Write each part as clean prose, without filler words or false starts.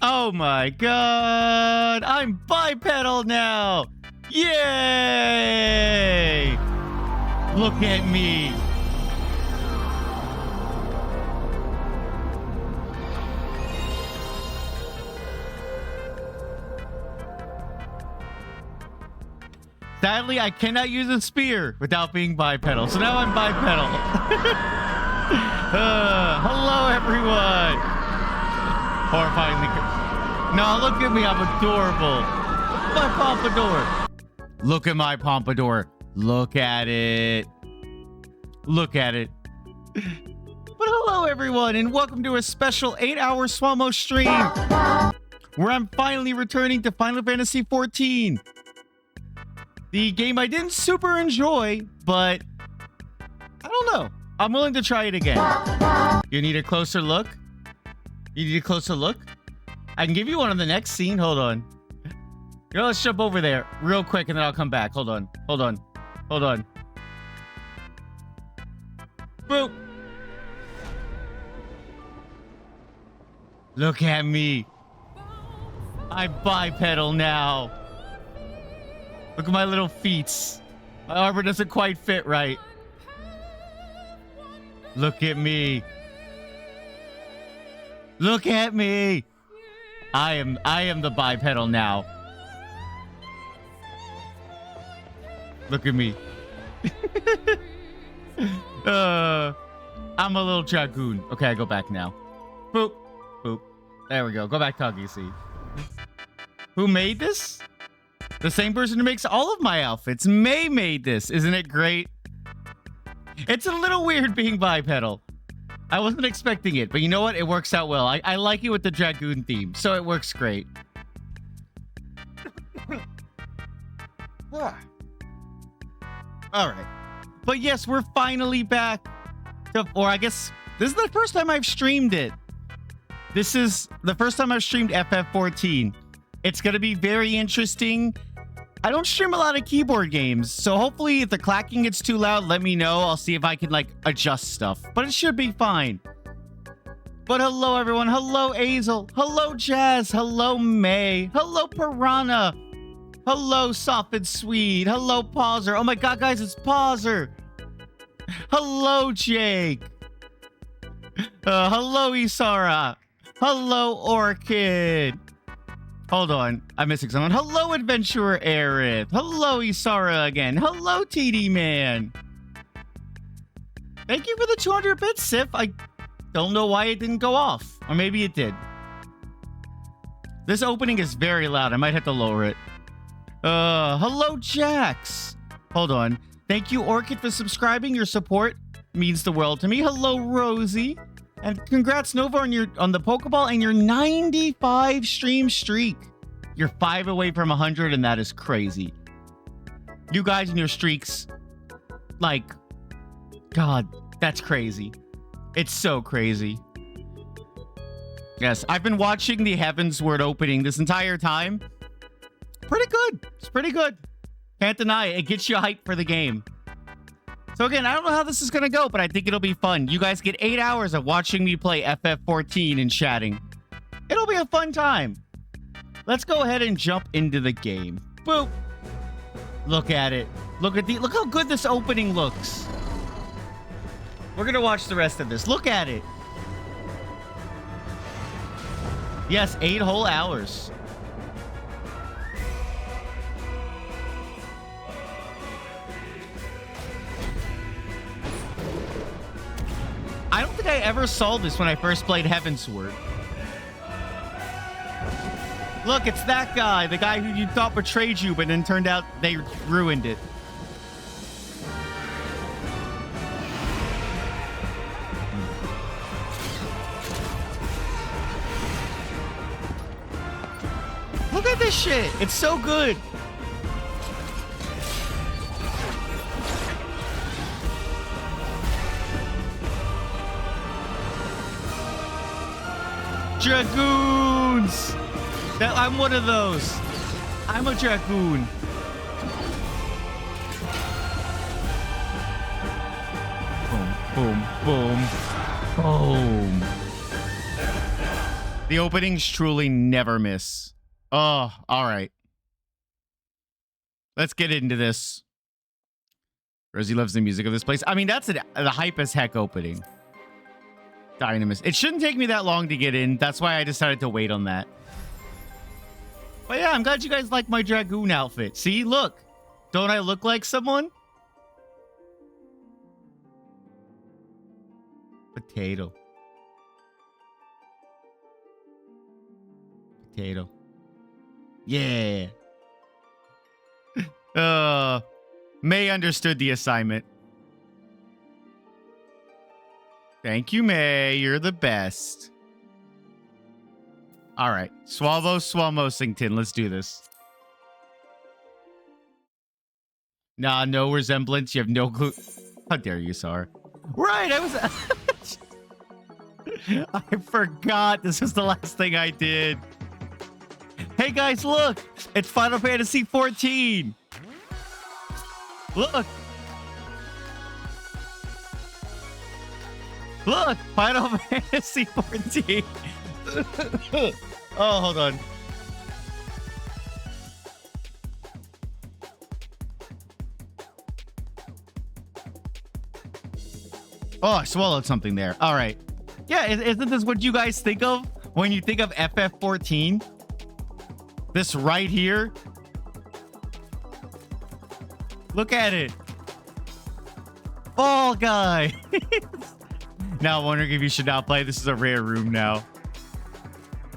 Oh my god! I'm bipedal now! Yay! Look at me! Sadly, I cannot use a spear without being bipedal, so now I'm bipedal. Hello, everyone! Horrifyingly. No, look at me, I'm adorable. My pompadour. Look at my pompadour. Look at it. Look at it. But hello, everyone, and welcome to a special 8-hour Swamo stream, where I'm finally returning to Final Fantasy XIV. The game I didn't super enjoy, but I don't know. I'm willing to try it again. You need a closer look? You need a closer look? I can give you one on the next scene. Hold on. You know, let's jump over there real quick and then I'll come back. Hold on. Hold on. Hold on. Boop. Look at me. I bipedal now. Look at my little feet. My armor doesn't quite fit right. Look at me. Look at me. I am the bipedal now. Look at me. I'm a little dragoon. Okay, I go back now. Boop. Boop. There we go. Go back to Huggy. Who made this? The same person who makes all of my outfits. May made this. Isn't it great? It's a little weird being bipedal. I wasn't expecting it, but you know what? It works out well. I like it with the dragoon theme, so it works great. All right. But yes, we're finally back. Or I guess this is the first time I've streamed it. This is the first time I've streamed FF14. It's going to be very interesting. I don't stream a lot of keyboard games, so hopefully if the clacking gets too loud, let me know. I'll see if I can, like, adjust stuff. But it should be fine. But hello, everyone. Hello, Azel. Hello, Jazz. Hello, May. Hello, Piranha. Hello, Soft and Sweet. Hello, Pauser. Oh my god, guys, it's Pauser. Hello, Jake. Hello, Isara. Hello, Orchid. Hold on. I'm missing someone. Hello, Adventurer Aerith. Hello, Isara again. Hello, TD Man. Thank you for the 200 bits, Sif. I don't know why it didn't go off. Or maybe it did. This opening is very loud. I might have to lower it. Hello, Jax. Hold on. Thank you, Orchid, for subscribing. Your support means the world to me. Hello, Rosie. And congrats, Nova, on the Pokeball and your 95 stream streak. You're 5 away from 100, and that is crazy. You guys and your streaks, like, God, that's crazy. It's so crazy. Yes, I've been watching the Heavensward opening this entire time. Pretty good. It's pretty good. Can't deny it. It gets you hyped for the game. So again, I don't know how this is going to go, but I think it'll be fun. You guys get 8 hours of watching me play FF14 and chatting. It'll be a fun time. Let's go ahead and jump into the game. Boop. Look at it. Look how good this opening looks. We're going to watch the rest of this. Look at it. Yes, 8 whole hours. I don't think I ever saw this when I first played Heavensward. Look, it's that guy. The guy who you thought betrayed you, but then turned out they ruined it. Look at this shit. It's so good. Dragoons! I'm one of those. I'm a dragoon. Boom, boom, boom, boom. The openings truly never miss. Oh, all right. Let's get into this. Rosie loves the music of this place. I mean, that's the hype as heck opening. Dynamis. It shouldn't take me that long to get in. That's why I decided to wait on that. But yeah, I'm glad you guys like my Dragoon outfit. See, look. Don't I look like someone? Potato. Potato. Yeah. May understood the assignment. Thank you, May. You're the best. All right. Swalmosington. Let's do this. Nah, no resemblance. You have no clue. How dare you, Sar? Right, I was... I forgot this was the last thing I did. Hey, guys, look. It's Final Fantasy 14. Look. Look, Final Fantasy 14. Oh, hold on. Oh, I swallowed something there. All right. Yeah, isn't this what you guys think of when you think of FF14? This right here. Look at it. Fall Guy. Now wondering if you should not play. This is a rare room now.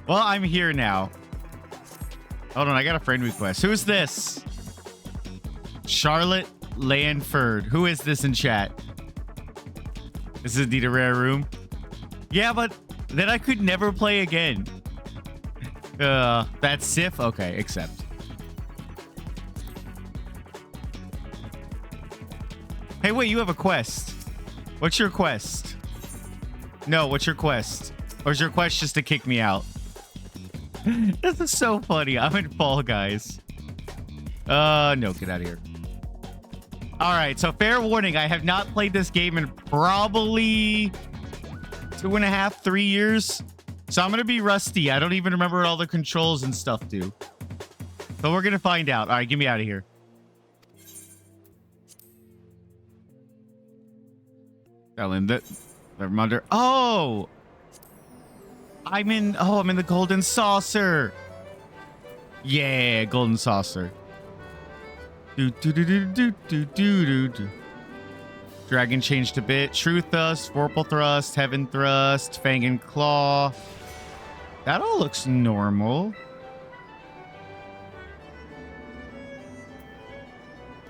Well, I'm here now. Hold on, I got a friend request. Who's this? Charlotte Lanford. Who is this in chat? This is indeed a rare room. Yeah, but then I could never play again. That's Sif? Okay, accept. Hey, wait, you have a quest. What's your quest? No, what's your quest? Or is your quest just to kick me out? This is so funny. I'm in Fall Guys. No, get out of here. All right, so fair warning. I have not played this game in probably 2.5, 3 years. So I'm going to be rusty. I don't even remember what all the controls and stuff do. So we're going to find out. All right, get me out of here. I'm under. Oh, I'm in the golden saucer. Yeah, golden saucer. Dragon changed a bit. True Thrust, Vorpal Thrust, Heaven Thrust, Fang and Claw. That all looks normal.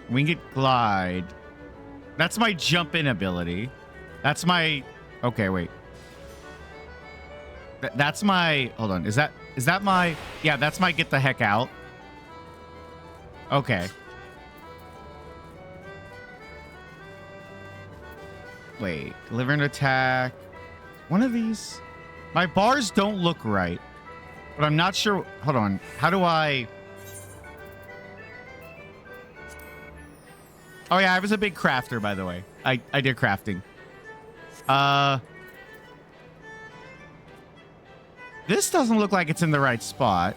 Winged Glide. That's my jump in ability. That's my... Okay, wait. That's my... Hold on. Is that my... Yeah, that's my get the heck out. Okay. Wait. Deliver an attack. One of these... My bars don't look right. But I'm not sure... Hold on. How do I... Oh, yeah. I was a big crafter, by the way. I did crafting. This doesn't look like it's in the right spot.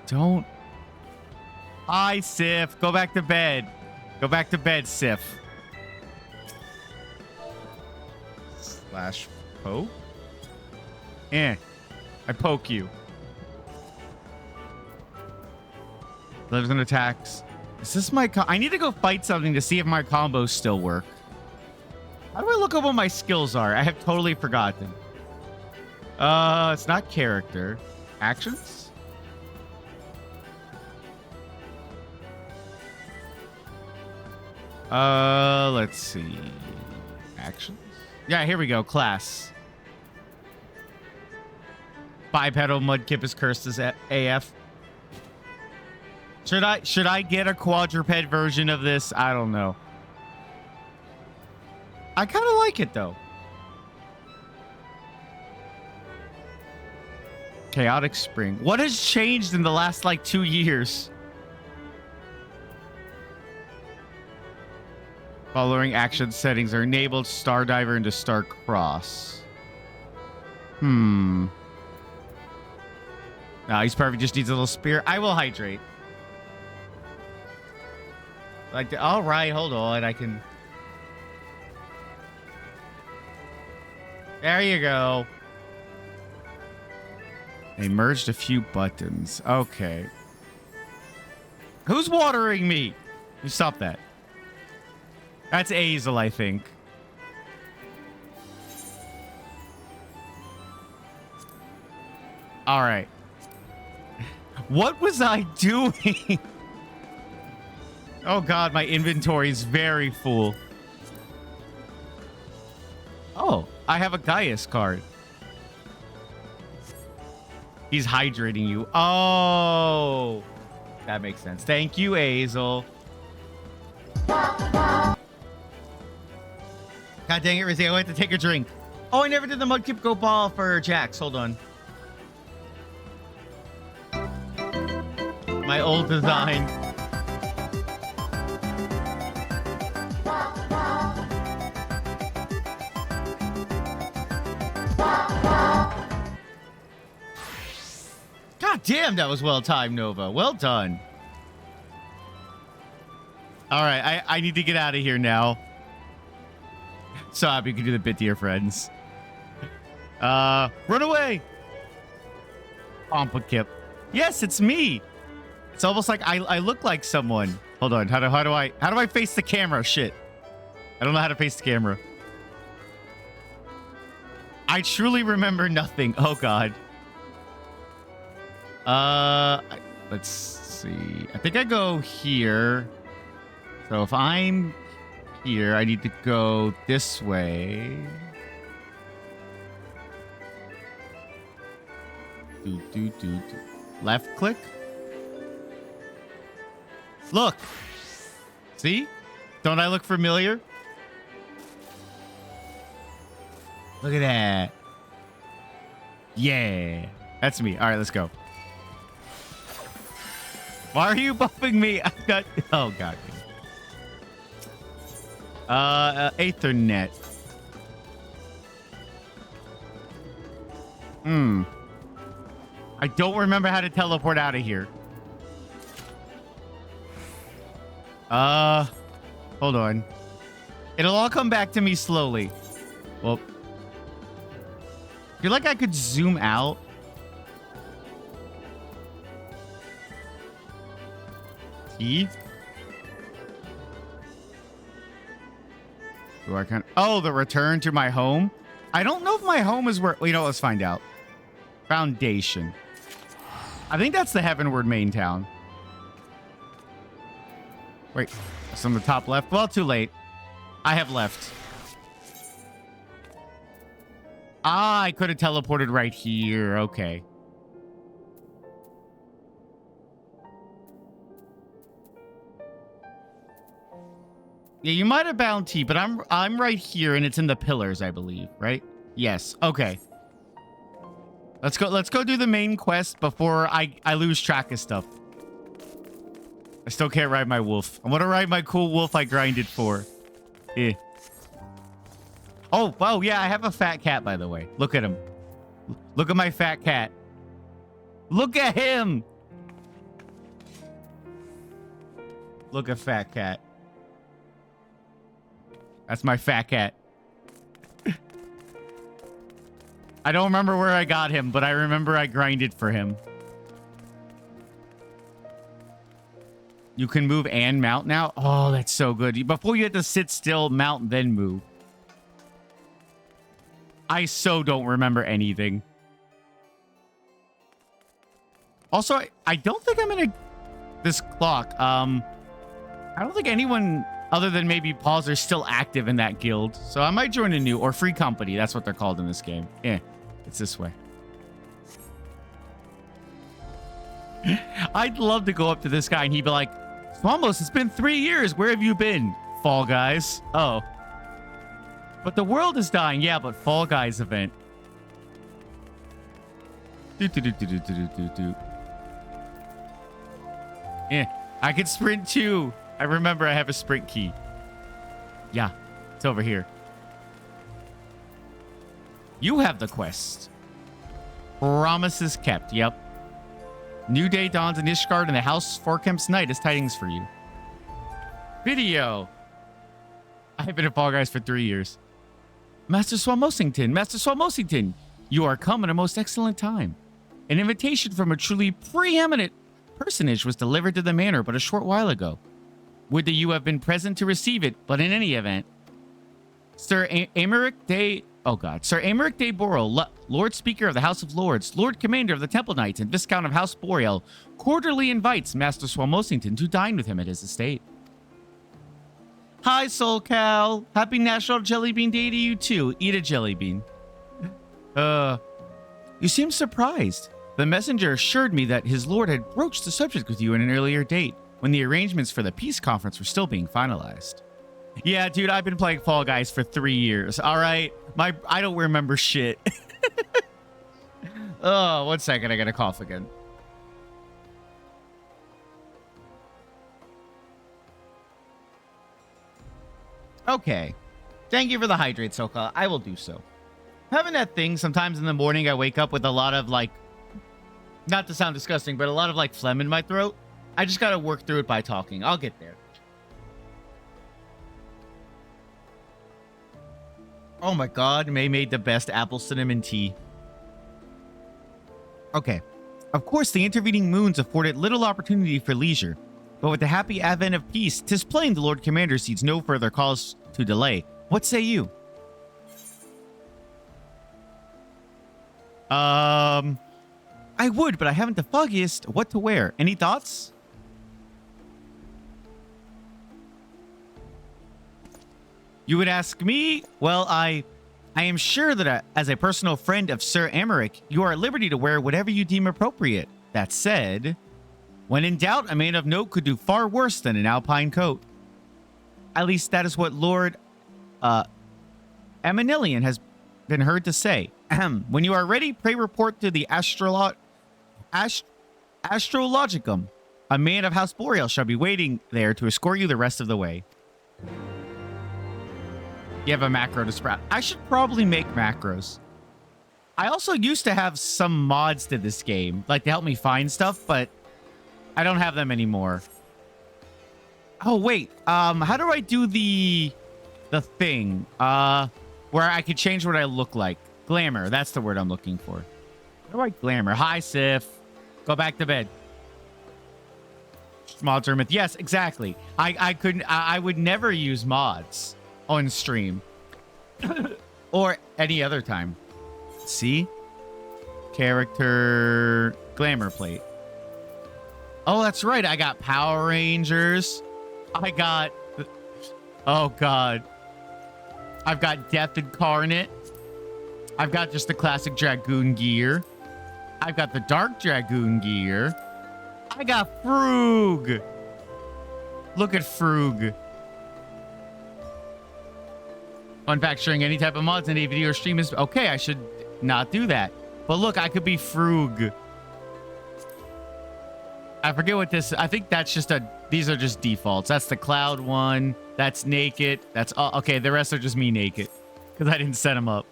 Don't. Hi, Sif. Go back to bed. Go back to bed, Sif. Slash poke? I poke you. Lives and attacks. Is this my... I need to go fight something to see if my combos still work. How do I look up what my skills are? I have totally forgotten. It's not character. Actions? Let's see. Actions? Yeah, here we go. Class. Bipedal Mudkip is cursed as AF. Should I get a quadruped version of this? I don't know. I kind of like it, though. Chaotic Spring. What has changed in the last, like, 2 years? Following action settings are enabled. Star Diver into Star Cross. No, he's perfect. Just needs a little spear. I will hydrate. Like, all right, hold on. I can. There you go. They merged a few buttons. Okay. Who's watering me? You stop that. That's Azel, I think. All right. What was I doing? Oh God, my inventory is very full. Oh, I have a Gaius card. He's hydrating you. Oh, that makes sense. Thank you, Azel. God dang it, Rizzy. I went to take a drink. Oh, I never did the Mudkip Go Ball for Jax. Hold on. My old design. God damn, that was well timed, Nova. Well done. All right, I need to get out of here now. So happy you can do the bit to your friends. Run away. Pompa Kip. Yes, it's me. It's almost like I look like someone. Hold on. How do I face the camera? Shit. I don't know how to face the camera. I truly remember nothing. Oh God. Let's see. I think I go here. So if I'm here, I need to go this way. Left click. Look. See? Don't I look familiar? Look at that. Yeah. That's me. All right, let's go. Why are you buffing me? I've got... Oh, God. Aethernet. I don't remember how to teleport out of here. Hold on. It'll all come back to me slowly. Well, I feel like I could zoom out. T? Do I kind of... Oh, the return to my home? I don't know if my home is where... You know, let's find out. Foundation. I think that's the Heavenward main town. Wait, it's on the top left. Well, too late. I have left. Ah, I could have teleported right here. Okay. Yeah, you might have bound T, but I'm right here and it's in the pillars, I believe, right? Yes. Okay. Let's go do the main quest before I lose track of stuff. I still can't ride my wolf. I want to ride my cool wolf I grinded for. Eh. Oh, wow, yeah, I have a fat cat, by the way. Look at him. Look at my fat cat. Look at him. Look at fat cat. That's my fat cat. I don't remember where I got him, but I remember I grinded for him. You can move and mount now? Oh, that's so good. Before you had to sit still, mount, then move. I so don't remember anything. Also, I don't think I'm in this clock. I don't think anyone other than maybe Paws are still active in that guild. So I might join a new or free company. That's what they're called in this game. It's this way. I'd love to go up to this guy and he'd be like, Swamos, it's been 3 years. Where have you been? Fall Guys. Oh. But the world is dying. Yeah, but Fall Guys event. Yeah, I can sprint too. I remember I have a sprint key. Yeah, it's over here. You have the quest. Promises kept. Yep. New day dawns in Ishgard, and the House Forkemp's night has tidings for you. Video. I've been a Fall Guys for 3 years. Master Swamosington, you are come at a most excellent time. An invitation from a truly preeminent personage was delivered to the manor but a short while ago. Would that you have been present to receive it, but in any event, Sir Aymeric de Borel, Lord Speaker of the House of Lords, Lord Commander of the Temple Knights, and Viscount of House Boreal, cordially invites Master Swamosington to dine with him at his estate. Hi, Soul Cal. Happy National Jelly Bean Day to you, too. Eat a jelly bean. You seem surprised. The messenger assured me that his lord had broached the subject with you in an earlier date, when the arrangements for the peace conference were still being finalized. Yeah, dude, I've been playing Fall Guys for 3 years, all right? I don't remember shit. Oh, 1 second, I gotta cough again. Okay. Thank you for the hydrate, Soka. I will do so. Having that thing, sometimes in the morning I wake up with a lot of, like, not to sound disgusting, but a lot of, like, phlegm in my throat. I just gotta work through it by talking. I'll get there. Oh my god, May made the best apple cinnamon tea. Okay. Of course, the intervening moons afforded little opportunity for leisure. But with the happy advent of peace, 'tis plain the Lord Commander sees no further cause to delay. What say you? I would, but I haven't the foggiest what to wear. Any thoughts? You would ask me? Well, I am sure that as a personal friend of Sir Aymeric, you are at liberty to wear whatever you deem appropriate. That said, when in doubt, a man of note could do far worse than an alpine coat. At least that is what Lord Emanillion has been heard to say. When you are ready, pray report to the Astrologicum. A man of House Boreal shall be waiting there to escort you the rest of the way. You have a macro to sprout. I should probably make macros. I also used to have some mods to this game, like to help me find stuff, but I don't have them anymore. Oh, wait. How do I do the thing? Where I could change what I look like. Glamour. That's the word I'm looking for. How do I glamour? Hi, Sif. Go back to bed. Mod tournament. Yes, exactly. I would never use mods on stream. Or any other time. See? Character glamour plate. Oh, that's right. I got Power Rangers. I got... Oh, God. I've got Death Incarnate. I've got just the classic Dragoon gear. I've got the Dark Dragoon gear. I got Frug. Look at Frug. Fun fact, sharing any type of mods in a video or stream is... Okay, I should not do that. But look, I could be Frug. I forget what this... I think that's just a... These are just defaults. That's the Cloud one. That's naked. That's all... Okay, the rest are just me naked. Because I didn't set them up.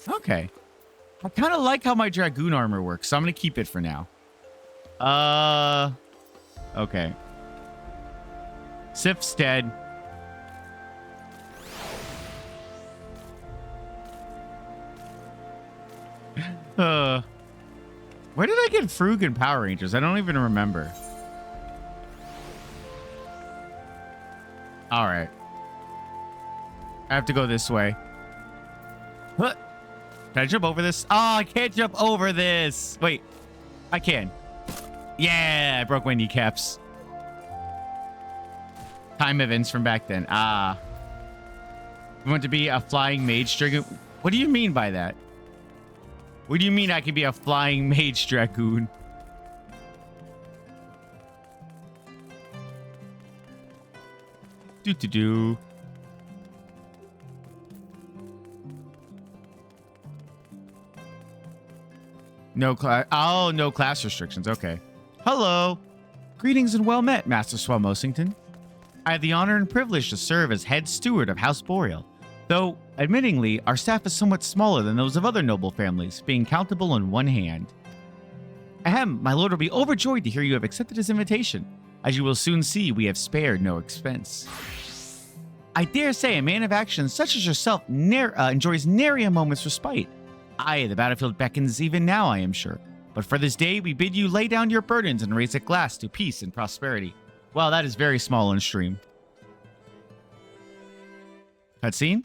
Okay. I kind of like how my Dragoon armor works, so I'm going to keep it for now. Okay. Sif's dead. Where did I get Frug and Power Rangers? I don't even remember. All right. I have to go this way. What? Can I jump over this? Oh, I can't jump over this. Wait. I can. Yeah, I broke my kneecaps. Time events from back then. Ah. You want to be a flying mage dragoon? What do you mean by that? What do you mean I can be a flying mage dragoon? Do. No class. Oh, no class restrictions. Okay. Hello. Greetings and well met, Master Swamosington. I have the honor and privilege to serve as head steward of House Boreal, though, admittingly, our staff is somewhat smaller than those of other noble families, being countable on one hand. Ahem, my lord will be overjoyed to hear you have accepted his invitation. As you will soon see, we have spared no expense. I dare say a man of action such as yourself enjoys nary a moment's respite. Aye, the battlefield beckons even now, I am sure. But for this day, we bid you lay down your burdens and raise a glass to peace and prosperity. Wow, that is very small on stream. Cutscene?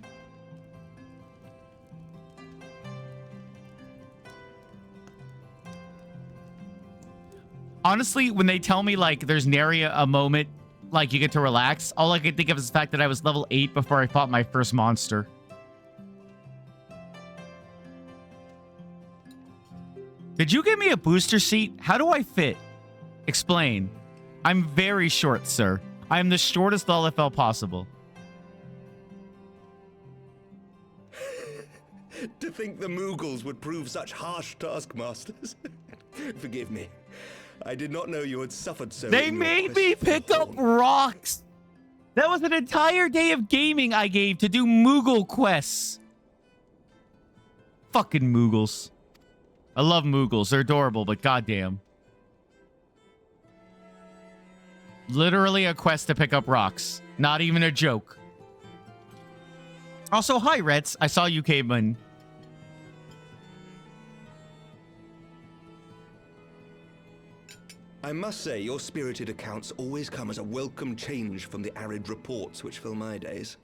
Honestly, when they tell me, like, there's nary a moment, like, you get to relax, all I can think of is the fact that I was level 8 before I fought my first monster. Did you give me a booster seat? How do I fit? Explain. I'm very short, sir. I am the shortest LFL possible. To think the Moogles would prove such harsh taskmasters. Forgive me. I did not know you had suffered so. They made me pick up rocks. That was an entire day of gaming I gave to do Moogle quests. Fucking Moogles. I love Moogles. They're adorable, but goddamn. Literally a quest to pick up rocks. Not even a joke. Also, hi, Reds. I saw you came in. I must say, your spirited accounts always come as a welcome change from the arid reports which fill my days.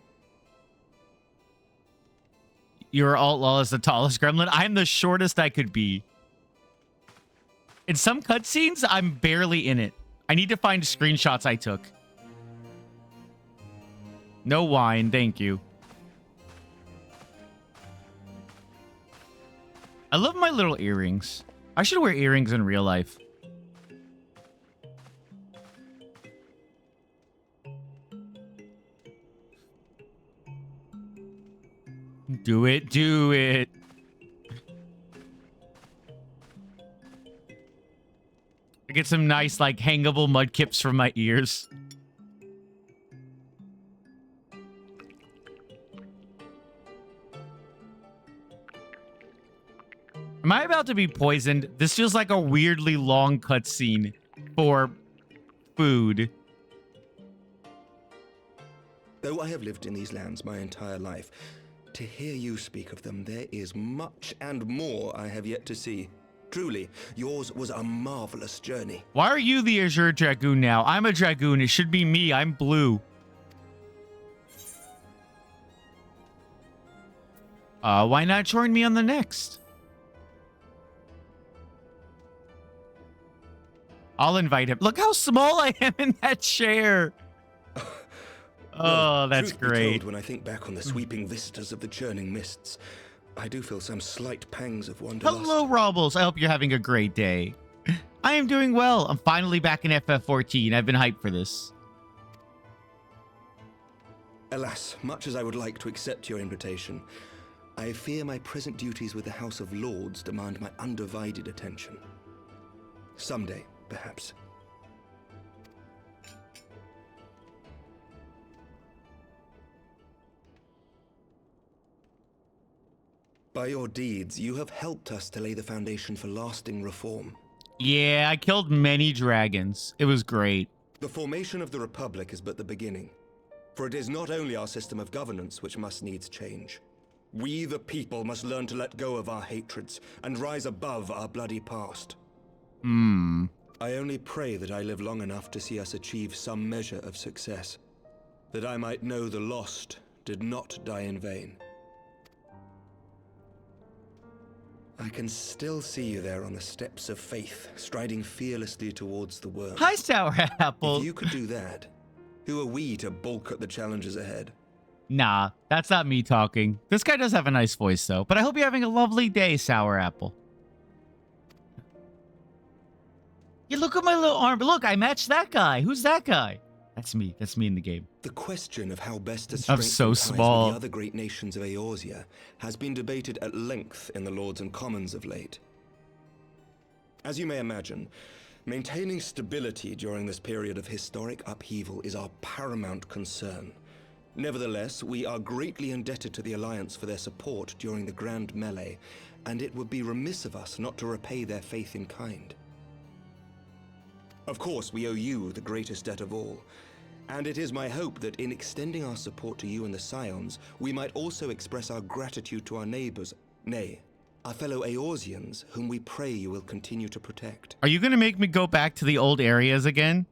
Your outlaw is the tallest gremlin. I'm the shortest I could be. In some cutscenes, I'm barely in it. I need to find screenshots I took. No wine, thank you. I love my little earrings. I should wear earrings in real life. Do it, do it. I get some nice, like, hangable mudkips from my ears. Am I about to be poisoned? This feels like a weirdly long cutscene for food. Though I have lived in these lands my entire life, to hear you speak of them, there is much and more I have yet to see. Truly, yours was a marvelous journey. Why are you the Azure Dragoon now? I'm a Dragoon. It should be me. I'm blue. Why not join me on the next? I'll invite him. Look how small I am in that chair. Oh, that's great. When I think back on the sweeping vistas of the churning mists, I do feel some slight pangs of wanderlust. Hello, Robbles. I hope you're having a great day. I am doing well. I'm finally back in FF14. I've been hyped for this. Alas, much as I would like to accept your invitation, I fear my present duties with the House of Lords demand my undivided attention. Someday, perhaps. By your deeds, you have helped us to lay the foundation for lasting reform. Yeah, I killed many dragons. It was great. The formation of the Republic is but the beginning. For it is not only our system of governance which must needs change. We, the people, must learn to let go of our hatreds and rise above our bloody past. I only pray that I live long enough to see us achieve some measure of success. That I might know the lost did not die in vain. I can still see you there on the steps of faith, striding fearlessly towards the world. Hi, Sour Apple. If you could do that, who are we to balk at the challenges ahead? Nah, that's not me talking. This guy does have a nice voice, though. But I hope you're having a lovely day, Sour Apple. You look at my little arm. Look, I matched that guy. Who's that guy? That's me. That's me in the game. The question of how best to I'm strengthen so ties small. with the other great nations of Eorzea has been debated at length in the Lords and Commons of late. As you may imagine, Maintaining stability during this period of historic upheaval is our paramount concern. Nevertheless, we are greatly indebted to the Alliance for their support during the Grand Melee, and it would be remiss of us not to repay their faith in kind. Of course, we owe you the greatest debt of all, and it is my hope that in extending our support to you and the Scions, we might also express our gratitude to our neighbors, nay, our fellow Eorzeans, whom we pray you will continue to protect. Are you going to make me go back to the old areas again?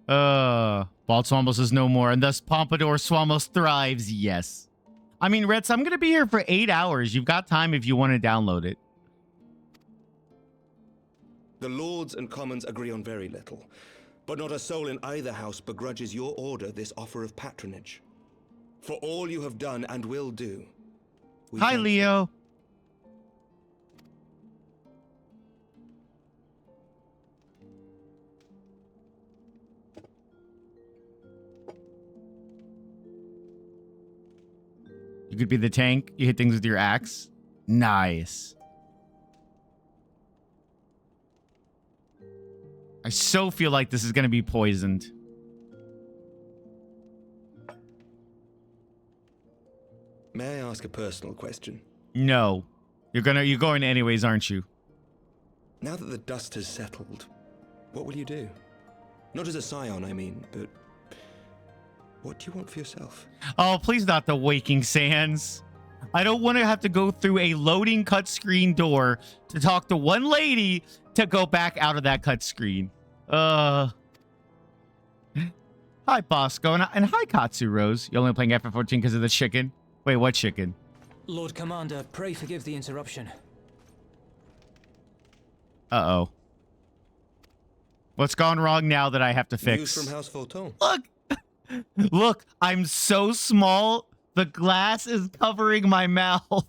Bald Swamos is no more, and thus Pompadour Swamos thrives, yes. I mean, Retz, I'm going to be here for 8 hours. You've got time if you want to download it. The Lords and Commons agree on very little, but not a soul in either house begrudges your order this offer of patronage. For all you have done and will do. Hi, Leo. You could be the tank. You hit things with your axe. Nice. I so feel like this is going to be poisoned. May I ask a personal question? No. You're going anyways, aren't you? Now that the dust has settled, what will you do? Not as a scion, I mean, but what do you want for yourself? Oh, please not the Waking Sands. I don't want to have to go through a loading cut screen door to talk to one lady to go back out of that cut screen. Hi, Bosco, and hi, Katsu Rose. You're only playing FF14 because of the chicken? Wait, what chicken? Lord Commander, pray forgive the interruption. Uh-oh. What's gone wrong now that I have to fix? News from House Fulton. Look! Look, I'm so small, the glass is covering my mouth.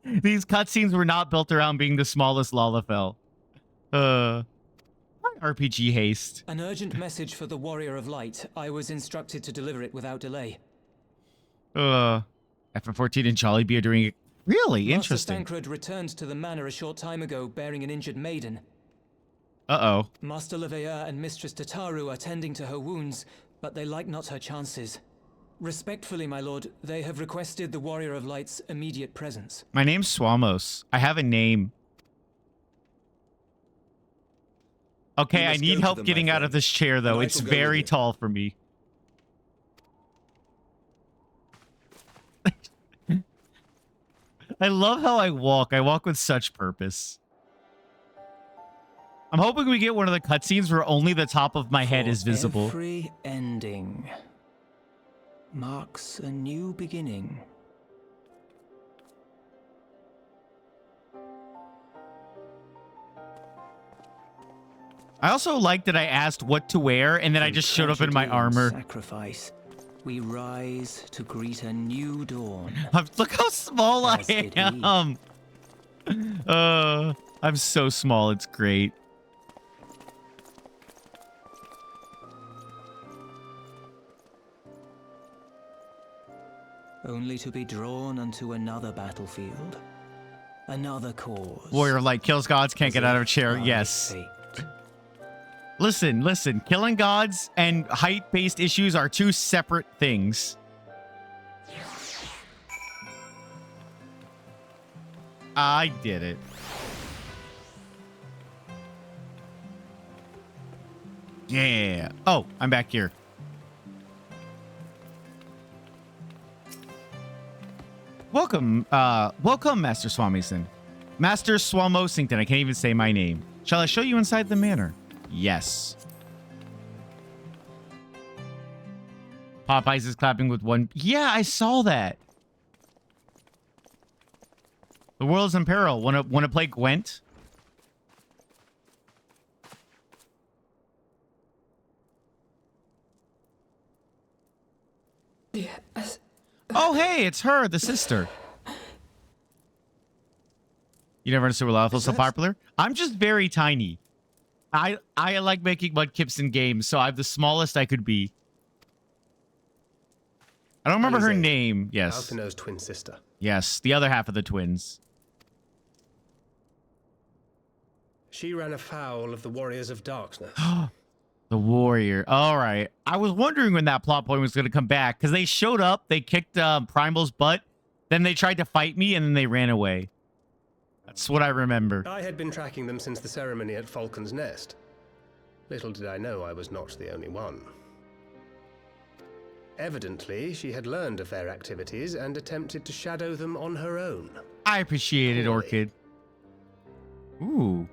These cutscenes were not built around being the smallest Lalafell. RPG haste. An urgent message for the Warrior of Light. I was instructed to deliver it without delay. FF14 and Jollibee are doing it. Really Master interesting. Stancred returned to the manor a short time ago bearing an injured maiden. Uh-oh. Master Leveilleur and Mistress Tataru are tending to her wounds, but they like not her chances. Respectfully, my lord, they have requested the Warrior of Light's immediate presence. My name's Swamos. I have a name. Okay, I need help getting out of this chair, though. It's very tall for me. I love how I walk. I walk with such purpose. I'm hoping we get one of the cutscenes where only the top of my head is visible. Every ending marks a new beginning. I also like that I asked what to wear, and then I just showed up in my armor. Sacrifice, we rise to greet a new dawn. Look how small I am. I'm so small. It's great. Only to be drawn unto another battlefield, another cause. Warrior of Light kills gods, can't get out of a chair. Yes. Listen. Killing gods and height-based issues are two separate things. I did it. Yeah. Oh, I'm back here. Welcome, Master Swamison. Master Swamosington, I can't even say my name. Shall I show you inside the manor? Yes. Popeyes is clapping with one. Yeah, I saw that. The world's in peril. Wanna play Gwent? Yes. Oh, hey, it's her, the sister. You never understood why Lalafel's so popular? I'm just very tiny. I like making mudkips in games, so I'm the smallest I could be. I don't remember her name. Yes. Alphinaud's twin sister. Yes, the other half of the twins. She ran afoul of the Warriors of Darkness. The warrior. All right. I was wondering when that plot point was going to come back because they showed up, they kicked Primal's butt, then they tried to fight me, and then they ran away. That's what I remember. I had been tracking them since the ceremony at Falcon's Nest. Little did I know I was not the only one. Evidently, she had learned of their activities and attempted to shadow them on her own. I appreciate it, Orchid. Ooh.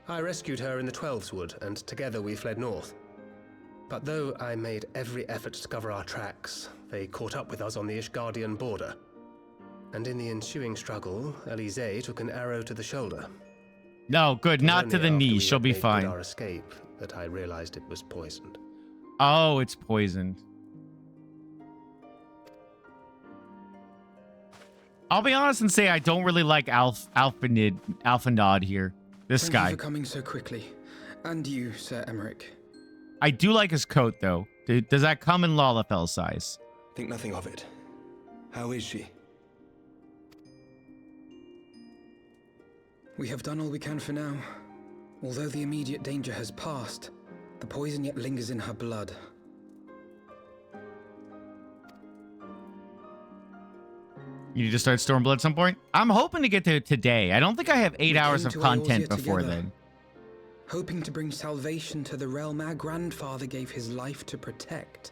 I rescued her in the Twelveswood, and together we fled north. But though I made every effort to cover our tracks, they caught up with us on the Ishgardian border. And in the ensuing struggle, Elise took an arrow to the shoulder. No, good. Not to the knee. She'll be fine. Our escape, that I realized it was poisoned. Oh, it's poisoned. I'll be honest and say I don't really like Alphanod here. This guy. Thank you for coming so quickly. And you, Sir Emmerich. I do like his coat, though. Does that come in Lalafell size? Think nothing of it. How is she? We have done all we can for now. Although the immediate danger has passed, the poison yet lingers in her blood. You need to start Stormblood at some point? I'm hoping to get to today. I don't think I have 8 hours of content before then. Hoping to bring salvation to the realm our grandfather gave his life to protect.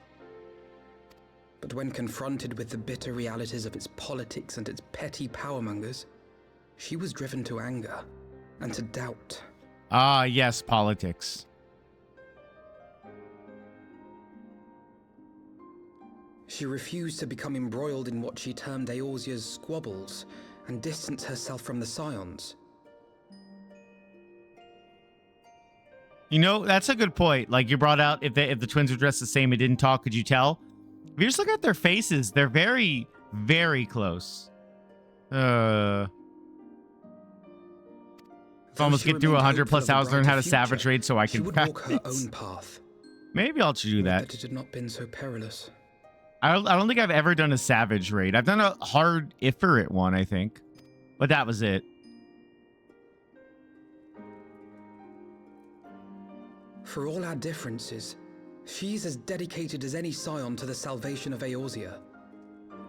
But when confronted with the bitter realities of its politics and its petty powermongers, she was driven to anger and to doubt. Ah, yes, politics. She refused to become embroiled in what she termed Eorzea's squabbles and distance herself from the Scions. You know, that's a good point. Like you brought out, if the twins were dressed the same and didn't talk, could you tell? If you just look at their faces, they're very, very close. If I almost get through 100+ hours, learn how to savage raid so I can practice. She would walk her own path. Maybe I'll do that. That it had not been so perilous. I don't think I've ever done a savage raid. I've done a hard Ifrit one, I think. But that was it. For all our differences, she's as dedicated as any Scion to the salvation of Eorzea.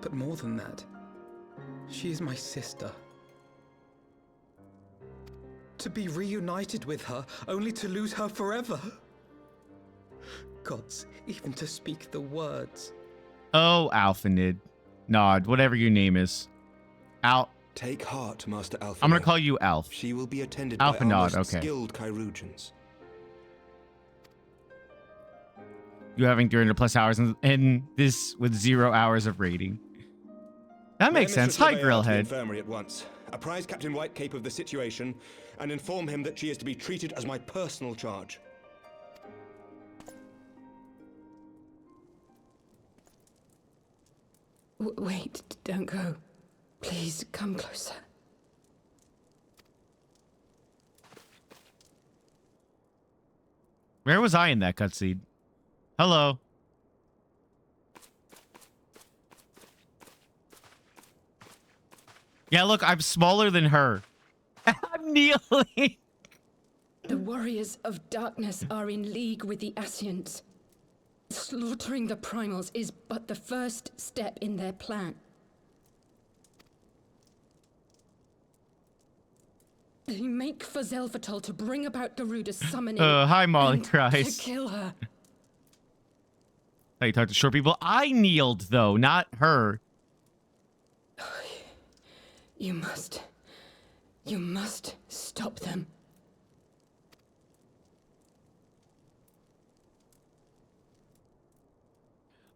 But more than that, she is my sister. To be reunited with her, only to lose her forever. Gods, even to speak the words. Oh, Alphanid. Nod, whatever your name is. Take heart, Master Alphanod. I'm going to call you Alf. She will be attended Alphanod, by our most okay. skilled Chirurgeons. You having 300+ hours in this with 0 hours of raiding. That makes sense. Hi, Grillhead. Infirmary at once. Apprise Captain Whitecape of the situation and inform him that she is to be treated as my personal charge. Wait, don't go. Please, come closer. Where was I in that cutscene? Hello. Yeah, look, I'm smaller than her. I'm kneeling. The Warriors of Darkness are in league with the Ascians. Slaughtering the Primals is but the first step in their plan. They make for Zelvatol to bring about Garuda's summoning. Hi, Molly and cries. to kill her. How you talk to short people? I kneeled, though, not her. You must stop them.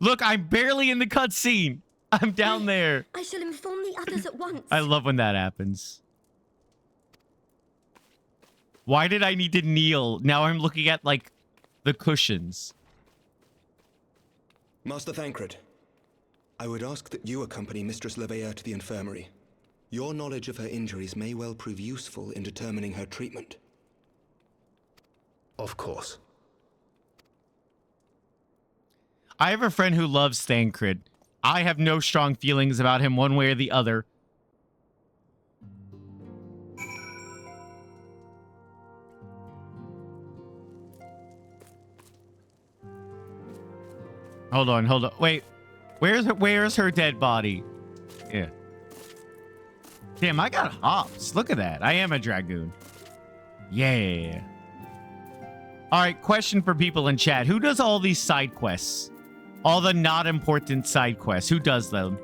Look, I'm barely in the cutscene. I'm down there. I shall inform the others at once. I love when that happens. Why did I need to kneel? Now I'm looking at, like, the cushions. Master Thancred, I would ask that you accompany Mistress Leveilleur to the infirmary. Your knowledge of her injuries may well prove useful in determining her treatment. Of course. I have a friend who loves Thancred. I have no strong feelings about him one way or the other. Hold on. Wait. Where's her dead body? Yeah. Damn, I got hops. Look at that. I am a dragoon. Yeah. All right, question for people in chat. Who does all these side quests? All the not important side quests. Who does them?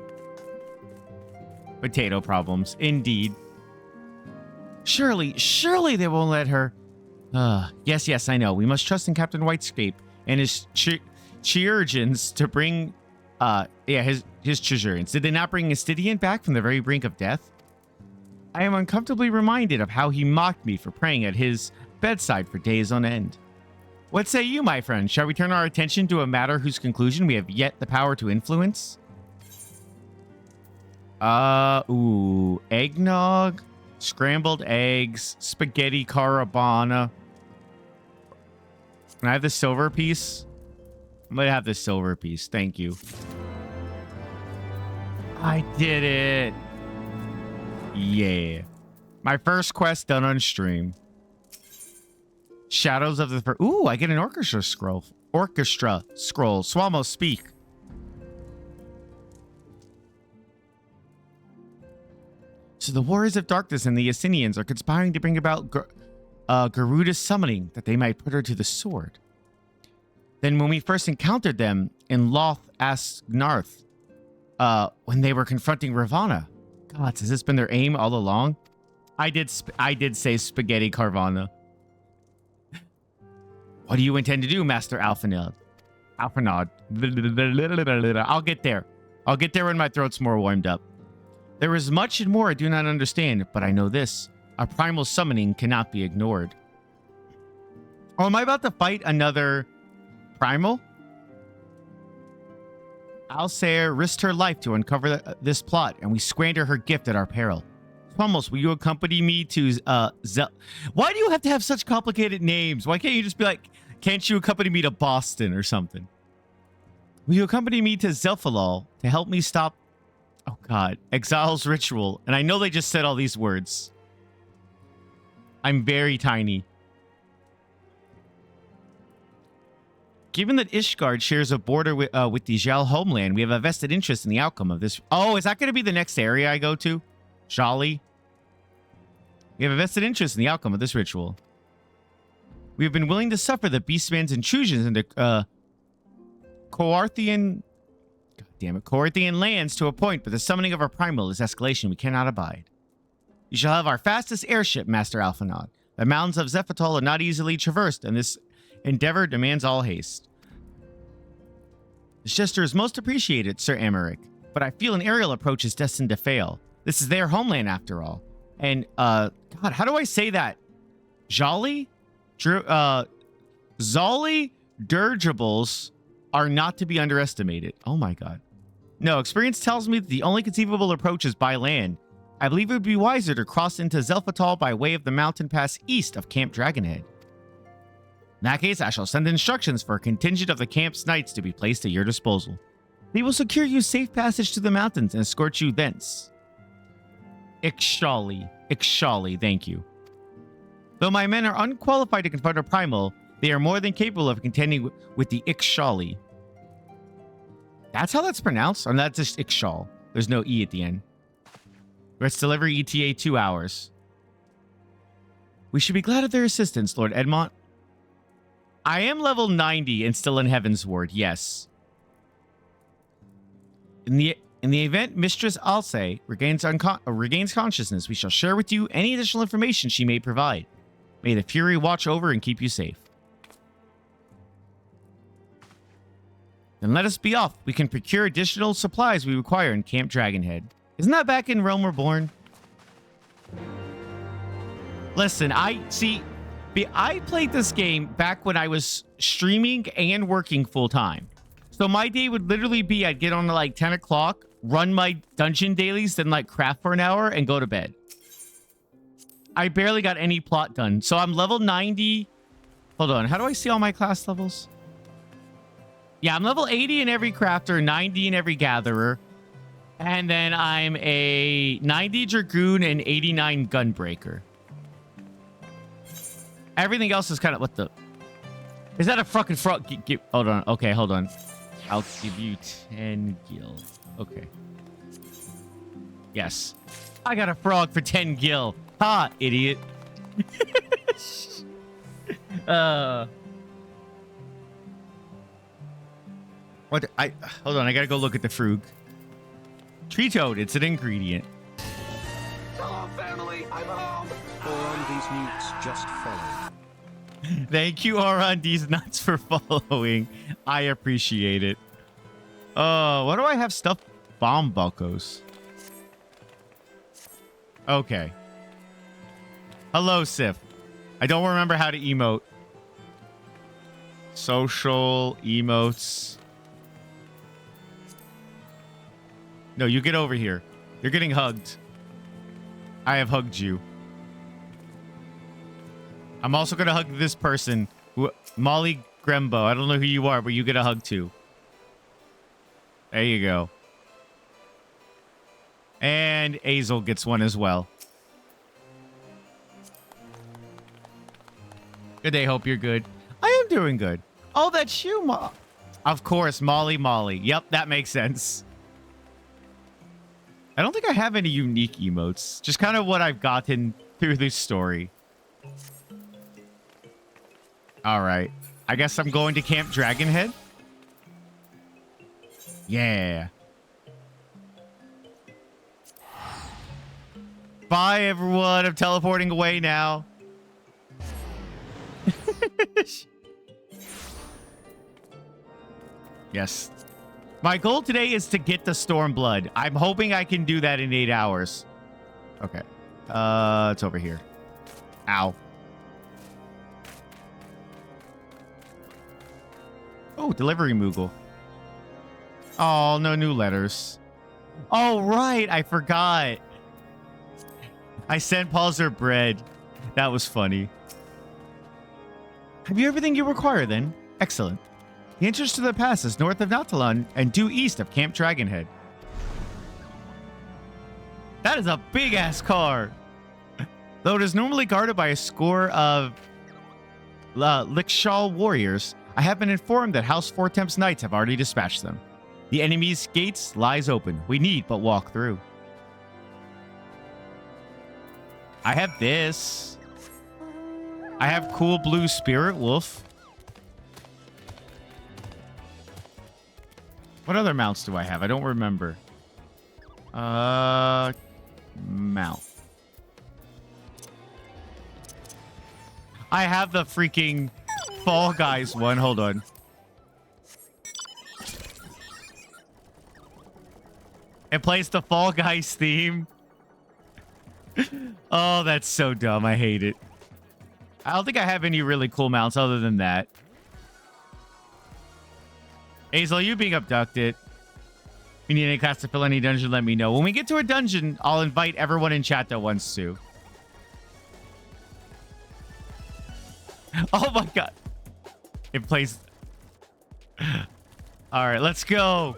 Potato problems. Indeed. Surely they won't let her. Yes, I know. We must trust in Captain Whitescape and his Chirurgeons to bring, his Chirurgeons. Did they not bring Astidian back from the very brink of death? I am uncomfortably reminded of how he mocked me for praying at his bedside for days on end. What say you, my friend? Shall we turn our attention to a matter whose conclusion we have yet the power to influence? Eggnog, scrambled eggs, spaghetti carbonara. Can I have the silver piece? I'm gonna have the silver piece. Thank you. I did it. Yeah. My first quest done on stream. Shadows of the... Ooh, I get an orchestra scroll. Swallow, speak. So the Warriors of Darkness and the Asinians are conspiring to bring about Garuda's summoning, that they might put her to the sword. Then when we first encountered them in Loth Asgnarth, when they were confronting Ravana. God, has this been their aim all along? I did say spaghetti carvana. What do you intend to do, Master Alphanod? I'll get there. I'll get there when my throat's more warmed up. There is much and more I do not understand, but I know this. A primal summoning cannot be ignored. Oh, am I about to fight another primal? Alsair risked her life to uncover this plot, and we squander her gift at our peril. Almost, will you accompany me to Why do you have to have such complicated names? Why can't you just be like, can't you accompany me to Boston or something? Will you accompany me to Zelfalal to help me stop, oh God, Exile's ritual? And I know they just said all these words. I'm very tiny. Given that Ishgard shares a border with the Jal homeland, we have a vested interest in the outcome of this. Oh, is that going to be the next area I go to? Jolly? We have a vested interest in the outcome of this ritual. We have been willing to suffer the Beastman's intrusions into Coarthian lands to a point, but the summoning of our primal is escalation we cannot abide. You shall have our fastest airship, Master Alphanod. The mountains of Zephatal are not easily traversed, and this endeavor demands all haste. This gesture is most appreciated, Sir Emmerich, but I feel an aerial approach is destined to fail. This is their homeland, after all. And, God, how do I say that? Jolly? Zolly dirigibles are not to be underestimated. Oh my God. No, experience tells me that the only conceivable approach is by land. I believe it would be wiser to cross into Zelfatal by way of the mountain pass east of Camp Dragonhead. In that case, I shall send instructions for a contingent of the camp's knights to be placed at your disposal. They will secure you safe passage to the mountains and escort you thence. Ixshali, thank you. Though my men are unqualified to confront a primal, they are more than capable of contending with the Ixshali. That's how that's pronounced? Or that's just Ixshal. There's no E at the end. Rest delivery ETA 2 hours. We should be glad of their assistance, Lord Edmont. I am level 90 and still in Heavensward, yes. In the event Mistress Alce regains consciousness, we shall share with you any additional information she may provide. May the Fury watch over and keep you safe. Then let us be off. We can procure additional supplies we require in Camp Dragonhead. Isn't that back in Realm Reborn? Listen, I played this game back when I was streaming and working full time. So my day would literally be, I'd get on at like 10 o'clock, run my dungeon dailies, then like craft for an hour and go to bed. I barely got any plot done. So I'm level 90. Hold on. How do I see all my class levels? Yeah, I'm level 80 in every crafter, 90 in every gatherer. And then I'm a 90 dragoon and 89 gunbreaker. Everything else is kind of... What the... Is that a fucking frog? Hold on. Okay, hold on. I'll give you 10 gil. Okay. Yes. I got a frog for 10 gil. Ha, idiot. What? Hold on. I gotta go look at the frug. Tree toad. It's an ingredient. Hello, family. I'm home. On these newts, just follow. Thank you, Aron D's nuts, for following. I appreciate it. What do I have stuffed bomb buckos? Okay. Hello, Sif. I don't remember how to emote. Social emotes. No, you get over here. You're getting hugged. I have hugged you. I'm also going to hug this person. Molly Grembo. I don't know who you are, but you get a hug too. There you go. And Azel gets one as well. Good day. Hope you're good. I am doing good. Oh, that's you, of course, Molly. Yep, that makes sense. I don't think I have any unique emotes. Just kind of what I've gotten through this story. All right. I guess I'm going to Camp Dragonhead. Yeah. Bye, everyone. I'm teleporting away now. Yes. My goal today is to get the Stormblood. I'm hoping I can do that in 8 hours. Okay. It's over here. Ow. Oh, delivery Moogle. Oh, no new letters. Oh, right. I forgot. I sent Pulsar bread. That was funny. Have you everything you require then? Excellent. The entrance to the pass is north of Nautilon and due east of Camp Dragonhead. That is a big-ass car. Though it is normally guarded by a score of Lickshall warriors, I have been informed that House Fortemp's knights have already dispatched them. The enemy's gates lies open. We need but walk through. I have this. I have cool blue spirit wolf. What other mounts do I have? I don't remember. Mount. I have the freaking Fall Guys one. Hold on. It plays the Fall Guys theme. Oh, that's so dumb. I hate it. I don't think I have any really cool mounts other than that. Azel, you being abducted. If you need any class to fill any dungeon, let me know. When we get to a dungeon, I'll invite everyone in chat that wants to. Oh my god. It plays... Alright, let's go.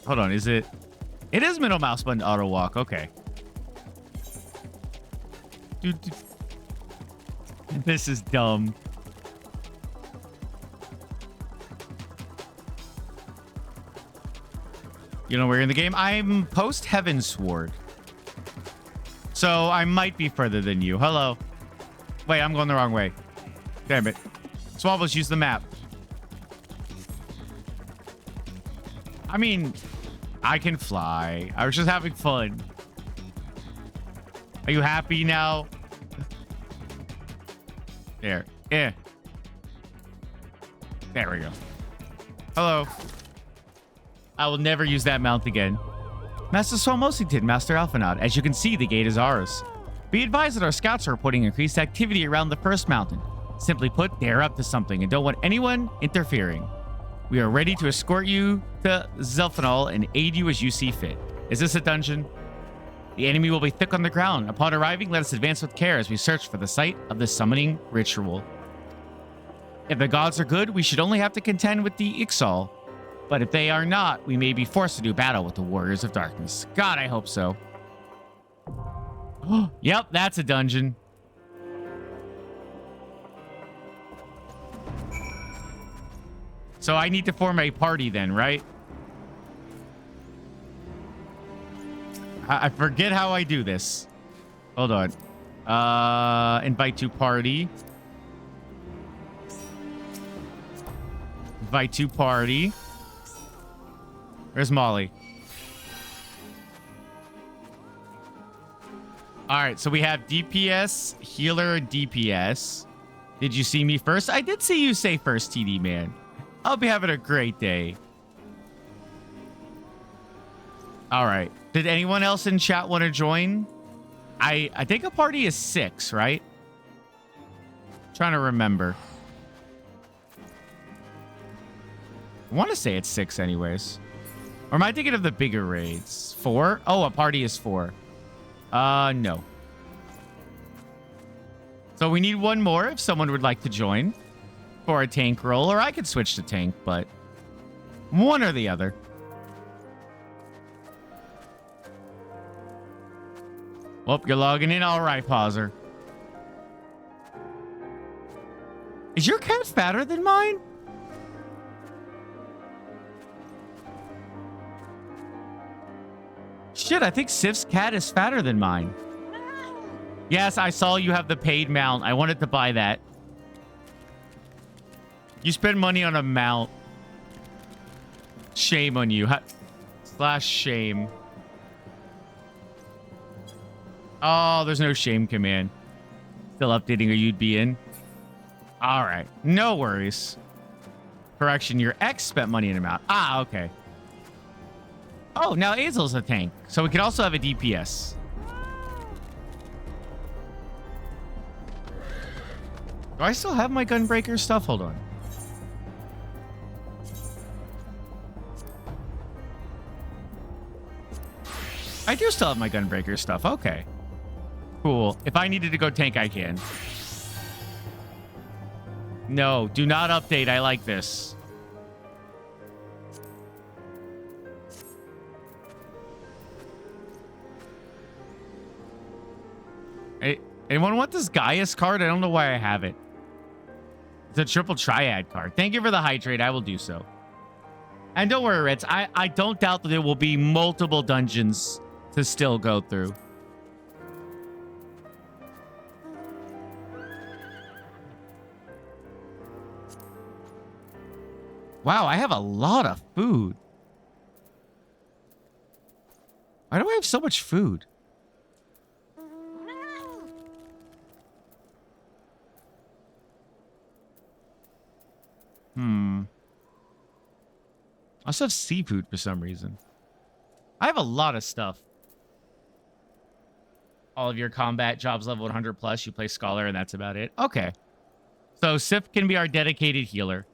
Hold on, is it... It is middle mouse button auto walk. Okay. Dude. This is dumb. You know where in the game? I'm post Heavensward. So I might be further than you. Hello. Wait, I'm going the wrong way. Damn it. Swabbles, use the map. I mean, I can fly. I was just having fun. Are you happy now? There. Yeah. There we go. Hello. I will never use that mount again. Master Swalmosington, Master Alphanod. As you can see, the gate is ours. Be advised that our scouts are reporting increased activity around the first mountain. Simply put, they are up to something and don't want anyone interfering. We are ready to escort you to Zelfanol and aid you as you see fit. Is this a dungeon? The enemy will be thick on the ground. Upon arriving, let us advance with care as we search for the site of the summoning ritual. If the gods are good, we should only have to contend with the Ixal. But if they are not, we may be forced to do battle with the Warriors of Darkness. God, I hope so. Yep, that's a dungeon. So I need to form a party then, right? I forget how I do this. Hold on. Invite to party. Invite to party. Where's Molly? All right, so we have DPS, healer, DPS. Did you see me first? I did see you say first, TD man. I'll be having a great day. All right. Did anyone else in chat want to join? I think a party is 6, right? Trying to remember. I want to say it's 6 anyways. Or am I thinking of the bigger raids? 4? Oh, a party is 4. No. So we need one more if someone would like to join for a tank role, or I could switch to tank, but one or the other. Well, you're logging in. All right, Pauser. Is your cat fatter than mine? Shit, I think Sif's cat is fatter than mine. Yes, I saw you have the paid mount. I wanted to buy that. You spend money on a mount. Shame on you. Slash shame. Oh, there's no shame command. Still updating or you'd be in. All right. No worries. Correction, your ex spent money in a mount. Ah, okay. Oh, now Azel's a tank. So we can also have a DPS. Do I still have my Gunbreaker stuff? Hold on. I do still have my Gunbreaker stuff. Okay. Cool. If I needed to go tank, I can. No, do not update. I like this. Hey, anyone want this Gaius card? I don't know why I have it. It's a triple triad card. Thank you for the hydrate. I will do so. And don't worry, Ritz. I don't doubt that there will be multiple dungeons to still go through. Wow, I have a lot of food. Why do I have so much food? I also have seafood for some reason. I have a lot of stuff. All of your combat jobs level 100 plus. You play Scholar and that's about it. Okay. So Sif can be our dedicated healer.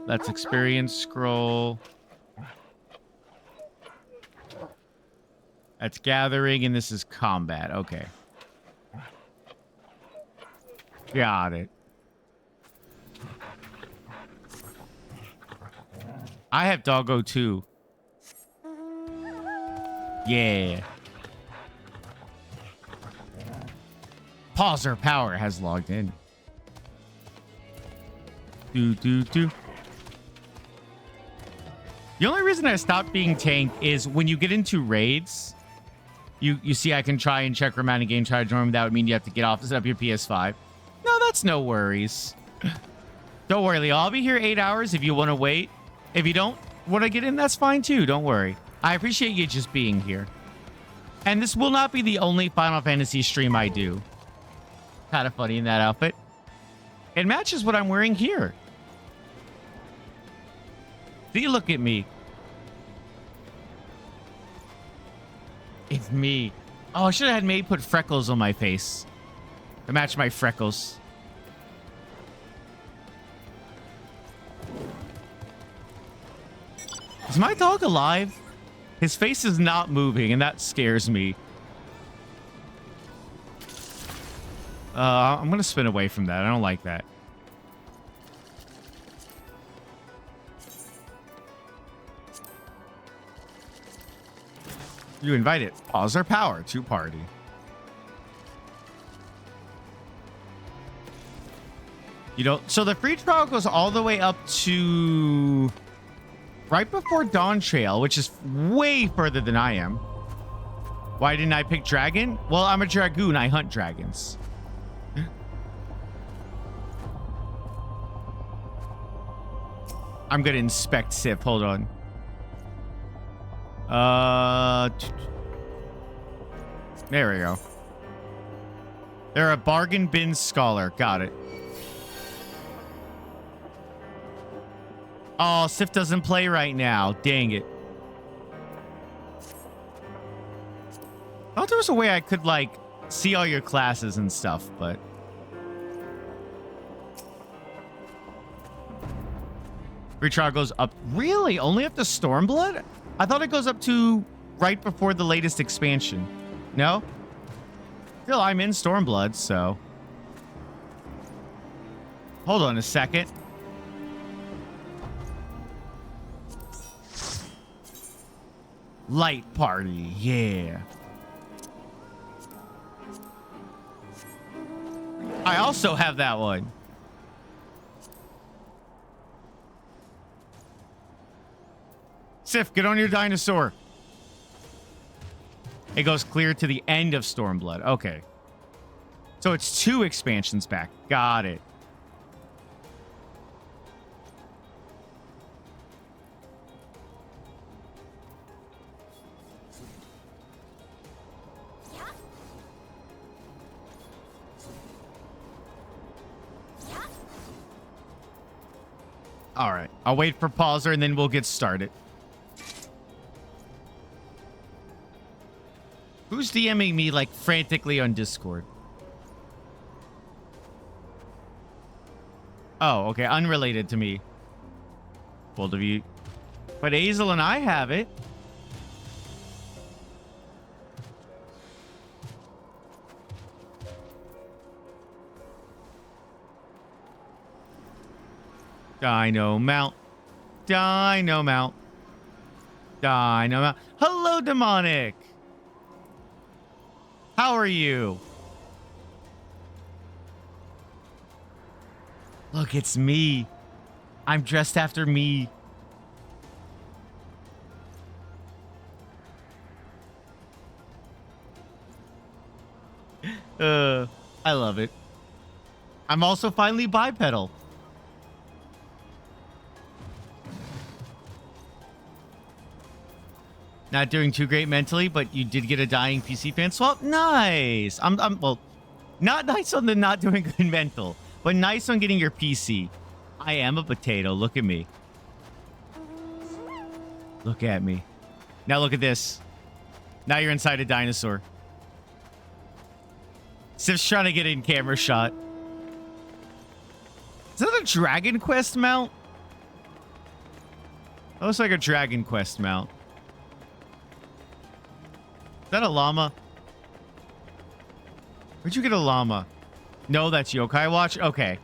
That's experience scroll. That's gathering, and this is combat. Okay. Got it. I have Doggo too. Yeah. Pauser Power has logged in. The only reason I stopped being tank is when you get into raids, you see I can try and check room out in game, try to join. That would mean you have to get off to set up your PS5. No, that's no worries. Don't worry, Leo. I'll be here 8 hours if you want to wait. If you don't want to get in, that's fine too. Don't worry. I appreciate you just being here. And this will not be the only Final Fantasy stream I do. Kind of funny in that outfit. It matches what I'm wearing here. See, look at me. It's me. Oh, I should have had May put freckles on my face to match my freckles. Is my dog alive? His face is not moving, and that scares me. I'm going to spin away from that. I don't like that. You invited Pauser Power to party. You know, so the free trial goes all the way up to right before Dawn Trail, which is way further than I am. Why didn't I pick dragon? Well, I'm a dragoon. I hunt dragons. I'm going to inspect Sif. Hold on. There we go. They're a bargain bin scholar. Got it. Oh, Sif doesn't play right now. Dang it. I thought there was a way I could, like, see all your classes and stuff, but... Free trial goes up. Really? Only up to Stormblood? I thought it goes up to right before the latest expansion. No? Still, I'm in Stormblood, so... Hold on a second. Light party, yeah. I also have that one. Sif, get on your dinosaur. It goes clear to the end of Stormblood. Okay. So it's 2 expansions back. Got it. All right. I'll wait for pauser and then we'll get started. Who's DMing me like frantically on Discord? Oh, okay. Unrelated to me. Both of you. But Hazel and I have it. Dino mount. Dino mount. Dino mount. Hello, Demonic. How are you? Look, it's me. I'm dressed after me. I love it. I'm also finally bipedal. Not doing too great mentally, but you did get a dying PC fan swap. Nice. I'm well, not nice on the not doing good mental, but nice on getting your PC. I am a potato. Look at me. Look at me. Now look at this. Now you're inside a dinosaur. Sif's trying to get in camera shot. Is that a Dragon Quest mount? That looks like a Dragon Quest mount. Is that a llama? Where'd you get a llama? No, that's Yokai Watch? Okay.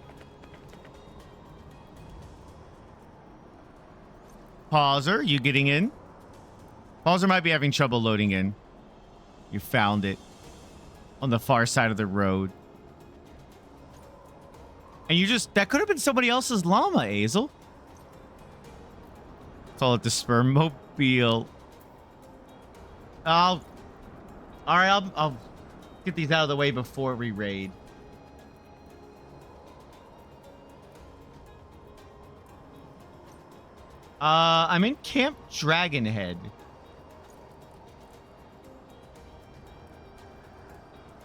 Pauser, you getting in? Pauser might be having trouble loading in. You found it. On the far side of the road. And you just... That could have been somebody else's llama, Hazel. Call it the Spermmobile. Alright, I'll get these out of the way before we raid. I'm in Camp Dragonhead.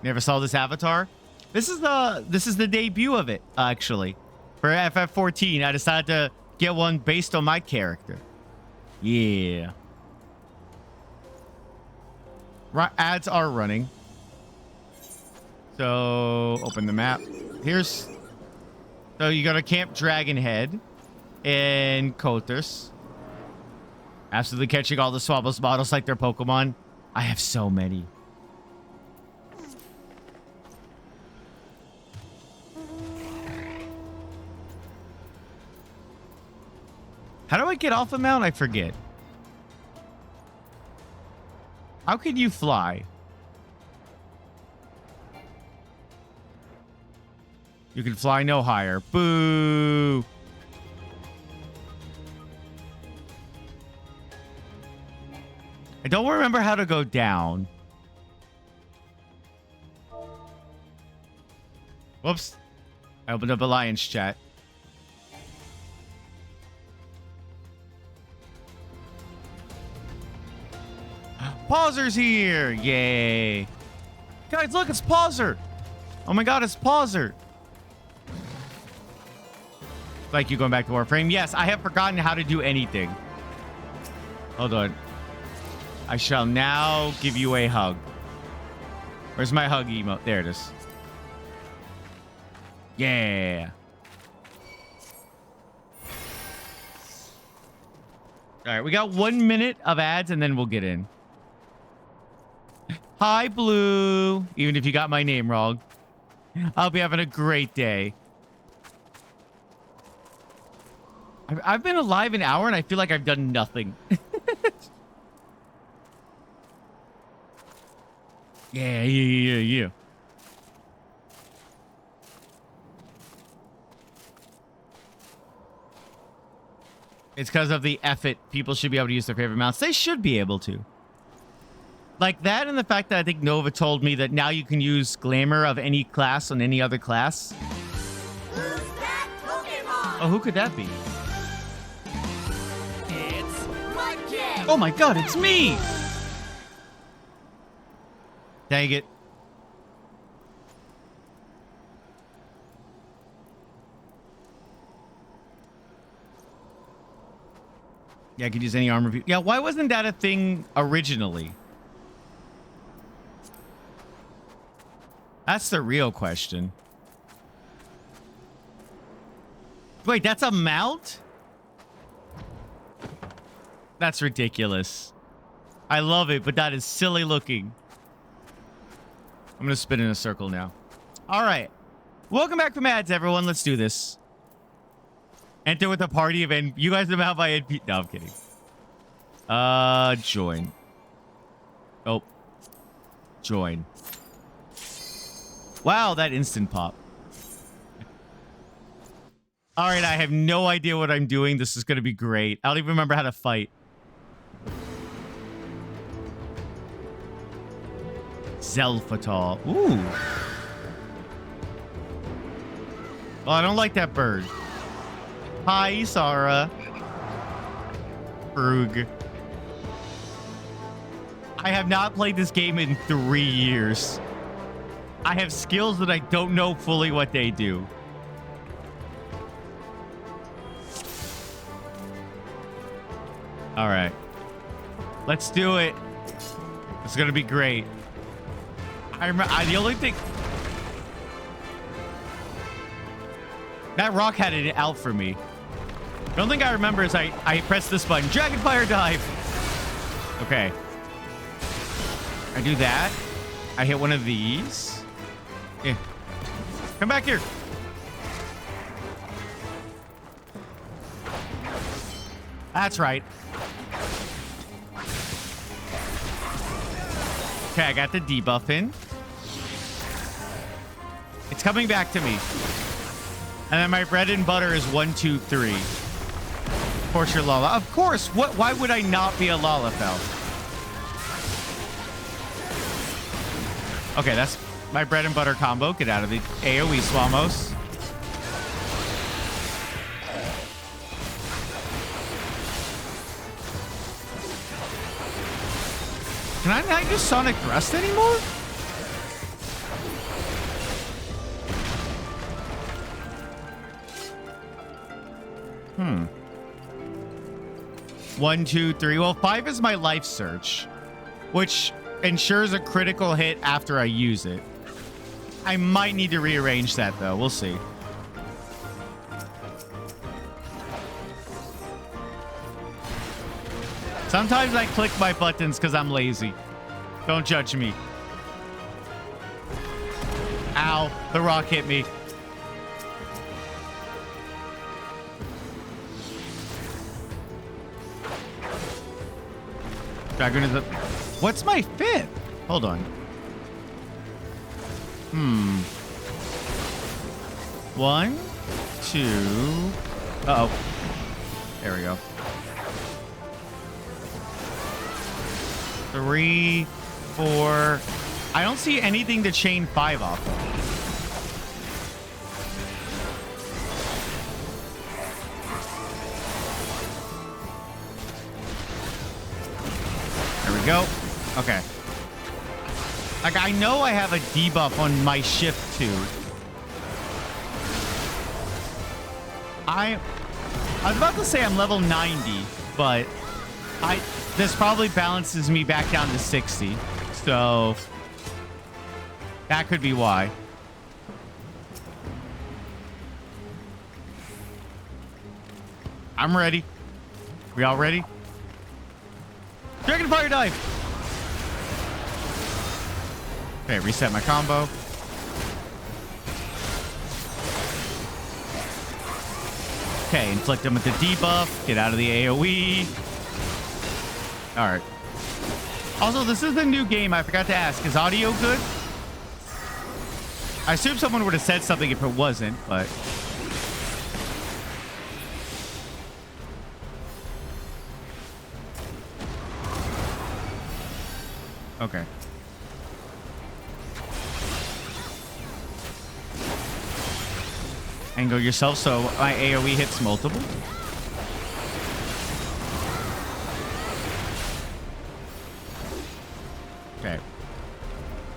Never saw this avatar? This is the debut of it, actually. For FF14, I decided to get one based on my character. Yeah. Ads are running. So, open the map. So you go to Camp Dragonhead in Kothis. Absolutely catching all the Swabbles models like their Pokemon. I have so many. How do I get off a mount? I forget. How can you fly? You can fly no higher. Boo. I don't remember how to go down. Whoops. I opened up Alliance chat. Pauser's here. Yay. Guys, look, it's Pauser. Oh my god, it's Pauser. Like you going back to Warframe? Yes, I have forgotten how to do anything. Hold on. I shall now give you a hug. Where's my hug emote? There it is. Yeah. All right, we got 1 minute of ads and then we'll get in. Hi, Blue. Even if you got my name wrong. I'll be having a great day. I've been alive an hour and I feel like I've done nothing. Yeah. It's because of the effort. People should be able to use their favorite mounts. They should be able to. Like that and the fact that I think Nova told me that now you can use Glamour of any class on any other class. Who's that Pokemon? Oh, who could that be? It's Mudkip. Oh my god, it's me! Dang it. Yeah, I could use any armor view. Yeah, why wasn't that a thing originally? That's the real question. Wait, that's a mount? That's ridiculous. I love it, but that is silly looking. I'm gonna spin in a circle now. All right. Welcome back from ads, everyone. Let's do this. Enter with a party event. You guys know how by NP. No, I'm kidding. Join. Oh. Join. Wow, that instant pop. All right, I have no idea what I'm doing. This is going to be great. I don't even remember how to fight. Zelfatal. Ooh. Oh, I don't like that bird. Hi, Sarah. Brug. I have not played this game in 3 years. I have skills that I don't know fully what they do. All right. Let's do it. It's going to be great. I remember the only thing that rock had it out for me. The only thing I remember is I pressed this button. Dragon Fire Dive. Okay. I do that. I hit one of these. Yeah. Come back here. That's right. Okay, I got the debuff in. It's coming back to me. And then my bread and butter is 1, 2, 3. Of course you're Lala. Of course. What? Why would I not be a Lalafell? Okay, that's my bread and butter combo. Get out of the AoE, Swamos. Can I not use Sonic Thrust anymore? Hmm. 1, 2, 3. Well, 5 is my life search, which ensures a critical hit after I use it. I might need to rearrange that, though. We'll see. Sometimes I click my buttons because I'm lazy. Don't judge me. Ow. The rock hit me. Dragon is up. What's my 5th? Hold on. 1, 2. Uh-oh. There we go. 3, 4. I don't see anything to chain 5 off of. There we go. Okay. Like, I know I have a debuff on my shift too. I was about to say I'm level 90, but this probably balances me back down to 60. So that could be why. I'm ready. We all ready? Dragon Fire Dive! Okay, reset my combo. Okay, inflict him with the debuff. Get out of the AoE. All right. Also, this is the new game. I forgot to ask. Is audio good? I assume someone would have said something if it wasn't, but... Okay. Angle yourself so my AoE hits multiple. Okay.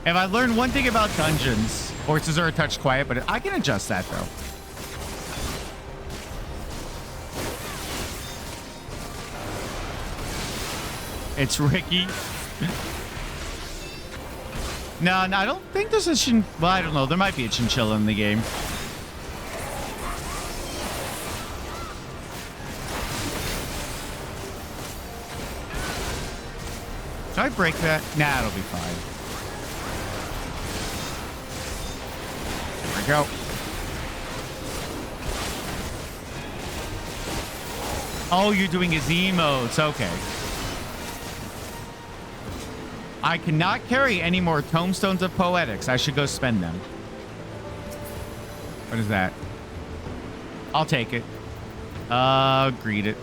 If I learned one thing about dungeons, horses are a touch quiet, but I can adjust that though. It's Ricky. No, I don't think there's a well, I don't know. There might be a chinchilla in the game. Should I break that? Nah, it'll be fine. There we go. Oh, you're doing his emotes. Okay. I cannot carry any more Tomestones of Poetics. I should go spend them. What is that? I'll take it. Greet it.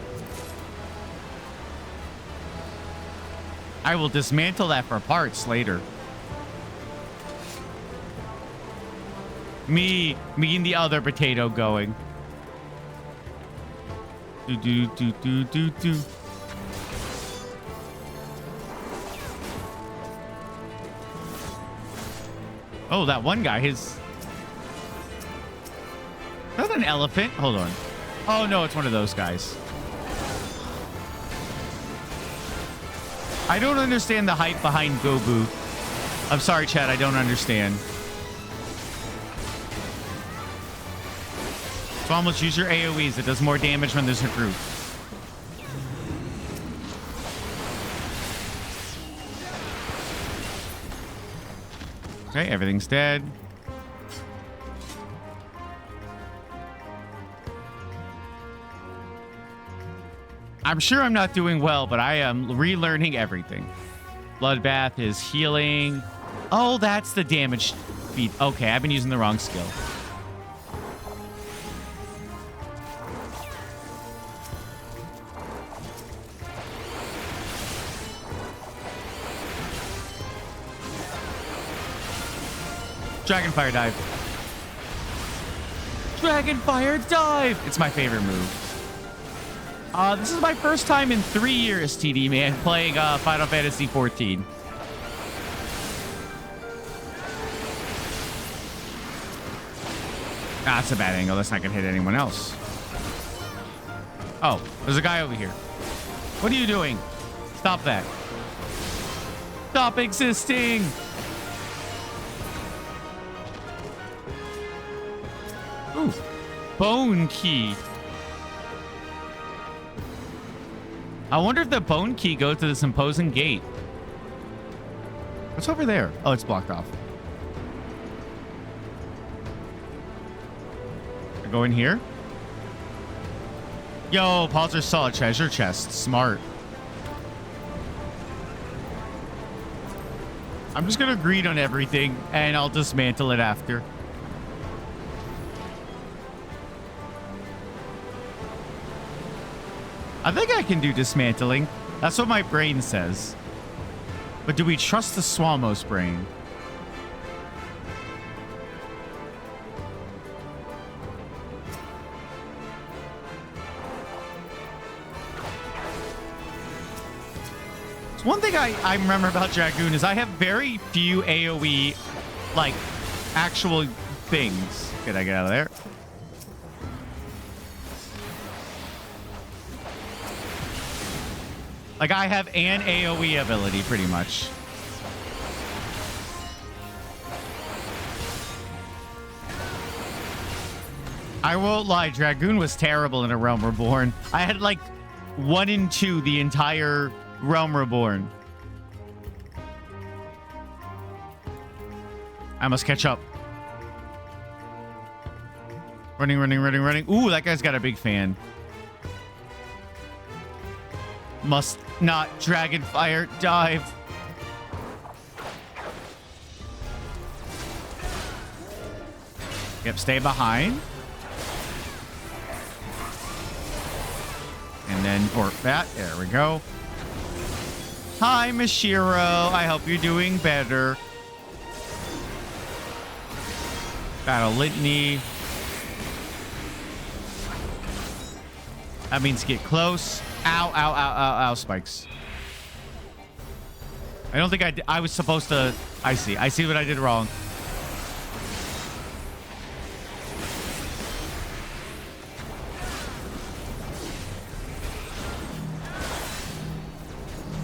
I will dismantle that for parts later. Me and the other potato going. Do. Oh, that one guy, is that an elephant? Hold on. Oh, no, it's one of those guys. I don't understand the hype behind Gobu. I'm sorry, chat. I don't understand. So almost use your AoEs. It does more damage when there's a group. Okay, everything's dead. I'm sure I'm not doing well, but I am relearning everything. Bloodbath is healing. Oh, that's the damage speed. Okay, I've been using the wrong skill. Dragonfire Dive. Dragonfire Dive! It's my favorite move. This is my first time in 3 years, TD man, playing Final Fantasy XIV. That's a bad angle. That's not gonna hit anyone else. Oh, there's a guy over here. What are you doing? Stop that. Stop existing! Ooh, bone key. I wonder if the bone key goes to this imposing gate. What's over there? Oh, it's blocked off. I go in here. Yo, Palzer saw a treasure chest. Smart. I'm just gonna greed on everything and I'll dismantle it after. I can do dismantling. That's what my brain says. But do we trust the Swamos brain? One thing I remember about Dragoon is I have very few AoE, like, actual things. Can I get out of there? Like, I have an AoE ability, pretty much. I won't lie, Dragoon was terrible in A Realm Reborn. I had, like, 1 and 2 the entire Realm Reborn. I must catch up. Running, running, running, running. Ooh, that guy's got a big fan. Must not Dragonfire dive. Yep, stay behind. And then for that, there we go. Hi, Mishiro. I hope you're doing better. Battle Litany. That means get close. Ow, ow, ow, ow, ow, spikes. I don't think I was supposed to... I see what I did wrong.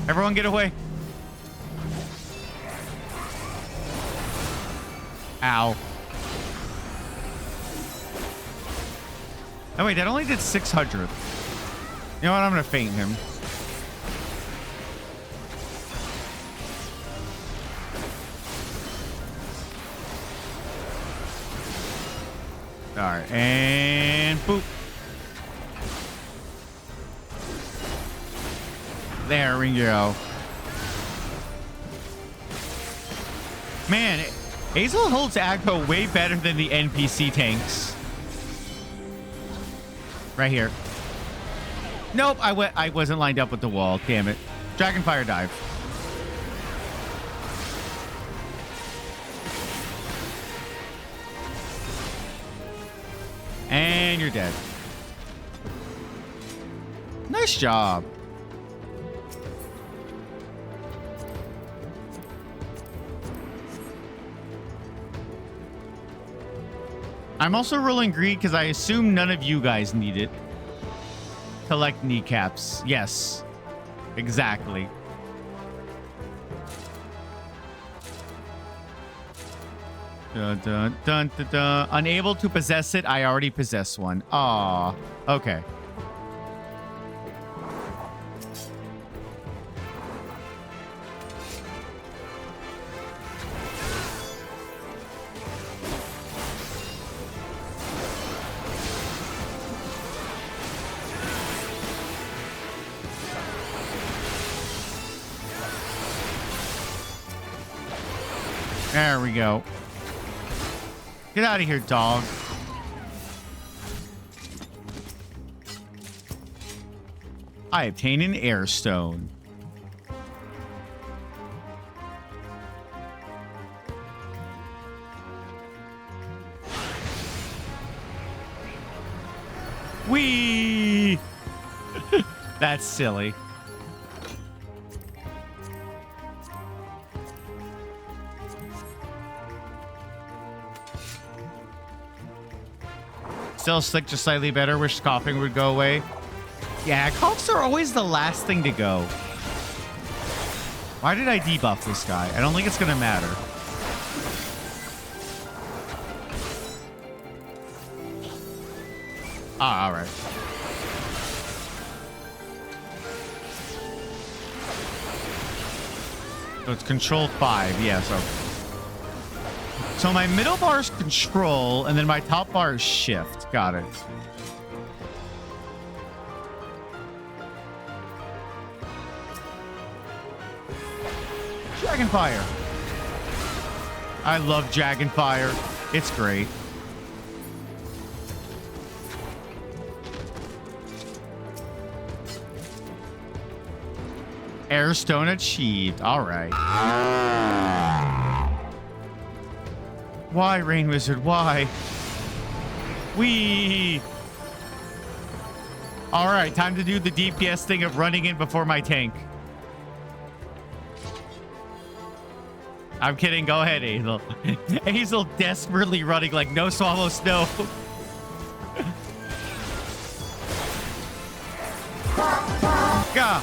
Everyone get away. Ow. Oh, wait, that only did 600. You know what? I'm going to feint him. All right, and boop. There we go. Man, Hazel holds aggro way better than the NPC tanks. Right here. Nope, I wasn't lined up with the wall. Damn it. Dragonfire dive. And you're dead. Nice job. I'm also rolling greed because I assume none of you guys need it. Collect kneecaps. Yes. Exactly. Dun, dun, dun, dun, dun. Unable to possess it. I already possess one. Aw. Okay. There we go. Get out of here, dog. I obtain an air stone. Whee! That's silly. Still slick, just slightly better. Wish coughing would go away. Yeah, coughs are always the last thing to go. Why did I debuff this guy? I don't think it's gonna matter. Ah, all right. So it's control 5. Yeah, so my middle bar is control, and then my top bar is shift. Got it. Dragonfire. I love Dragonfire. It's great. Airstone achieved. All right. Why, Rain Wizard? Why? Wee. All right, time to do the DPS thing of running in before my tank. I'm kidding. Go ahead, Hazel. Hazel desperately running like no swallow snow. God,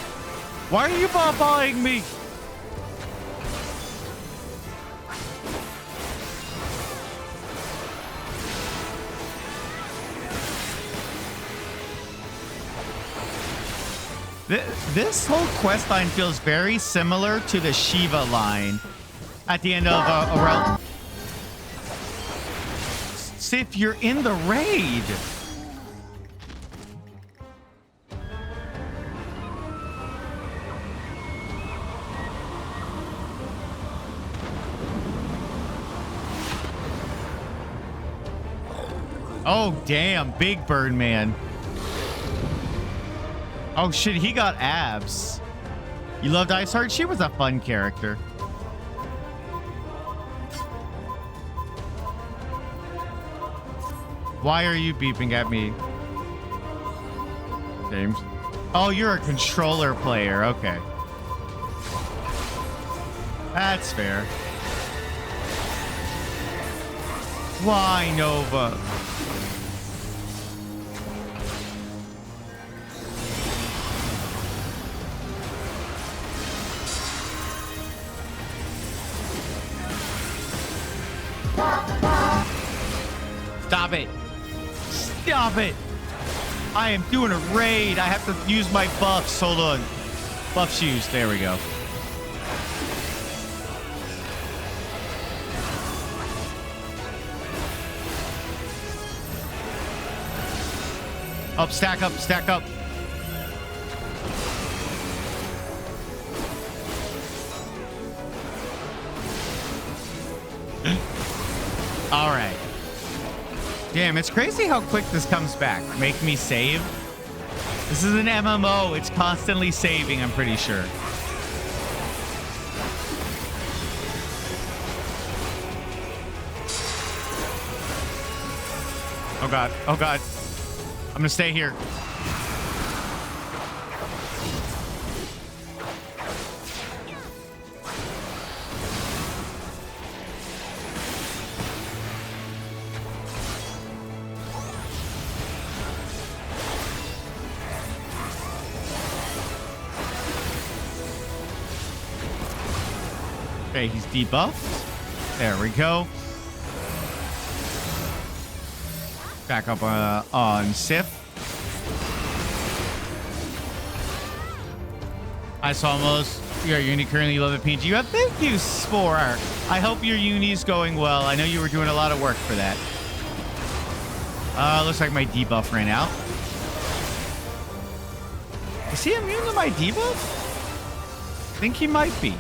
why are you ball-balling me? This whole quest line feels very similar to the Shiva line at the end of a realm. Sif, you're in the raid. Oh, damn. Big Bird Man. Oh, shit. He got abs. You loved Iceheart? She was a fun character. Why are you beeping at me, James? Oh, you're a controller player. Okay. That's fair. Why, Nova? Stop it. Stop it. I am doing a raid. I have to use my buffs. Hold on. Buff shoes. There we go. Up, stack up, stack up. All right. Damn, it's crazy how quick this comes back. Make me save. This is an MMO. It's constantly saving, I'm pretty sure. Oh, God. Oh, God. I'm going to stay here. Okay, he's debuffed. There we go. Back up on Sif. I saw almost your uni currently. You love the PG. Thank you, Spore. I hope your uni's going well. I know you were doing a lot of work for that. Looks like my debuff ran out. Is he immune to my debuff? I think he might be.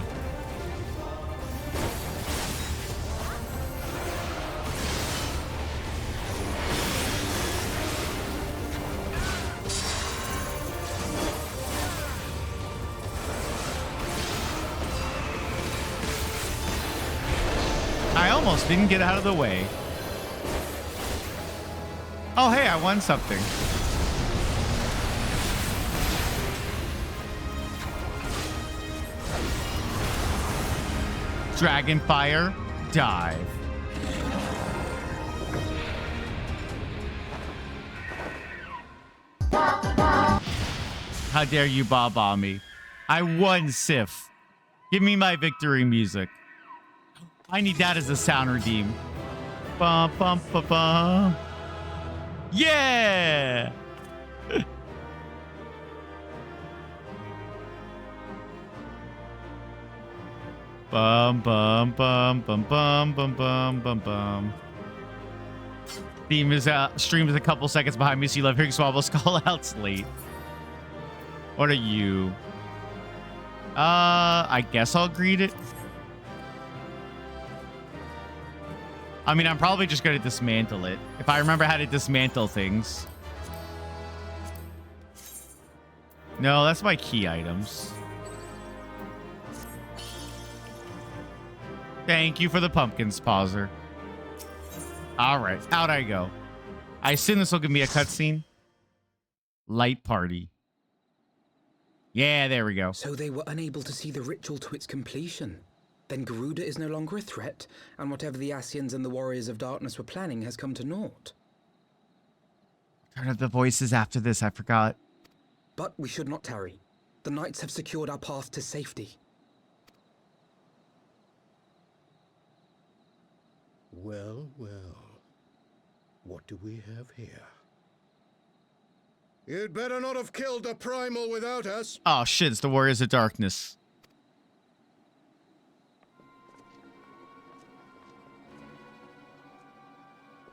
Didn't get out of the way. Oh, hey, I won something. Dragonfire dive. How dare you ba-ba me? I won, Sif. Give me my victory music. I need that as a sound redeem. Bum, bum, bum, bum. Yeah! Bum, bum, bum, bum, bum, bum, bum, bum, bum. Theme is stream is a couple seconds behind me, so you love hearing Swabbles call outs late. What are you? I guess I'll greet it. I mean, I'm probably just going to dismantle it. If I remember how to dismantle things. No, that's my key items. Thank you for the pumpkins, pauser. All right, out I go. I assume this will give me a cutscene. Light party. Yeah, there we go. So they were unable to see the ritual to its completion. Then Garuda is no longer a threat, and whatever the Ascians and the Warriors of Darkness were planning has come to naught. Turn up the voices after this, I forgot. But we should not tarry. The knights have secured our path to safety. Well, well. What do we have here? You'd better not have killed the primal without us. Oh shit, it's the Warriors of Darkness.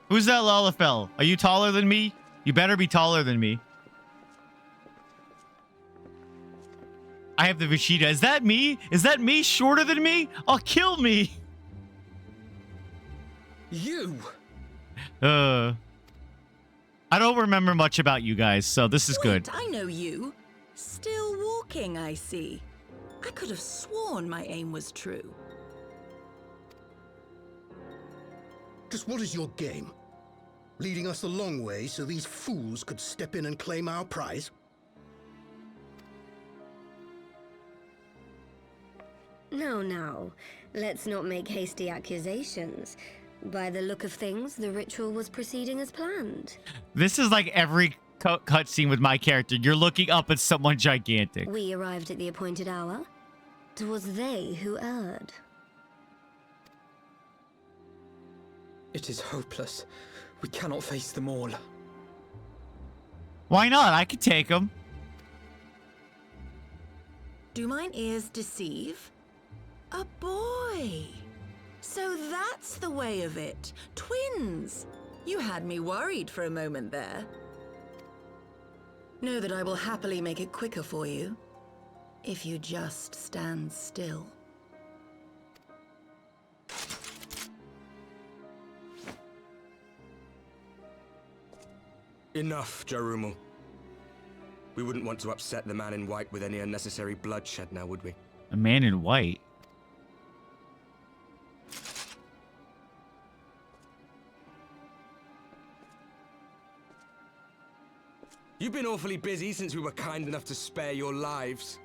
Who's that Lalafell? Are you taller than me? You better be taller than me. I have the Vishita. Is that me? Is that me shorter than me? Oh, kill me. You! I don't remember much about you guys, so this is good. I know you. Still walking, I see. I could have sworn my aim was true. Just what is your game? Leading us the long way so these fools could step in and claim our prize? No. Let's not make hasty accusations. By the look of things, the ritual was proceeding as planned. This is like every cutscene with my character. You're looking up at someone gigantic. We arrived at the appointed hour. It was they who erred. It is hopeless. We cannot face them all. Why not? I could take them. Do mine ears deceive? A boy! So that's the way of it. Twins! You had me worried for a moment there. Know that I will happily make it quicker for you, if you just stand still. Enough, Jarumal. We wouldn't want to upset the man in white with any unnecessary bloodshed now, would we? A man in white? You've been awfully busy since we were kind enough to spare your lives.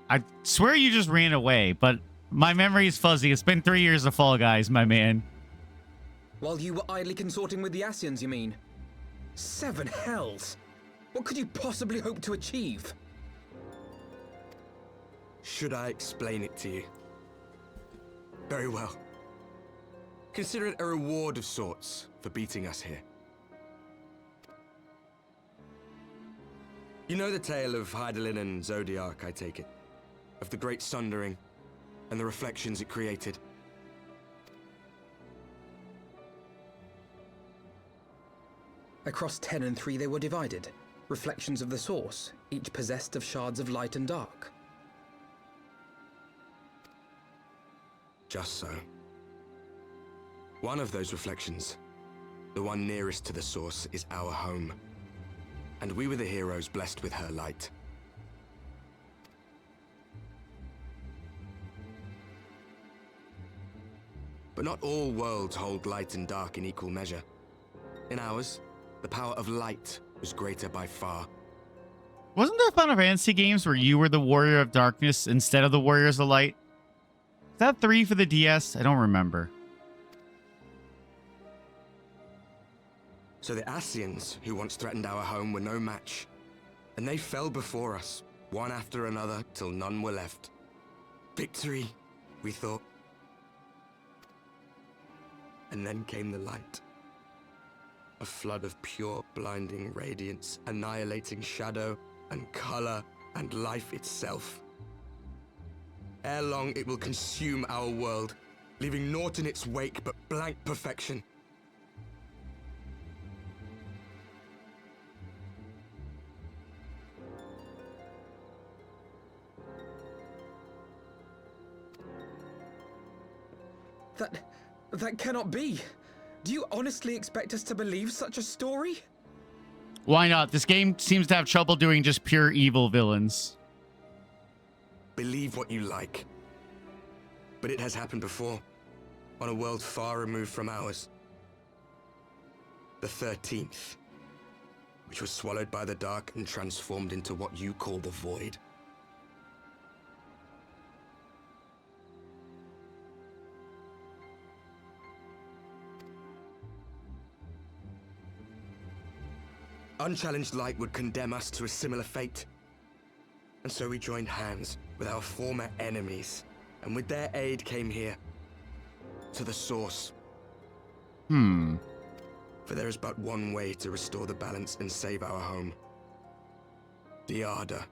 I swear you just ran away, but my memory is fuzzy. It's been 3 years of Fall Guys, my man. While you were idly consorting with the Ascians, you mean? 7 hells! What could you possibly hope to achieve? Should I explain it to you? Very well. Consider it a reward of sorts for beating us here. You know the tale of Hydaelyn and Zodiac, I take it? Of the Great Sundering and the reflections it created? Across 10 and 3 they were divided. Reflections of the source, each possessed of shards of light and dark. Just so. One of those reflections, the one nearest to the source, is our home. And we were the heroes blessed with her light. But not all worlds hold light and dark in equal measure. In ours, the power of light was greater by far. Wasn't there Final Fantasy games where you were the Warrior of Darkness instead of the Warriors of Light? Is that 3 for the DS? I don't remember. So the Ascians, who once threatened our home, were no match. And they fell before us, one after another, till none were left. Victory, we thought. And then came the light. A flood of pure, blinding radiance, annihilating shadow and color and life itself. Ere long, it will consume our world, leaving naught in its wake but blank perfection. That cannot be. Do you honestly expect us to believe such a story? Why not? This game seems to have trouble doing just pure evil villains. Believe what you like. But it has happened before, on a world far removed from ours. The 13th, which was swallowed by the dark and transformed into what you call the Void. Unchallenged light would condemn us to a similar fate. And so we joined hands with our former enemies, and with their aid came here, to the source. For there is but one way to restore the balance and save our home. Diada.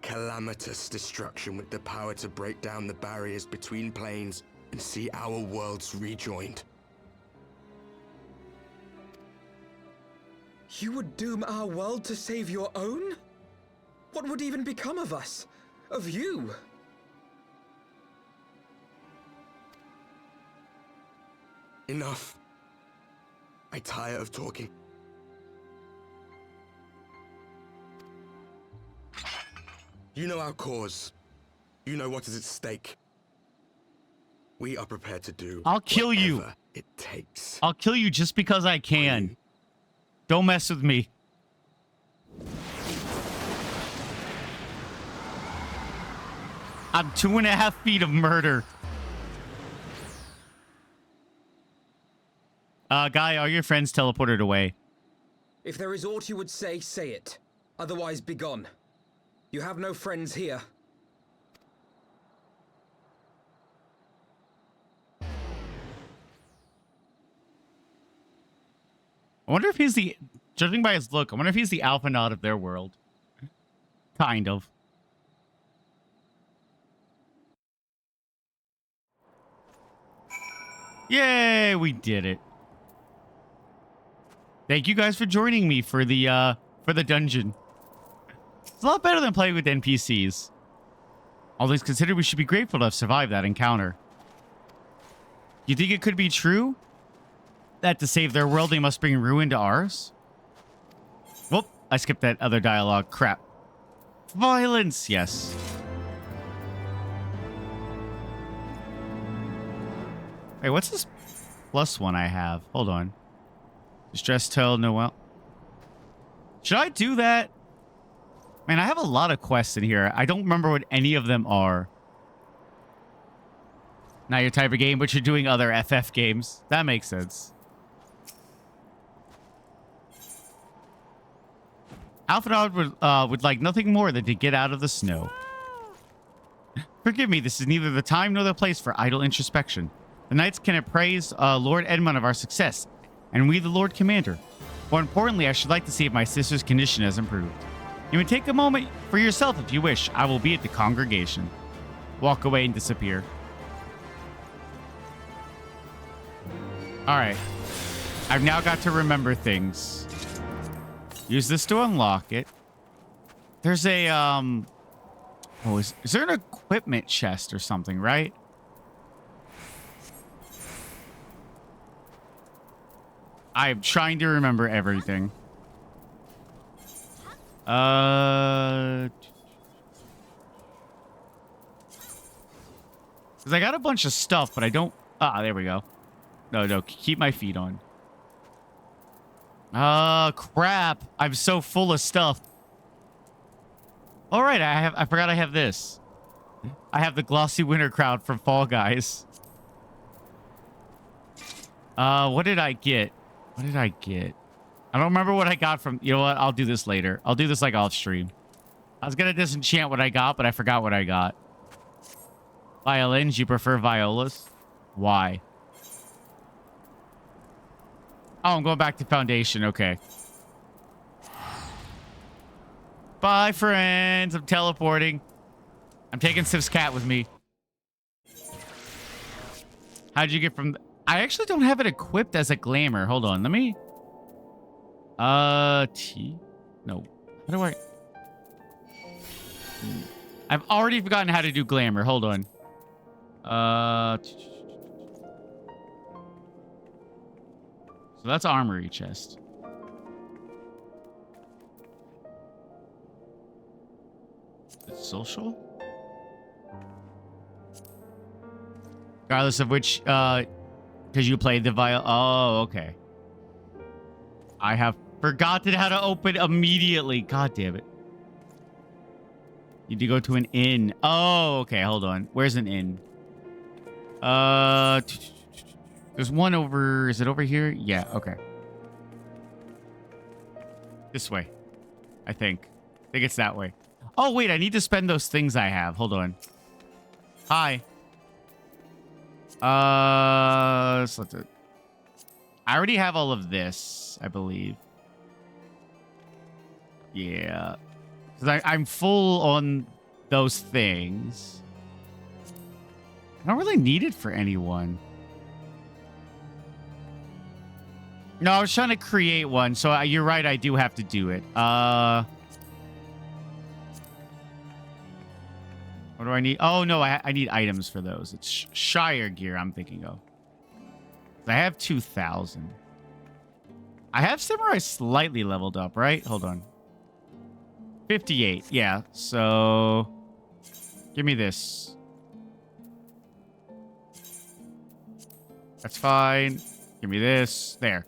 Calamitous destruction with the power to break down the barriers between planes and see our worlds rejoined. You would doom our world to save your own? What would even become of us? Of you? Enough. I tire of talking. You know our cause. You know what is at stake. We are prepared to do I'll kill you. whatever it takes. I'll kill you just because I can. Don't mess with me. I'm 2.5 feet of murder. Guy, are your friends teleported away? If there is aught you would say, say it. Otherwise, begone. You have no friends here. I wonder if he's the... Judging by his look, I wonder if he's the alpha nod of their world. Kind of. Yay, we did it. Thank you guys for joining me for the dungeon. It's a lot better than playing with NPCs. All things considered, we should be grateful to have survived that encounter. You think it could be true? That to save their world, they must bring ruin to ours? Whoop, I skipped that other dialogue. Crap. Violence, yes. Wait, what's this +1 I have? Hold on. Distress tell Noel. Should I do that? Man, I have a lot of quests in here. I don't remember what any of them are. Not your type of game, but you're doing other FF games. That makes sense. Alphanod would like nothing more than to get out of the snow. Forgive me, this is neither the time nor the place for idle introspection. The knights can appraise Lord Edmund of our success, and we the Lord Commander. More importantly, I should like to see if my sister's condition has improved. You may take a moment for yourself if you wish. I will be at the congregation. Walk away and disappear. Alright. I've now got to remember things. Use this to unlock it. There's a, oh, is there an equipment chest or something, right? I'm trying to remember everything. Because I got a bunch of stuff, but I don't... Ah, there we go. No, keep my feet on. Crap. I'm so full of stuff. All right, I forgot I have this. I have the glossy winter crowd from Fall Guys. What did I get? What did I get? I don't remember what I got from... You know what? I'll do this later. I'll do this like off stream. I was gonna disenchant what I got, but I forgot what I got. Violins? You prefer violas? Why? Oh, I'm going back to Foundation. Okay. Bye, friends. I'm teleporting. I'm taking Sif's cat with me. How'd you get from... I actually don't have it equipped as a glamour. Hold on. Let me... T? No. How do I... I've already forgotten how to do glamour. Hold on. So that's armory chest. It's social? Regardless of which, because you played the viol. Oh, okay. I have forgotten how to open immediately. God damn it. You need to go to an inn. Oh, okay. Hold on. Where's an inn? There's one over. Is it over here? Yeah. Okay. This way. I think it's that way. Oh, wait. I need to spend those things I have. Hold on. Hi. So let's I already have all of this, I believe. Yeah. Because I'm full on those things. I don't really need it for anyone. No, I was trying to create one, so you're right, I do have to do it. What do I need? Oh, no, I need items for those. It's Shire gear I'm thinking of. I have 2,000. I have Samurai slightly leveled up, right? Hold on. 58. Yeah, so... Give me this. That's fine. Give me this. There.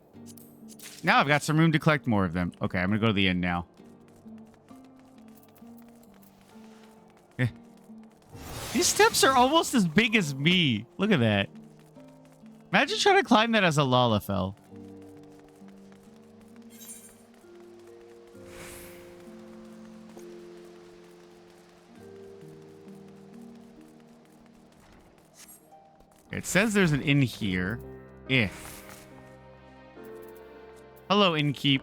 Now I've got some room to collect more of them. Okay, I'm going to go to the inn now. These steps are almost as big as me. Look at that. Imagine trying to climb that as a Lalafell. It says there's an inn here. Hello, innkeep.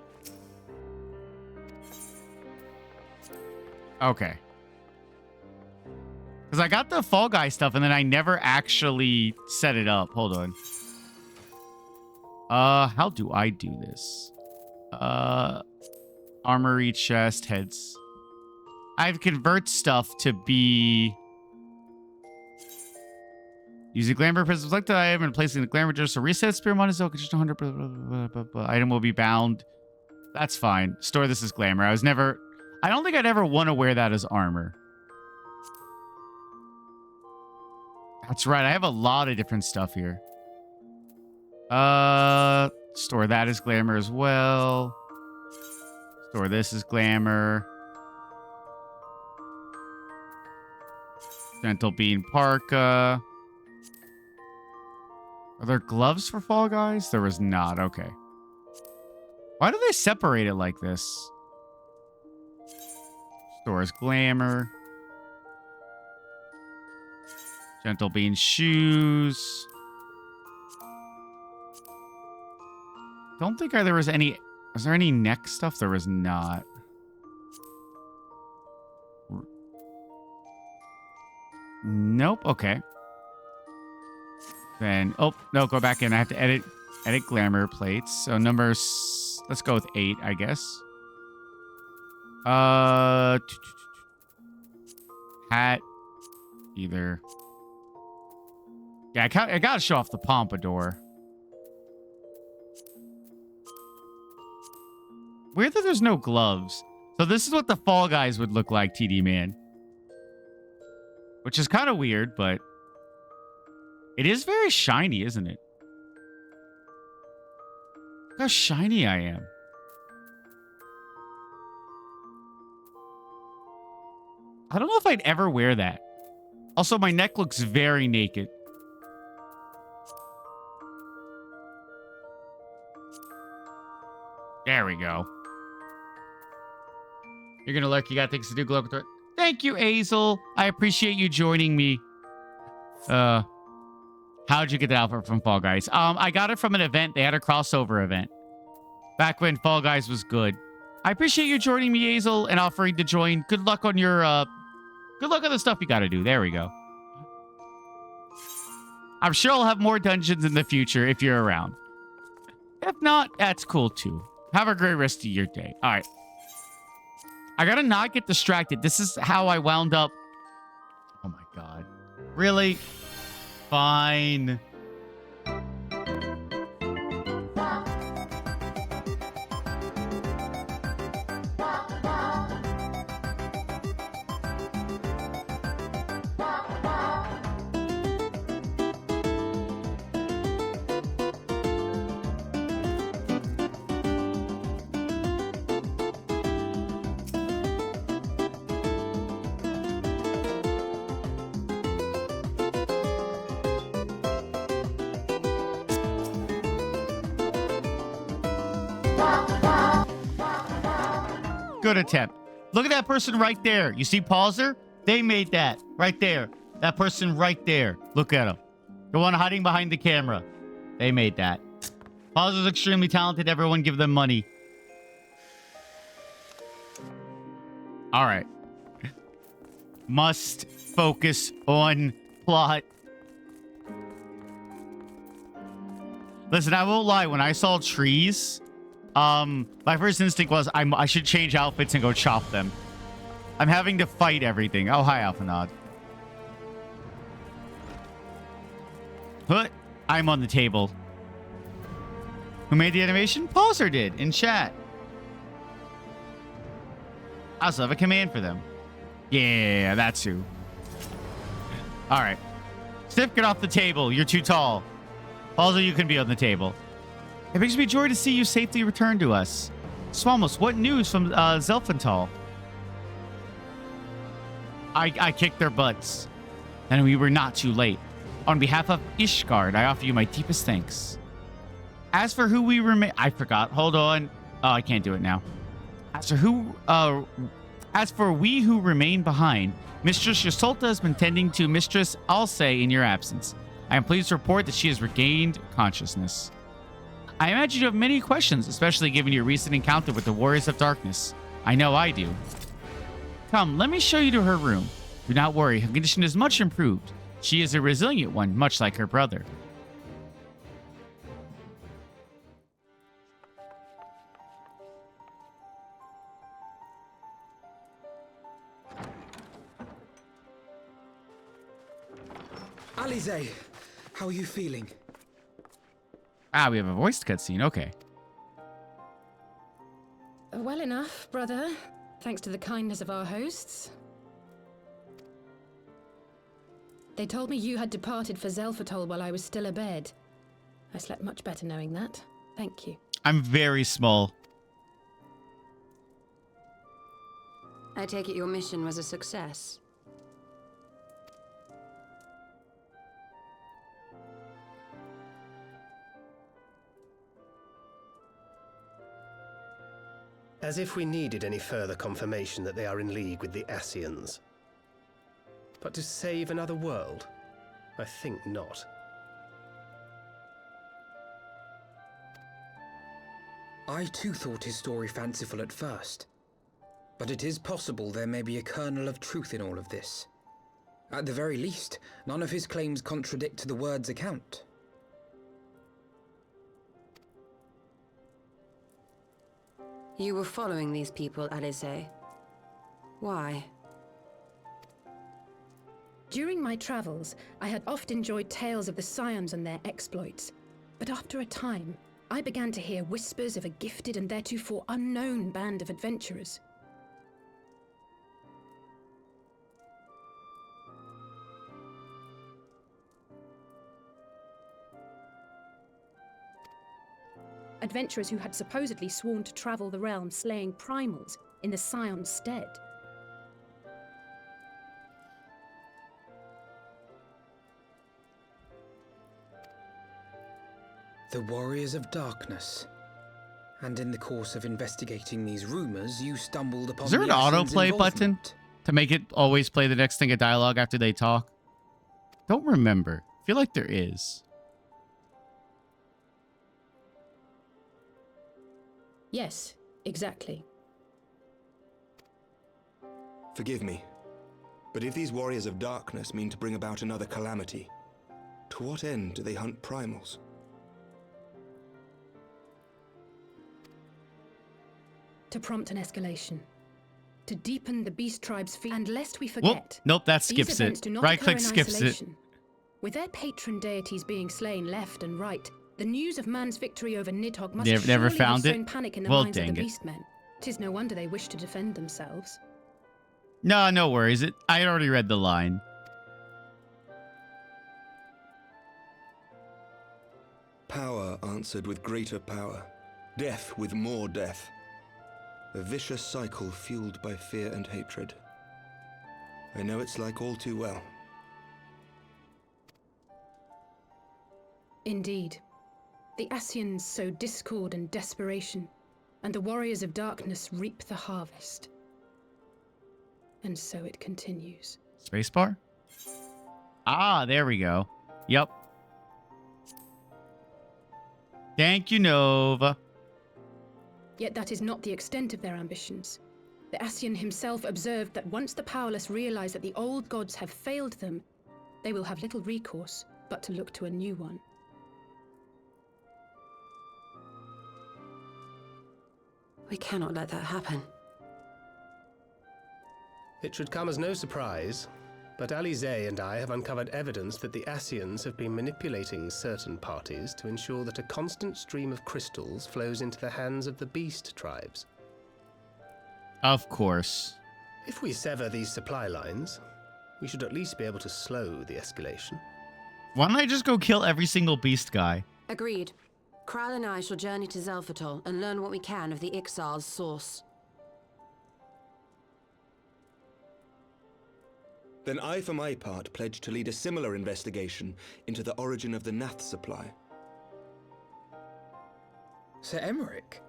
Okay. Because I got the Fall Guy stuff, and then I never actually set it up. Hold on. How do I do this? Armory, chest, heads. I've convert stuff to be... Using glamour prisms like that item and placing the glamour just so reset spear monozoke just 100 blah, blah, blah, blah, blah. Item will be bound. That's fine. Store this as glamour. I don't think I'd ever want to wear that as armor. That's right. I have a lot of different stuff here. Store that as glamour as well. Store this as glamour. Gentle bean parka. Are there gloves for Fall Guys? There was not. Okay. Why do they separate it like this? Store as glamour. Gentle bean shoes. Don't think there was any... Was there any neck stuff? There was not. Nope. Okay. Then... Oh, no. Go back in. I have to edit glamour plates. So numbers... Let's go with 8, I guess. Hat. Either... Yeah, I gotta show off the pompadour. Weird that there's no gloves. So this is what the Fall Guys would look like, TD Man. Which is kind of weird, but... It is very shiny, isn't it? Look how shiny I am. I don't know if I'd ever wear that. Also, my neck looks very naked. There we go. You're gonna lurk. You got things to do. Glow. Thank you, Azel. I appreciate you joining me. How'd you get the outfit from Fall Guys? I got it from an event. They had a crossover event back when Fall Guys was good. I appreciate you joining me, Azel, and offering to join. Good luck on your good luck on the stuff you got to do. There we go. I'm sure I'll have more dungeons in the future if you're around. If not, that's cool too. Have a great rest of your day. All right. I gotta not get distracted. This is how I wound up. Oh my God. Really? Fine. Good attempt. Look at that person right there. You see Pauser? They made that. Right there. That person right there. Look at him. The one hiding behind the camera. They made that. Pauser's extremely talented. Everyone give them money. Alright. Must focus on plot. Listen, I won't lie. When I saw trees, my first instinct was I should change outfits and go chop them. I'm having to fight everything. Oh, hi, Alphanod. But I'm on the table. Who made the animation? Pauser did in chat. I also have a command for them. Yeah, that's who. All right. Stiff, get off the table. You're too tall. Also, you can be on the table. It brings me joy to see you safely return to us. Swamos, what news from Zelfenthal? I kicked their butts. And we were not too late. On behalf of Ishgard, I offer you my deepest thanks. As for who we remain... I forgot. Hold on. Oh, I can't do it now. As for we who remain behind, Mistress Ysolta has been tending to Mistress Alce in your absence. I am pleased to report that she has regained consciousness. I imagine you have many questions, especially given your recent encounter with the Warriors of Darkness. I know I do. Come, let me show you to her room. Do not worry, her condition is much improved. She is a resilient one, much like her brother. Alize, how are you feeling? Ah, we have a voiced cutscene. Okay. Well enough, brother. Thanks to the kindness of our hosts. They told me you had departed for Zelfetol while I was still abed. I slept much better knowing that. Thank you. I'm very small. I take it your mission was a success. As if we needed any further confirmation that they are in league with the Ascians. But to save another world? I think not. I too thought his story fanciful at first. But it is possible there may be a kernel of truth in all of this. At the very least, none of his claims contradict the word's account. You were following these people, Alize. Why? During my travels, I had oft enjoyed tales of the Scions and their exploits. But after a time, I began to hear whispers of a gifted and theretofore unknown band of adventurers. Adventurers who had supposedly sworn to travel the realm slaying primals in the Scion's stead. The Warriors of Darkness. And in the course of investigating these rumors, you stumbled upon... Is there an autoplay button to make it always play the next thing of dialogue after they talk? Don't remember. I feel like there is. Yes, exactly. Forgive me, but if these Warriors of Darkness mean to bring about another calamity, to what end do they hunt primals? To prompt an escalation. To deepen the beast tribe's fear. And lest we forget... Whoop, nope, that skips it. Right-click skips it. With their patron deities being slain left and right, the news of man's victory over Nidhogg must never surely found have it. sown panic in the Well, minds of the dang it. beastmen. 'Tis no wonder they wish to defend themselves. No, no worries. I had already read the line. Power answered with greater power, death with more death. A vicious cycle fueled by fear and hatred. I know it's like all too well. Indeed. The Ascians sow discord and desperation, and the warriors of darkness reap the harvest. And so it continues. Spacebar? Ah, there we go. Yep. Thank you, Nova. Yet that is not the extent of their ambitions. The Ascian himself observed that once the powerless realize that the old gods have failed them, they will have little recourse but to look to a new one. We cannot let that happen. It should come as no surprise, but Alizé and I have uncovered evidence that the Ascians have been manipulating certain parties to ensure that a constant stream of crystals flows into the hands of the beast tribes. Of course. If we sever these supply lines, we should at least be able to slow the escalation. Why don't I just go kill every single beast guy? Agreed. Kral and I shall journey to Zelphatol and learn what we can of the Ixal's source. Then I, for my part, pledge to lead a similar investigation into the origin of the Nath supply. Sir Emmerich?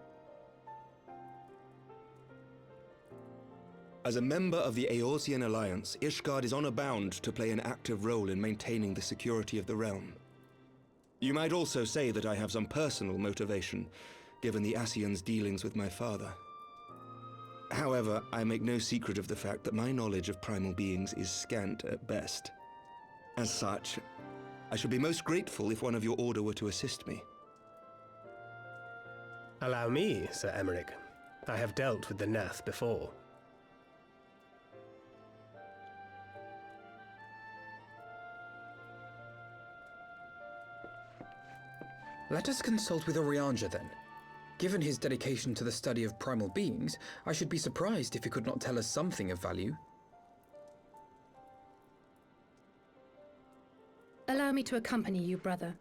As a member of the Eorzean Alliance, Ishgard is honor-bound to play an active role in maintaining the security of the realm. You might also say that I have some personal motivation, given the Ascians' dealings with my father. However, I make no secret of the fact that my knowledge of primal beings is scant at best. As such, I should be most grateful if one of your order were to assist me. Allow me, Sir Emmerich. I have dealt with the Nath before. Let us consult with Orianja then. Given his dedication to the study of primal beings, I should be surprised if he could not tell us something of value. Allow me to accompany you, brother.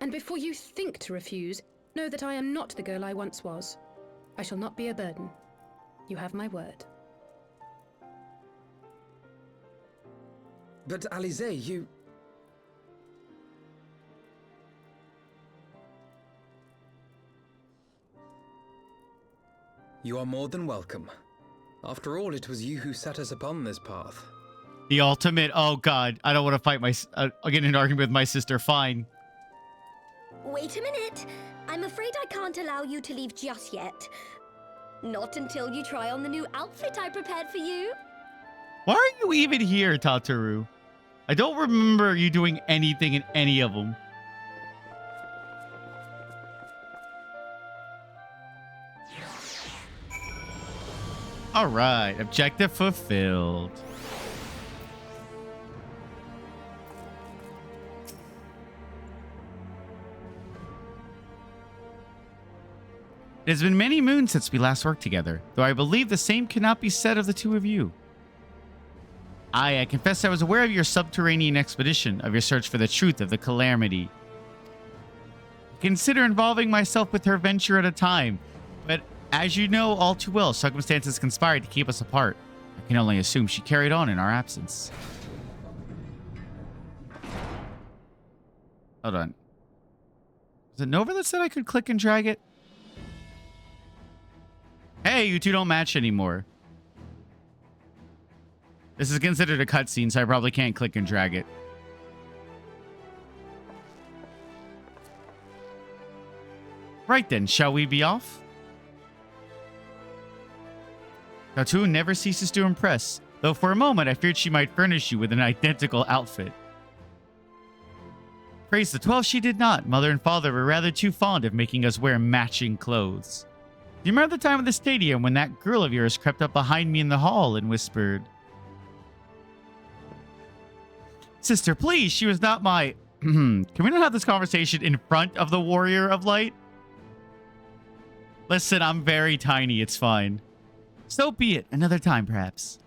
And before you think to refuse, know that I am not the girl I once was. I shall not be a burden. You have my word. But Alizé, you... You are more than welcome. After all, it was you who set us upon this path. The ultimate. Oh God, I don't want to fight I'll get in an argument with my sister. Fine. Wait a minute. I'm afraid I can't allow you to leave just yet. Not until you try on the new outfit I prepared for you. Why are you even here, Tataru? I don't remember you doing anything in any of them. All right, objective fulfilled. It has been many moons since we last worked together, though I believe the same cannot be said of the two of you. I confess I was aware of your subterranean expedition, of your search for the truth of the calamity. Consider involving myself with her venture at a time, but as you know all too well, circumstances conspired to keep us apart. I can only assume she carried on in our absence. Hold on. Was it Nova that said I could click and drag it? Hey, you two don't match anymore. This is considered a cutscene, so I probably can't click and drag it. Right then, shall we be off? Katu never ceases to impress, though for a moment I feared she might furnish you with an identical outfit. Praise the 12 she did not. Mother and father were rather too fond of making us wear matching clothes. Do you remember the time at the stadium when that girl of yours crept up behind me in the hall and whispered, "Sister, please, she was not my..." Can we not have this conversation in front of the Warrior of Light? Listen, I'm very tiny, it's fine. So be it, another time perhaps.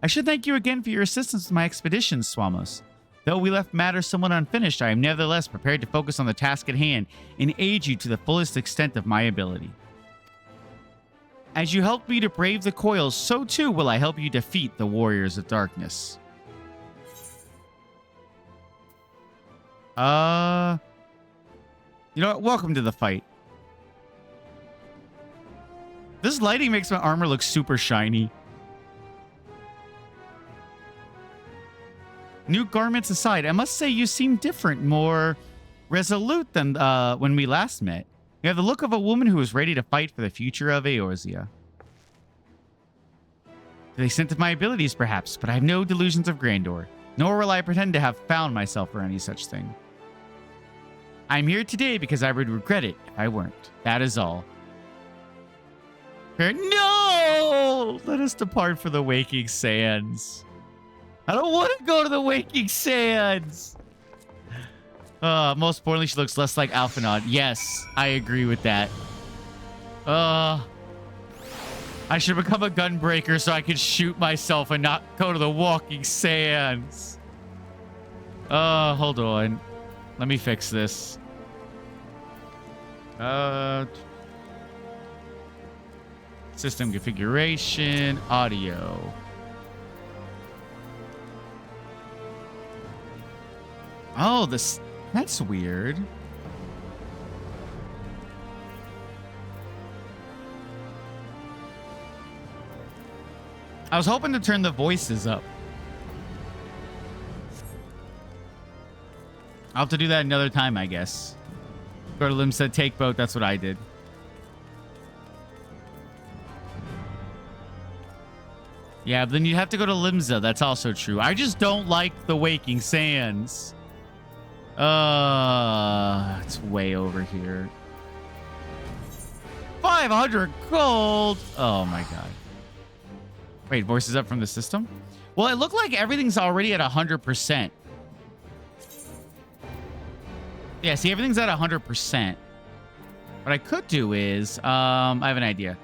I should thank you again for your assistance with my expeditions, Swamos. Though we left matters somewhat unfinished, I am nevertheless prepared to focus on the task at hand and aid you to the fullest extent of my ability. As you helped me to brave the coils, so too will I help you defeat the Warriors of Darkness. You know what? Welcome to the fight. This lighting makes my armor look super shiny. New garments aside, I must say you seem different, more resolute than when we last met. You have the look of a woman who is ready to fight for the future of Eorzea. To the extent of my abilities, perhaps, but I have no delusions of grandeur, nor will I pretend to have found myself or any such thing. I'm here today because I would regret it if I weren't. That is all. No! Let us depart for the Waking Sands. I don't want to go to the Waking Sands. Most importantly, she looks less like Alphinaud. Yes, I agree with that. I should become a gunbreaker so I could shoot myself and not go to the Walking Sands. Hold on. Let me fix this. System configuration, audio. Oh, that's weird. I was hoping to turn the voices up. I'll have to do that another time, I guess. Go to Lim said take boat. That's what I did. Yeah, but then you'd have to go to Limsa. That's also true. I just don't like the Waking Sands. It's way over here. 500 gold. Oh my god. Wait, voices up from the system? Well, it looked like everything's already at 100%. Yeah, see, everything's at 100%. What I could do is, I have an idea.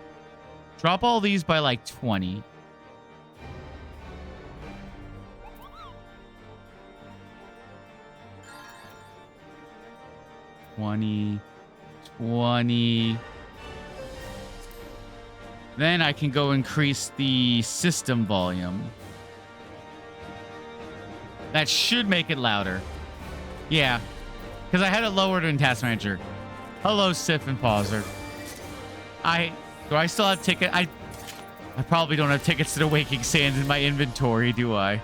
Drop all these by like 20. Then I can go increase the system volume. That should make it louder. Yeah, because I had it lowered in Task Manager. Hello, Sif and Pauser. Do I still have ticket? I probably don't have tickets to the Waking Sands in my inventory, do I?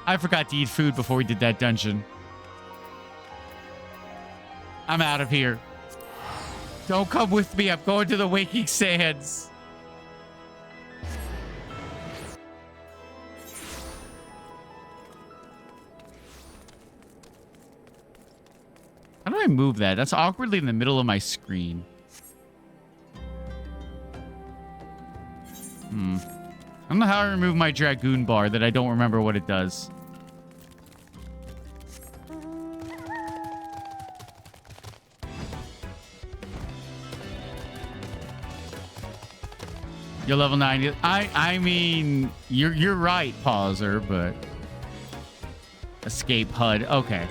I forgot to eat food before we did that dungeon. I'm out of here. Don't come with me. I'm going to the Waking Sands. How do I move that? That's awkwardly in the middle of my screen. I don't know how I remove my Dragoon bar that I don't remember what it does. You're level 90. I mean, you're right, Pauser, but escape HUD. Okay.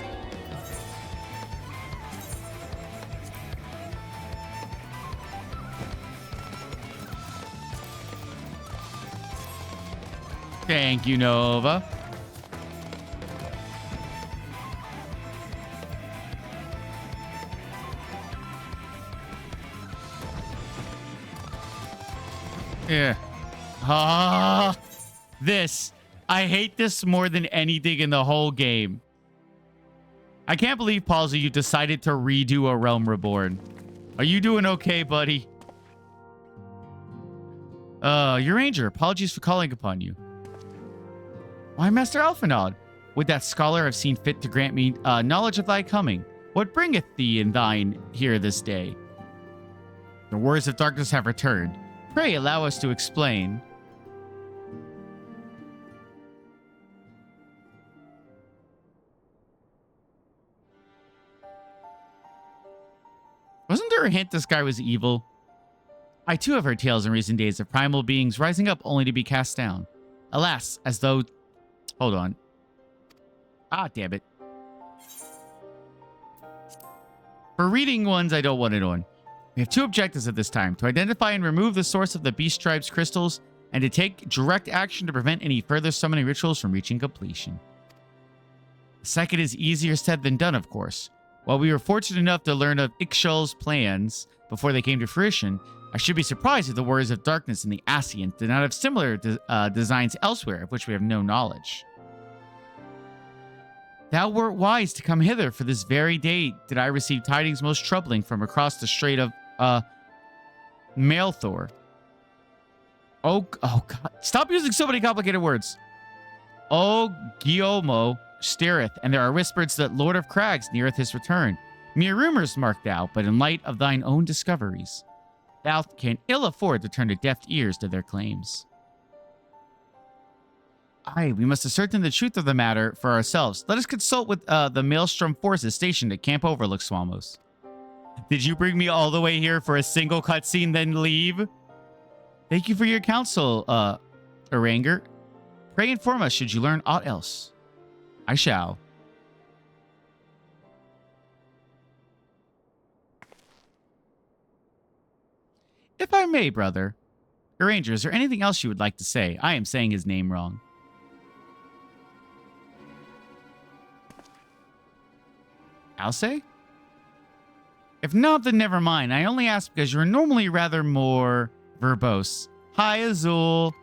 Thank you, Nova. Yeah. This. I hate this more than anything in the whole game. I can't believe, Palsy, you decided to redo A Realm Reborn. Are you doing okay, buddy? Your Ranger, apologies for calling upon you. Why, Master Alphinaud, would that scholar have seen fit to grant me knowledge of thy coming? What bringeth thee and thine here this day? The words of darkness have returned. Pray allow us to explain. Wasn't there a hint this guy was evil? I too have heard tales in recent days of primal beings rising up only to be cast down. Alas, as though... Hold on. Ah, damn it. For reading ones, I don't want it on. We have two objectives at this time: to identify and remove the source of the Beast Tribe's crystals, and to take direct action to prevent any further summoning rituals from reaching completion. The second is easier said than done, of course. While we were fortunate enough to learn of Ixchel's plans before they came to fruition, I should be surprised if the Warriors of Darkness and the Ascians did not have similar designs elsewhere, of which we have no knowledge. Thou wert wise to come hither, for this very day did I receive tidings most troubling from across the strait of, Malthor. Oh God. Stop using so many complicated words. O Guillermo stareth, and there are whispers that Lord of Crags neareth his return. Mere rumors, mark thou, but in light of thine own discoveries, thou can ill afford to turn a deaf ears to their claims. Aye, we must ascertain the truth of the matter for ourselves. Let us consult with the Maelstrom forces stationed at Camp Overlook, Swamos. Did you bring me all the way here for a single cutscene, then leave? Thank you for your counsel, Aranger. Pray inform us should you learn aught else. I shall. If I may, brother. Aranger, is there anything else you would like to say? I am saying his name wrong. I'll say? If not, then never mind. I only ask because you're normally rather more verbose. Hi, Azul.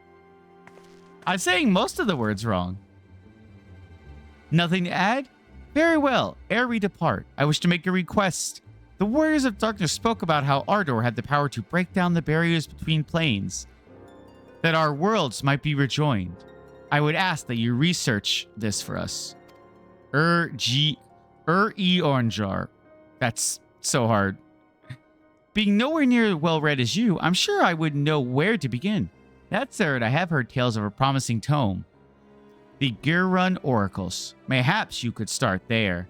I'm saying most of the words wrong. Nothing to add? Very well. Ere we depart, I wish to make a request. The Warriors of Darkness spoke about how Ardor had the power to break down the barriers between planes, that our worlds might be rejoined. I would ask that you research this for us. Eonjar. That's so hard. Being nowhere near well-read as you, I'm sure I wouldn't know where to begin. That said, I have heard tales of a promising tome. The Girun Oracles. Mayhaps you could start there.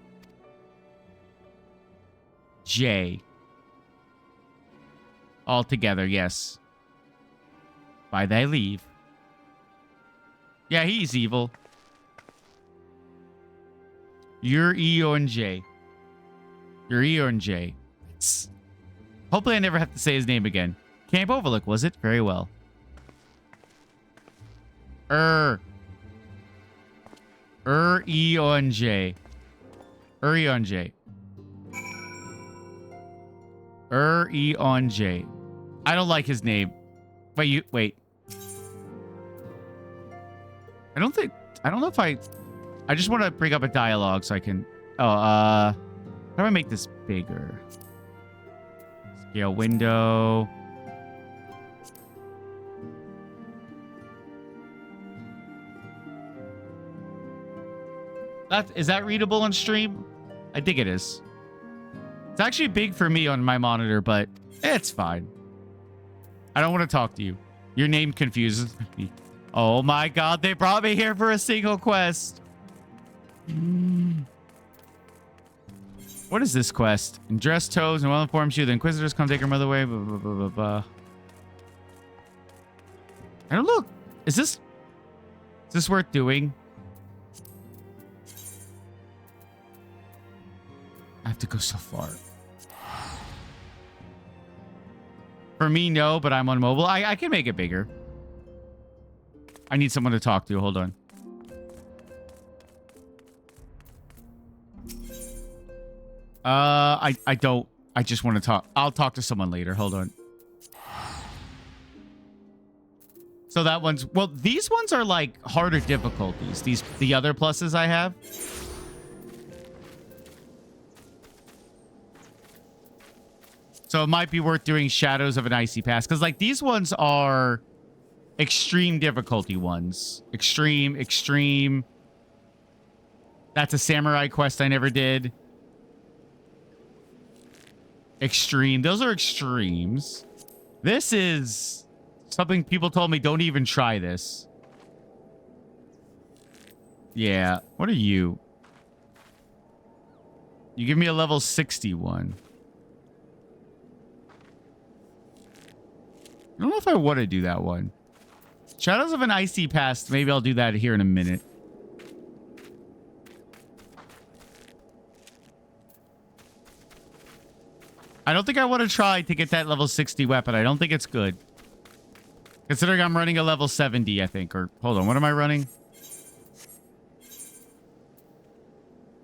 J. All together, yes. By thy leave. Yeah, he's evil. You're Eonj. You're Eonj. Hopefully I never have to say his name again. Camp Overlook, was it? Very well. Eonj. Eonj. Eonj. I don't like his name. Wait. I don't know if I just want to bring up a dialogue so I can... how do I make this bigger? Scale window. Is that readable on stream? I think it is. It's actually big for me on my monitor, but it's fine. I don't want to talk to you. Your name confuses me. Oh my God, they brought me here for a single quest. What is this quest? In dress toes and well informs you the Inquisitors come take her mother away. Blah, blah, blah, blah, blah. I don't know. Is this worth doing? I have to go so far. For me, no, but I'm on mobile. I can make it bigger. I need someone to talk to. Hold on. I don't. I just want to talk. I'll talk to someone later. Hold on. So that one's... Well, these ones are like harder difficulties. The other pluses I have. So it might be worth doing Shadows of an Icy Past. Because, like, these ones are extreme difficulty ones. Extreme. That's a samurai quest I never did. Extreme. Those are extremes. This is something people told me, don't even try this. Yeah. What are you? You give me a level 61. I don't know if I want to do that one. Shadows of an Icy Past. Maybe I'll do that here in a minute. I don't think I want to try to get that level 60 weapon. I don't think it's good. Considering I'm running a level 70, I think. Or, hold on, what am I running?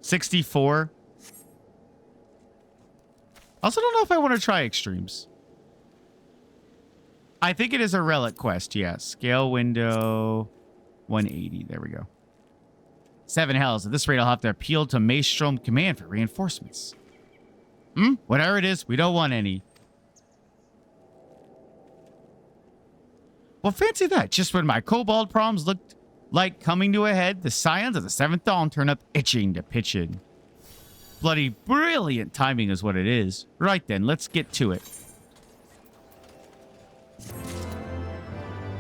64. Also don't know if I want to try extremes. I think it is a relic quest, yes. Scale window 180. There we go. 7 hells. At this rate, I'll have to appeal to Maelstrom Command for reinforcements. Whatever it is, we don't want any. Well, fancy that. Just when my kobold problems looked like coming to a head, the scions of the 7th Dawn turn up itching to pitch in. Bloody brilliant timing is what it is. Right then, let's get to it.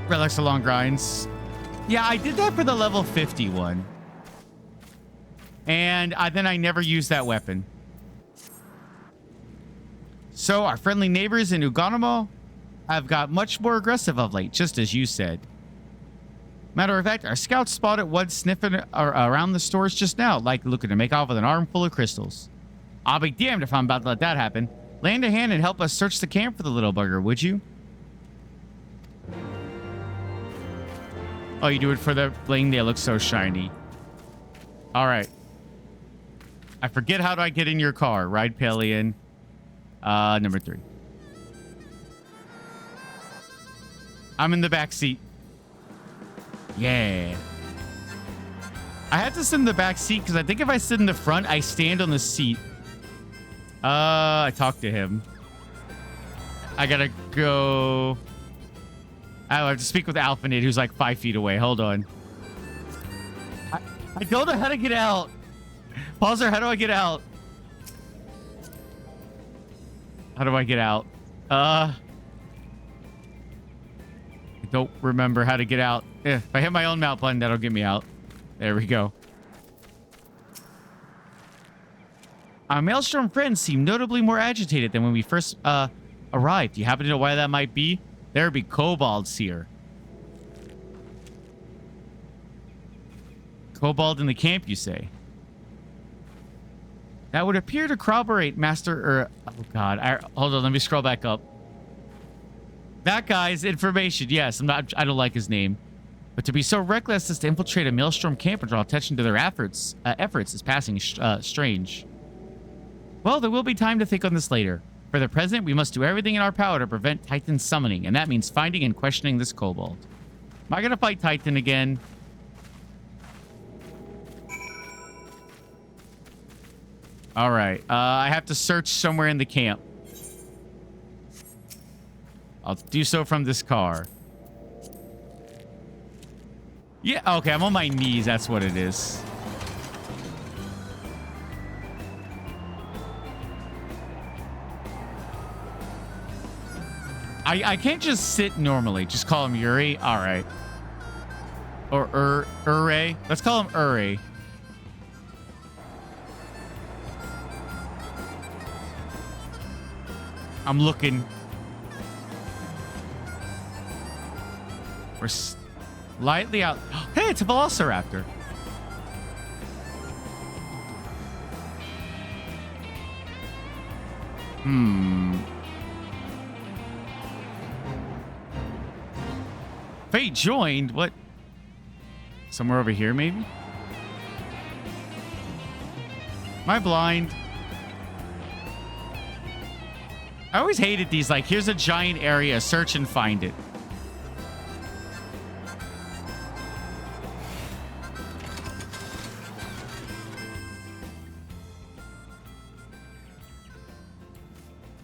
Relics along grinds. Yeah, I did that for the level 50 one. And then I never used that weapon. So our friendly neighbors in Uganamo have got much more aggressive of late, just as you said. Matter of fact, our scouts spotted one sniffing around the stores just now, like looking to make off with an armful of crystals. I'll be damned if I'm about to let that happen. Lend a hand and help us search the camp for the little bugger, would you? Oh, you do it for the bling? They look so shiny. All right. I forget how do I get in your car. Ride Pelion. Number 3. I'm in the back seat. Yeah. I had to sit in the back seat because I think if I sit in the front, I stand on the seat. I talked to him. I gotta go. I have to speak with Alphanid, who's like 5 feet away. Hold on. I don't know how to get out. Pause there. How do I get out? How do I get out? I don't remember how to get out. If I hit my own mount button, that'll get me out. There we go. Our Maelstrom friends seem notably more agitated than when we first arrived. Do you happen to know why that might be? There be kobolds here. Kobold in the camp, you say? That would appear to corroborate Master... oh, God. Hold on. Let me scroll back up. That guy's information. Yes, I don't like his name. But to be so reckless as to infiltrate a Maelstrom camp and draw attention to their efforts is passing strange. Well, there will be time to think on this later. For the present, we must do everything in our power to prevent Titan's summoning, and that means finding and questioning this kobold. Am I going to fight Titan again? All right. I have to search somewhere in the camp. I'll do so from this car. Yeah, okay. I'm on my knees. That's what it is. I can't just sit normally. Just call him Yuri. All right. Or Ure. Let's call him Ure. I'm looking. We're slightly out. Hey, it's a Velociraptor. Fate joined? What? Somewhere over here, maybe? Am I blind? I always hated these, like, here's a giant area, search and find it.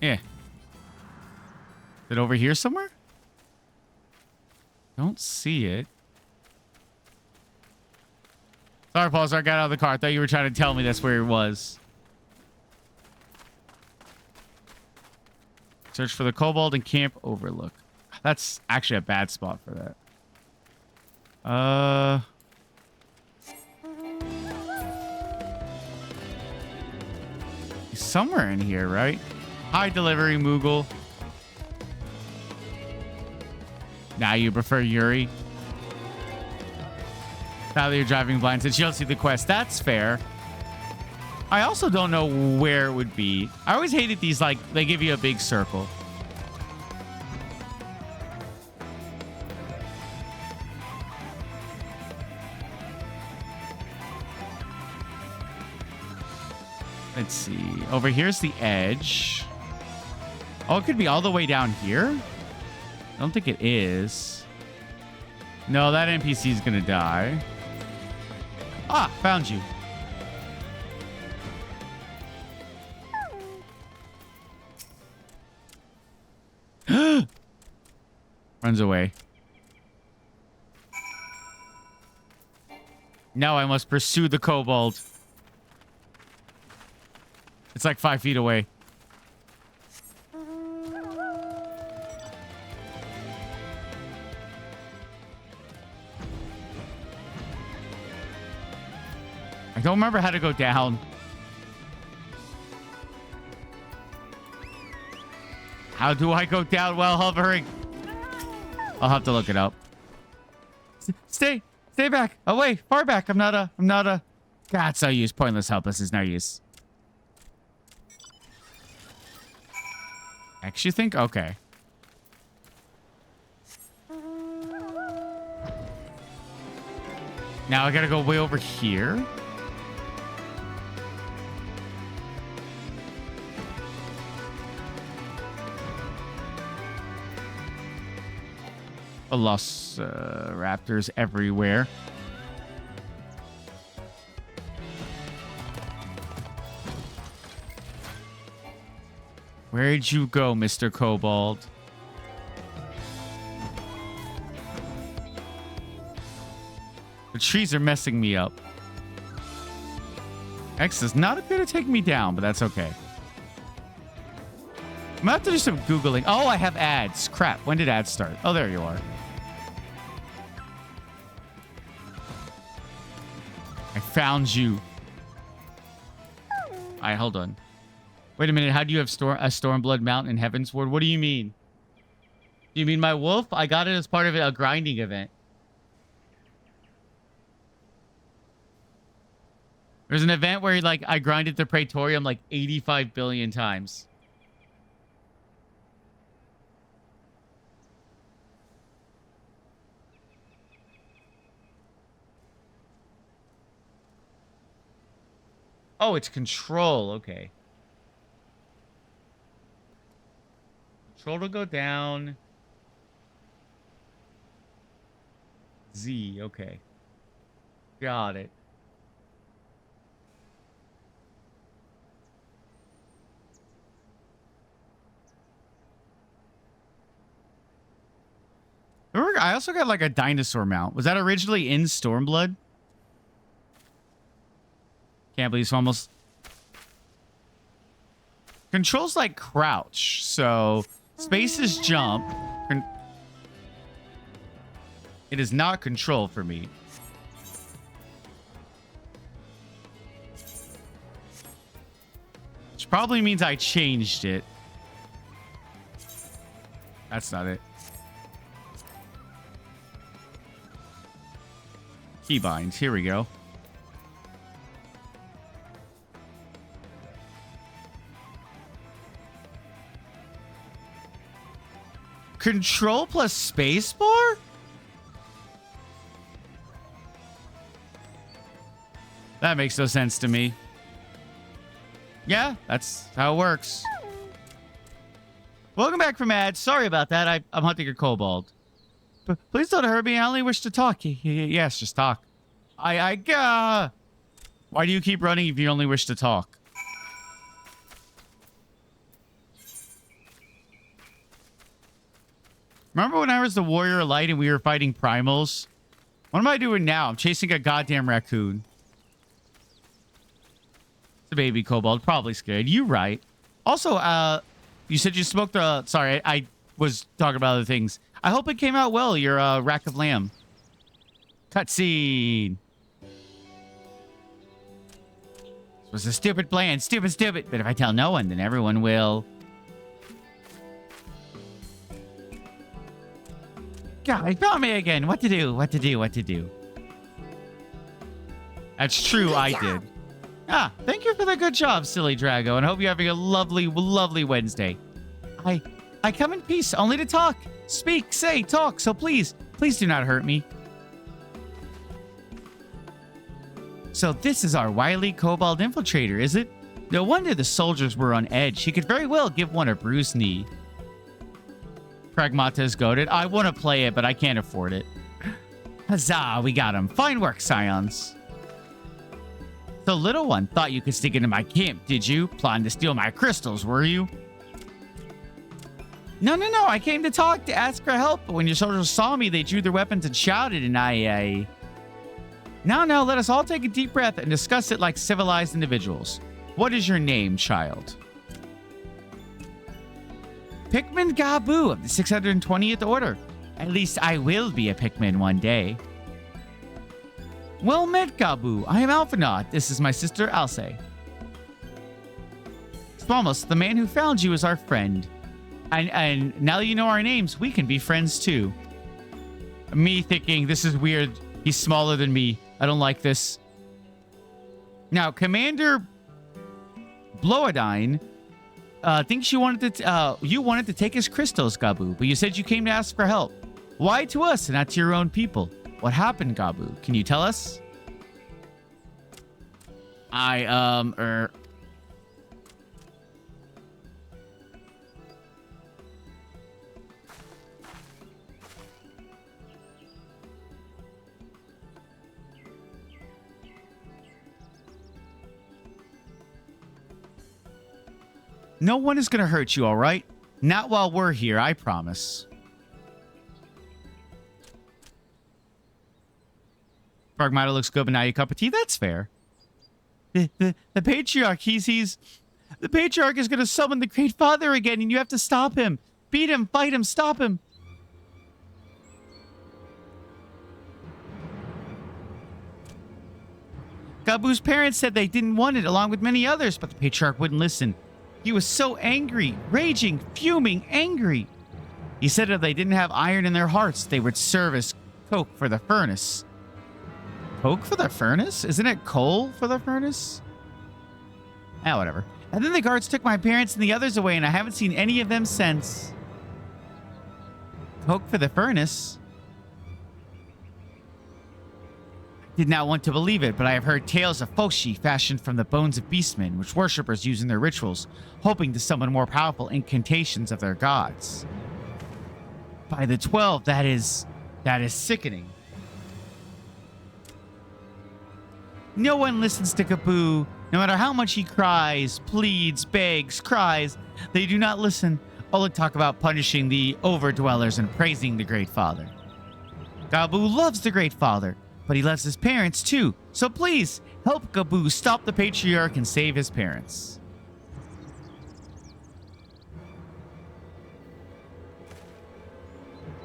Yeah. Is it over here somewhere? Don't see it. Sorry, Paul, I got out of the car. I thought you were trying to tell me that's where it was. Search for the kobold and camp overlook. That's actually a bad spot for that. He's somewhere in here, right? Hi, delivery Moogle. Now you prefer Yuri? Now that you're driving blind, since you don't see the quest. That's fair. I also don't know where it would be. I always hated these, like, they give you a big circle. Let's see. Over here's the edge. Oh, it could be all the way down here? I don't think it is. No, that NPC is gonna die. Ah, found you. Runs away. Now I must pursue the kobold. It's like 5 feet away. I don't remember how to go down. How do I go down while hovering? I'll have to look it up. Stay back. Away, far back. I'm not a. God, it's no use. Pointless, helpless is no use. Actually think? Okay. Now I gotta go way over here. Raptors everywhere. Where'd you go, Mr. Kobold? The trees are messing me up. X is not going to take me down, but that's okay. I'm gonna have to do some Googling. Oh, I have ads. Crap. When did ads start? Oh, there you are. I found you. Alright, hold on. Wait a minute. How do you have a Stormblood mount in Heavensward? What do you mean? Do you mean my wolf? I got it as part of a grinding event. There's an event where like I grinded the Praetorium like 85 billion times. Oh, it's control. Okay. Control to go down. Z. Okay. Got it. Remember, I also got like a dinosaur mount. Was that originally in Stormblood? Can't believe it's almost... Control's like crouch, so space is jump. It is not control for me. Which probably means I changed it. That's not it. Keybinds, here we go. Control plus spacebar? That makes no sense to me. Yeah, that's how it works. Welcome back from ads. Sorry about that. I'm hunting a kobold. But please don't hurt me. I only wish to talk. Yes, just talk. Why do you keep running if you only wish to talk? Remember when I was the Warrior of Light and we were fighting primals? What am I doing now? I'm chasing a goddamn raccoon. It's a baby kobold. Probably scared. You right. Also, you said you smoked the... Sorry, I was talking about other things. I hope it came out well, your rack of lamb. Cutscene. This was a stupid plan. Stupid. But if I tell no one, then everyone will... God, he found me again. What to do? That's true, I did. Ah, thank you for the good job, silly Drago, and I hope you're having a lovely, lovely Wednesday. I come in peace, only to talk. Speak, say, talk, so please do not hurt me. So this is our wily kobold infiltrator, is it? No wonder the soldiers were on edge. He could very well give one a bruised knee. Pragmata is goated. I want to play it, but I can't afford it. Huzzah, we got him. Fine work, Scions. The little one thought you could sneak into my camp, did you? Plotting to steal my crystals, were you? No. I came to talk, to ask for help. But when your soldiers saw me, they drew their weapons and shouted, and I... No, let us all take a deep breath and discuss it like civilized individuals. What is your name, child? Pikmin Gabu of the 620th Order. At least I will be a Pikmin one day. Well met, Gabu. I am Alphinaud. This is my sister, Alce. Squamos, the man who found you is our friend. And now that you know our names, we can be friends too. Me thinking, this is weird. He's smaller than me. I don't like this. Now, Commander Bloodine thinks you wanted to take his crystals, Gabu, but you said you came to ask for help. Why to us and not to your own people? What happened, Gabu? Can you tell us? No one is going to hurt you, all right? Not while we're here, I promise. Pragmata looks good, but now you cup of tea? That's fair. The Patriarch, the Patriarch is going to summon the Great Father again, and you have to stop him. Beat him, fight him, stop him. Gabu's parents said they didn't want it, along with many others, but the Patriarch wouldn't listen. He was so angry, raging, fuming, angry. He said if they didn't have iron in their hearts, they would serve as coke for the furnace. Coke for the furnace? Isn't it coal for the furnace? Ah, whatever. And then the guards took my parents and the others away, and I haven't seen any of them since. Coke for the furnace? Did not want to believe it, but I have heard tales of Foshi fashioned from the bones of beastmen, which worshippers use in their rituals, hoping to summon more powerful incantations of their gods. By the 12, that is sickening. No one listens to Gabu, no matter how much he cries, pleads, begs, cries. They do not listen. All they talk about punishing the overdwellers and praising the Great Father. Gabu loves the Great Father, but he loves his parents too. So please, help Gabu stop the Patriarch and save his parents.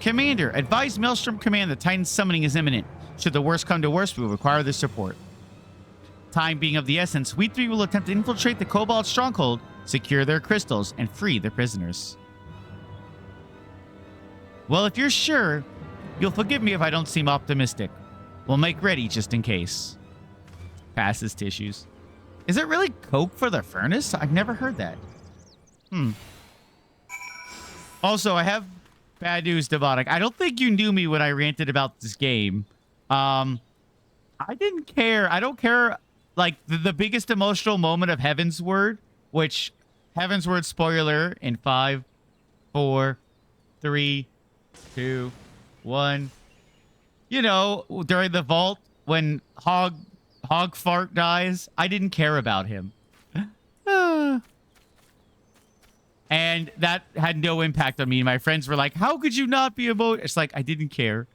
Commander, advise Maelstrom Command that Titan summoning is imminent. Should the worst come to worst, we will require their support. Time being of the essence, we three will attempt to infiltrate the Cobalt stronghold, secure their crystals, and free the prisoners. Well, if you're sure, you'll forgive me if I don't seem optimistic. We'll make ready just in case. Passes tissues. Is it really coke for the furnace? I've never heard that. Also, I have bad news, Devotic. I don't think you knew me when I ranted about this game. I didn't care. I don't care. Like, the biggest emotional moment of Heavensward, which Heavensward spoiler in 5, 4, 3, 2, 1. You know, during the vault when Hog Fart dies, I didn't care about him. And that had no impact on me. My friends were like, how could you not be emotional? It's like, I didn't care.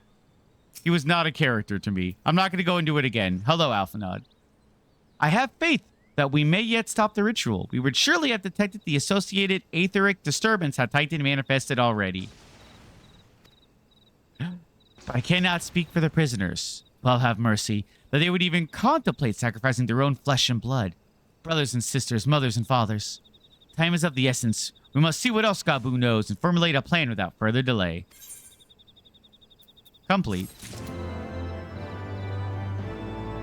He was not a character to me. I'm not going to go into it again. Hello, Alphinaud. I have faith that we may yet stop the ritual. We would surely have detected the associated aetheric disturbance had Titan manifested already. But I cannot speak for the prisoners. Well, have mercy, that they would even contemplate sacrificing their own flesh and blood. Brothers and sisters, mothers and fathers. Time is of the essence. We must see what else Gabu knows and formulate a plan without further delay. Complete.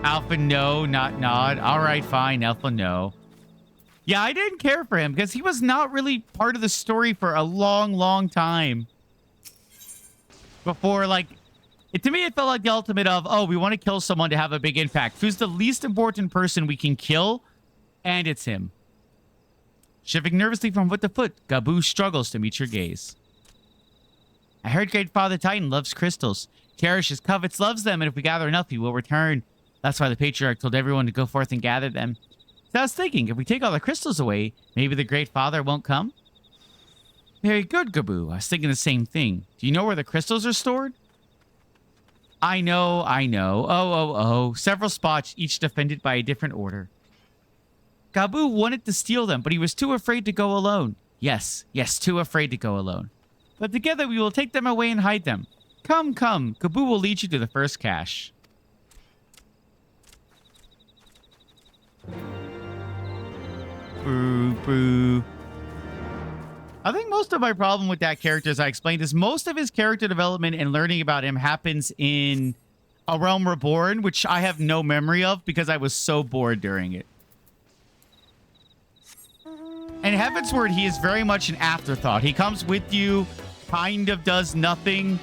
Alpha, no, not nod. All right, fine, Alpha, no. Yeah, I didn't care for him because he was not really part of the story for a long, long time. Before, like... to me, it felt like the ultimate of, oh, we want to kill someone to have a big impact. Who's the least important person we can kill? And it's him. Shifting nervously from foot to foot, Gabu struggles to meet your gaze. I heard Great Father Titan loves crystals. Cherishes, covets, loves them, and if we gather enough, he will return. That's why the Patriarch told everyone to go forth and gather them. So I was thinking, if we take all the crystals away, maybe the Great Father won't come? Very good, Gaboo. I was thinking the same thing. Do you know where the crystals are stored? I know. Oh. Several spots, each defended by a different order. Gaboo wanted to steal them, but he was too afraid to go alone. Yes, too afraid to go alone. But together we will take them away and hide them. Come. Gaboo will lead you to the first cache. Boo. I think most of my problem with that character, as I explained, is most of his character development and learning about him happens in A Realm Reborn, which I have no memory of because I was so bored during it. In Heavensward, he is very much an afterthought. He comes with you, kind of does nothing,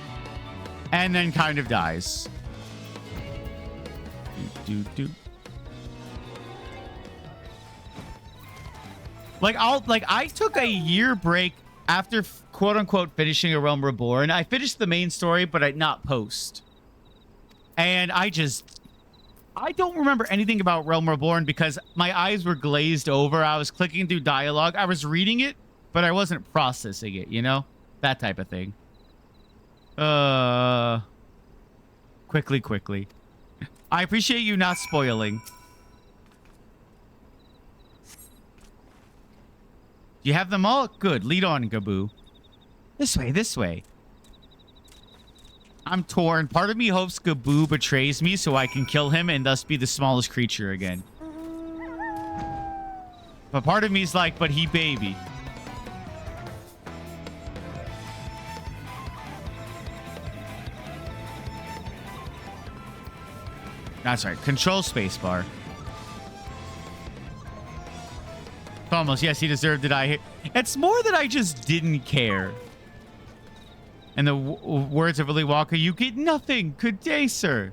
and then kind of dies. I took a year break after quote unquote finishing A Realm Reborn. I finished the main story, but I not post. And I don't remember anything about Realm Reborn because my eyes were glazed over. I was clicking through dialogue. I was reading it, but I wasn't processing it, you know? That type of thing. Quickly. I appreciate you not spoiling. You have them all? Good. Lead on, Gaboo. This way. I'm torn. Part of me hopes Gaboo betrays me so I can kill him and thus be the smallest creature again. But part of me is like, but he baby. That's right. Control spacebar. Almost. Yes, he deserved to die here. It's more that I just didn't care. And the words of Willy Wonka, you get nothing. Good day, sir.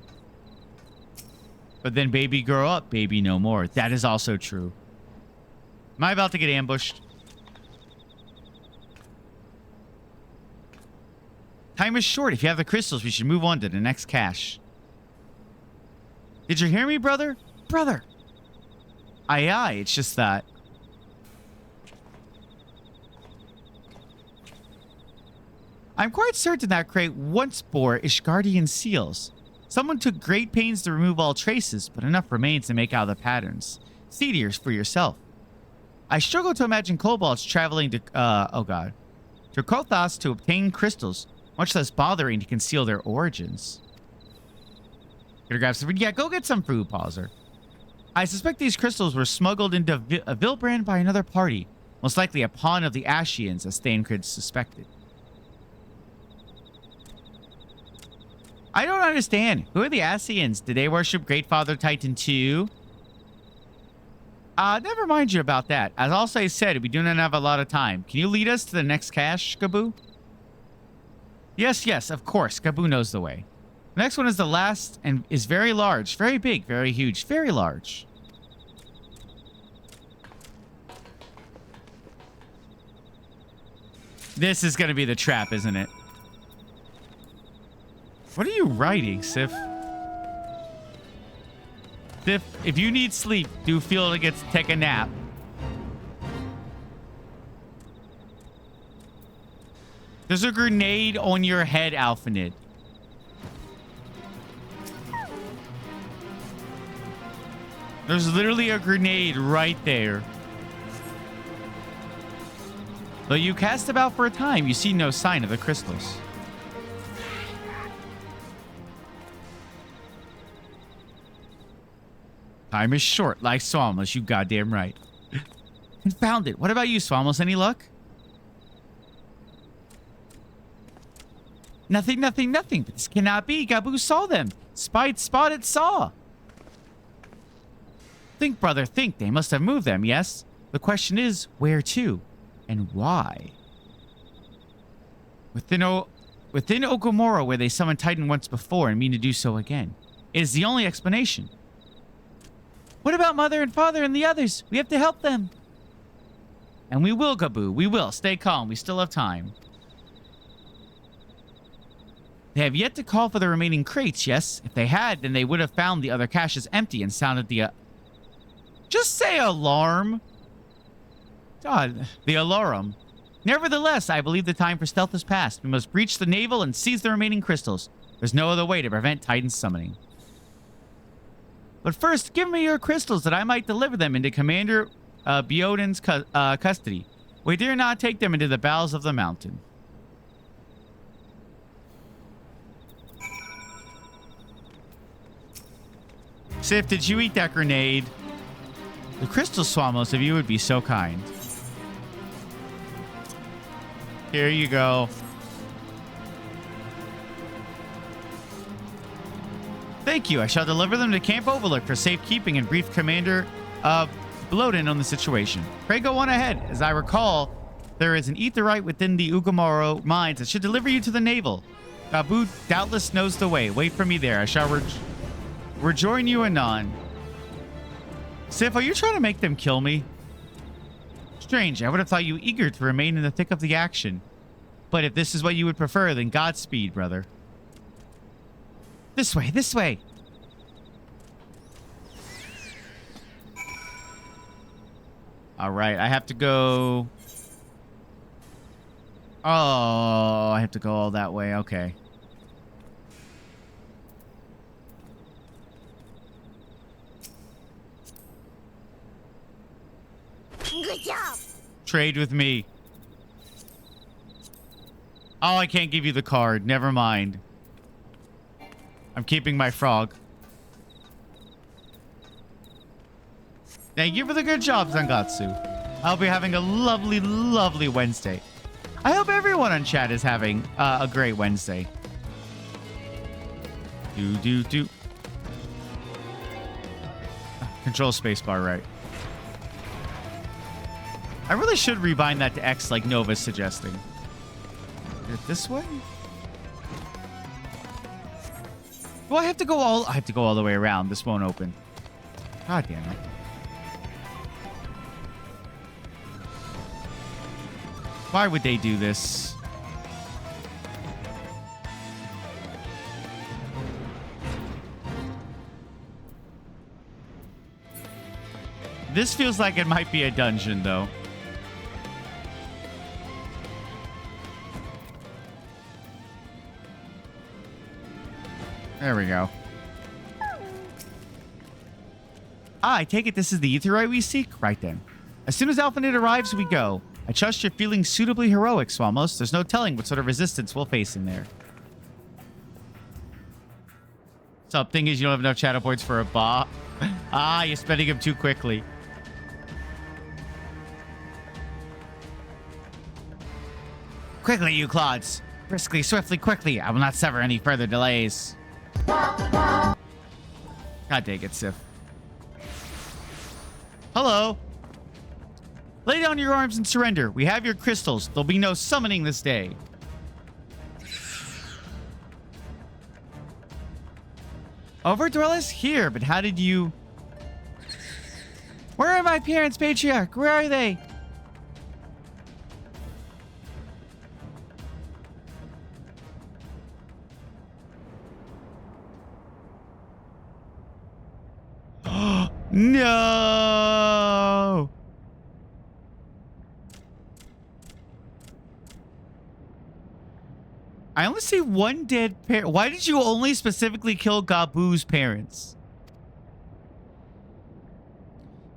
But then baby grow up, baby no more. That is also true. Am I about to get ambushed? Time is short. If you have the crystals, we should move on to the next cache. Did you hear me, brother? Brother. Aye, it's just that. I'm quite certain that crate once bore Ishgardian seals. Someone took great pains to remove all traces, but enough remains to make out the patterns. See to for yourself. I struggle to imagine kobolds traveling to, to Kothos to obtain crystals, much less bothering to conceal their origins. Gonna grab some food. Yeah, go get some food, Pauser. I suspect these crystals were smuggled into Vilbrand by another party, most likely a pawn of the Ashians, as Thancred suspected. I don't understand. Who are the Ascians? Did they worship Great Father Titan too? Never mind you about that. As also said, we do not have a lot of time. Can you lead us to the next cache, Gaboo? Yes, of course. Gaboo knows the way. The next one is the last and is very large, very big, very huge, very large. This is going to be the trap, isn't it? What are you writing, Sif? Sif, if you need sleep, do feel like it's take a nap. There's a grenade on your head, Alphanid. There's literally a grenade right there. Though you cast about for a time, you see no sign of the crystals. Time is short, like Swamless, you goddamn right. Confound it. What about you, Swamless? Any luck? Nothing. But this cannot be. Gaboo saw them. Spotted saw. Think, brother, think. They must have moved them, yes? The question is, where to? And why? Within Okumura, where they summoned Titan once before and mean to do so again. It is the only explanation. What about Mother and Father and the others? We have to help them. And we will, Gaboo. We will. Stay calm. We still have time. They have yet to call for the remaining crates, yes? If they had, then they would have found the other caches empty and sounded the, just say alarm. God, the alarum. Nevertheless, I believe the time for stealth has passed. We must breach the navel and seize the remaining crystals. There's no other way to prevent Titan's summoning. But first, give me your crystals that I might deliver them into Commander Bioden's custody. We dare not take them into the bowels of the mountain. Sif, did you eat that grenade? The crystal swamos of you would be so kind. Here you go. Thank you. I shall deliver them to Camp Overlook for safekeeping and brief Commander Bloden on the situation. Pray go on ahead. As I recall, there is an aetherite within the Ugamaro mines that should deliver you to the navel. Gabu doubtless knows the way. Wait for me there. I shall rejoin you anon. Sif, are you trying to make them kill me? Strange. I would have thought you eager to remain in the thick of the action. But if this is what you would prefer, then Godspeed, brother. This way, this way. All right, I have to go. Oh, I have to go all that way. Okay. Good job. Trade with me. Oh, I can't give you the card. Never mind. I'm keeping my frog. Thank you for the good job, Zangatsu. I'll be having a lovely, lovely Wednesday. I hope everyone on chat is having a great Wednesday. Do. Control spacebar, right. I really should rebind that to X like Nova's suggesting. Is it this way? Do I have to go all... I have to go all the way around. This won't open. God damn it. Why would they do this? This feels like it might be a dungeon, though. There we go. Ah, I take it this is the aetherite we seek? Right then. As soon as Alphanid arrives, we go. I trust you're feeling suitably heroic, Swamos. There's no telling what sort of resistance we'll face in there. Sup, thing is you don't have enough shadow points for a bot. Ah, you're spending them too quickly. Quickly, you clods. Briskly, swiftly, quickly. I will not suffer any further delays. God dang it, Sif. Hello. Lay down your arms and surrender. We have your crystals. There'll be no summoning this day. Overdwellers? Here, but how did you... Where are my parents, Patriarch? Where are they? No! I only see one dead parent. Why did you only specifically kill Gabu's parents?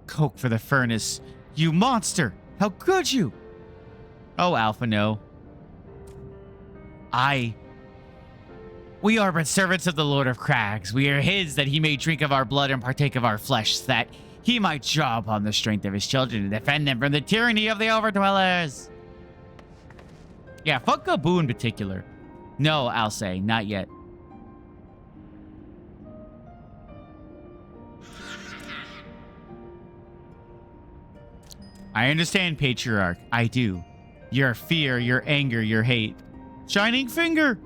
Coke for the furnace. You monster! How could you? Oh, Alpha, no. We are but servants of the Lord of Crags. We are his that he may drink of our blood and partake of our flesh, so that he might draw upon the strength of his children and defend them from the tyranny of the Overdwellers. Yeah, fuck Gabu in particular. No, I'll say, not yet. I understand, Patriarch. I do. Your fear, your anger, your hate. Shining finger!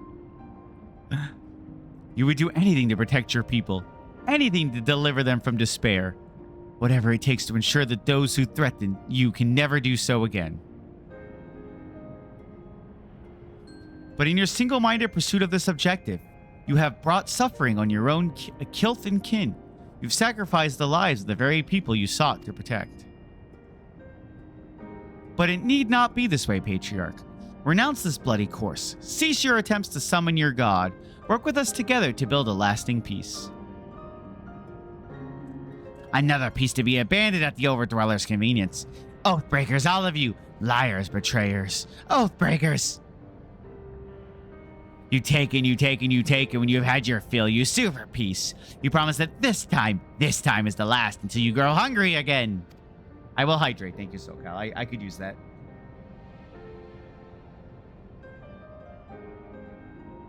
You would do anything to protect your people. Anything to deliver them from despair. Whatever it takes to ensure that those who threaten you can never do so again. But in your single-minded pursuit of this objective, you have brought suffering on your own kith and kin. You've sacrificed the lives of the very people you sought to protect. But it need not be this way, Patriarch. Renounce this bloody course. Cease your attempts to summon your god. Work with us together to build a lasting peace. Another piece to be abandoned at the Overdweller's convenience. Oathbreakers, all of you. Liars, betrayers. Oathbreakers. You take and you take and you take, and when you have had your fill, you sue for peace. You promise that this time is the last until you grow hungry again. I will hydrate. Thank you, SoCal. I could use that.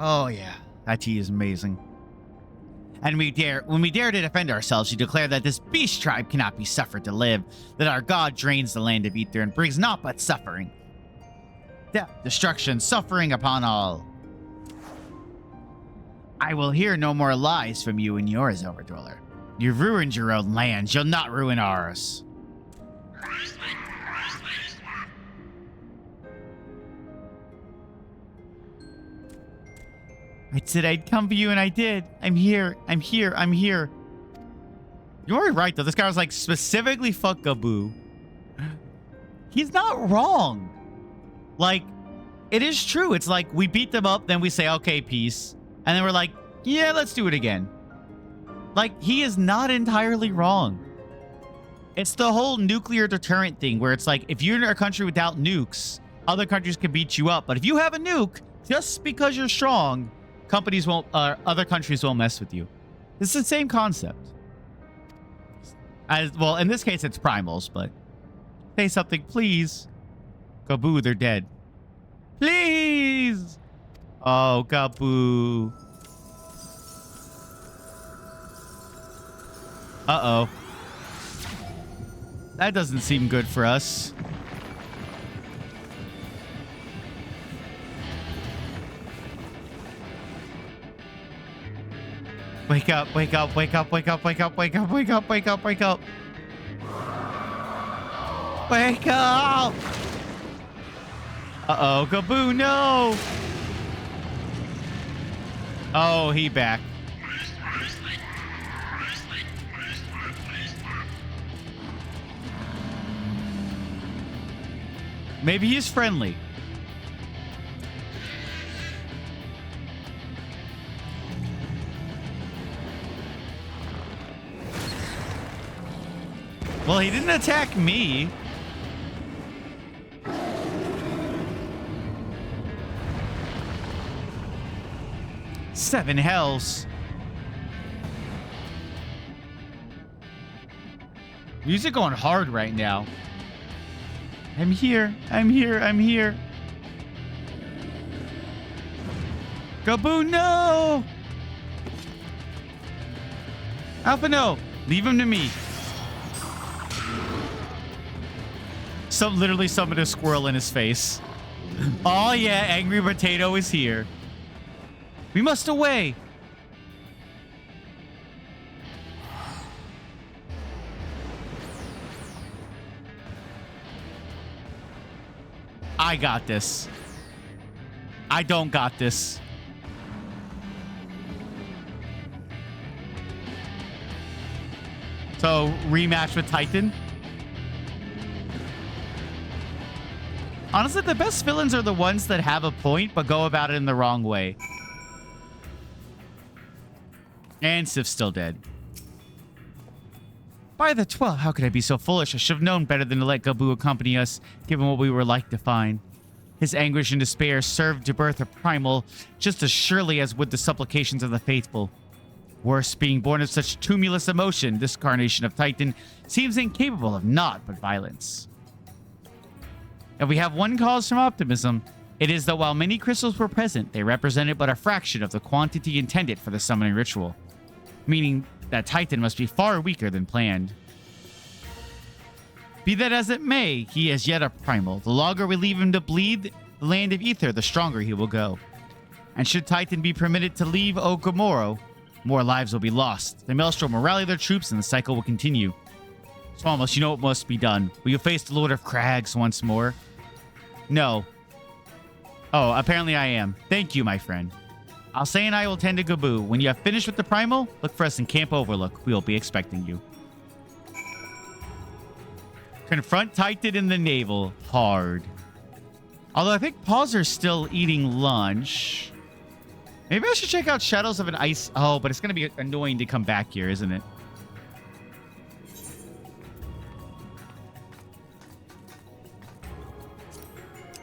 Oh, yeah. That tea is amazing. And when we dare to defend ourselves, you declare that this beast tribe cannot be suffered to live, that our god drains the land of Ether and brings naught but suffering. Death, destruction, suffering upon all. I will hear no more lies from you and yours, Overdweller. You've ruined your own lands. You'll not ruin ours. I said I'd come for you, and I did. I'm here. I'm here. I'm here. You're right, though. This guy was like, specifically fuck Gaboo. He's not wrong. Like, it is true. It's like, we beat them up, then we say, okay, peace. And then we're like, yeah, let's do it again. Like, he is not entirely wrong. It's the whole nuclear deterrent thing where it's like, if you're in a country without nukes, other countries can beat you up. But if you have a nuke, just because you're strong, other countries won't mess with you. It's the same concept. Well, in this case, it's primals, but say something, please. Gaboo, they're dead. Please. Oh, Gaboo. Uh-oh. That doesn't seem good for us. Wake up, wake up, wake up, wake up, wake up, wake up, wake up, wake up, wake up. Wake up! Uh-oh, Gaboo, no! Oh, he back. Maybe he's friendly. Well, he didn't attack me. Seven hells. Music going hard right now. I'm here. I'm here. I'm here. Gaboo, no! Alpha, no. Leave him to me. Literally summoned a squirrel in his face. Oh yeah, Angry Potato is here. We must away. I got this. I don't got this. So, rematch with Titan. Honestly, the best villains are the ones that have a point, but go about it in the wrong way. And Sif's still dead. By the 12, how could I be so foolish? I should have known better than to let Gaboo accompany us, given what we were like to find. His anguish and despair served to birth a primal, just as surely as would the supplications of the faithful. Worse, being born of such tumultuous emotion, this carnation of Titan seems incapable of naught but violence. If we have one cause from optimism, it is that while many crystals were present, they represented but a fraction of the quantity intended for the summoning ritual. Meaning that Titan must be far weaker than planned. Be that as it may, he is yet a primal. The longer we leave him to bleed the land of Ether, the stronger he will go. And should Titan be permitted to leave Okamoro, more lives will be lost. The Maelstrom will rally their troops and the cycle will continue. Smalmus, you know what must be done. Will you face the Lord of Crags once more? No. Oh, apparently I am. Thank you, my friend. I'll say and I will tend to Gaboo. When you have finished with the primal, look for us in Camp Overlook. We will be expecting you. Confront Titan in the navel. Hard. Although I think Pauser's still eating lunch. Maybe I should check out Shadows of an Ice. Oh, but it's going to be annoying to come back here, isn't it?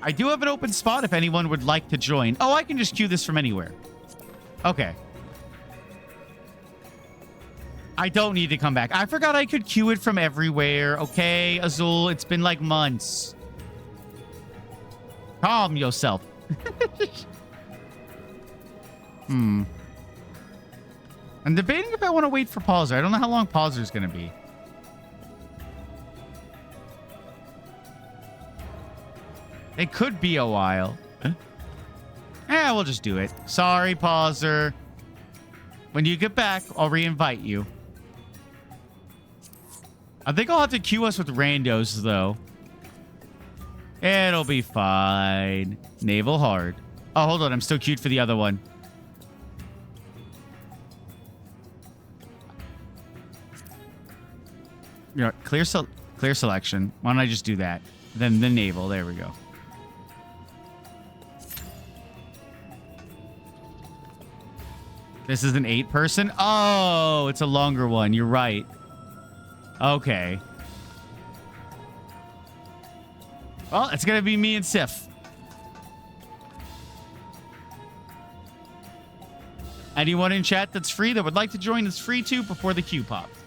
I do have an open spot if anyone would like to join. Oh, I can just queue this from anywhere. Okay. I don't need to come back. I forgot I could queue it from everywhere. Okay, Azul, it's been like months. Calm yourself. I'm debating if I want to wait for Pauser. I don't know how long Pauser's going to be. It could be a while. We'll just do it. Sorry, Pauser. When you get back, I'll re-invite you. I think I'll have to queue us with randos, though. It'll be fine. Naval hard. Oh, hold on. I'm still queued for the other one. You know, clear selection. Why don't I just do that? Then the naval. There we go. This is an 8-person? Oh, it's a longer one. You're right. Okay. Well, it's going to be me and Sif. Anyone in chat that's free that would like to join is free too before the queue pops.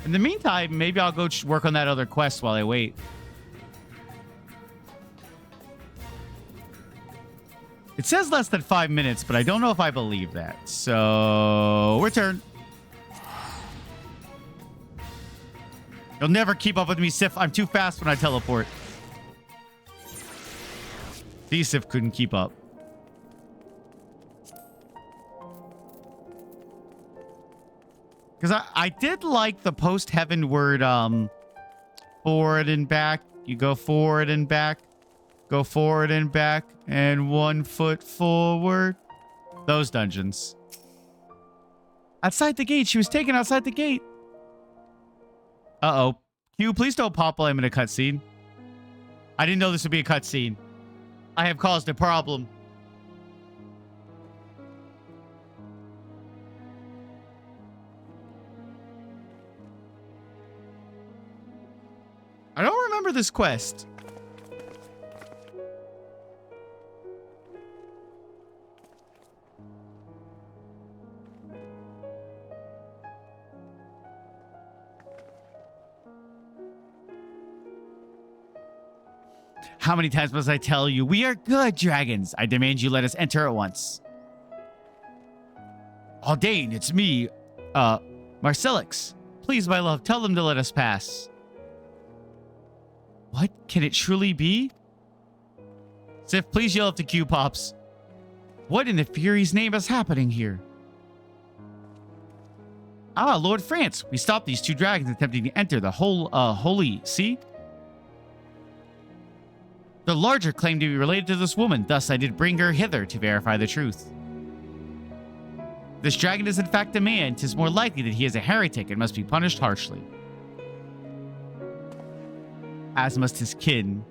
In the meantime, maybe I'll go work on that other quest while I wait. It says less than 5 minutes, but I don't know if I believe that. So, return. You'll never keep up with me, Sif. I'm too fast when I teleport. See, Sif couldn't keep up. Because I did like the post-Heavenward forward and back. You go forward and back. Go forward and back. And 1 foot forward. Those dungeons. Outside the gate. She was taken outside the gate. Uh-oh. Q, please don't pop while I'm in a cutscene. I didn't know this would be a cutscene. I have caused a problem. I don't remember this quest. How many times must I tell you? We are good dragons. I demand you let us enter at once. Aldane, it's me, Marcellix. Please, my love, tell them to let us pass. What? Can it truly be? Sif, please yell up to Q Pops. What in the Fury's name is happening here? Ah, Lord France. We stopped these 2 dragons attempting to enter the holy sea. The larger claimed to be related to this woman, thus I did bring her hither to verify the truth. This dragon is in fact a man. 'Tis more likely that he is a heretic and must be punished harshly. As must his kin.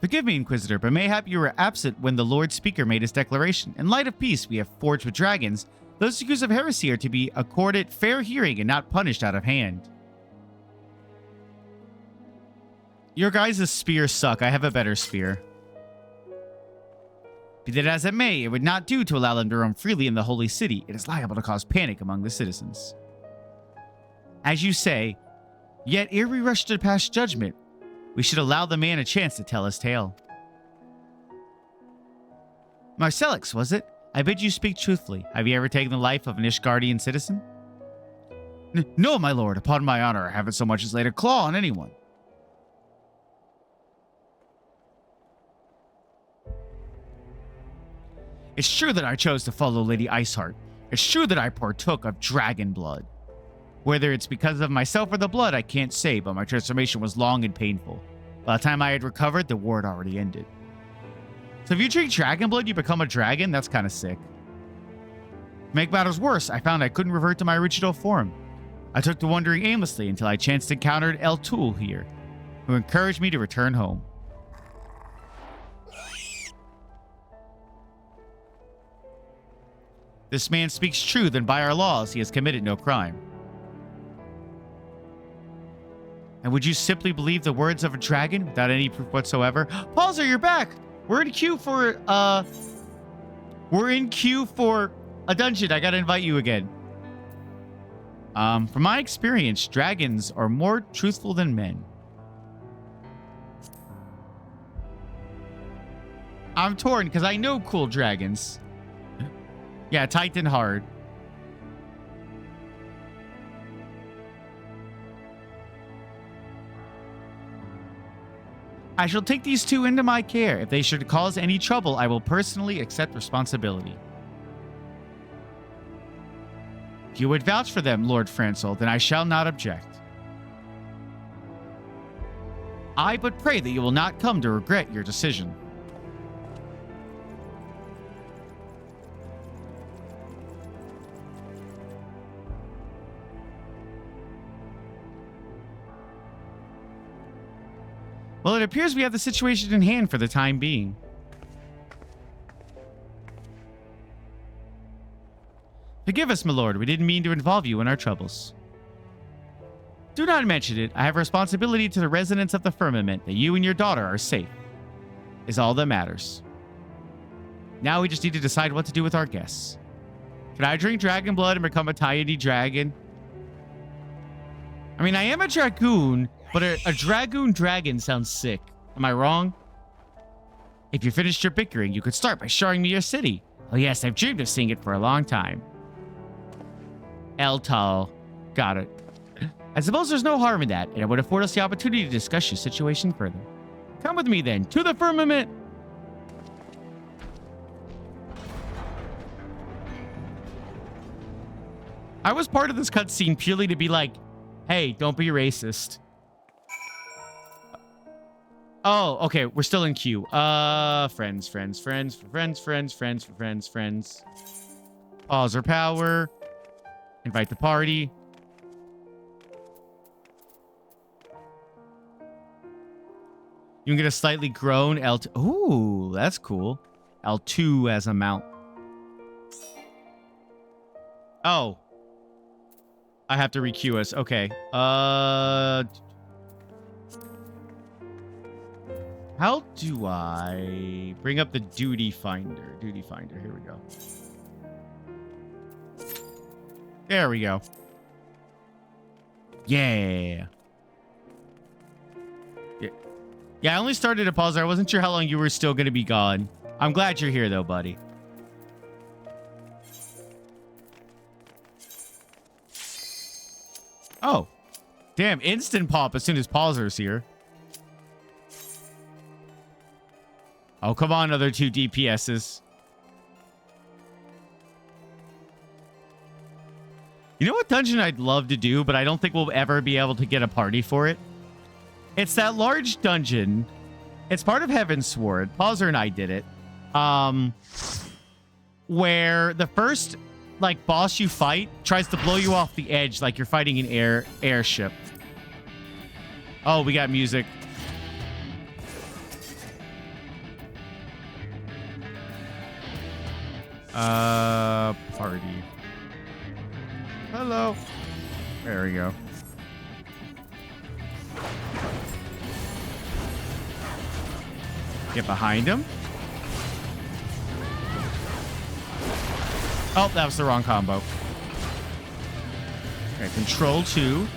Forgive me, Inquisitor, but mayhap you were absent when the Lord Speaker made his declaration. In light of peace we have forged with dragons. Those accused of heresy are to be accorded fair hearing and not punished out of hand. Your guys' spears suck. I have a better spear. Be that as it may, it would not do to allow them to roam freely in the holy city. It is liable to cause panic among the citizens. As you say, yet ere we rush to pass judgment, we should allow the man a chance to tell his tale. Marcellix, was it? I bid you speak truthfully. Have you ever taken the life of an Ishgardian citizen? No, my lord. Upon my honor, I haven't so much as laid a claw on anyone. It's true that I chose to follow Lady Iceheart. It's true that I partook of dragon blood. Whether it's because of myself or the blood, I can't say, but my transformation was long and painful. By the time I had recovered, the war had already ended. So if you drink dragon blood, you become a dragon? That's kind of sick. To make matters worse, I found I couldn't revert to my original form. I took to wandering aimlessly until I chanced to encounter El Tool here, who encouraged me to return home. This man speaks truth, and by our laws, he has committed no crime. And would you simply believe the words of a dragon without any proof whatsoever? Pauser, you're back! We're in queue for a dungeon. I gotta invite you again. From my experience, dragons are more truthful than men. I'm torn because I know cool dragons. Yeah, Titan hard. I shall take these two into my care. If they should cause any trouble, I will personally accept responsibility. If you would vouch for them, Lord Francel, then I shall not object. I but pray that you will not come to regret your decision. Well, it appears we have the situation in hand for the time being. Forgive us, my lord. We didn't mean to involve you in our troubles. Do not mention it. I have a responsibility to the residents of the firmament that you and your daughter are safe. Is all that matters. Now we just need to decide what to do with our guests. Can I drink dragon blood and become a tiny dragon? I mean, I am a dragoon, but a dragoon dragon sounds sick. Am I wrong? If you finished your bickering, you could start by showing me your city. Oh yes, I've dreamed of seeing it for a long time. El Tal. Got it. I suppose there's no harm in that, and it would afford us the opportunity to discuss your situation further. Come with me then, to the firmament! I was part of this cutscene purely to be like, hey, don't be racist. Oh, okay, we're still in queue. Friends. Pause or power. Invite the party. You can get a slightly grown L2. Ooh, that's cool. L2 as a mount. Oh. I have to requeue us. Okay. How do I bring up the duty finder? Duty finder. Here we go. There we go. Yeah. Yeah, I only started a pause. I wasn't sure how long you were still going to be gone. I'm glad you're here, though, buddy. Oh. Damn, instant pop as soon as Pauser's here. Oh, come on, other two DPSs. You know what dungeon I'd love to do, but I don't think we'll ever be able to get a party for it? It's that large dungeon. It's part of Heavensward. Pauser and I did it. Where the first, like, boss you fight tries to blow you off the edge like you're fighting an airship. Oh, we got music. Party. Hello. There we go. Get behind him. Oh, that was the wrong combo. Okay, control 2.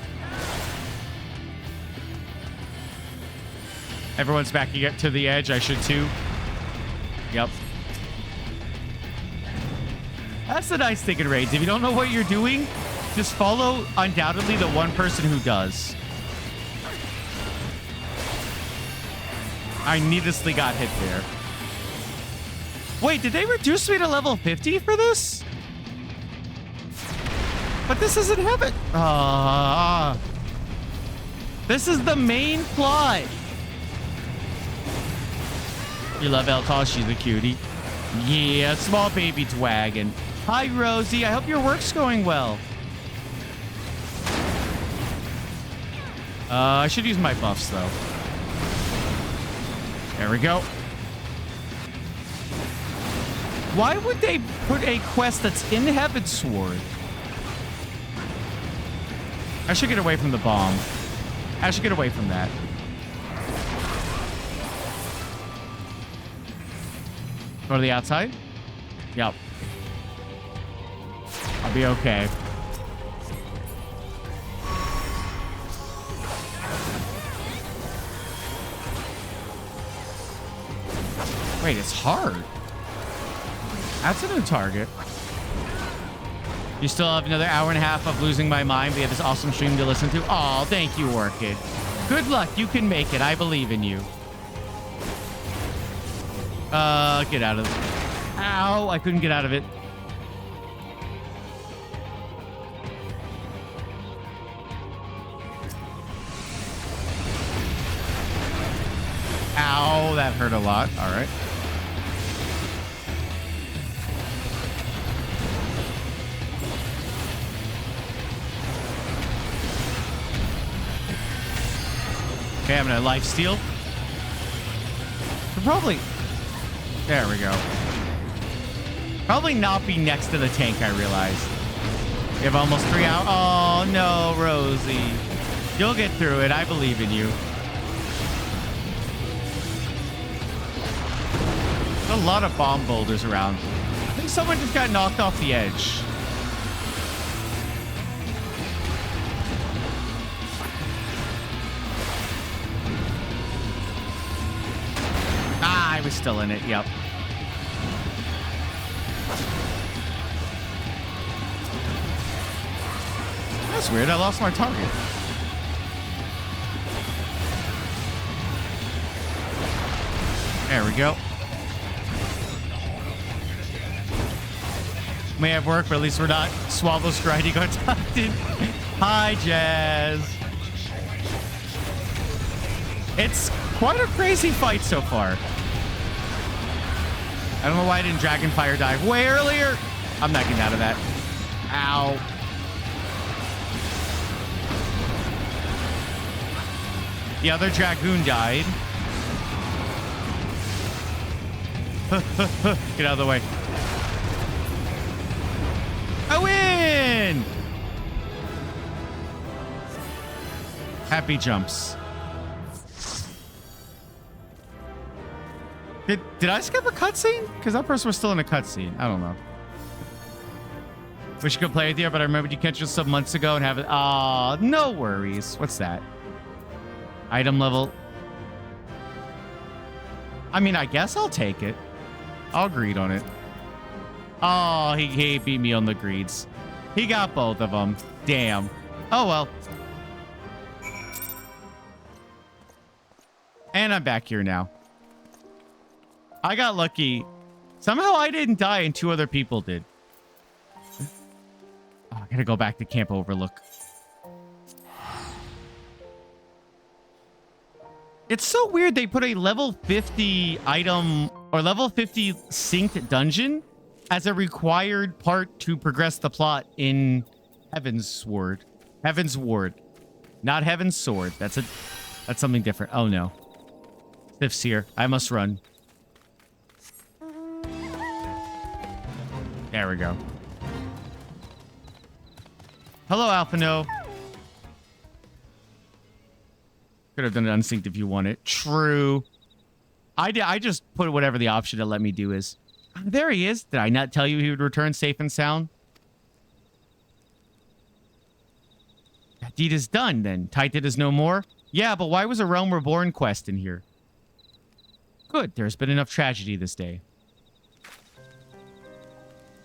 Everyone's backing up to the edge. I should too. Yep. That's the nice thing in raids. If you don't know what you're doing, just follow undoubtedly the one person who does. I needlessly got hit there. Wait, did they reduce me to level 50 for this? But this isn't heaven. This is the main plot. You love Eltal, she's a cutie. Yeah, small baby dragon. Hi, Rosie. I hope your work's going well. I should use my buffs, though. There we go. Why would they put a quest that's in Heavensward? I should get away from the bomb. I should get away from that. Go to the outside? Yep. I'll be okay. Wait, it's hard. That's a new target. You still have another hour and a half of losing my mind. We have this awesome stream to listen to. Oh, thank you, Orchid. Good luck. You can make it. I believe in you. Get out of it. Ow, I couldn't get out of it. Ow, that hurt a lot. All right. Okay, I'm gonna life steal. Probably. There we go. Probably not be next to the tank, I realized. We have almost 3 hours. Oh, no, Rosie. You'll get through it. I believe in you. There's a lot of bomb boulders around. I think someone just got knocked off the edge. I was still in it, yep. That's weird, I lost my target. There we go. May have work, but at least we're not swallow striding our Titan. Hi, Jazz. It's quite a crazy fight so far. I don't know why I didn't Dragon Fire dive way earlier. I'm not getting out of that. Ow. The other Dragoon died. Get out of the way. I win! Happy jumps. Did I skip a cutscene? Because that person was still in a cutscene. I don't know. Wish you could play with you, but I remembered you catch us some months ago and have it. Aw, no worries. What's that? Item level. I mean, I guess I'll take it. I'll greed on it. Oh, he beat me on the greeds. He got both of them. Damn. Oh, well. And I'm back here now. I got lucky. Somehow I didn't die and 2 other people did. Oh, I gotta go back to Camp Overlook. It's so weird they put a level 50 item or level 50 synced dungeon as a required part to progress the plot in Heavensward. Heavensward. Not Heaven's Sword. That's something different. Oh no. Sif's here. I must run. There we go. Hello, Alphino. Could have done it unsynced if you want it. True. I just put whatever the option to let me do is. There he is. Did I not tell you he would return safe and sound? That deed is done, then. Titan is no more? Yeah, but why was a Realm Reborn quest in here? Good. There's been enough tragedy this day.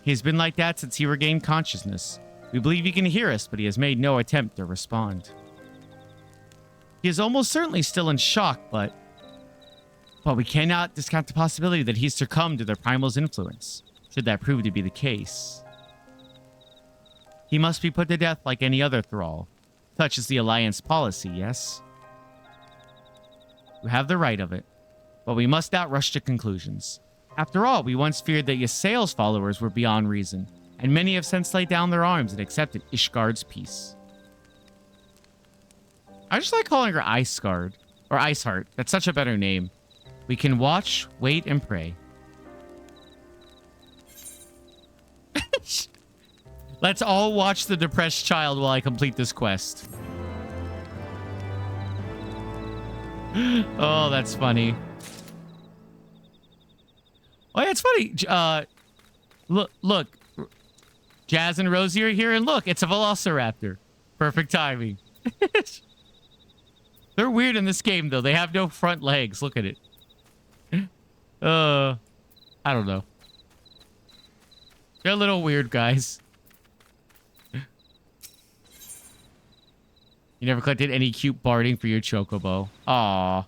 He's been like that since he regained consciousness. We believe he can hear us, but he has made no attempt to respond. He is almost certainly still in shock, but we cannot discount the possibility that he's succumbed to their primal's influence, should that prove to be the case. He must be put to death like any other thrall. Such is the Alliance policy, yes? You have the right of it, but we must not rush to conclusions. After all, we once feared that Ysael's followers were beyond reason, and many have since laid down their arms and accepted Ishgard's peace. I just like calling her Iceguard, or Iceheart. That's such a better name. We can watch, wait, and pray. Let's all watch the depressed child while I complete this quest. Oh, that's funny. Oh, yeah, it's funny. Look. Jazz and Rosie are here, and look, it's a Velociraptor. Perfect timing. They're weird in this game, though. They have no front legs. Look at it. I don't know. They're little weird guys. You never collected any cute barding for your chocobo. Aww.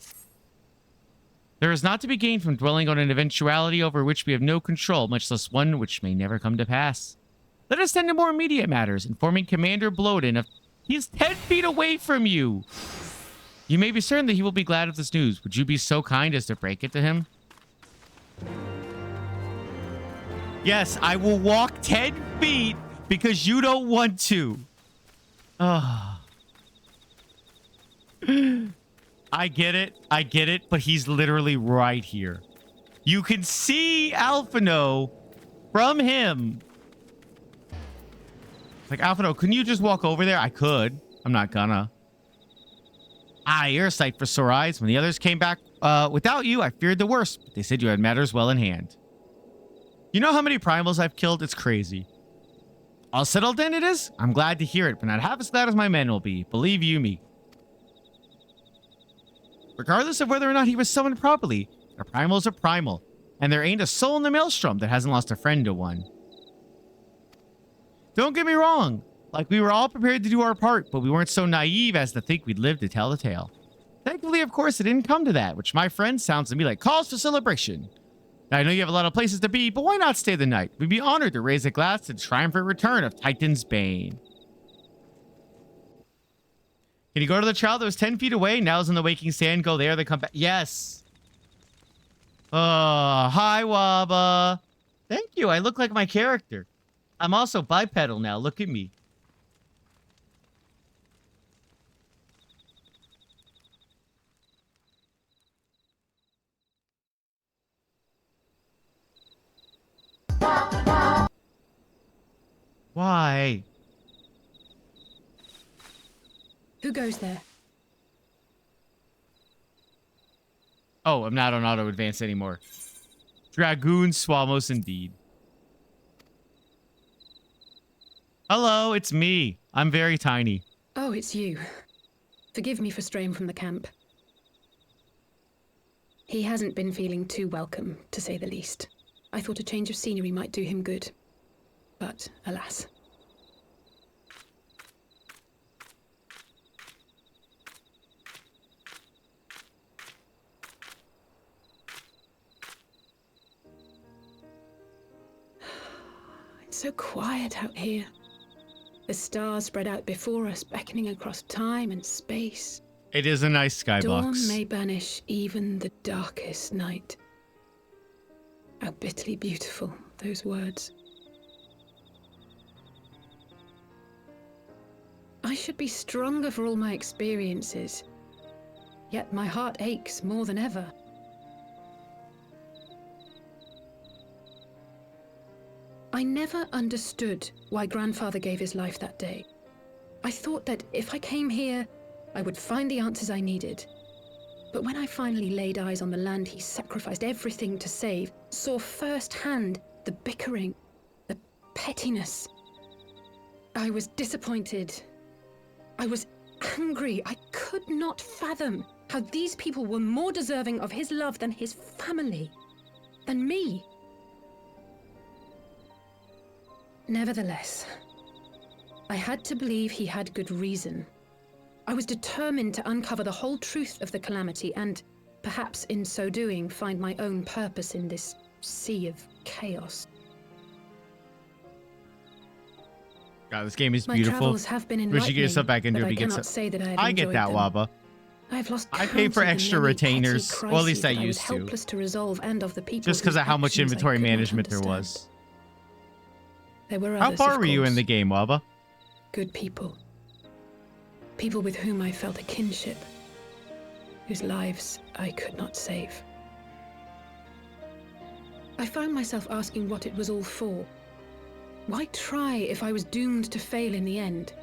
There is not to be gained from dwelling on an eventuality over which we have no control, much less one which may never come to pass. Let us tend to more immediate matters, informing Commander Bloden of... He's 10 feet away from you! You may be certain that he will be glad of this news. Would you be so kind as to break it to him? Yes, I will walk 10 feet because you don't want to. Ugh. I get it, but he's literally right here. You can see Alphino from him. Like, Alphino, couldn't you just walk over there? I could. I'm not gonna. Ah, you're a sight for sore eyes. When the others came back without you, I feared the worst. But they said you had matters well in hand. You know how many primals I've killed? It's crazy. All settled then it is? I'm glad to hear it, but not half as glad as my men will be. Believe you me. Regardless of whether or not he was summoned properly, a primal's a primal, and there ain't a soul in the maelstrom that hasn't lost a friend to one. Don't get me wrong, like we were all prepared to do our part, but we weren't so naive as to think we'd live to tell the tale. Thankfully, of course, it didn't come to that, which my friend sounds to me like cause for celebration. Now, I know you have a lot of places to be, but why not stay the night? We'd be honored to raise a glass to the triumphant return of Titan's Bane. Can you go to the child that was 10 feet away? Now's in the waking sand. Go there, they come back. Yes. Hi, Waba. Thank you. I look like my character. I'm also bipedal now. Look at me. Why? Who goes there? Oh, I'm not on auto advance anymore. Dragoon Swamos indeed. Hello, it's me. I'm very tiny. Oh, it's you. Forgive me for straying from the camp. He hasn't been feeling too welcome, to say the least. I thought a change of scenery might do him good. But, alas. It's so quiet out here. The stars spread out before us, beckoning across time and space. It is a nice skybox. Dawn may banish even the darkest night. How bitterly beautiful, those words. I should be stronger for all my experiences. Yet my heart aches more than ever. I never understood why Grandfather gave his life that day. I thought that if I came here, I would find the answers I needed. But when I finally laid eyes on the land he sacrificed everything to save, saw firsthand the bickering, the pettiness, I was disappointed. I was angry. I could not fathom how these people were more deserving of his love than his family, than me. Nevertheless, I had to believe he had good reason. I was determined to uncover the whole truth of the calamity and, perhaps in so doing, find my own purpose in this sea of chaos. God, this game is My beautiful. travels have been Wish you get yourself enlightening, back into but it. I You get cannot say that I have I get enjoyed that, them. Wabba. I have lost I count pay for of the extra many petty retainers, or at least crises I that was used to. helpless to resolve, and of the people Just because of whose how much actions I inventory could not management there understand. was. There were How others, far of were you in course. the game, Wabba? Good people. People with whom I felt a kinship, whose lives I could not save. I found myself asking what it was all for. Why try if I was doomed to fail in the end?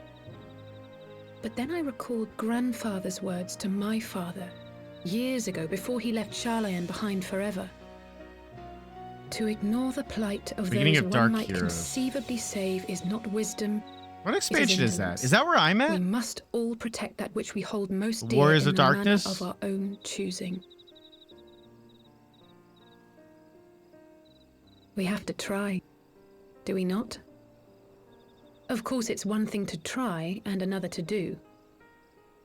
But then I recalled grandfather's words to my father, years ago, before he left Charlayan behind forever. To ignore the plight of Beginning those of Dark one might Heroes. conceivably save is not wisdom. What expansion is that? indolence. Is that where I'm We at? must all protect that which we hold most dear Warriors in of the manner Darkness? of our own choosing. We have to try, do we not? Of course, it's one thing to try and another to do.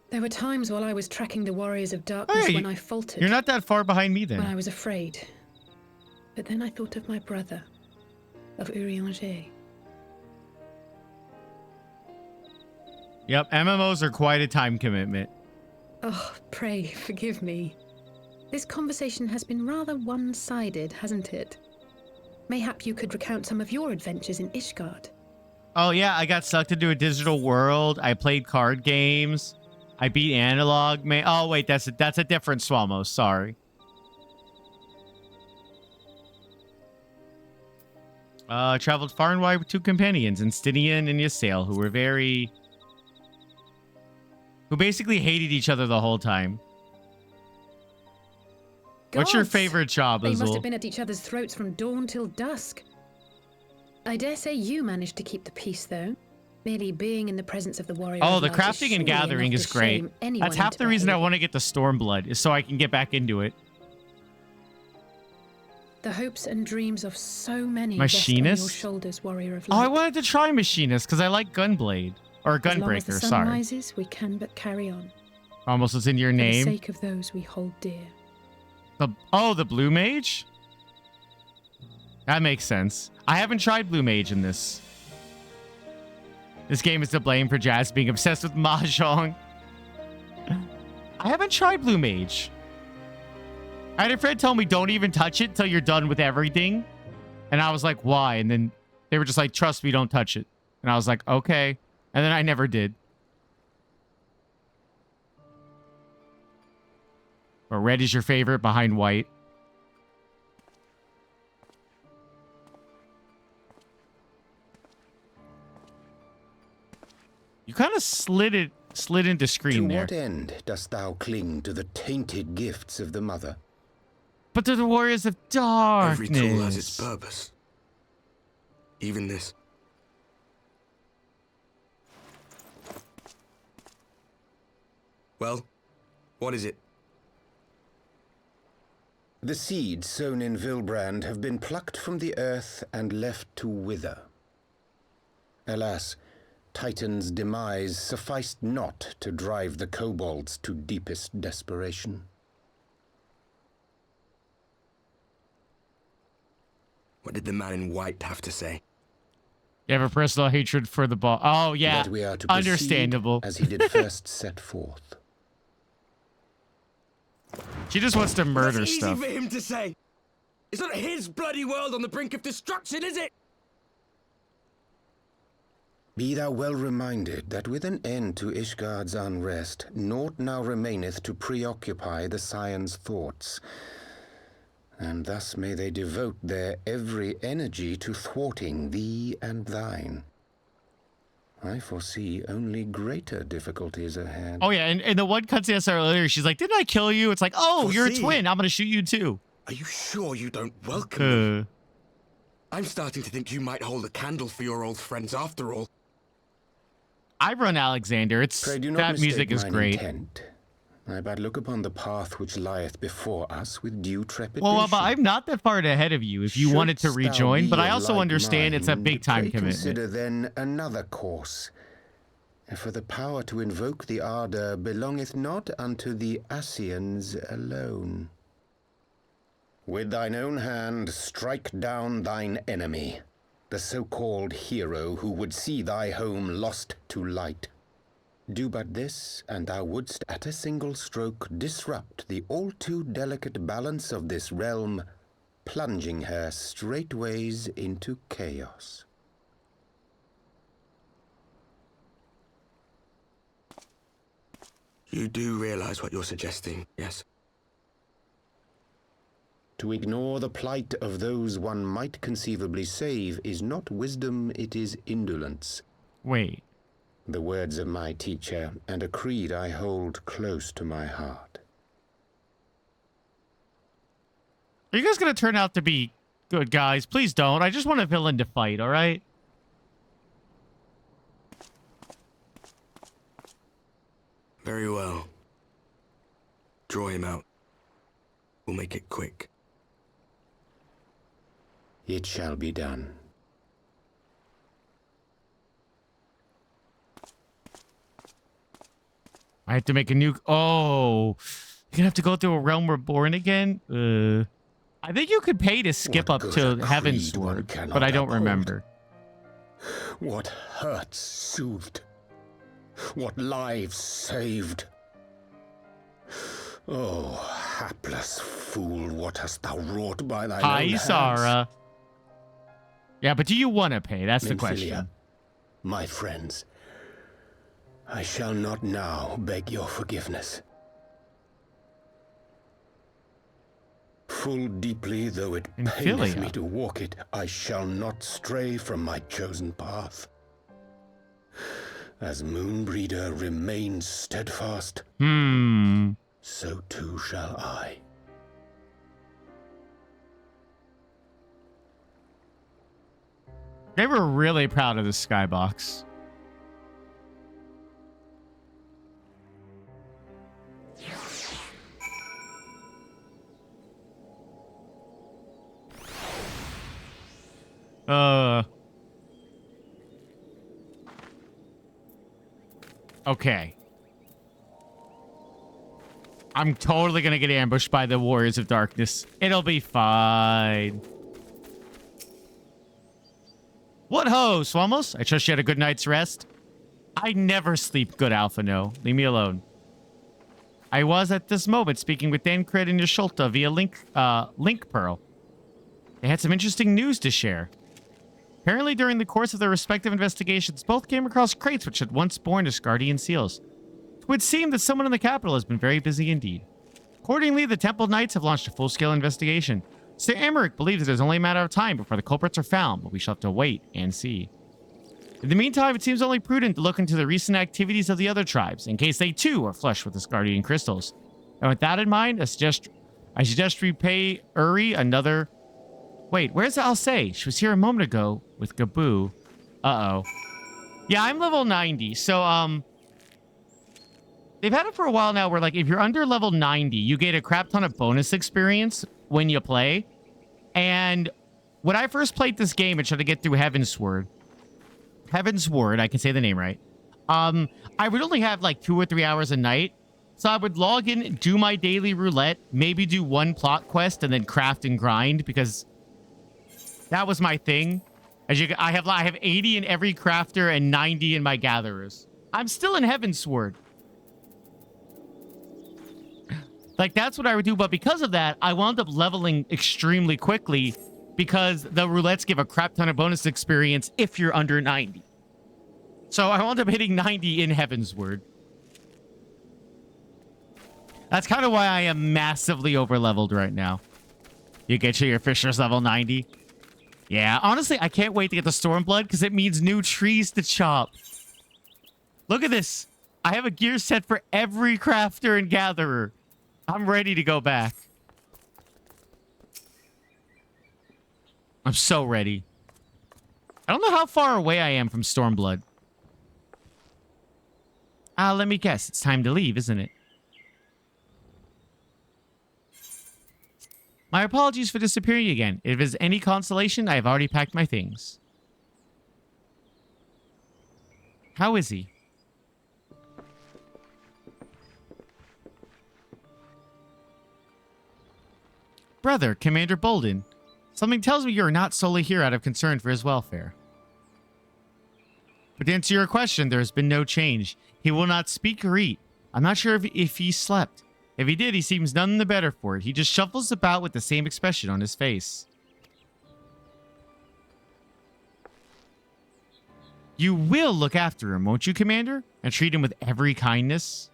There were times while I was tracking the Warriors of Darkness Hey, when I faltered, You're not that far behind me when I then. was afraid. But then I thought of my brother, of Urianger. Yep, MMOs are quite a time commitment. Oh, pray forgive me. This conversation has been rather one-sided, hasn't it? Mayhap you could recount some of your adventures in Ishgard. Oh yeah, I got sucked into a digital world. I played card games. I beat Analog. Oh wait, that's a different Swamos. Sorry. Traveled far and wide with two companions, Instinian and Ysael, who basically hated each other the whole time. What's your Gods! favorite job, They must Azul? have been at each other's throats from dawn till dusk. I dare say you managed to keep the peace, though. Merely being in the presence of the warrior. Oh, of the light is crafting and surely gathering enough is to great. shame anyone That's half into the reason I behavior. want to get the Stormblood, is so I can get back into it. The hopes and dreams of so many Machinist? rest on your shoulders, warrior of Oh, light. I wanted to try Machinist because I like Gunblade. Or As long as the Gunbreaker, sun sorry. rises, we can but carry on. Almost was in your For the name. sake of those we hold dear. The Blue Mage? That makes sense. I haven't tried Blue Mage in this. This game is to blame for Jazz being obsessed with Mahjong. I haven't tried Blue Mage. I had a friend tell me don't even touch it till you're done with everything. And I was like, why? And then they were just like, trust me, don't touch it. And I was like, okay. And then I never did. Or red is your favorite behind white. You kind of slid into screen To there. what end dost thou cling to the tainted gifts of the Mother? But they're the Warriors of Darkness. Every tool has its purpose. Even this. Well, what is it? The seeds sown in Vilbrand have been plucked from the earth and left to wither. Alas, Titan's demise sufficed not to drive the kobolds to deepest desperation. What did the man in white have to say? You have a personal hatred for the ball. Oh, yeah. That we are to proceed Understandable. as he did first set forth. She just wants to murder That's stuff. easy for him to say. It's not his bloody world on the brink of destruction, is it? Be thou well reminded that with an end to Ishgard's unrest, naught now remaineth to preoccupy the Scion's thoughts. And thus may they devote their every energy to thwarting thee and thine. I foresee only greater difficulties ahead. Oh, yeah. And the one cutscene I saw earlier, she's like, didn't I kill you? It's like, oh, you're a Foresee? twin. I'm going to shoot you too. Are you sure you don't welcome me? Uh, I'm starting to think you might hold a candle for your old friends after all. I run Alexander. Pray do not That mistake music is mine great. intent. I but look upon the path which lieth before us with due trepidation. Well, but I'm not that far ahead of you if you wanted to Shouldst thou rejoin, be but I of also like understand it's a mind, big time pray commitment. Consider then another course. For the power to invoke the ardor belongeth not unto the Ascians alone. With thine own hand strike down thine enemy. the so-called hero who would see thy home lost to light. Do but this, and thou wouldst at a single stroke disrupt the all-too delicate balance of this realm, plunging her straightways into chaos. You do realize what you're suggesting, yes? To ignore the plight of those one might conceivably save is not wisdom, it is indolence. Wait. The words of my teacher, and a creed I hold close to my heart. Are you guys going to turn out to be good guys? Please don't. I just want a villain to fight, all right? Very well. Draw him out. We'll make it quick. It shall be done. I have to make a new... Oh. You're going to have to go through a Realm Reborn again? I think you could pay to skip up to Heavensward, but I don't remember. What hurts soothed. What lives saved. Oh, hapless fool, what hast thou wrought by thine own Hi, hands? Zara. Yeah, but do you want to pay? That's the Nymphilia, question. my friends, I shall not now beg your forgiveness. Full deeply though it paineth me to walk it, I shall not stray from my chosen path. As Moonbreeder remains steadfast, so too shall I. They were really proud of the skybox. Okay. I'm totally gonna get ambushed by the Warriors of Darkness. It'll be fine. What ho, Swamos? I trust you had a good night's rest. I never sleep good, Alpha, no. Leave me alone. I was at this moment speaking with Dancred and Yasholta via Link Pearl. They had some interesting news to share. Apparently, during the course of their respective investigations, both came across crates which had once borne Asgardian seals. It would seem that someone in the capital has been very busy indeed. Accordingly, the Temple Knights have launched a full-scale investigation. Sir Emmerich believes it is only a matter of time before the culprits are found, but we shall have to wait and see. In the meantime, it seems only prudent to look into the recent activities of the other tribes, in case they too are flush with Asgardian crystals. And with that in mind, I suggest we pay Uri another... Wait, where's Alcé? She was here a moment ago with Gaboo. Uh-oh. Yeah, I'm level 90, so, they've had it for a while now where, like, if you're under level 90, you get a crap ton of bonus experience when you play. And when I first played this game and tried to get through Heavensward, I can say the name right, I would only have, like, 2 or 3 hours a night. So I would log in, do my daily roulette, maybe do one plot quest, and then craft and grind, because... that was my thing. I have 80 in every crafter and 90 in my gatherers. I'm still in Heavensward. Like, that's what I would do. But because of that, I wound up leveling extremely quickly because the roulettes give a crap ton of bonus experience if you're under 90. So I wound up hitting 90 in Heavensward. That's kind of why I am massively over-leveled right now. You get your Fisher's level 90. Yeah, honestly, I can't wait to get the Stormblood because it means new trees to chop. Look at this. I have a gear set for every crafter and gatherer. I'm ready to go back. I'm so ready. I don't know how far away I am from Stormblood. Let me guess. It's time to leave, isn't it? My apologies for disappearing again. If it is any consolation, I have already packed my things. How is he? Brother, Commander Bolden. Something tells me you're not solely here out of concern for his welfare. But to answer your question, there has been no change. He will not speak or eat. I'm not sure if he slept. If he did, he seems none the better for it. He just shuffles about with the same expression on his face. You will look after him, won't you, Commander? And treat him with every kindness?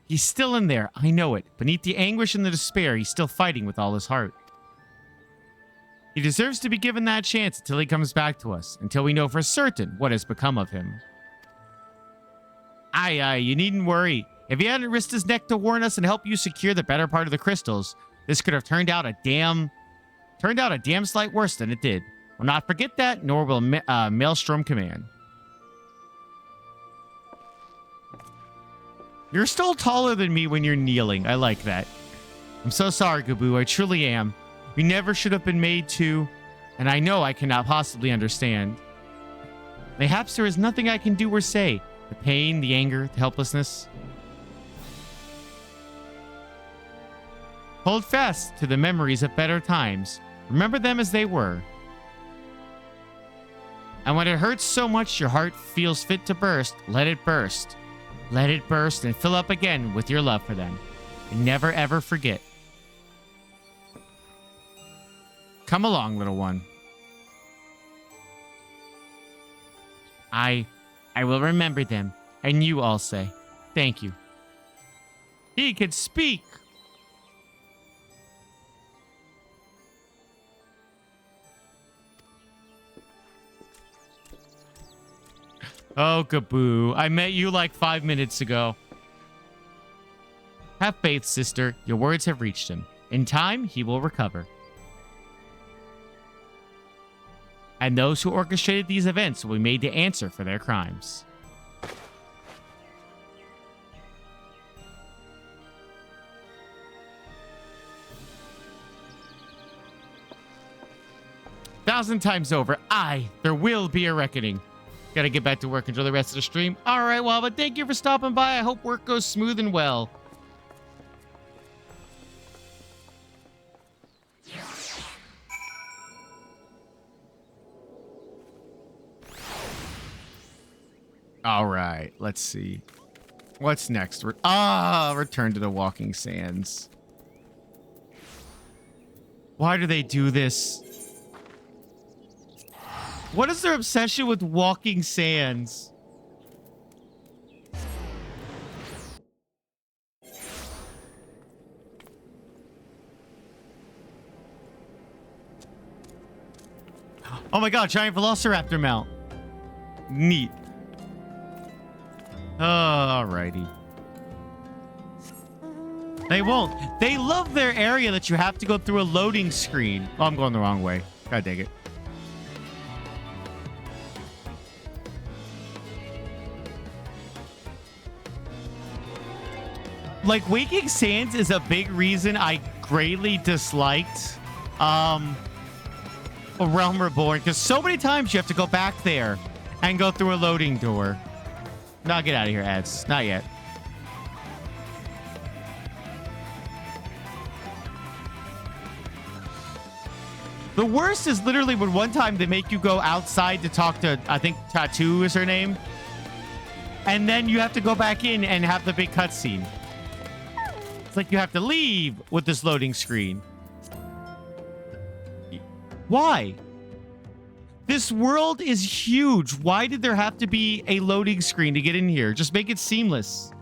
He's still in there, I know it. Beneath the anguish and the despair, he's still fighting with all his heart. He deserves to be given that chance until he comes back to us, until we know for certain what has become of him. Aye, you needn't worry. If he hadn't risked his neck to warn us and help you secure the better part of the crystals, this could have turned out a damn sight worse than it did. We'll not forget that, nor will Maelstrom Command. You're still taller than me when you're kneeling. I like that. I'm so sorry, Gabu. I truly am. We never should have been made to, and I know I cannot possibly understand. Mayhaps there is nothing I can do or say. The pain, the anger, the helplessness. Hold fast to the memories of better times. Remember them as they were. And when it hurts so much your heart feels fit to burst, let it burst. Let it burst and fill up again with your love for them. And never ever forget. Come along, little one. I will remember them. And you all say, thank you. He could speak. Oh, Gabu. I met you like 5 minutes ago. Have faith, sister. Your words have reached him. In time, he will recover. And those who orchestrated these events will be made to answer for their crimes. Thousand times over, there will be a reckoning. Gotta get back to work. Enjoy the rest of the stream. All right, well, but thank you for stopping by. I hope work goes smooth and well. All right, let's see. What's next? Return to the Walking Sands. Why do they do this? What is their obsession with Walking Sands? Oh my god, giant velociraptor mount. Neat. Alrighty. They won't. They love their area that you have to go through a loading screen. Oh, I'm going the wrong way. God dang it. Like, Waking Sands is a big reason I greatly disliked Realm Reborn, because so many times you have to go back there and go through a loading door. No, get out of here, ads. Not yet. The worst is literally when one time they make you go outside to talk to, I think Tattoo is her name. And then you have to go back in and have the big cutscene. It's like you have to leave with this loading screen. Why? This world is huge. Why did there have to be a loading screen to get in here? Just make it seamless.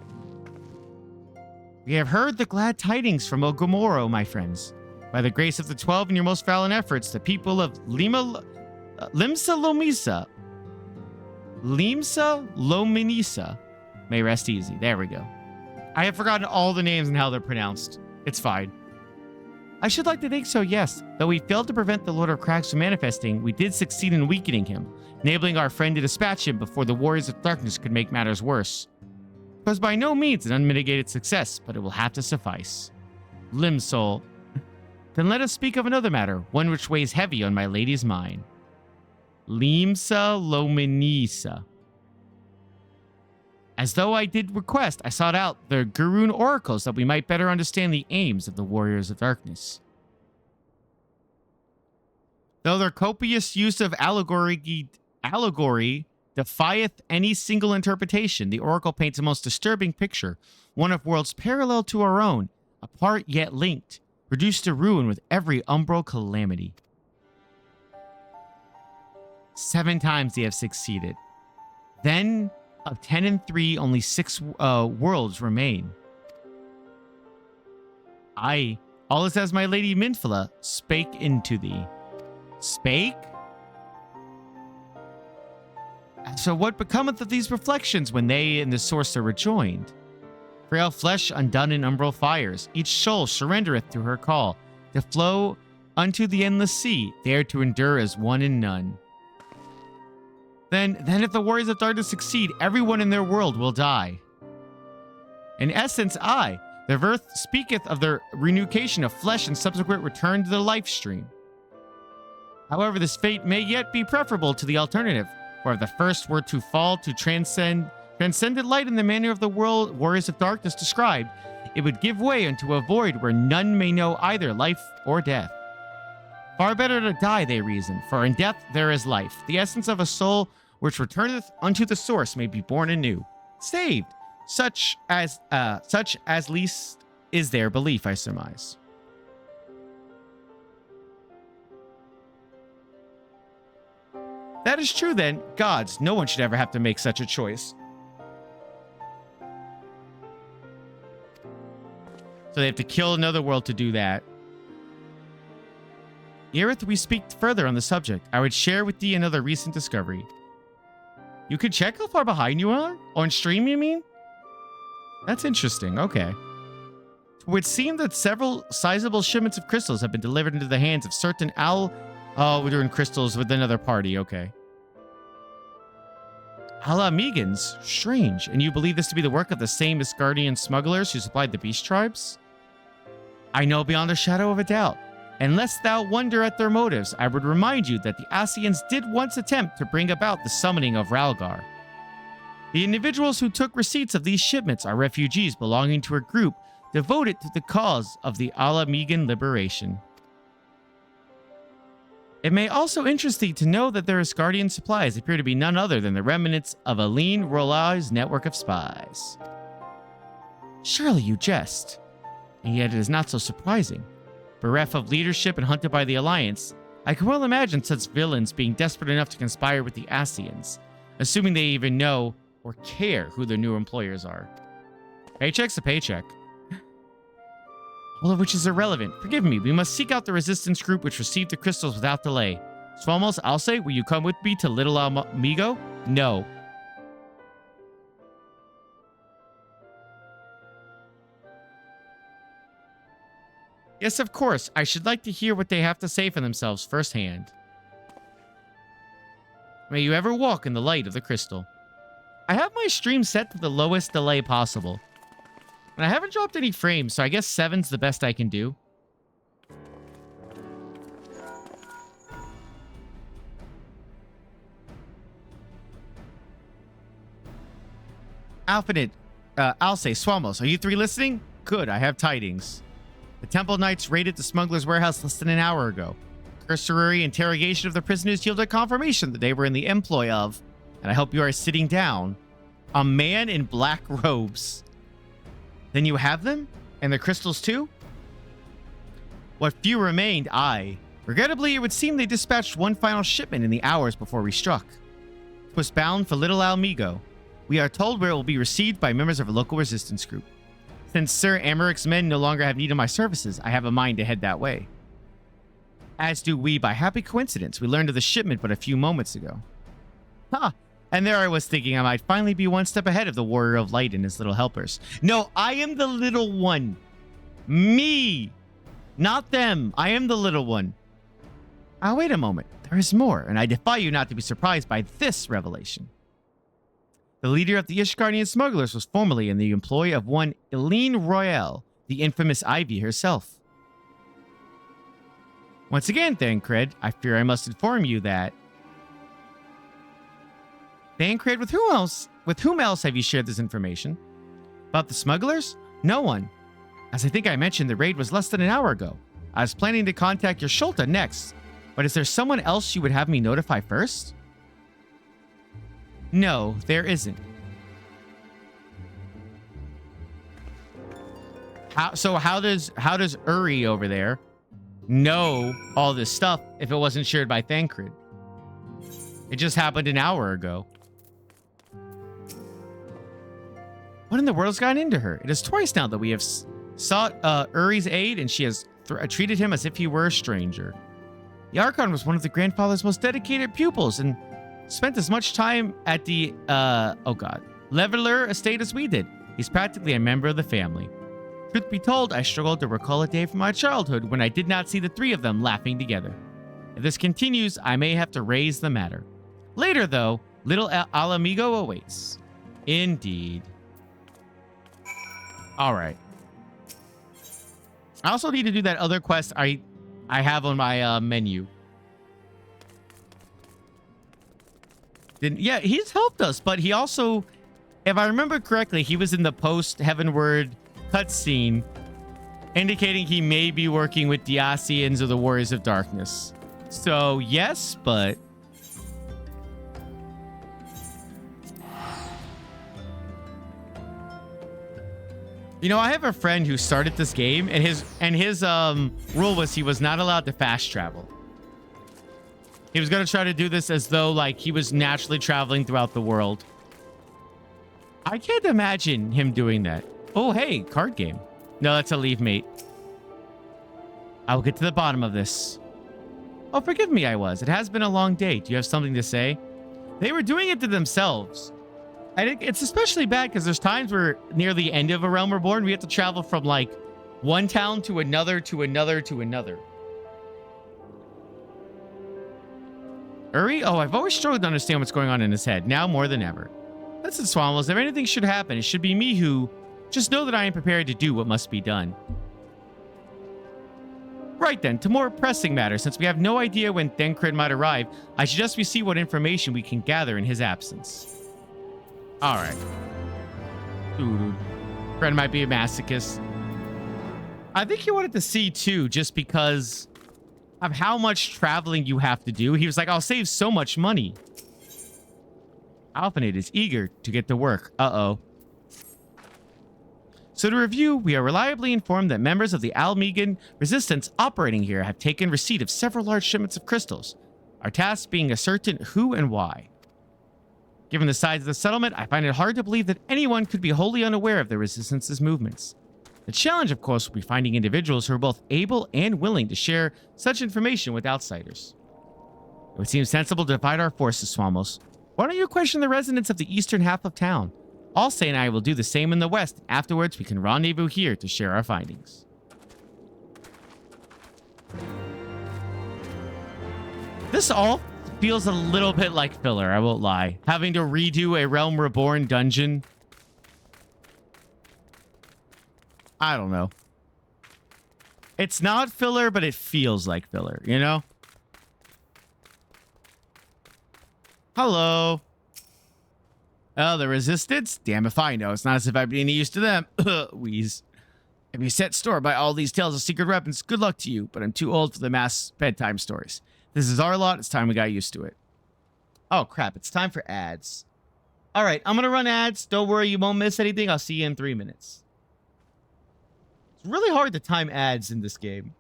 We have heard the glad tidings from Ogomoro, my friends. By the grace of the 12 and your most valiant efforts, the people of Limsa Lominisa may rest easy. There we go. I have forgotten all the names and how they're pronounced. It's fine. I should like to think so, yes. Though we failed to prevent the Lord of Crags from manifesting, we did succeed in weakening him, enabling our friend to dispatch him before the Warriors of Darkness could make matters worse. It was by no means an unmitigated success, but it will have to suffice. Limsol. Then let us speak of another matter, one which weighs heavy on my lady's mind. Limsa Lominisa. As though I did request, I sought out the Gurun oracles that we might better understand the aims of the Warriors of Darkness. Though their copious use of allegory defieth any single interpretation, the oracle paints a most disturbing picture, one of worlds parallel to our own, apart yet linked, reduced to ruin with every umbral calamity. 7 times they have succeeded. Then, of 10 and 3, only 6 worlds remain. I, all is as my lady Minfla, spake into thee. Spake? So what becometh of these reflections when they and the source are rejoined? Frail flesh undone in umbral fires, each soul surrendereth to her call, to flow unto the endless sea, there to endure as one and none. Then if the warriors of darkness succeed, everyone in their world will die. In essence, the verse speaketh of the renucation of flesh and subsequent return to the life stream. However, this fate may yet be preferable to the alternative, for if the first were to fall to transcendent light in the manner of the world warriors of darkness described, it would give way unto a void where none may know either life or death. Far better to die, they reason, for in death there is life. The essence of a soul which returneth unto the source may be born anew, saved. Such as least is their belief, I surmise. That is true, then. Gods, no one should ever have to make such a choice. So they have to kill another world to do that. Ere we speak further on the subject, I would share with thee another recent discovery. You could check how far behind you are? On stream, you mean? That's interesting. Okay. It would seem that several sizable shipments of crystals have been delivered into the hands of certain Oh, we're doing crystals with another party. Okay. Alamegans? Strange. And you believe this to be the work of the same Asgardian smugglers who supplied the beast tribes? I know beyond a shadow of a doubt. And lest thou wonder at their motives, I would remind you that the Ascians did once attempt to bring about the summoning of Ralgar. The individuals who took receipts of these shipments are refugees belonging to a group devoted to the cause of the Alamegan liberation. It may also interest thee to know that their Asgardian supplies appear to be none other than the remnants of Aline Rollai's network of spies. Surely you jest. And yet it is not so surprising. Bereft of leadership and hunted by the Alliance, I can well imagine such villains being desperate enough to conspire with the Ascians, assuming they even know or care who their new employers are. Paycheck's a paycheck. All of which is irrelevant. Forgive me, we must seek out the resistance group which received the crystals without delay. Swamos, I'll say, will you come with me to Little Amigo? No. Yes, of course. I should like to hear what they have to say for themselves firsthand. May you ever walk in the light of the crystal. I have my stream set to the lowest delay possible. And I haven't dropped any frames, so I guess 7's the best I can do. Alphanid, I'll say, Swamos, are you 3 listening? Good, I have tidings. The Temple Knights raided the smuggler's warehouse less than an hour ago. Cursory interrogation of the prisoners yielded confirmation that they were in the employ of, and I hope you are sitting down, a man in black robes. Then you have them? And the crystals too? What few remained, aye. Regrettably, it would seem they dispatched one final shipment in the hours before we struck. 'Twas bound for Little Almigo. We are told where it will be received by members of a local resistance group. Since Sir Amaric's men no longer have need of my services, I have a mind to head that way. As do we. By happy coincidence, we learned of the shipment but a few moments ago. Ha! And there I was thinking I might finally be one step ahead of the Warrior of Light and his little helpers. No, I am the little one. Me! Not them. I am the little one. Ah, wait a moment. There is more, and I defy you not to be surprised by this revelation. The leader of the Ishgardian smugglers was formerly in the employ of one Eileen Royale, the infamous Ivy herself. Once again, Thancred, I fear I must inform you that... Thancred, with whom else? With whom else have you shared this information? About the smugglers? No one. As I think I mentioned, the raid was less than an hour ago. I was planning to contact your Shulta next, But is there someone else you would have me notify first? No, there isn't. How does Uri over there know all this stuff if it wasn't shared by Thancred? It just happened an hour ago. What in the world's gotten into her? It is twice now that we have sought Uri's aid, and she has treated him as if he were a stranger. The Archon was one of the grandfather's most dedicated pupils and spent as much time at the, Leveler estate as we did. He's practically a member of the family. Truth be told, I struggled to recall a day from my childhood when I did not see the three of them laughing together. If this continues, I may have to raise the matter. Later, though, little Alamigo awaits. Indeed. All right. I also need to do that other quest I have on my menu. Yeah, he's helped us, but he also, if I remember correctly, he was in the post-Heavenward cutscene indicating he may be working with the Asians or the Warriors of Darkness. So, yes, but... You know, I have a friend who started this game, and his rule was he was not allowed to fast travel. He was going to try to do this as though, like, he was naturally traveling throughout the world. I can't imagine him doing that. Oh, hey, card game. No, that's a leave mate. I will get to the bottom of this. Oh, forgive me, I was. It has been a long day. Do you have something to say? They were doing it to themselves. I think it's especially bad because there's times where near the end of A Realm Reborn, we have to travel from, like, one town to another, to another, to another. Uri? Oh, I've always struggled to understand what's going on in his head, now more than ever. Listen, Swammels, if anything should happen, it should be me who... Just know that I am prepared to do what must be done. Right then, to more pressing matters, since we have no idea when Thancred might arrive, I suggest we see what information we can gather in his absence. Alright. Friend might be a masochist. I think he wanted to see, too, just because of how much traveling you have to do. He was like, I'll save so much money. Alphanate is eager to get to work. Uh-oh. So to review, we are reliably informed that members of the Almegan resistance operating here have taken receipt of several large shipments of crystals, our task being ascertain who and why. Given the size of the settlement, I find it hard to believe that anyone could be wholly unaware of the resistance's movements. The challenge, of course, will be finding individuals who are both able and willing to share such information with outsiders. It would seem sensible to divide our forces, Swammels. Why don't you question the residents of the eastern half of town? Alsay and I will do the same in the west. Afterwards, we can rendezvous here to share our findings. This all feels a little bit like filler, I won't lie. Having to redo a Realm Reborn dungeon. I don't know. It's not filler, but it feels like filler, you know? Hello. Oh, the resistance? Damn if I know. It's not as if I'd be any use to them. Wheeze. If you set store by all these tales of secret weapons, good luck to you, but I'm too old for the mass bedtime stories. This is our lot. It's time we got used to it. Oh, crap. It's time for ads. All right. I'm going to run ads. Don't worry. You won't miss anything. I'll see you in 3 minutes. It's really hard to time ads in this game.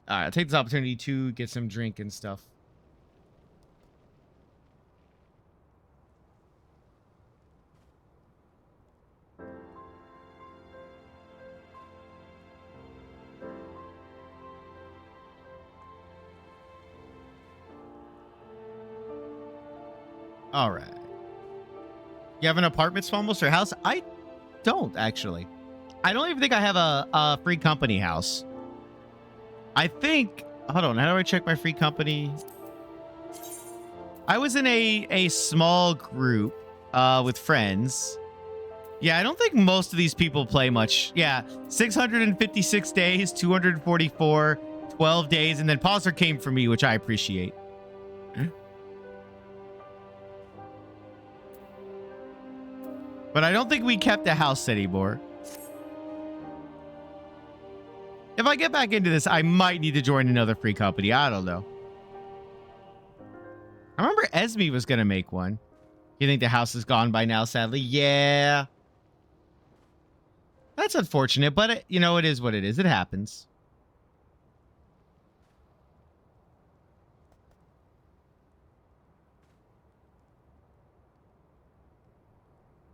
All right, I'll take this opportunity to get some drink and stuff. All right. You have an apartment, Swammels, or house? I don't, actually. I don't even think I have a free company house. I think, hold on, how do I check my free company? I was in a small group with friends. Yeah, I don't think most of these people play much. Yeah, 656 days, 244, 12 days, and then Pauser came for me, which I appreciate. But I don't think we kept the house anymore. If I get back into this, I might need to join another free company. I don't know. I remember Esme was going to make one. You think the house is gone by now, sadly? Yeah. That's unfortunate, but it, you know, it is what it is. It happens.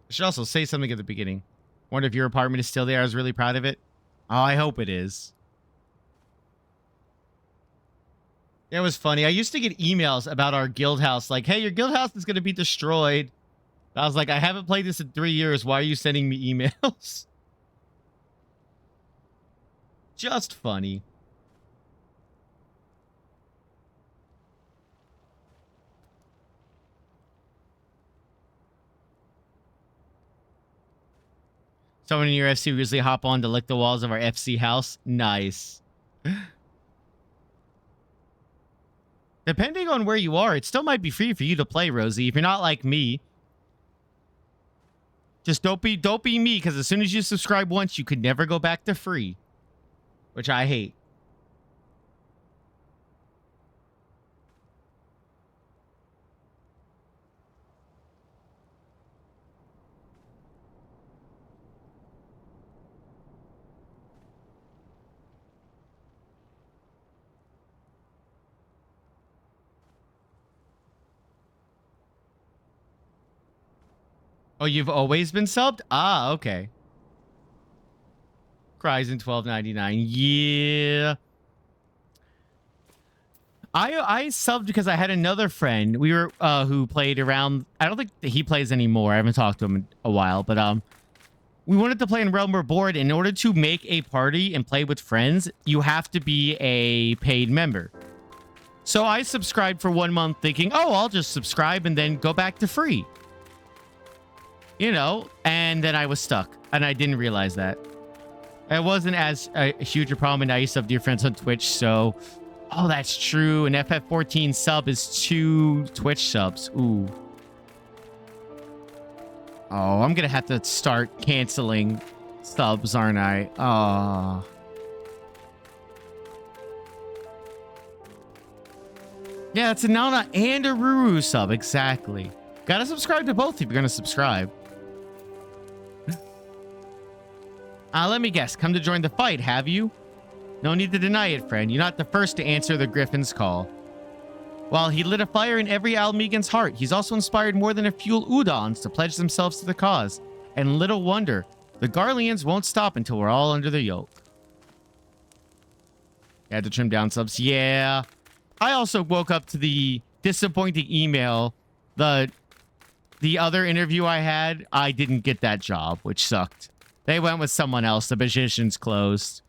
I should also say something at the beginning. Wonder if your apartment is still there. I was really proud of it. Oh, I hope it is. It was funny. I used to get emails about our guild house like, hey, your guild house is going to be destroyed. I was like, I haven't played this in 3 years. Why are you sending me emails? Just funny. Someone in your FC usually hop on to lick the walls of our FC house. Nice. Depending on where you are, it still might be free for you to play, Rosie. If you're not like me, just don't be me, because as soon as you subscribe once, you could never go back to free, which I hate. Oh, you've always been subbed? Ah, okay. Cries in $12.99. Yeah. I subbed because I had another friend. We were who played around. I don't think he plays anymore. I haven't talked to him in a while, but we wanted to play in Realm Reborn. In order to make a party and play with friends, you have to be a paid member. So I subscribed for 1 month thinking, oh, I'll just subscribe and then go back to free. You know, and then I was stuck, and I didn't realize that. It wasn't as huge a problem, and I used to have dear friends on Twitch, so... Oh, that's true. An FF14 sub is 2 Twitch subs. Ooh. Oh, I'm gonna have to start canceling subs, aren't I? Oh. Yeah, it's a Nana and a Ruru sub, exactly. Gotta subscribe to both if you're gonna subscribe. Let me guess. Come to join the fight, have you? No need to deny it, friend. You're not the first to answer the Griffin's call. While he lit a fire in every Almegan's heart, he's also inspired more than a few Udons to pledge themselves to the cause. And little wonder, the Garleans won't stop until we're all under the yoke. You had to trim down subs. Yeah. I also woke up to the disappointing email. The other interview I had, I didn't get that job, which sucked. They went with someone else. The position's closed.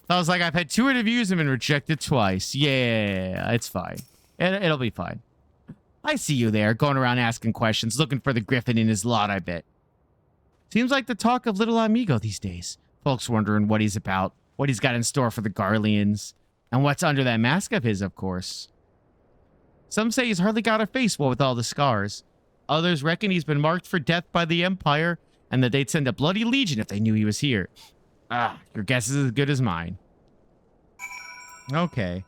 I was like, I've had 2 interviews and been rejected twice. Yeah, it's fine. It'll be fine. I see you there, going around asking questions, looking for the Griffin in his lot, I bet. Seems like the talk of little amigo these days. Folks wondering what he's about, what he's got in store for the Garleans, and what's under that mask of his, of course. Some say he's hardly got a face, what with all the scars. Others reckon he's been marked for death by the Empire, and that they'd send a bloody legion if they knew he was here. Ah, your guess is as good as mine. Okay.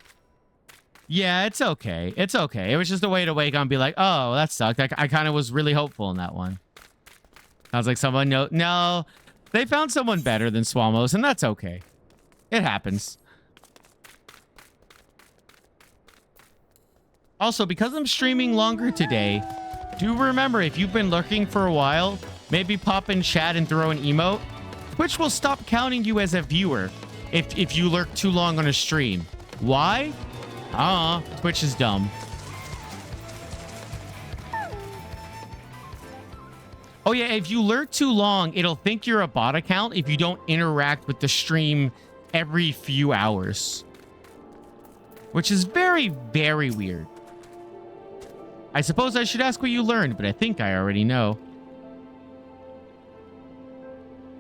Yeah, it's okay. It's okay. It was just a way to wake up and be like, oh, that sucked. I kind of was really hopeful in that one. I was like, someone no, they found someone better than Swamos, and that's okay. It happens. Also, because I'm streaming longer today, do remember, if you've been lurking for a while, maybe pop in chat and throw an emote. Twitch will stop counting you as a viewer if you lurk too long on a stream. Why? Twitch is dumb. Oh yeah, if you lurk too long, it'll think you're a bot account if you don't interact with the stream every few hours. Which is very, very weird. I suppose I should ask what you learned, but I think I already know.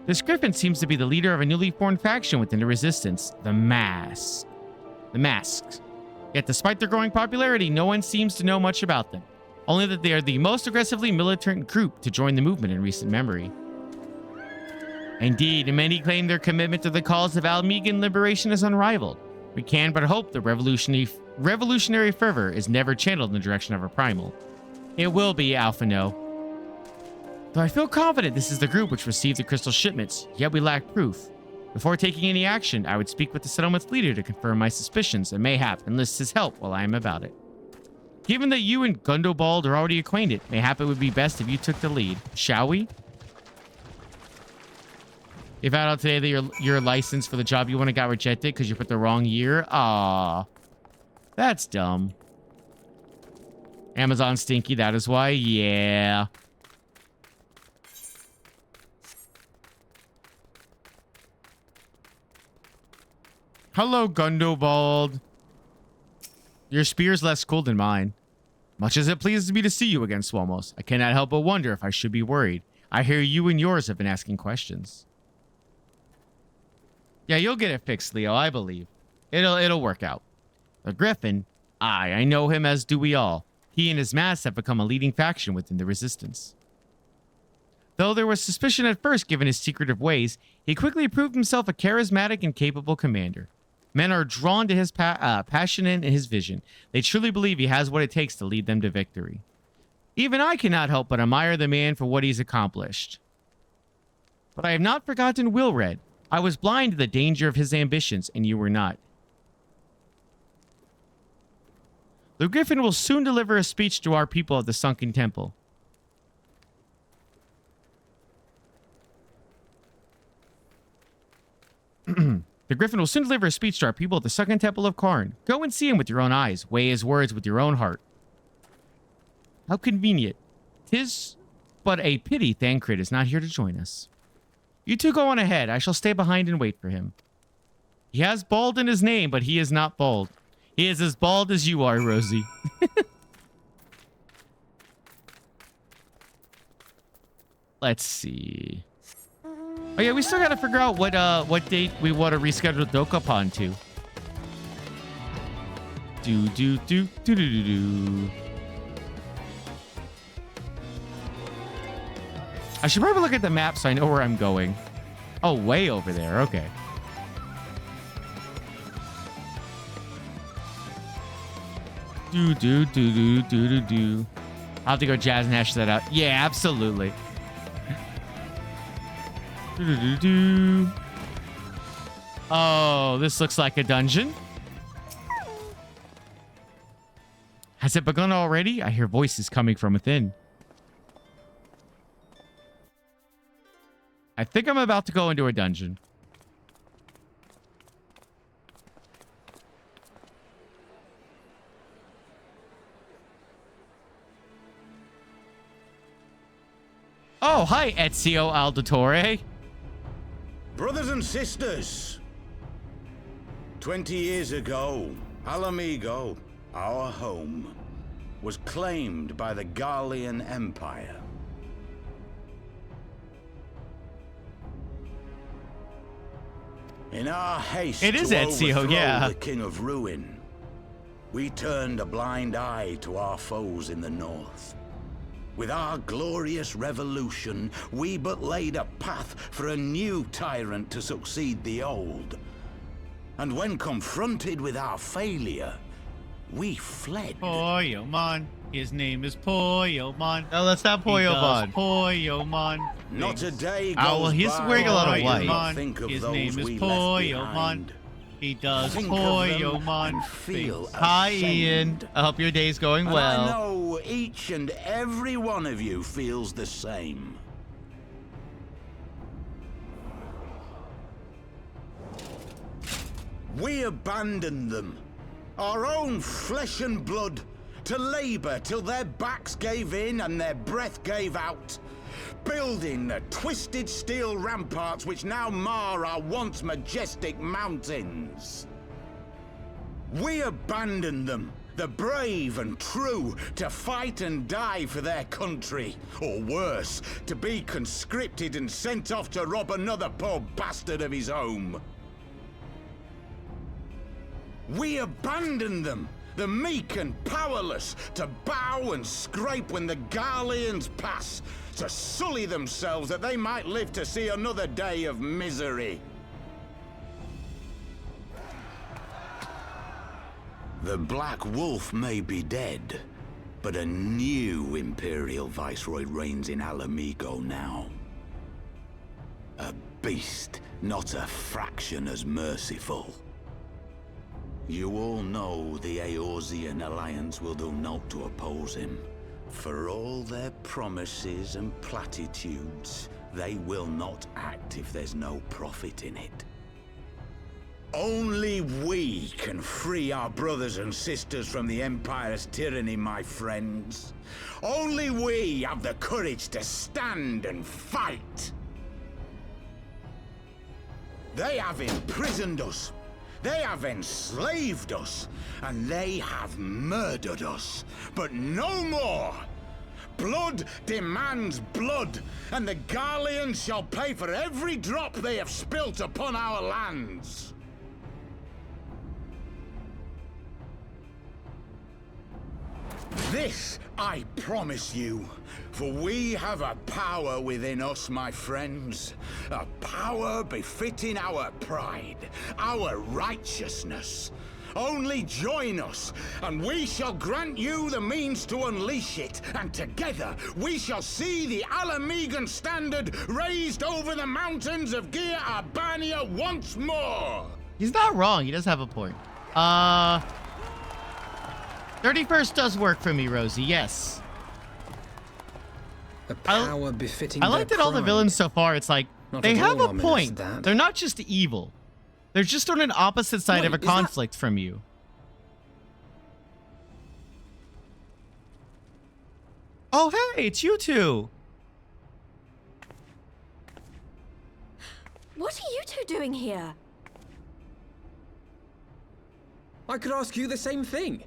This Griffin seems to be the leader of a newly formed faction within the Resistance, the Masks. The Masks. Yet despite their growing popularity, no one seems to know much about them. only that they are the most aggressively militant group to join the movement in recent memory. Indeed, many claim their commitment to the cause of Almegan liberation is unrivaled. We can but hope the revolutionary fervor is never channeled in the direction of a primal. It will be, Alphino. Though I feel confident this is the group which received the crystal shipments, yet we lack proof. Before taking any action, I would speak with the settlement's leader to confirm my suspicions and mayhap enlist his help while I am about it. Given that you and Gundobald are already acquainted, mayhap it would be best if you took the lead. Shall we? You found out today that your license for the job you wanted got rejected because you put the wrong year? Aw. That's dumb. Amazon stinky, that is why? Yeah. Hello, Gundobald. Your spear's less cool than mine. Much as it pleases me to see you again, Swalmos, I cannot help but wonder if I should be worried. I hear you and yours have been asking questions. Yeah, you'll get it fixed, Leo, I believe. It'll work out. The Griffin, I know him, as do we all. He and his mass have become a leading faction within the Resistance. Though there was suspicion at first given his secretive ways, he quickly proved himself a charismatic and capable commander. Men are drawn to his passion and his vision. They truly believe he has what it takes to lead them to victory. Even I cannot help but admire the man for what he's accomplished. But I have not forgotten Wilred. I was blind to the danger of his ambitions, and you were not. The Griffin will soon deliver a speech to our people at the Sunken Temple. The Griffin will soon deliver a speech to our people at the Sunken Temple of Karn. Go and see him with your own eyes. Weigh his words with your own heart. How convenient. 'Tis but a pity Thancred is not here to join us. You two go on ahead. I shall stay behind and wait for him. He has bald in his name, but he is not bald. He is as bald as you are, Rosie. Let's see. Oh yeah, we still gotta figure out what date we want to reschedule Dokapon to. Do. I should probably look at the map so I know where I'm going. Oh, way over there. Okay. Do. I'll have to go jazz and hash that out. Yeah, absolutely. Oh, this looks like a dungeon. Has it begun already? I hear voices coming from within. I think I'm about to go into a dungeon. Oh, hi, Ezio Auditore. Brothers and sisters, 20 years ago, Alamigo, our home, was claimed by the Garlean Empire. In our haste it is to Ezio, overthrow yeah. the King of Ruin, we turned a blind eye to our foes in the north. With our glorious revolution, we but laid a path for a new tyrant to succeed the old. And when confronted with our failure, we fled. Poyomon. His name is Poyomon. No, that's not Poyomon. Poyomon. Not a day goes well, he's by wearing a lot of where I white. think of His those name is we left Poyomon. behind. He does Think of them Poyomon. and feel Hi, ashamed. Ian. I hope your day's going And well. I know each and every one of you feels the same. We abandoned them, our own flesh and blood, to labor till their backs gave in and their breath gave out, building the twisted steel ramparts which now mar our once majestic mountains. We abandoned them, the brave and true, to fight and die for their country, or worse, to be conscripted and sent off to rob another poor bastard of his home. We abandoned them, the meek and powerless, to bow and scrape when the Garleans pass, to sully themselves that they might live to see another day of misery. The Black Wolf may be dead, but a new Imperial Viceroy reigns in Alamigo now. A beast, not a fraction as merciful. You all know the Eorzean Alliance will do naught to oppose him. For all their promises and platitudes, they will not act if there's no profit in it. Only we can free our brothers and sisters from the Empire's tyranny, my friends. Only we have the courage to stand and fight. They have imprisoned us. They have enslaved us. And they have murdered us. But no more! Blood demands blood, and the Garleans shall pay for every drop they have spilt upon our lands. This I promise you, for we have a power within us, my friends. A power befitting our pride, our righteousness. Only join us, and we shall grant you the means to unleash it, and together we shall see the Alamigan standard raised over the mountains of Gia Arbania once more. He's not wrong. He does have a point. 31st does work for me, Rosie. Yes. A power befitting I like that all the villains so far, it's like, they have a point. That. They're not just evil. They're just on an opposite side of a conflict from you. Oh, hey, it's you two. What are you two doing here? I could ask you the same thing.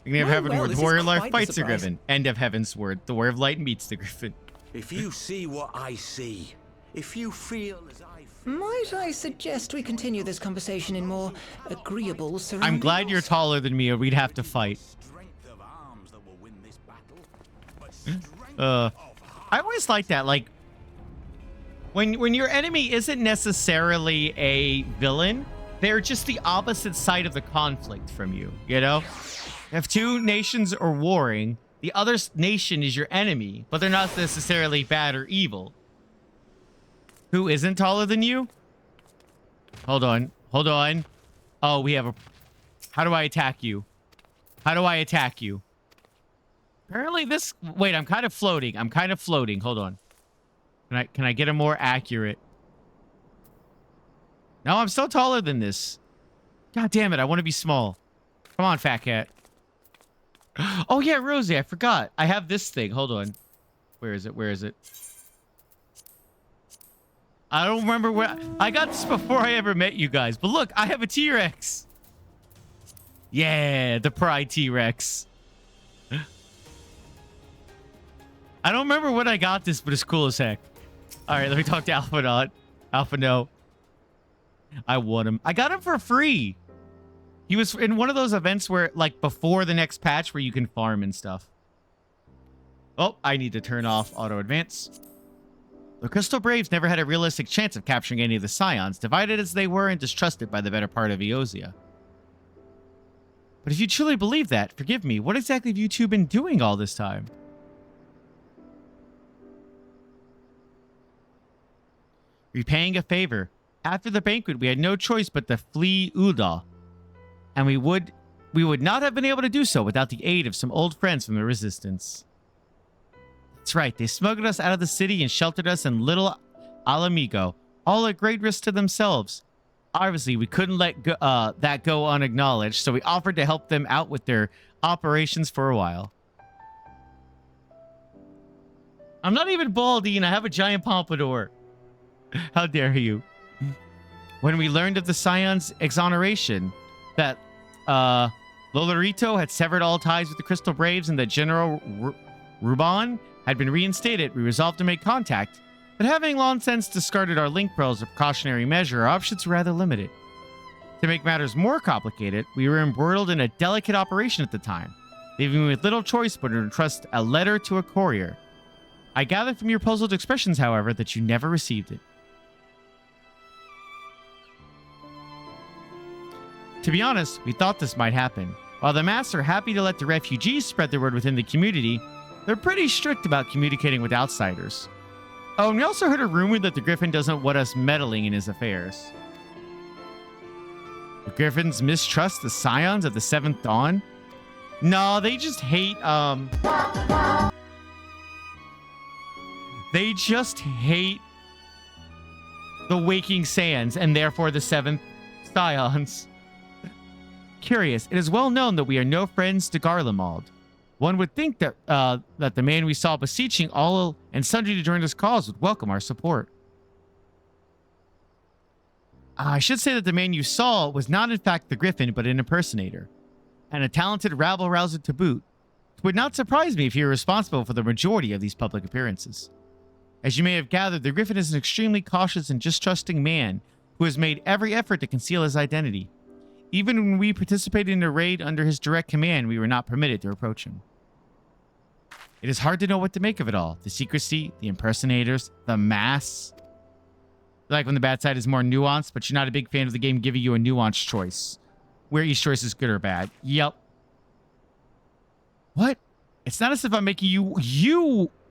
Beginning of Heavenward, this the Warrior is Life quite fights the surprise. Griffin. End of Heavensward, the Warrior of Light meets the Griffin. If you see what I see, if you feel as I feel... Might I suggest we continue this conversation in more agreeable surroundings? I'm glad you're taller than me or we'd have to fight. Strength of arms that will win this battle, but strength of I always like that, like, when your enemy isn't necessarily a villain, they're just the opposite side of the conflict from you, you know? If two nations are warring, the other nation is your enemy, but they're not necessarily bad or evil. Who isn't taller than you? Hold on. Hold on. Oh, we have a... How do I attack you? How do I attack you? Apparently this... Wait, I'm kind of floating. I'm kind of floating. Hold on. Can I get a more accurate... No, I'm still taller than this. God damn it. I want to be small. Come on, fat cat. Oh, yeah, Rosie. I forgot. I have this thing. Hold on. Where is it? Where is it? I don't remember where... I got this before I ever met you guys. But look, I have a T-Rex. Yeah, the Pride T-Rex. I don't remember when I got this, but it's cool as heck. All right, let me talk to Alpha Not. Alpha No. I want him. I got him for free. He was in one of those events where, like, before the next patch where you can farm and stuff. Oh, I need to turn off auto advance. The Crystal Braves never had a realistic chance of capturing any of the Scions, divided as they were and distrusted by the better part of Eorzea. But if you truly believe that, forgive me, what exactly have you two been doing all this time? Repaying a favor. After the banquet, we had no choice but to flee Ul'dah. And we would not have been able to do so without the aid of some old friends from the Resistance. That's right, they smuggled us out of the city and sheltered us in Little Alamigo, all at great risk to themselves. Obviously, we couldn't let that go unacknowledged, so we offered to help them out with their operations for a while. I'm not even baldy and I have a giant pompadour. How dare you? When we learned of the Scion's exoneration, that Lolorito had severed all ties with the Crystal Braves and that General Ruban had been reinstated, we resolved to make contact But having long since discarded our link pearl as a precautionary measure, our options were rather limited. To make matters more complicated, we were embroiled in a delicate operation at the time, leaving me with little choice but to entrust a letter to a courier. I gathered from your puzzled expressions, however, that you never received it. To be honest, we thought this might happen. While the masks are happy to let the refugees spread the word within the community, they're pretty strict about communicating with outsiders. Oh, and we also heard a rumor that the Griffin doesn't want us meddling in his affairs. The Griffins mistrust the Scions of the Seventh Dawn? No, they just hate, They just hate the Waking Sands and therefore the Seventh Scions. Curious, it is well known that we are no friends to Garlemald. One would think that that the man we saw beseeching all and sundry to join his cause would welcome our support. I should say that the man you saw was not in fact the Griffin, but an impersonator, and a talented rabble-rouser to boot. It would not surprise me if he were responsible for the majority of these public appearances. As you may have gathered, the Griffin is an extremely cautious and distrusting man who has made every effort to conceal his identity. Even when we participated in a raid under his direct command, we were not permitted to approach him. It is hard to know what to make of it all. The secrecy, the impersonators, the masks. I like when the bad side is more nuanced, but you're not a big fan of the game giving you a nuanced choice, where each choice is good or bad. Yep. What? It's not as if I'm making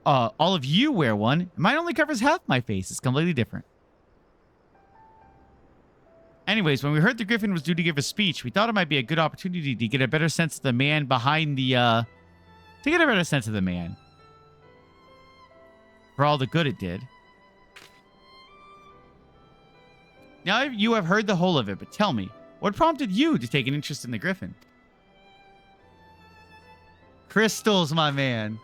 all of you wear one. Mine only covers half my face. It's completely different. Anyways, when we heard the Griffin was due to give a speech, we thought it might be a good opportunity to get a better sense of the man behind the, to get a better sense of the man. For all the good it did. Now you have heard the whole of it, but tell me, what prompted you to take an interest in the Griffin? Crystals, my man.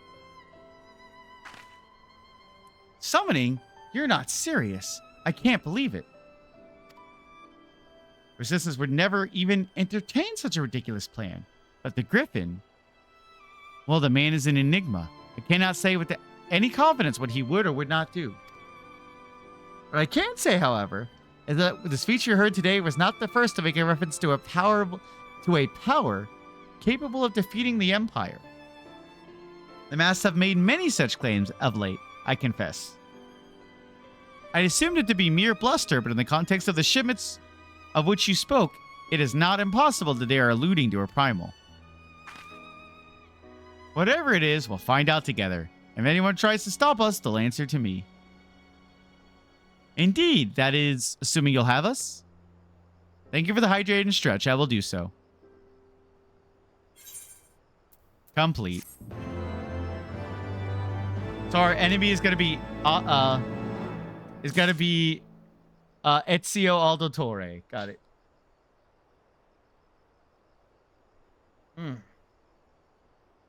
Summoning? You're not serious. I can't believe it. Resistance would never even entertain such a ridiculous plan. But the Griffin... Well, the man is an enigma. I cannot say with any confidence what he would or would not do. What I can say, however, is that the speech you heard today was not the first to make a reference to a power capable of defeating the Empire. The masks have made many such claims of late, I confess. I assumed it to be mere bluster, but in the context of the shipments of which you spoke, it is not impossible that they are alluding to a primal. Whatever it is, we'll find out together. If anyone tries to stop us, they'll answer to me. Indeed, that is, assuming you'll have us. Thank you for the hydrate and stretch. I will do so. Complete. So our enemy is going to be, Ezio Auditore. Got it.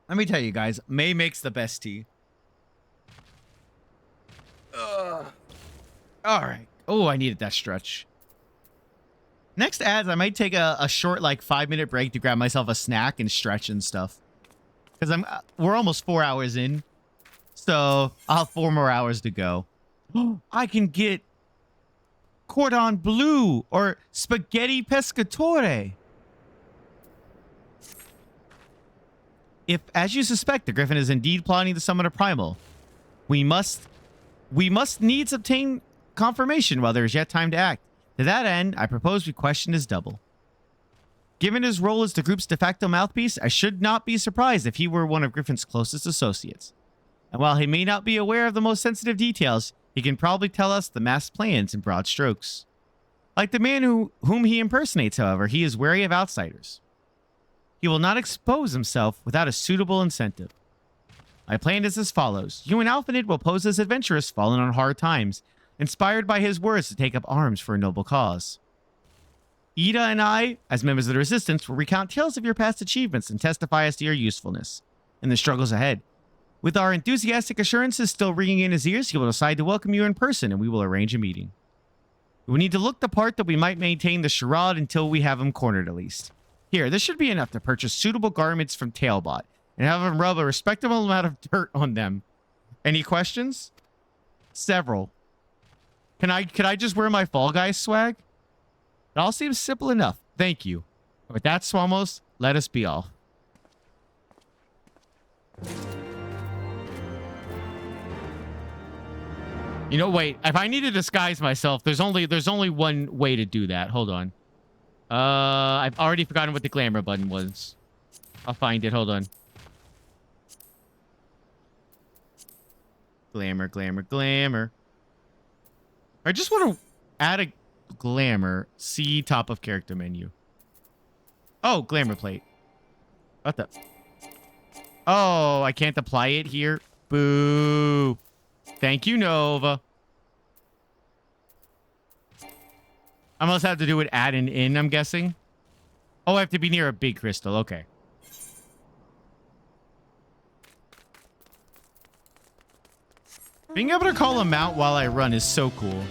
Let me tell you guys, May makes the best tea. All right. Oh, I needed that stretch. Next ads, I might take a short, like 5-minute break to grab myself a snack and stretch and stuff. Because we're almost 4 hours in. So I'll have 4 more hours to go. I can get cordon bleu or spaghetti pescatore. If, as you suspect, the Griffin is indeed plotting to summon a primal, we must needs obtain confirmation while there is yet time to act. To that end, I propose we question his double. Given his role as the group's de facto mouthpiece, I should not be surprised if he were one of Griffin's closest associates. And while he may not be aware of the most sensitive details, he can probably tell us the masked plans in broad strokes. Like the man whom he impersonates, however, he is wary of outsiders. He will not expose himself without a suitable incentive. My plan is as follows. You and Alphanid will pose as adventurers fallen on hard times, inspired by his words to take up arms for a noble cause. Ida and I, as members of the Resistance, will recount tales of your past achievements and testify as to your usefulness in the struggles ahead. With our enthusiastic assurances still ringing in his ears, he will decide to welcome you in person, and we will arrange a meeting. We need to look the part that we might maintain the charade until we have him cornered at least. Here, this should be enough to purchase suitable garments from Tailbot and have him rub a respectable amount of dirt on them. Any questions? Several. Can I just wear my Fall Guys swag? It all seems simple enough. Thank you. With that, Swamos, let us be off. You know, wait. If I need to disguise myself, there's only one way to do that. Hold on. I've already forgotten what the glamour button was. I'll find it. Hold on. Glamour, glamour, glamour. I just want to add a glamour. See top of character menu. Oh, glamour plate. What the? Oh, I can't apply it here. Boo. Thank you, Nova. I must have to do it add an in, I'm guessing. Oh, I have to be near a big crystal. Okay. Being able to call them out while I run is so cool.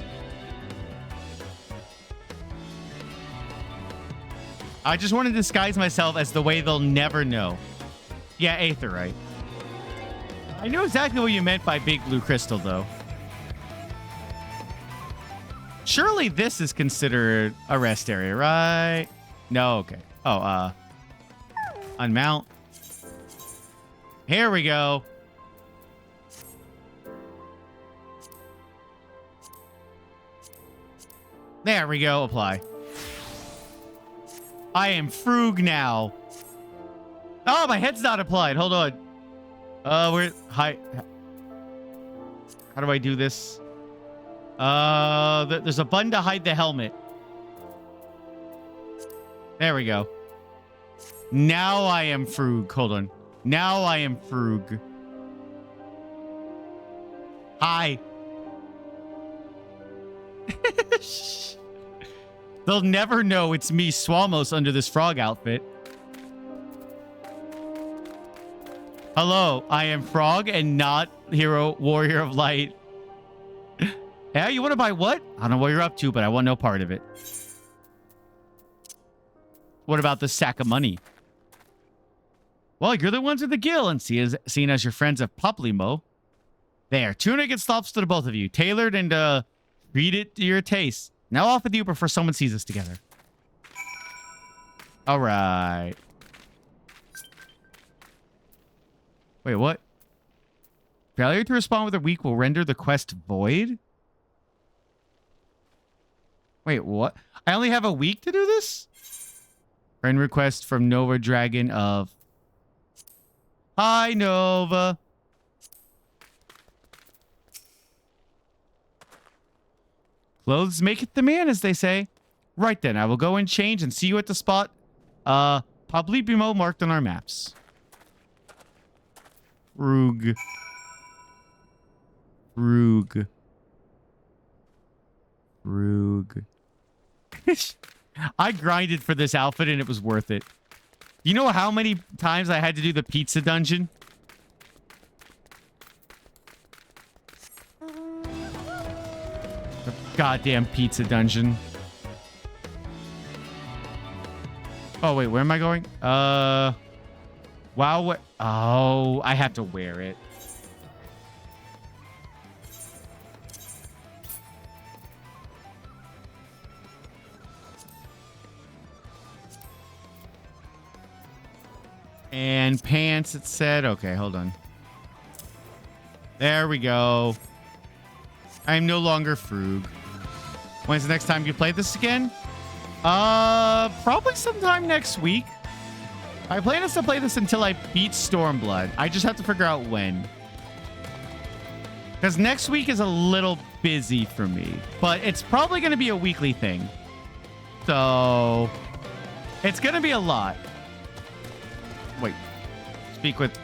I just want to disguise myself as the way they'll never know. Yeah, Aetherite. I know exactly what you meant by big blue crystal, though. Surely this is considered a rest area, right? No, okay. Oh, unmount. Here we go. There we go. Apply. I am Frug now. Oh, my head's not applied. Hold on. Hi. How do I do this? There's a button to hide the helmet. There we go. Now I am Frug. Hold on. Now I am Frug. Hi. They'll never know it's me, Swamos, under this frog outfit. Hello, I am Frog and not Hero Warrior of Light. Yeah, you want to buy what? I don't know what you're up to, but I want no part of it. What about the sack of money? Well, you're the ones with the gill, and seen as your friends of Poplimo. There, tunic and slops to the both of you. Tailored and, read it to your taste. Now off with you before someone sees us together. All right. Wait, what? Failure to respond with a week will render the quest void? Wait, what? I only have a week to do this? Friend request from Nova Dragon of... Hi, Nova. Clothes maketh the man, as they say. Right then, I will go and change and see you at the spot. Pablibimo marked on our maps. Rug. Rug. Rug. I grinded for this outfit and it was worth it. You know how many times I had to do the pizza dungeon? The goddamn pizza dungeon. Oh, wait, where am I going? Wow, what? Oh, I have to wear it. And pants, it said. Okay, hold on. There we go. I'm no longer Frug. When's the next time you play this again? Probably sometime next week. My plan is to play this until I beat Stormblood. I just have to figure out when. Because next week is a little busy for me. But it's probably going to be a weekly thing. So, it's going to be a lot. Wait. Speak with...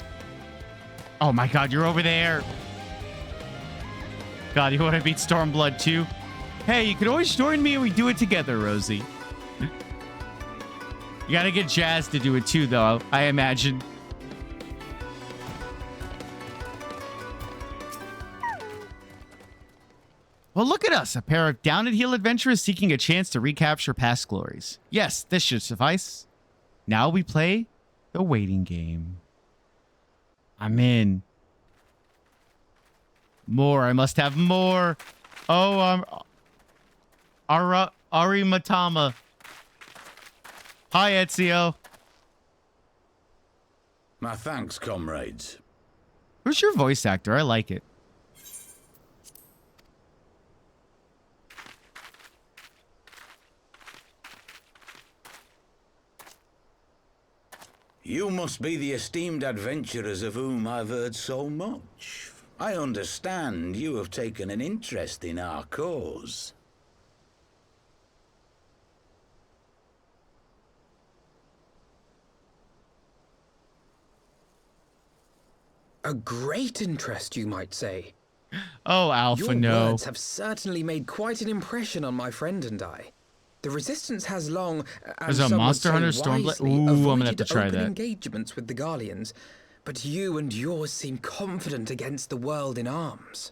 Oh my god, you're over there. God, you want to beat Stormblood too? Hey, you can always join me and we do it together, Rosie. You gotta get Jazz to do it too, though, I imagine. Well, look at us, a pair of down-at-heel adventurers seeking a chance to recapture past glories. Yes, this should suffice. Now we play the waiting game. I'm in. More, I must have more. Oh, Ari Matama. Hi, Ezio. My thanks, comrades. Who's your voice actor? I like it. You must be the esteemed adventurers of whom I've heard so much. I understand you have taken an interest in our cause. A great interest, you might say. Oh, Alpha, Your no. words have certainly made quite an impression on my friend and I. The Resistance has long, There's a Monster Hunter Stormblood. Ooh, I'm gonna have to try open that. engagements with the Garleans, but you and yours seem confident against the world in arms.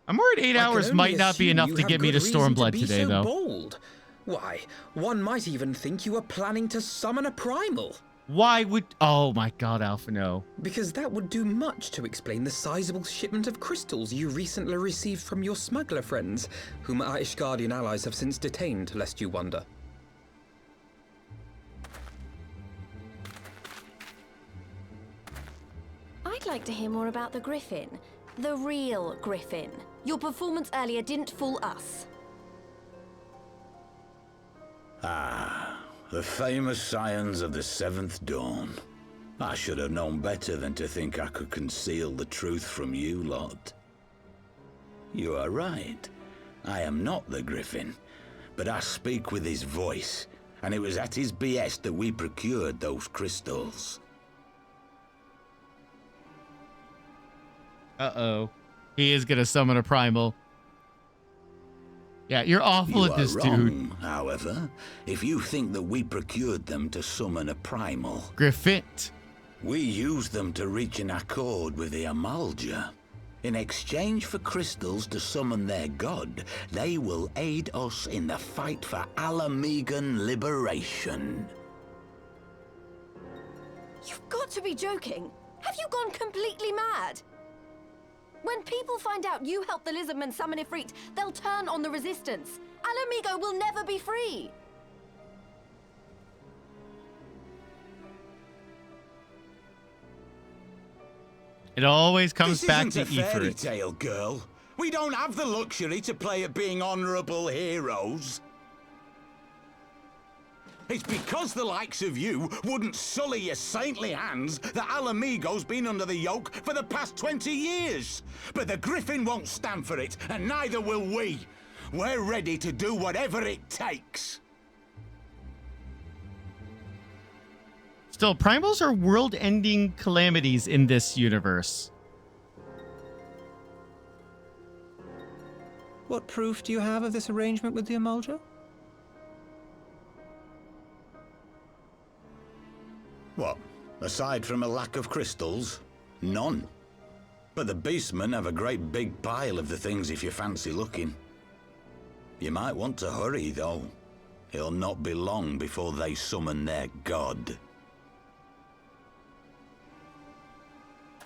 I'm worried 8 hours might not be enough to get me to Stormblood be today, so though. Bold. Why, one might even think you were planning to summon a primal. Why would... Oh my god, Alpha, no. Because that would do much to explain the sizable shipment of crystals you recently received from your smuggler friends, whom our Ishgardian allies have since detained, lest you wonder. I'd like to hear more about the Griffin. The real Griffin. Your performance earlier didn't fool us. Ah, the famous scions of the Seventh Dawn. I should have known better than to think I could conceal the truth from you lot. You are right. I am not the Griffin, but I speak with his voice, and it was at his behest that we procured those crystals. Uh-oh. He is gonna summon a primal. Yeah, you're awful at this, dude. However, if you think that we procured them to summon a primal... Griffin. We used them to reach an accord with the Amalja. In exchange for crystals to summon their god, they will aid us in the fight for Alamegan liberation. You've got to be joking. Have you gone completely mad? When people find out you helped the Lizardmen summon Ifrit, they'll turn on the Resistance. Alamigo will never be free. It always comes This back isn't to a fairy Ifrit. tale, girl. We don't have the luxury to play at being honorable heroes. It's because the likes of you wouldn't sully your saintly hands that Alamigo's been under the yoke for the past 20 years. But the Griffin won't stand for it, and neither will we. We're ready to do whatever it takes. Still, primals are world-ending calamities in this universe. What proof do you have of this arrangement with the Amalja? What? Aside from a lack of crystals? None. But the beastmen have a great big pile of the things if you fancy looking. You might want to hurry, though. It'll not be long before they summon their god.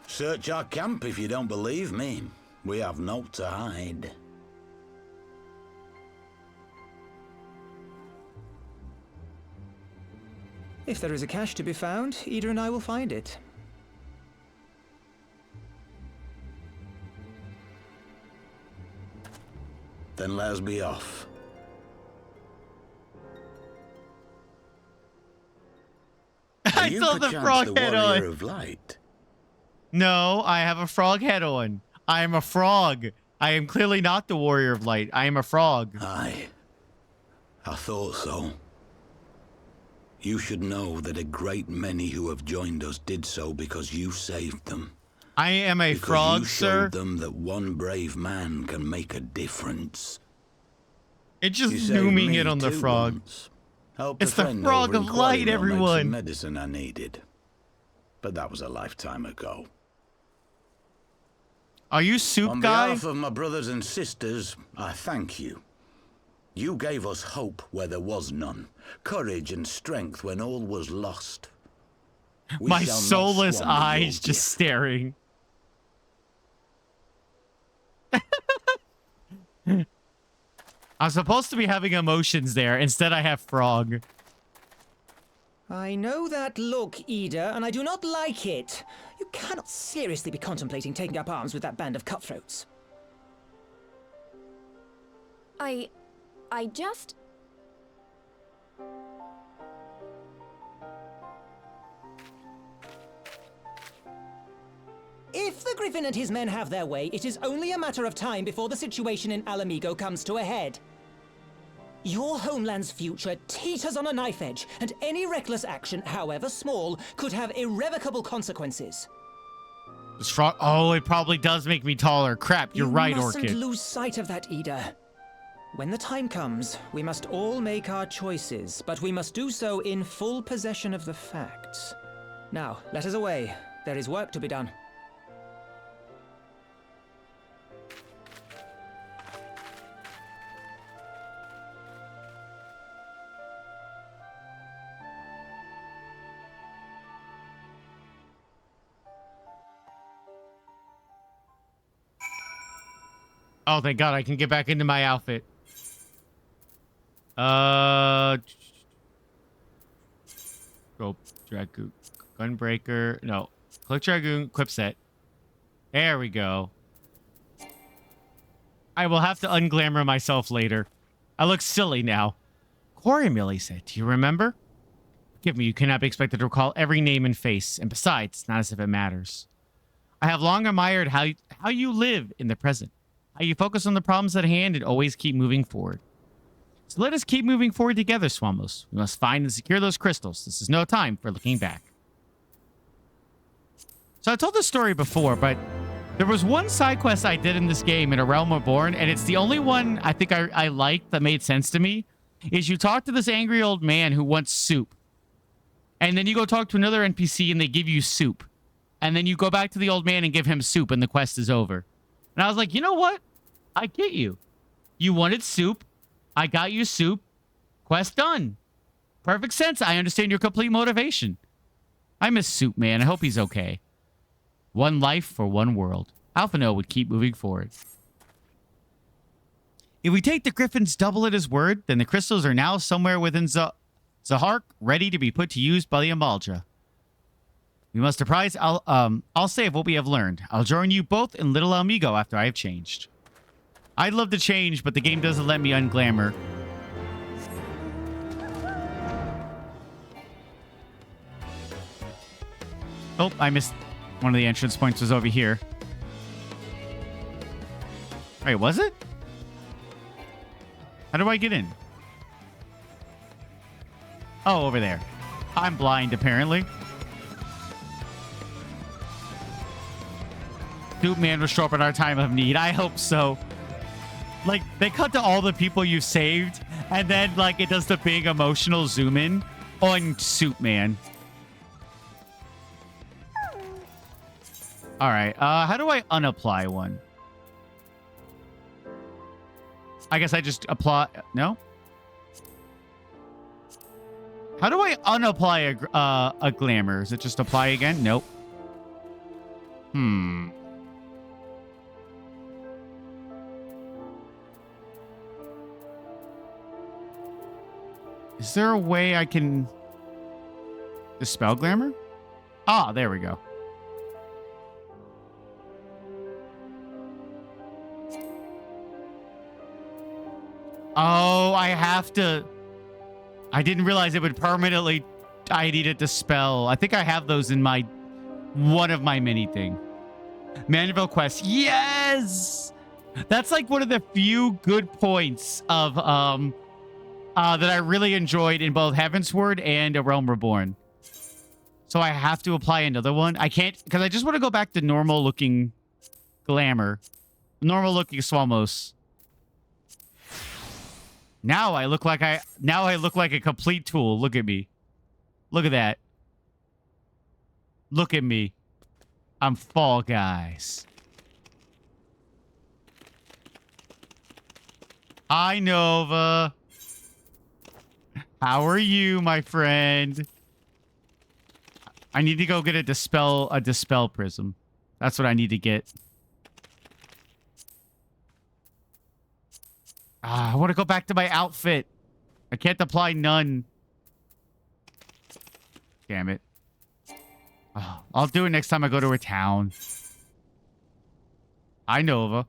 Search our camp if you don't believe me. We have naught to hide. If there is a cache to be found, Ida and I will find it. Then let us be off. I saw the frog head on. Of light? No, I have a frog head on. I am a frog. I am clearly not the Warrior of Light. I am a frog. Aye. I thought so. You should know that a great many who have joined us did so because you saved them. I am a frog, sir. You showed them that one brave man can make a difference. It's just zooming in on the frog. It's the frog of light, everyone. Medicine I needed, but that was a lifetime ago. Are you soup guy? On behalf of my brothers and sisters, I thank you. You gave us hope where there was none, courage and strength when all was lost. My soulless eyes just staring. I'm supposed to be having emotions there. Instead, I have frog. I know that look, Ida, and I do not like it. You cannot seriously be contemplating taking up arms with that band of cutthroats. I just... If the Griffin and his men have their way, it is only a matter of time before the situation in Alamigo comes to a head. Your homeland's future teeters on a knife edge, and any reckless action, however small, could have irrevocable consequences. This frog... Oh, it probably does make me taller. Crap, you're right, You Orchid. mustn't lose sight of that, Ida. When the time comes, we must all make our choices, but we must do so in full possession of the facts. Now, let us away. There is work to be done. Oh, thank God, I can get back into my outfit. Go Dragoon. Gunbreaker. No. Click Dragoon. Equip set. There we go. I will have to unglamour myself later. I look silly now. Corey Millie said, do you remember? Forgive me, you cannot be expected to recall every name and face. And besides, not as if it matters. I have long admired how you live in the present. How you focus on the problems at hand and always keep moving forward. So let us keep moving forward together, Swamos. We must find and secure those crystals. This is no time for looking back. So I told this story before, but there was one side quest I did in this game in A Realm Reborn, and it's the only one I think I liked that made sense to me, is you talk to this angry old man who wants soup. And then you go talk to another NPC and they give you soup. And then you go back to the old man and give him soup and the quest is over. And I was like, you know what? I get you. You wanted soup. I got you soup. Quest done. Perfect sense. I understand your complete motivation. I miss Soup Man. I hope he's okay. One life for one world. Alphino would keep moving forward. If we take the Griffin's double at his word, then the crystals are now somewhere within Zahark, ready to be put to use by the Amalja. We must apprise I'll save what we have learned. I'll join you both in Little Amigo after I have changed. I'd love to change, but the game doesn't let me unglamour. Oh, I missed one of the entrance points was over here. Wait, was it? How do I get in? Oh, over there. I'm blind, apparently. Soup Man will show up in our time of need. I hope so. Like, they cut to all the people you saved, and then, like, it does the big emotional zoom in on Soup Man. All right. How do I unapply one? I guess I just apply. No? How do I unapply a glamour? Is it just apply again? Nope. Is there a way I can dispel glamour? Ah, there we go. Oh, I have to... I didn't realize it would permanently... I needed to dispel. I think I have those in my... one of my mini thing. Mandeville quest. Yes! That's like one of the few good points of... that I really enjoyed in both Heavensward and A Realm Reborn. So I have to apply another one. I can't... Because I just want to go back to normal-looking glamour. Normal-looking Swamos. Now I look like a complete tool. Look at me. Look at that. Look at me. I'm Fall Guys. Hi, Nova. How are you, my friend? I need to go get a dispel prism. That's what I need to get. I want to go back to my outfit. I can't apply none. Damn it. Oh, I'll do it next time I go to a town. Hi, Nova.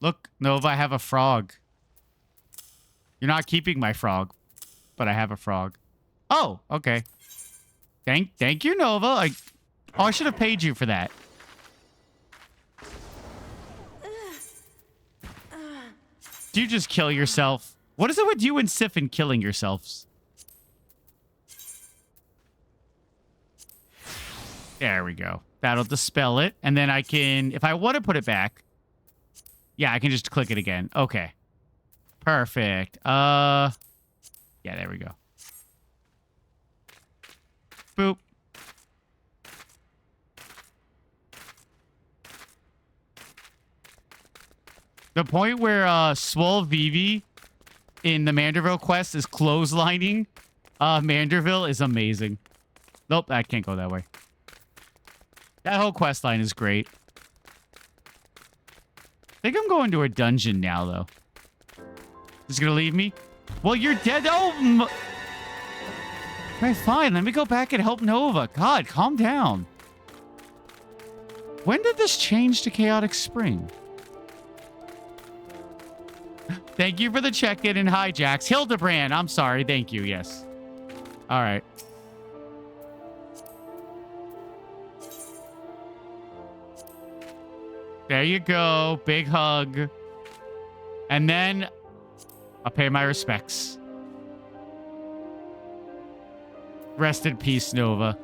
Look, Nova, I have a frog. You're not keeping my frog, but I have a frog. Oh, okay. Thank you, Nova. I should have paid you for that. Do you just kill yourself? What is it with you and Siphon killing yourselves? There we go. That'll dispel it. And then I can, if I want to put it back, yeah, I can just click it again. Okay. Perfect. Yeah, there we go. Boop. The point where Swole Vivi in the Manderville quest is clotheslining Manderville is amazing. Nope, I can't go that way. That whole quest line is great. I think I'm going to a dungeon now, though. Just gonna leave me? Well, you're dead. Oh, okay, fine. Let me go back and help Nova. God, calm down. When did this change to Chaotic Spring? Thank you for the check-in and hijacks. Hildebrand, I'm sorry. Thank you. Yes. All right. There you go. Big hug. And then I'll pay my respects. Rest in peace, Nova.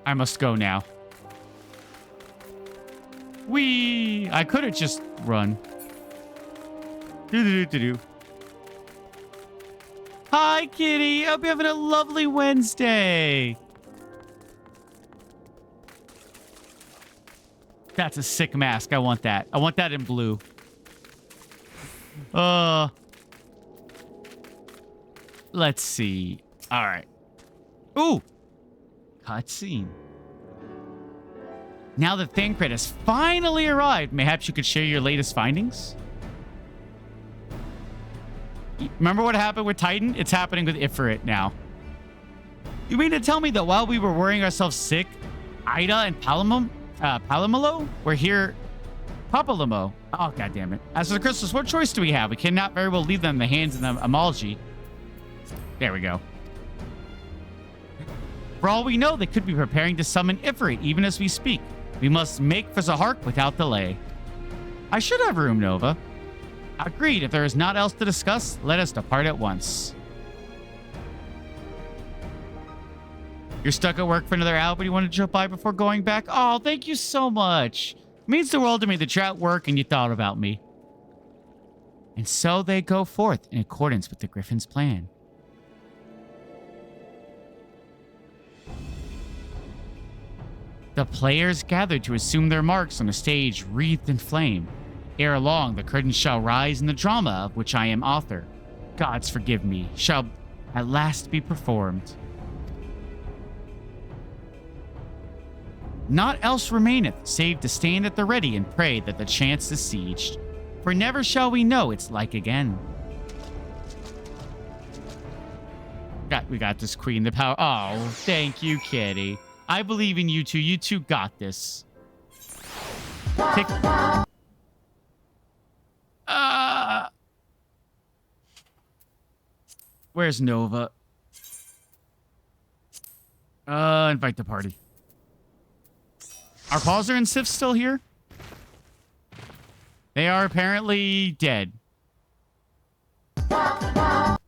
I must go now. Whee! I could have just run. Do-do-do-do-do. Hi, kitty. Hope you're having a lovely Wednesday. That's a sick mask. I want that. I want that in blue. Let's see. All right. Ooh. Cutscene. Now that Thancred has finally arrived, perhaps you could share your latest findings? Remember what happened with Titan? It's happening with Ifrit now. You mean to tell me that while we were worrying ourselves sick, Ida and Palamolo were here? Papalamo. Oh, goddammit. As for the crystals, what choice do we have? We cannot very well leave them in the hands of the Amalji. There we go. For all we know, they could be preparing to summon Ifrit even as we speak. We must make for Zahark without delay. I should have room, Nova. Agreed. If there is not else to discuss, let us depart at once. You're stuck at work for another hour, but you want to jump by before going back? Oh, thank you so much. It means the world to me that you're at work and you thought about me. And so they go forth in accordance with the Griffin's plan. The players gather to assume their marks on a stage wreathed in flame. Ere long, the curtain shall rise, and the drama of which I am author, gods forgive me, shall at last be performed. Naught else remaineth, save to stand at the ready and pray that the chance is sieged. For never shall we know its like again. We got this queen, the power. Oh, thank you, kitty. I believe in you two. You two got this. Where's Nova? Invite the party. Are Pauser and Sif still here? They are apparently dead. God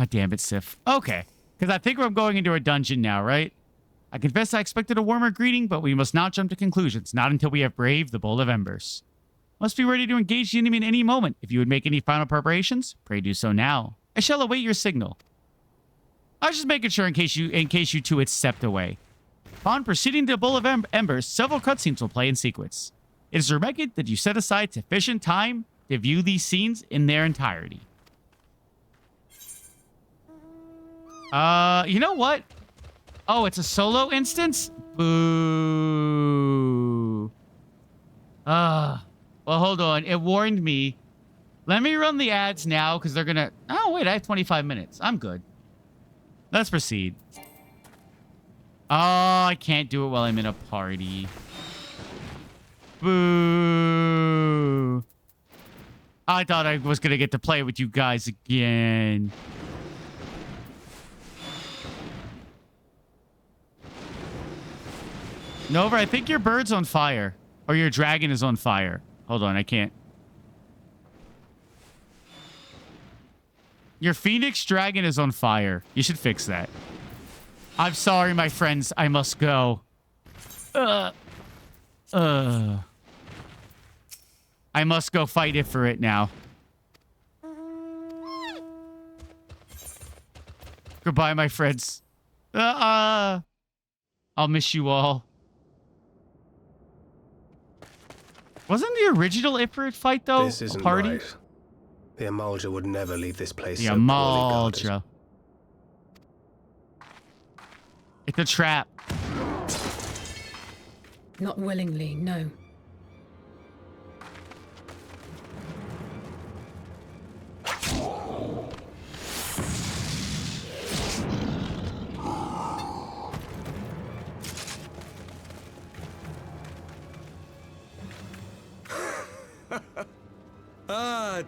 damn it, Sif. Okay. Because I think I'm going into a dungeon now, right? I confess I expected a warmer greeting, but we must not jump to conclusions, not until we have braved the Bowl of Embers. Must be ready to engage the enemy at any moment. If you would make any final preparations, pray do so now. I shall await your signal. I was just making sure in case you two had stepped away. Upon proceeding to the Bowl of Embers, several cutscenes will play in sequence. It is recommended that you set aside sufficient time to view these scenes in their entirety. You know what? Oh, it's a solo instance? Boo. Well, hold on. It warned me. Let me run the ads now because they're going to... Oh, wait. I have 25 minutes. I'm good. Let's proceed. Oh, I can't do it while I'm in a party. Boo. I thought I was going to get to play with you guys again. Nova, I think your bird's on fire. Or your dragon is on fire. Hold on, I can't. Your phoenix dragon is on fire. You should fix that. I'm sorry, my friends. I must go. I must go fight it for it now. Goodbye, my friends. I'll miss you all. Wasn't the original Ifrit fight, though, This isn't a party? right. The Amalja would never leave this place The so poorly Amalja. guarded. It's a trap. Not willingly, no.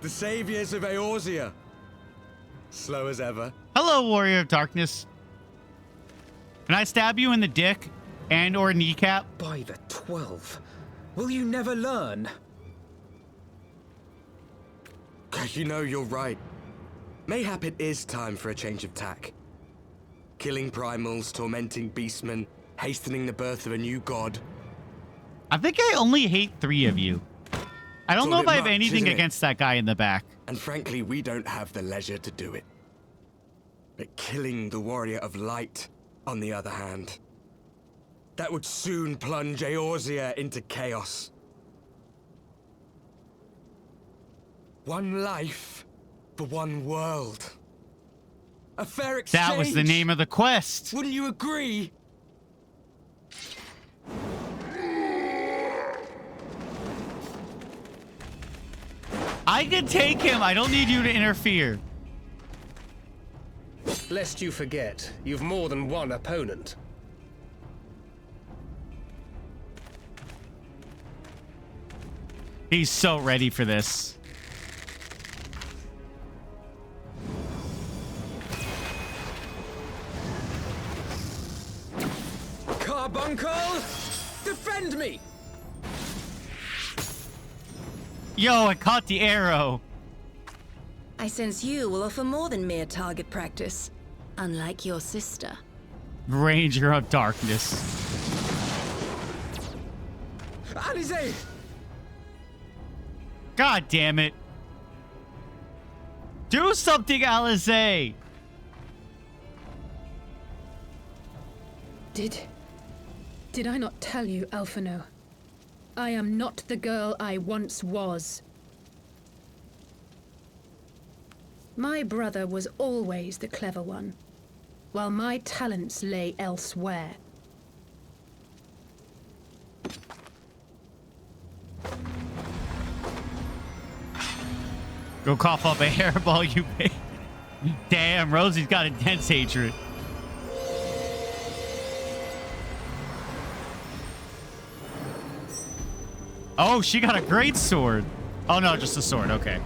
The saviors of Eorzea. Slow as ever. Hello, Warrior of Darkness. Can I stab you in the dick and or kneecap? By the 12. Will you never learn? You know, you're right. Mayhap it is time for a change of tack. Killing primals, tormenting beastmen, hastening the birth of a new god. I think I only hate 3 of you. I don't It's know all if a I bit have much, anything isn't it? against that guy in the back. And frankly, we don't have the leisure to do it. But killing the Warrior of Light, on the other hand, that would soon plunge Eorzea into chaos. One life for one world. A fair exchange. That was the name of the quest. Wouldn't you agree? I can take him. I don't need you to interfere. Lest you forget, you've more than one opponent. He's so ready for this. Carbuncle! Defend me! Yo, I caught the arrow. I sense you will offer more than mere target practice, unlike your sister. Ranger of Darkness. Alizé! God damn it. Do something, Alizé. Did I not tell you, Alphino? I am not the girl I once was. My brother was always the clever one, while my talents lay elsewhere. Go cough up a hairball, you bitch. Damn, Rosie's got intense hatred. Oh, she got a great sword. Oh, no, just a sword. Okay.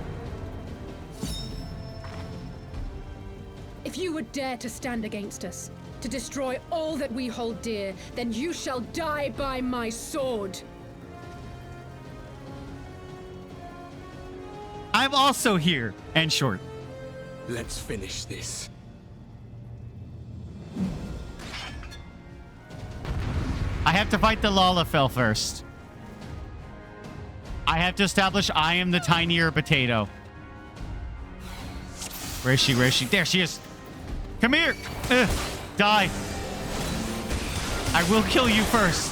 If you would dare to stand against us, to destroy all that we hold dear, then you shall die by my sword. I'm also here. And short. Let's finish this. I have to fight the Lalafell first. I have to establish I am the tinier potato. Where is she? Where is she? There she is. Come here. Ugh. Die. I will kill you first.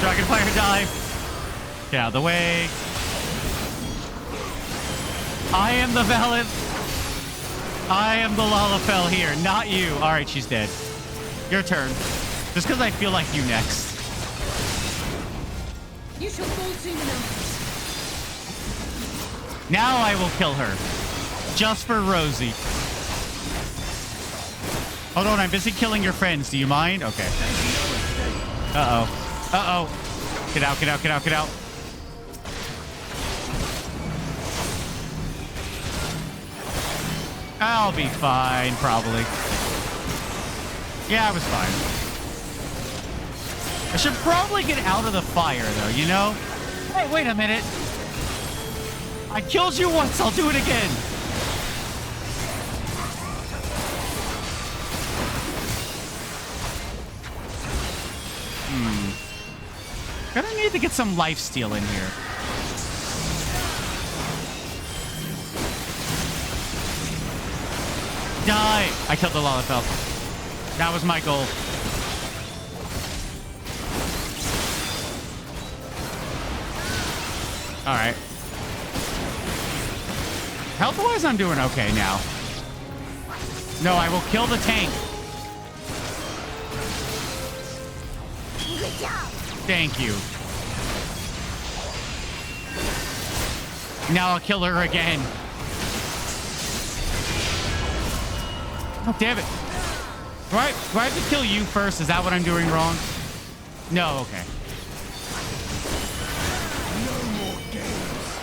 Dragonfire dive. Get out of the way. I am the Valiant. I am the Lalafell here, not you. All right, she's dead. Your turn. Just because I feel like you next. You shall fall soon enough. Now I will kill her. Just for Rosie. Hold on, I'm busy killing your friends. Do you mind? Okay. Uh-oh. Uh-oh. Get out, get out, get out, get out. I'll be fine, probably. Yeah, I was fine. I should probably get out of the fire, though, you know? Hey, wait a minute. I killed you once. I'll do it again. Gonna need to get some lifesteal in here. Die! I killed the Lalafell. That was my goal. Alright. Health-wise, I'm doing okay now. No, I will kill the tank. Good job. Thank you. Now I'll kill her again. Oh, damn it. Do I have to kill you first? Is that what I'm doing wrong? No, okay. No more games.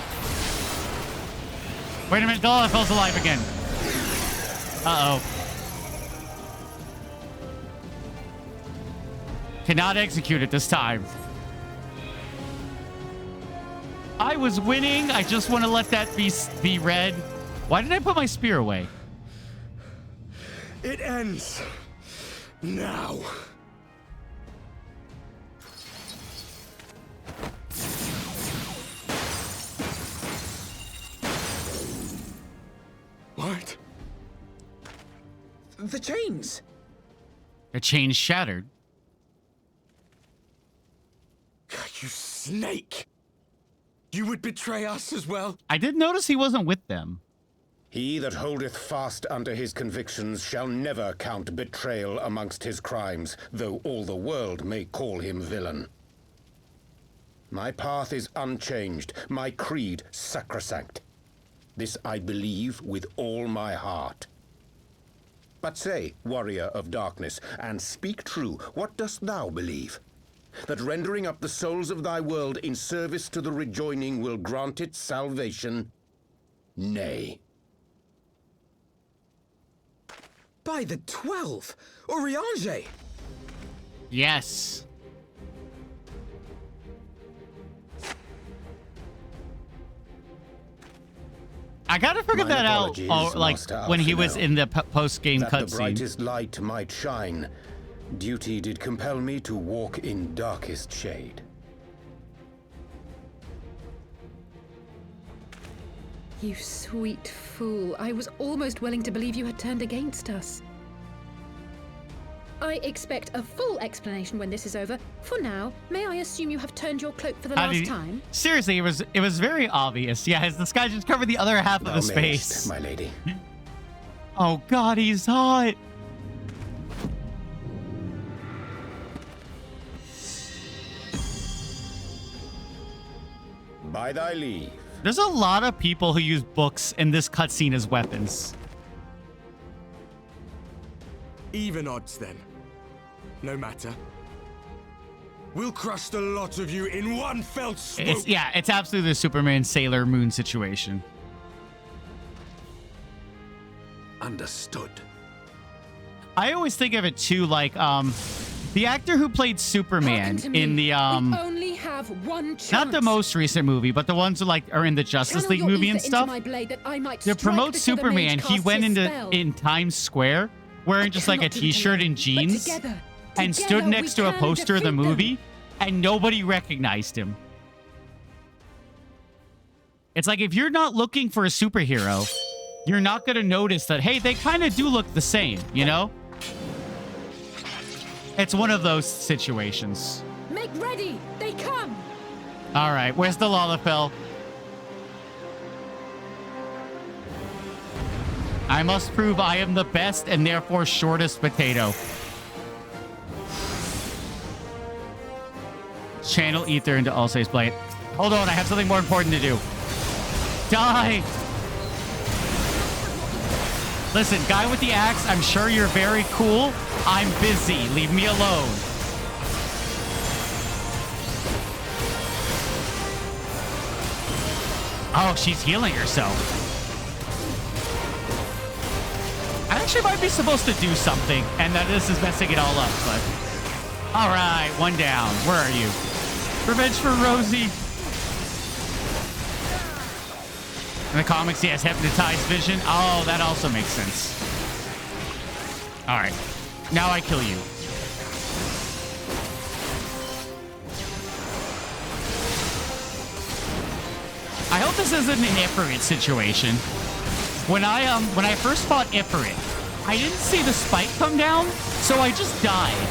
Wait a minute, Lalafell's alive again. Uh-oh. Cannot execute it this time. I was winning. I just want to let that be read. Why did I put my spear away? It ends now. What? The chains. The chain shattered. You snake! You would betray us as well? I did notice he wasn't with them. He that holdeth fast unto his convictions shall never count betrayal amongst his crimes, though all the world may call him villain. My path is unchanged, my creed sacrosanct. This I believe with all my heart. But say, warrior of darkness, and speak true, what dost thou believe? That rendering up the souls of thy world in service to the rejoining will grant it salvation? Nay. By the 12! Oriange! Yes. I gotta figure that out, like, when he was in the post-game cutscene. That the brightest light might shine, duty did compel me to walk in darkest shade. You sweet fool. I was almost willing to believe you had turned against us. I expect a full explanation when this is over. For now, may I assume you have turned your cloak for the last time? Seriously, it was very obvious. Yeah, this guy just covered the other half of the space. My lady. Oh God, he's hot. By thy leave. There's a lot of people who use books in this cutscene as weapons. Even odds, then. No matter. We'll crush the lot of you in one fell swoop. It's absolutely the Superman Sailor Moon situation. Understood. I always think of it too, like the actor who played Superman in the We only have one chance. not the most recent movie, but the ones that like are in the Justice League movie and stuff. To promote Superman, he went in Times Square wearing just like a t-shirt and jeans and stood next to a poster of the movie, and nobody recognized him. It's like, if you're not looking for a superhero, you're not going to notice that, hey, they kind of do look the same, you know? It's one of those situations. Make ready! They come! All right, where's the Lalafell? I must prove I am the best and therefore shortest potato. Channel ether into Alsace Blade. Hold on, I have something more important to do. Die! Listen, guy with the axe, I'm sure you're very cool. I'm busy. Leave me alone. Oh, she's healing herself. I actually might be supposed to do something, and that this is messing it all up, but... All right, one down. Where are you? Revenge for Rosie. In the comics, he has hypnotized vision. Oh, that also makes sense. All right. Now I kill you. I hope this isn't an Ifrit situation. When I first fought Ifrit, I didn't see the spike come down, so I just died.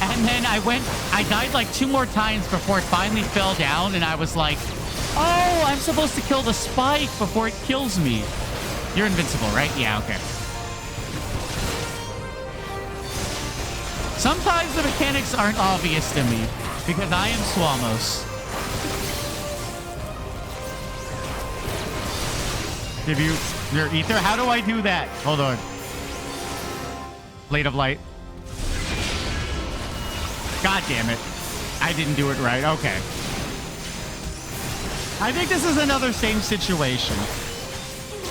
And then I died like 2 more times before it finally fell down, and I was like, oh, I'm supposed to kill the spike before it kills me. You're invincible, right? Yeah, okay. Sometimes the mechanics aren't obvious to me, because I am Swamos. Give you your ether? How do I do that? Hold on. Blade of Light. God damn it. I didn't do it right. Okay. I think this is another same situation.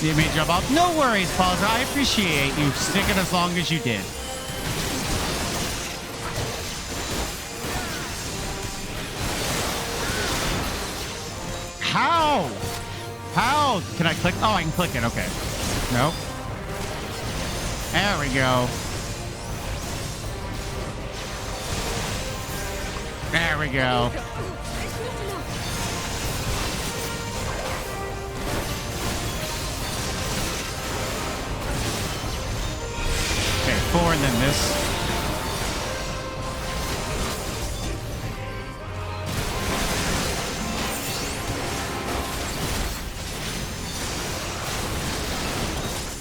You may jump off. No worries, Pauser. I appreciate you sticking as long as you did. How? How? Can I click? Oh, I can click it. Okay. Nope. There we go. There we go. Okay, 4 and then this.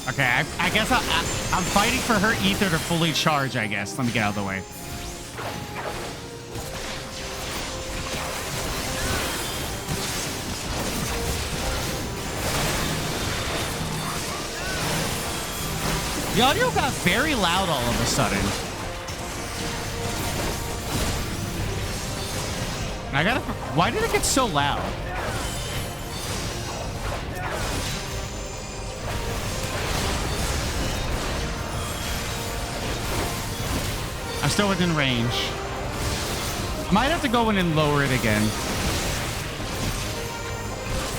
Okay, I guess I'm fighting for her ether to fully charge, I guess. Let me get out of the way. The audio got very loud all of a sudden. Why did it get so loud? I'm still within range. I might have to go in and lower it again.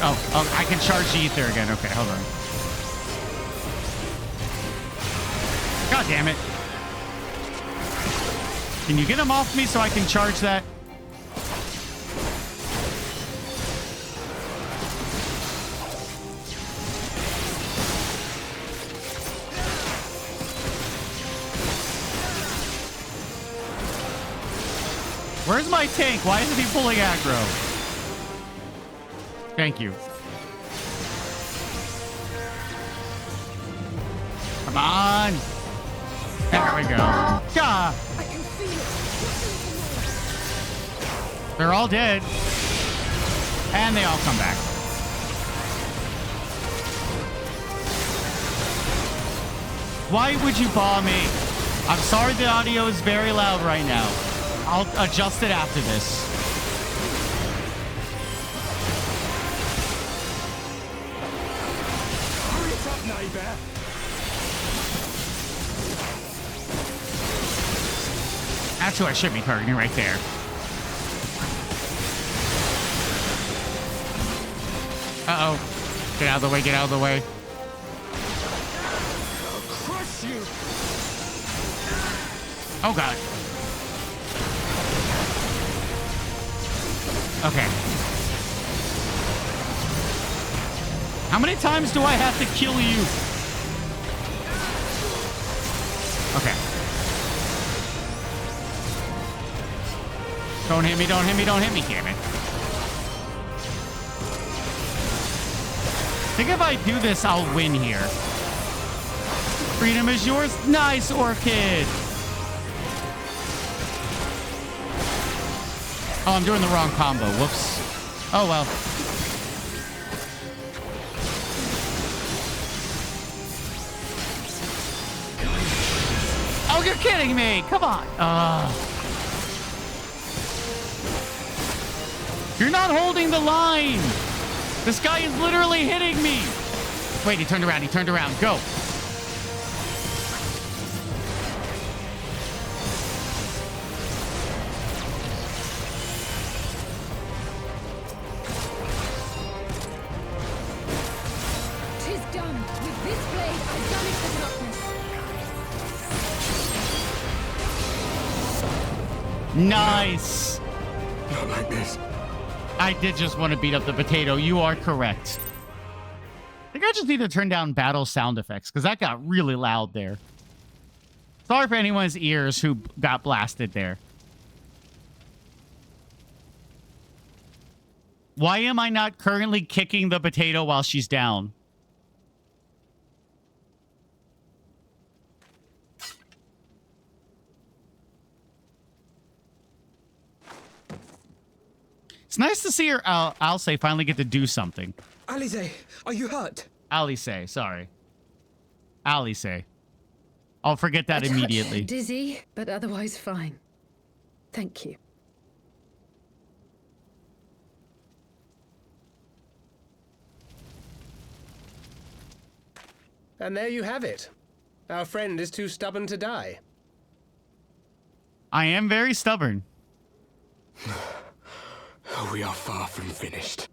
Oh, I can charge the ether again. Okay, hold on. God damn it. Can you get him off me so I can charge that? Where's my tank? Why isn't he pulling aggro? Thank you. Come on. There we go. Gah. They're all dead. And they all come back. Why would you bomb me? I'm sorry the audio is very loud right now. I'll adjust it after this. Hurry up, neighbor. That's who I should be targeting right there. Uh-oh. Get out of the way, get out of the way. I'll crush you. Oh, God. Okay. How many times do I have to kill you? Okay. Don't hit me, don't hit me, don't hit me, damn it. I think if I do this, I'll win here. Freedom is yours. Nice, Orchid. Oh, I'm doing the wrong combo. Whoops. Oh, well. Oh, you're kidding me. Come on. You're not holding the line. This guy is literally hitting me. Wait, he turned around. He turned around. Go. Nice. Not like this. I did just want to beat up the potato. You are correct. I think I just need to turn down battle sound effects because that got really loud there. Sorry for anyone's ears who got blasted there. Why am I not currently kicking the potato while she's down? It's nice to see her, Alice, finally get to do something. Alice, are you hurt? Alice, sorry. Alice. I'll forget that immediately. Dizzy, but otherwise fine. Thank you. And there you have it. Our friend is too stubborn to die. I am very stubborn. We are far from finished.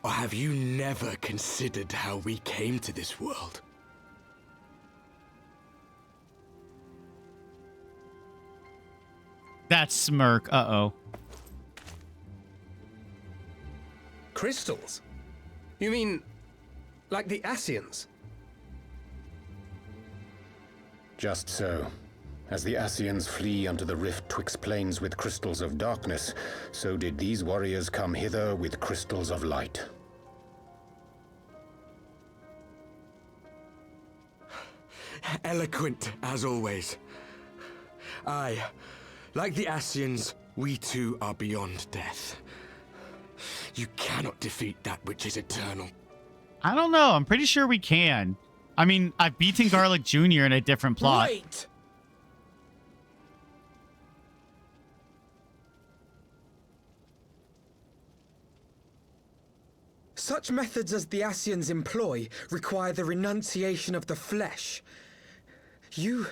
Or have you never considered how we came to this world? That smirk, uh-oh. Crystals? You mean, like the Ascians? Just so. As the Ascians flee unto the rift twixt plains with crystals of darkness, so did these warriors come hither with crystals of light. Eloquent, as always. Aye, like the Ascians, we too are beyond death. You cannot defeat that which is eternal. I don't know. I'm pretty sure we can. I mean, I've beaten Garlic Jr. in a different plot. Wait! Such methods as the Ascians employ require the renunciation of the flesh. You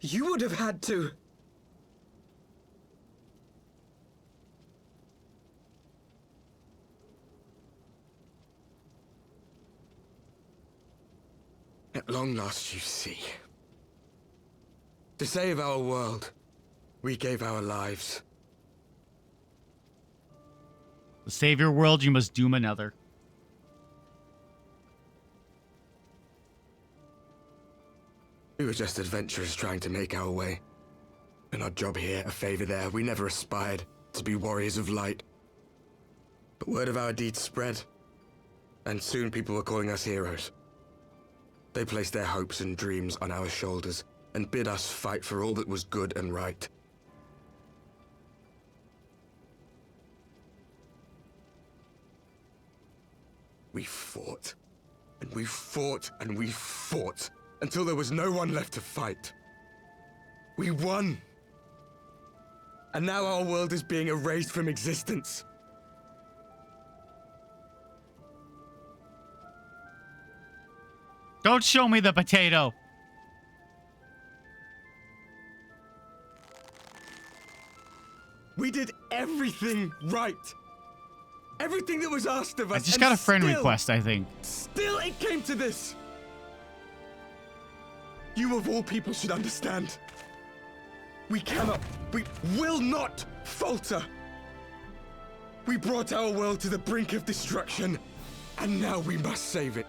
would have had to... At long last, you see. To save our world, we gave our lives. To save your world, you must doom another. We were just adventurers trying to make our way. An odd job here, a favor there. We never aspired to be warriors of light. But word of our deeds spread, and soon people were calling us heroes. They placed their hopes and dreams on our shoulders and bid us fight for all that was good and right. We fought, and we fought, and we fought, until there was no one left to fight. We won! And now our world is being erased from existence. Don't show me the potato. We did everything right. Everything that was asked of us. I just got a friend request, I think. Still, it came to this. You of all people should understand. We will not falter. We brought our world to the brink of destruction, and now we must save it.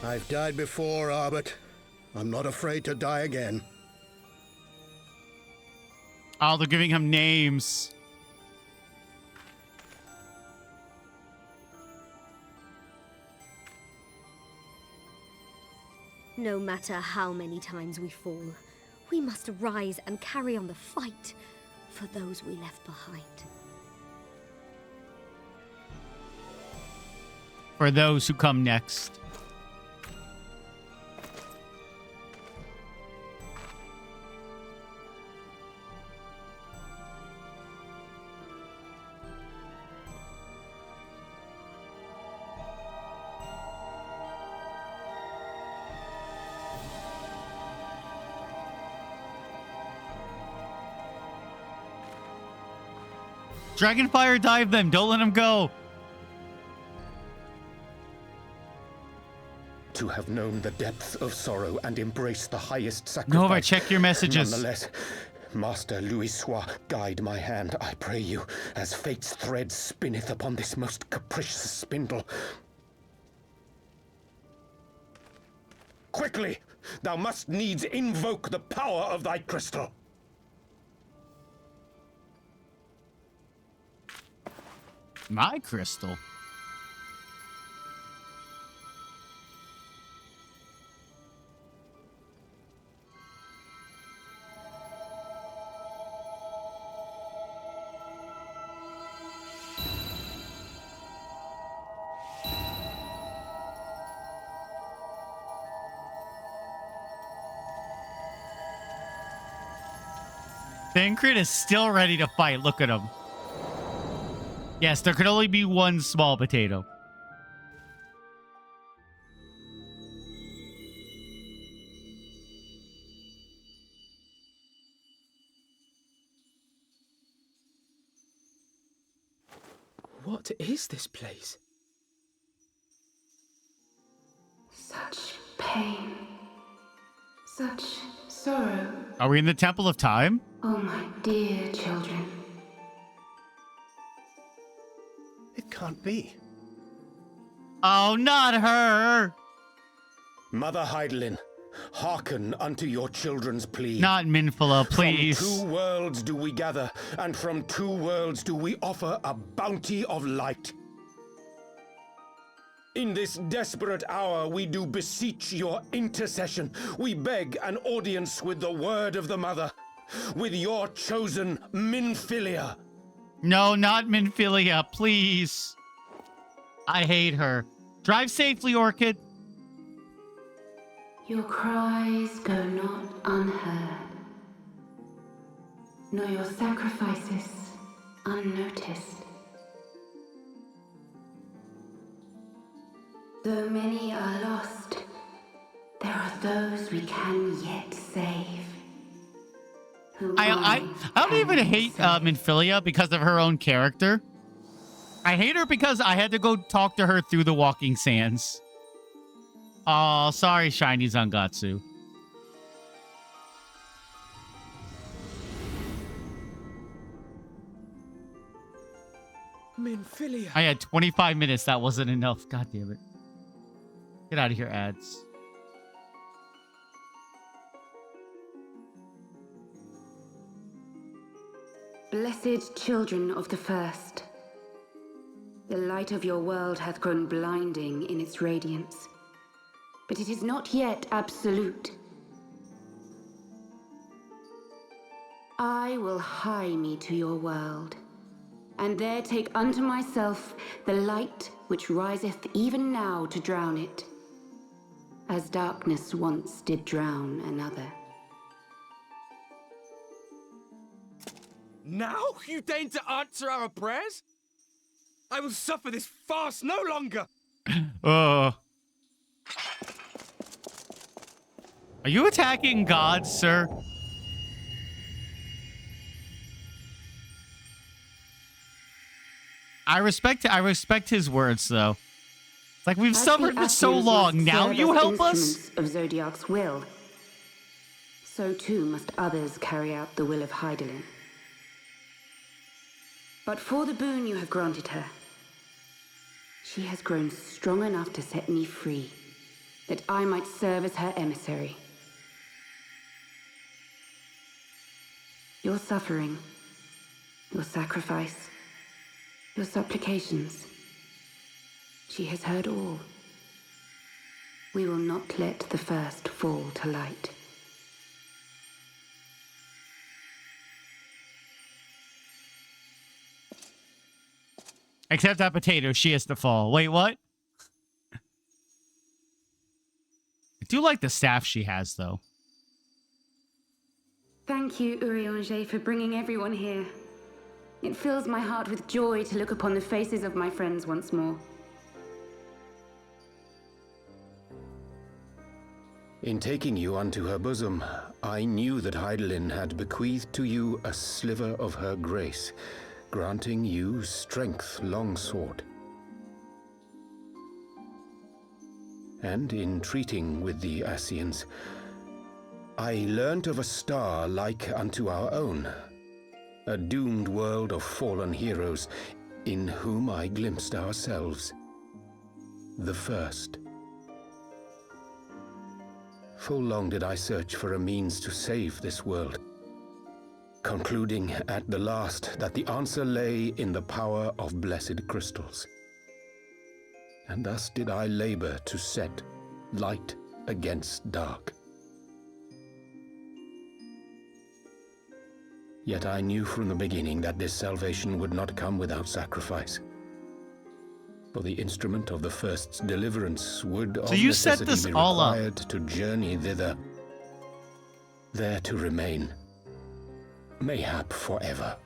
I've died before, Arbet. I'm not afraid to die again. Oh, they're giving him names. No matter how many times we fall, we must rise and carry on the fight for those we left behind. For those who come next. Dragonfire dive them. Don't let them go. To have known the depths of sorrow and embraced the highest sacrifice. Nova, check your messages. Nonetheless, Master Louis Sois, guide my hand, I pray you, as fate's thread spinneth upon this most capricious spindle. Quickly! Thou must needs invoke the power of thy crystal. My crystal? Thancred is still ready to fight. Look at him. Yes, there could only be one small potato. What is this place? Such pain. Such sorrow. Are we in the Temple of Time? Oh, my dear children. It can't be. Oh, not her! Mother Heidelin, hearken unto your children's plea. Not Minfila, please. From 2 worlds do we gather, and from 2 worlds do we offer a bounty of light. In this desperate hour we do beseech your intercession. We beg an audience with the word of the Mother, with your chosen Minfilia. No, not Minfilia, please. I hate her. Drive safely, Orchid. Your cries go not unheard, nor your sacrifices unnoticed. Though many are lost, there are those we can yet save. I don't even hate Minfilia because of her own character. I hate her because I had to go talk to her through the Walking Sands. Oh, sorry, Shiny Zangatsu. Minfilia. I had 25 minutes. That wasn't enough. God damn it. Get out of here, ads. Blessed children of the First, the light of your world hath grown blinding in its radiance, but it is not yet absolute. I will hie me to your world, and there take unto myself the light which riseth even now to drown it, as darkness once did drown another. Now you deign to answer our prayers? I will suffer this farce no longer. Are you attacking gods, sir? I respect his words, though. It's like we've suffered for so long. Now you help us? Of Zodiac's will. So too must others carry out the will of Heidelin. But for the boon you have granted her, she has grown strong enough to set me free, that I might serve as her emissary. Your suffering, your sacrifice, your supplications. She has heard all. We will not let the first fall to light. Except that potato, she has to fall. Wait, what? I do like the staff she has, though. Thank you, Urianger, for bringing everyone here. It fills my heart with joy to look upon the faces of my friends once more. In taking you unto her bosom, I knew that Heidelin had bequeathed to you a sliver of her grace, granting you strength long sought. And in treating with the Ascians, I learnt of a star like unto our own, a doomed world of fallen heroes, in whom I glimpsed ourselves, the first. Full long did I search for a means to save this world, concluding at the last that the answer lay in the power of blessed crystals. And thus did I labor to set light against dark. Yet I knew from the beginning that this salvation would not come without sacrifice. For the instrument of the first's deliverance would of you set necessity this be all up. required to journey thither, there to remain, mayhap forever.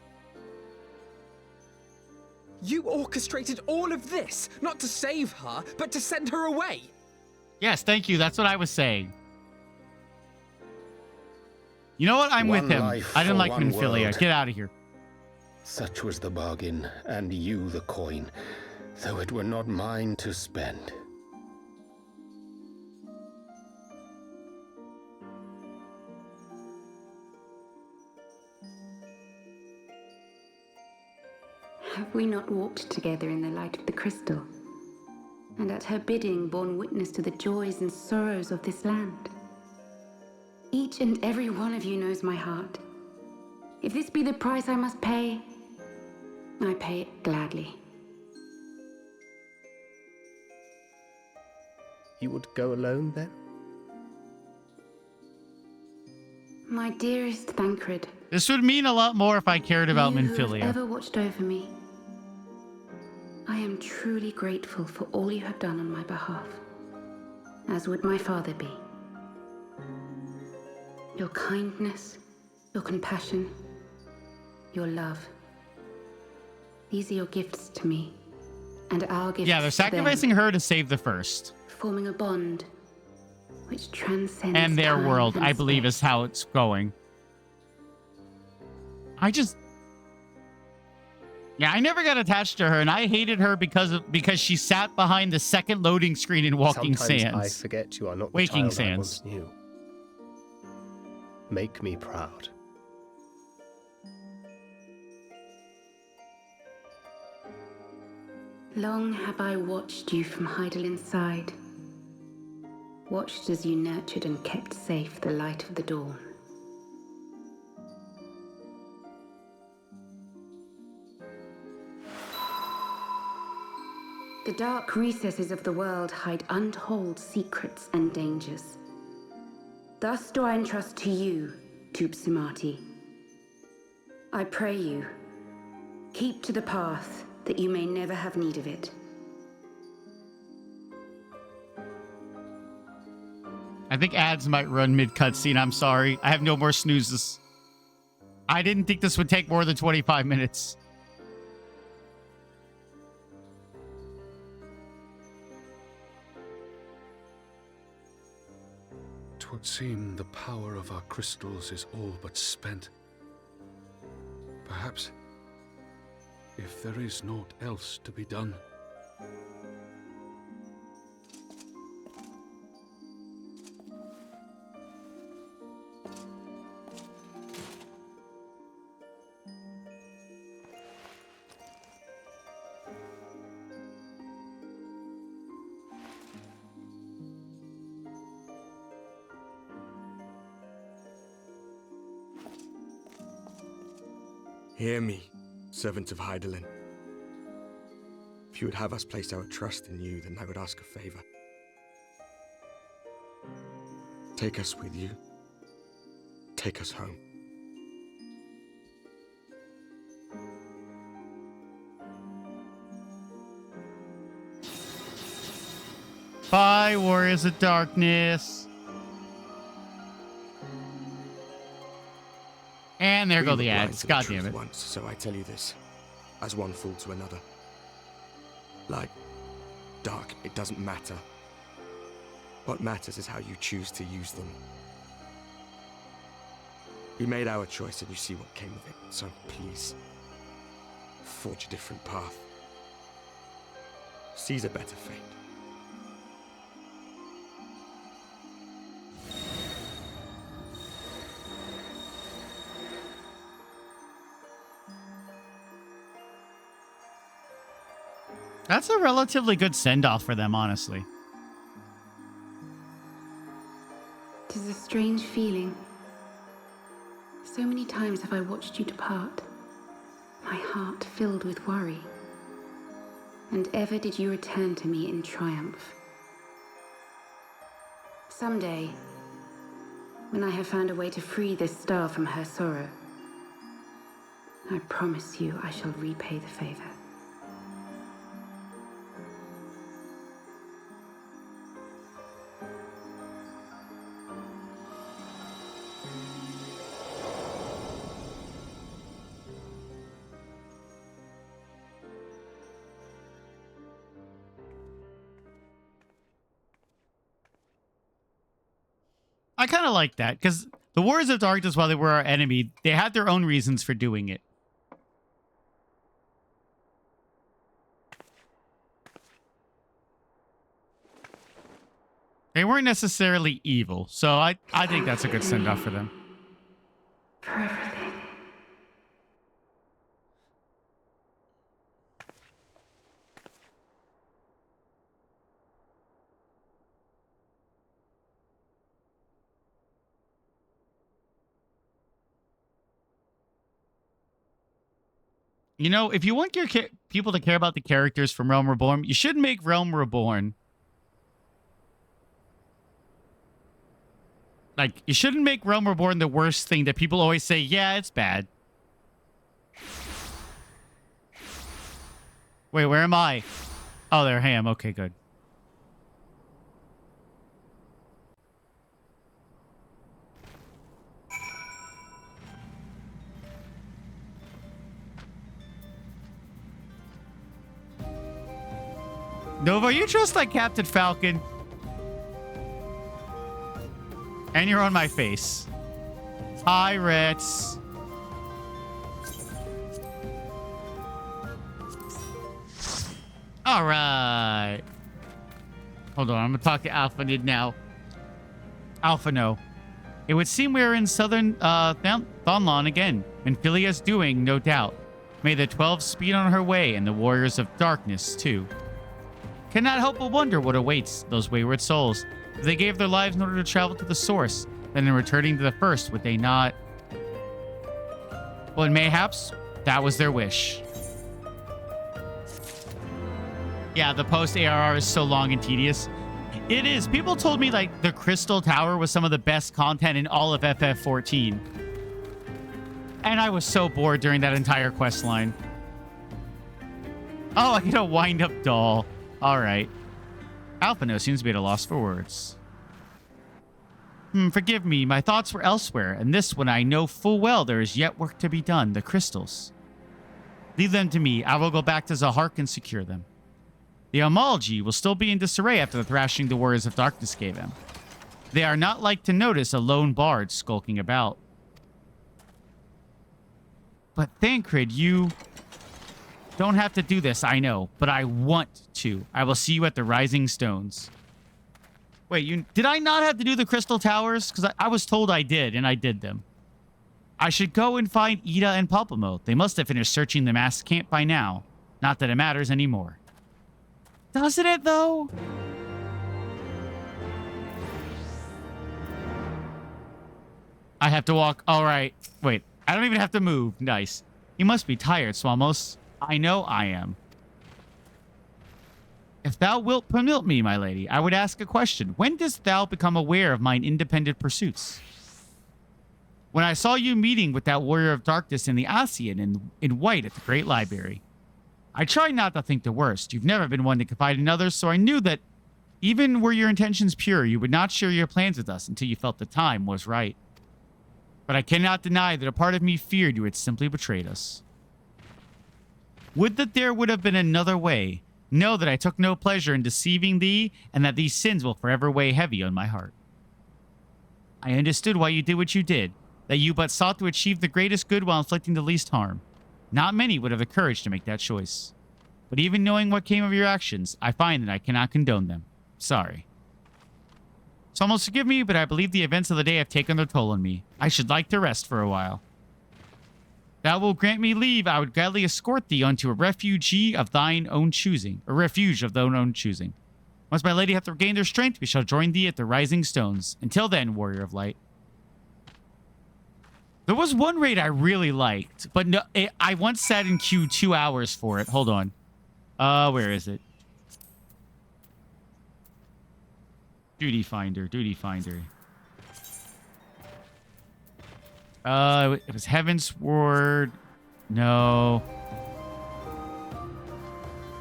You orchestrated all of this, not to save her, but to send her away. Yes, thank you. That's what I was saying. You know what? I'm One with him. life I didn't for like one Minfilia. world. Get out of here. Such was the bargain, and you the coin, though it were not mine to spend. Have we not walked together in the light of the crystal, and at her bidding borne witness to the joys and sorrows of this land? Each and every one of you knows my heart. If this be the price I must pay, I pay it gladly. You would go alone, then? My dearest Thancred, This would mean a lot more if I cared about you who have Minfilia. ever watched over me, I am truly grateful for all you have done on my behalf, as would my father be. Your kindness, your compassion, your love. These are your gifts to me, and our gifts Yeah, they're to them, sacrificing her to save the first. forming a bond which transcends And their time world, and I believe, space. is how it's going. Yeah, I never got attached to her, and I hated her because she sat behind the second loading screen in Walking Sometimes Sands. I forget you are not the Waking child I Sands. once knew. Make me proud. Long have I watched you from Heidelin's side, watched as you nurtured and kept safe the light of the dawn. The dark recesses of the world hide untold secrets and dangers. Thus do I entrust to you, Tupsimati. I pray you, keep to the path that you may never have need of it. I think ads might run mid-cutscene. I'm sorry. I have no more snoozes. I didn't think this would take more than 25 minutes. Twould seem the power of our crystals is all but spent. Perhaps, if there is naught else to be done. Hear me, servant of Hydaelyn. If you would have us place our trust in you, then I would ask a favor. Take us with you. Take us home. Bye, Warriors of Darkness. And there go the ads. God damn it. Once, so I tell you this, as one fool to another. Light, dark, it doesn't matter. What matters is how you choose to use them. We made our choice and you see what came of it, so please, forge a different path. Seize a better fate. That's a relatively good send-off for them, honestly. 'Tis a strange feeling. So many times have I watched you depart, my heart filled with worry. And ever did you return to me in triumph. Someday, when I have found a way to free this star from her sorrow, I promise you I shall repay the favor. I kind of like that, because the Warriors of Darkness, while they were our enemy, they had their own reasons for doing it. They weren't necessarily evil, so I think that's a good send-off for them. For everything. You know, if you want your people to care about the characters from Realm Reborn, you should make Realm Reborn. Like, you shouldn't make Realm Reborn the worst thing that people always say, yeah, it's bad. Wait, where am I? Oh, there I am. Okay, good. Nova, you trust like Captain Falcon? And you're on my face. Pirates. All right. Hold on, I'm gonna talk to Alpha Nid now. Alpha, no. It would seem we are in southern Thonlon again. And Philia's doing, no doubt. May the 12 speed on her way, and the Warriors of Darkness, too. Cannot help but wonder what awaits those wayward souls. If they gave their lives in order to travel to the source, then in returning to the first, would they not? Well, mayhaps that was their wish. Yeah, the post-ARR is so long and tedious. It is. People told me, like, the Crystal Tower was some of the best content in all of FF14. And I was so bored during that entire quest line. Oh, I get a wind-up doll. All right. Alphino seems to be at a loss for words. Forgive me, my thoughts were elsewhere, and this one I know full well there is yet work to be done, the crystals. Leave them to me. I will go back to Zahark and secure them. The Amalji will still be in disarray after the thrashing the Warriors of Darkness gave them. They are not like to notice a lone bard skulking about. But Thancred, you don't have to do this, I know, but I want to. I will see you at the Rising Stones. Wait, did I not have to do the Crystal Towers? Because I was told I did, and I did them. I should go and find Ida and Palpamo. They must have finished searching the mass camp by now. Not that it matters anymore. Doesn't it, though? I have to walk. All right. Wait, I don't even have to move. Nice. You must be tired, Swamos. I know I am. If thou wilt permit me, my lady, I would ask a question. When didst thou become aware of mine independent pursuits? When I saw you meeting with that warrior of darkness in the Asian in white at the Great Library. I tried not to think the worst. You've never been one to confide in others, so I knew that even were your intentions pure, you would not share your plans with us until you felt the time was right. But I cannot deny that a part of me feared you had simply betrayed us. Would that there would have been another way. Know that I took no pleasure in deceiving thee, and that these sins will forever weigh heavy on my heart. I understood why you did what you did, that you but sought to achieve the greatest good while inflicting the least harm. Not many would have the courage to make that choice. But even knowing what came of your actions, I find that I cannot condone them. Sorry. So almost forgive me, but I believe the events of the day have taken their toll on me. I should like to rest for a while. Thou wilt grant me leave, I would gladly escort thee unto a refugee of thine own choosing. A refuge of thine own choosing. Once my lady hath regained her strength, we shall join thee at the rising stones. Until then, warrior of light. There was one raid I really liked, but no, I once sat in queue 2 hours for it. Hold on. Where is it? Duty Finder, Duty Finder. It was Heavensward. No.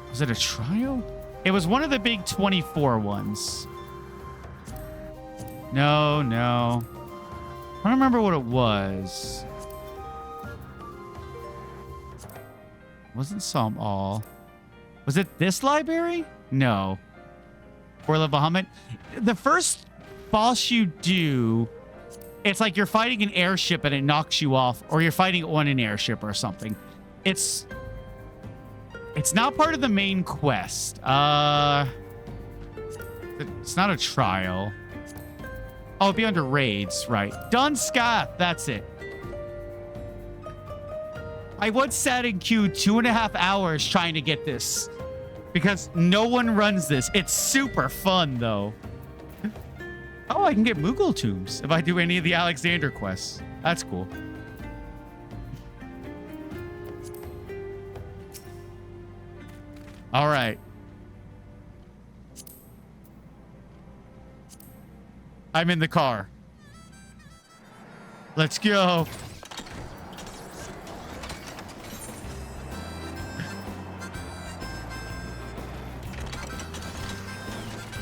Was it a trial? It was one of the big 24 ones. No. I don't remember what it was. Wasn't some all. Was it this library? No. Orla Bahamut. The first boss you do, it's like you're fighting an airship and it knocks you off, or you're fighting on an airship or something. It's not part of the main quest. It's not a trial. Oh, it'd be under raids, right. Dunscath, that's it. I once sat in queue 2.5 hours trying to get this because no one runs this. It's super fun, though. Oh, I can get Moogle tombs if I do any of the Alexander quests. That's cool. All right. I'm in the car. Let's go.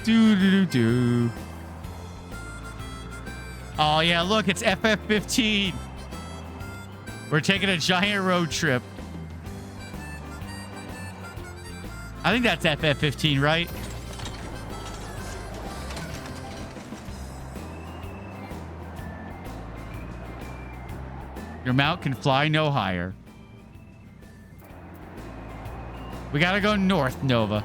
Do. Oh, yeah, look, it's FF15. We're taking a giant road trip. I think that's FF15, right? Your mount can fly no higher. We gotta go north, Nova.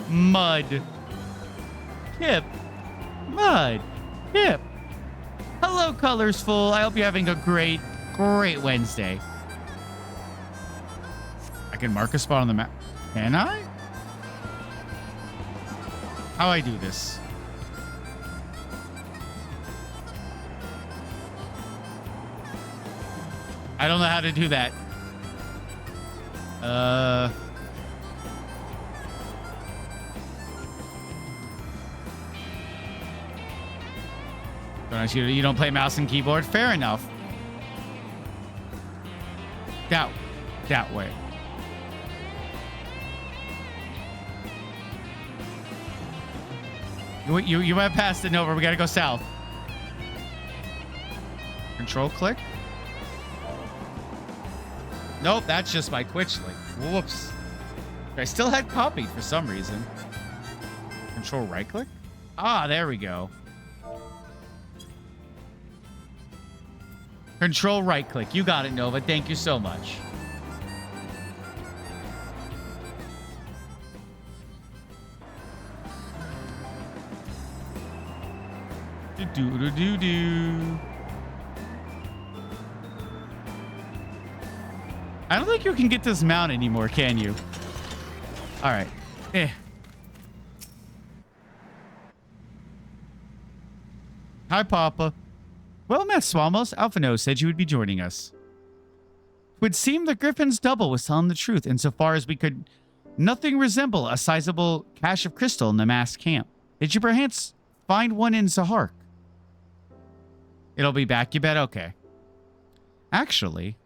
Mud. Hip. Mud. Hip. Hello, Colorsful. I hope you're having a great Wednesday. I can mark a spot on the map. Can I? How do I do this? I don't know how to do that. You don't play mouse and keyboard? Fair enough. That way. You went past it, Nova. We gotta go south. Control click? Nope, that's just my Twitch link. Whoops. I still had copied for some reason. Control right click? Ah, there we go. Control right click. You got it, Nova. Thank you so much. Do. I don't think you can get this mount anymore, can you? All right. Hi, Papa. Well met, Swamos. Alphino said you would be joining us. It would seem the Griffin's double was telling the truth insofar as we could nothing resemble a sizable cache of crystal in the masked camp. Did you perchance find one in Zahark? It'll be back, you bet? Okay. Actually...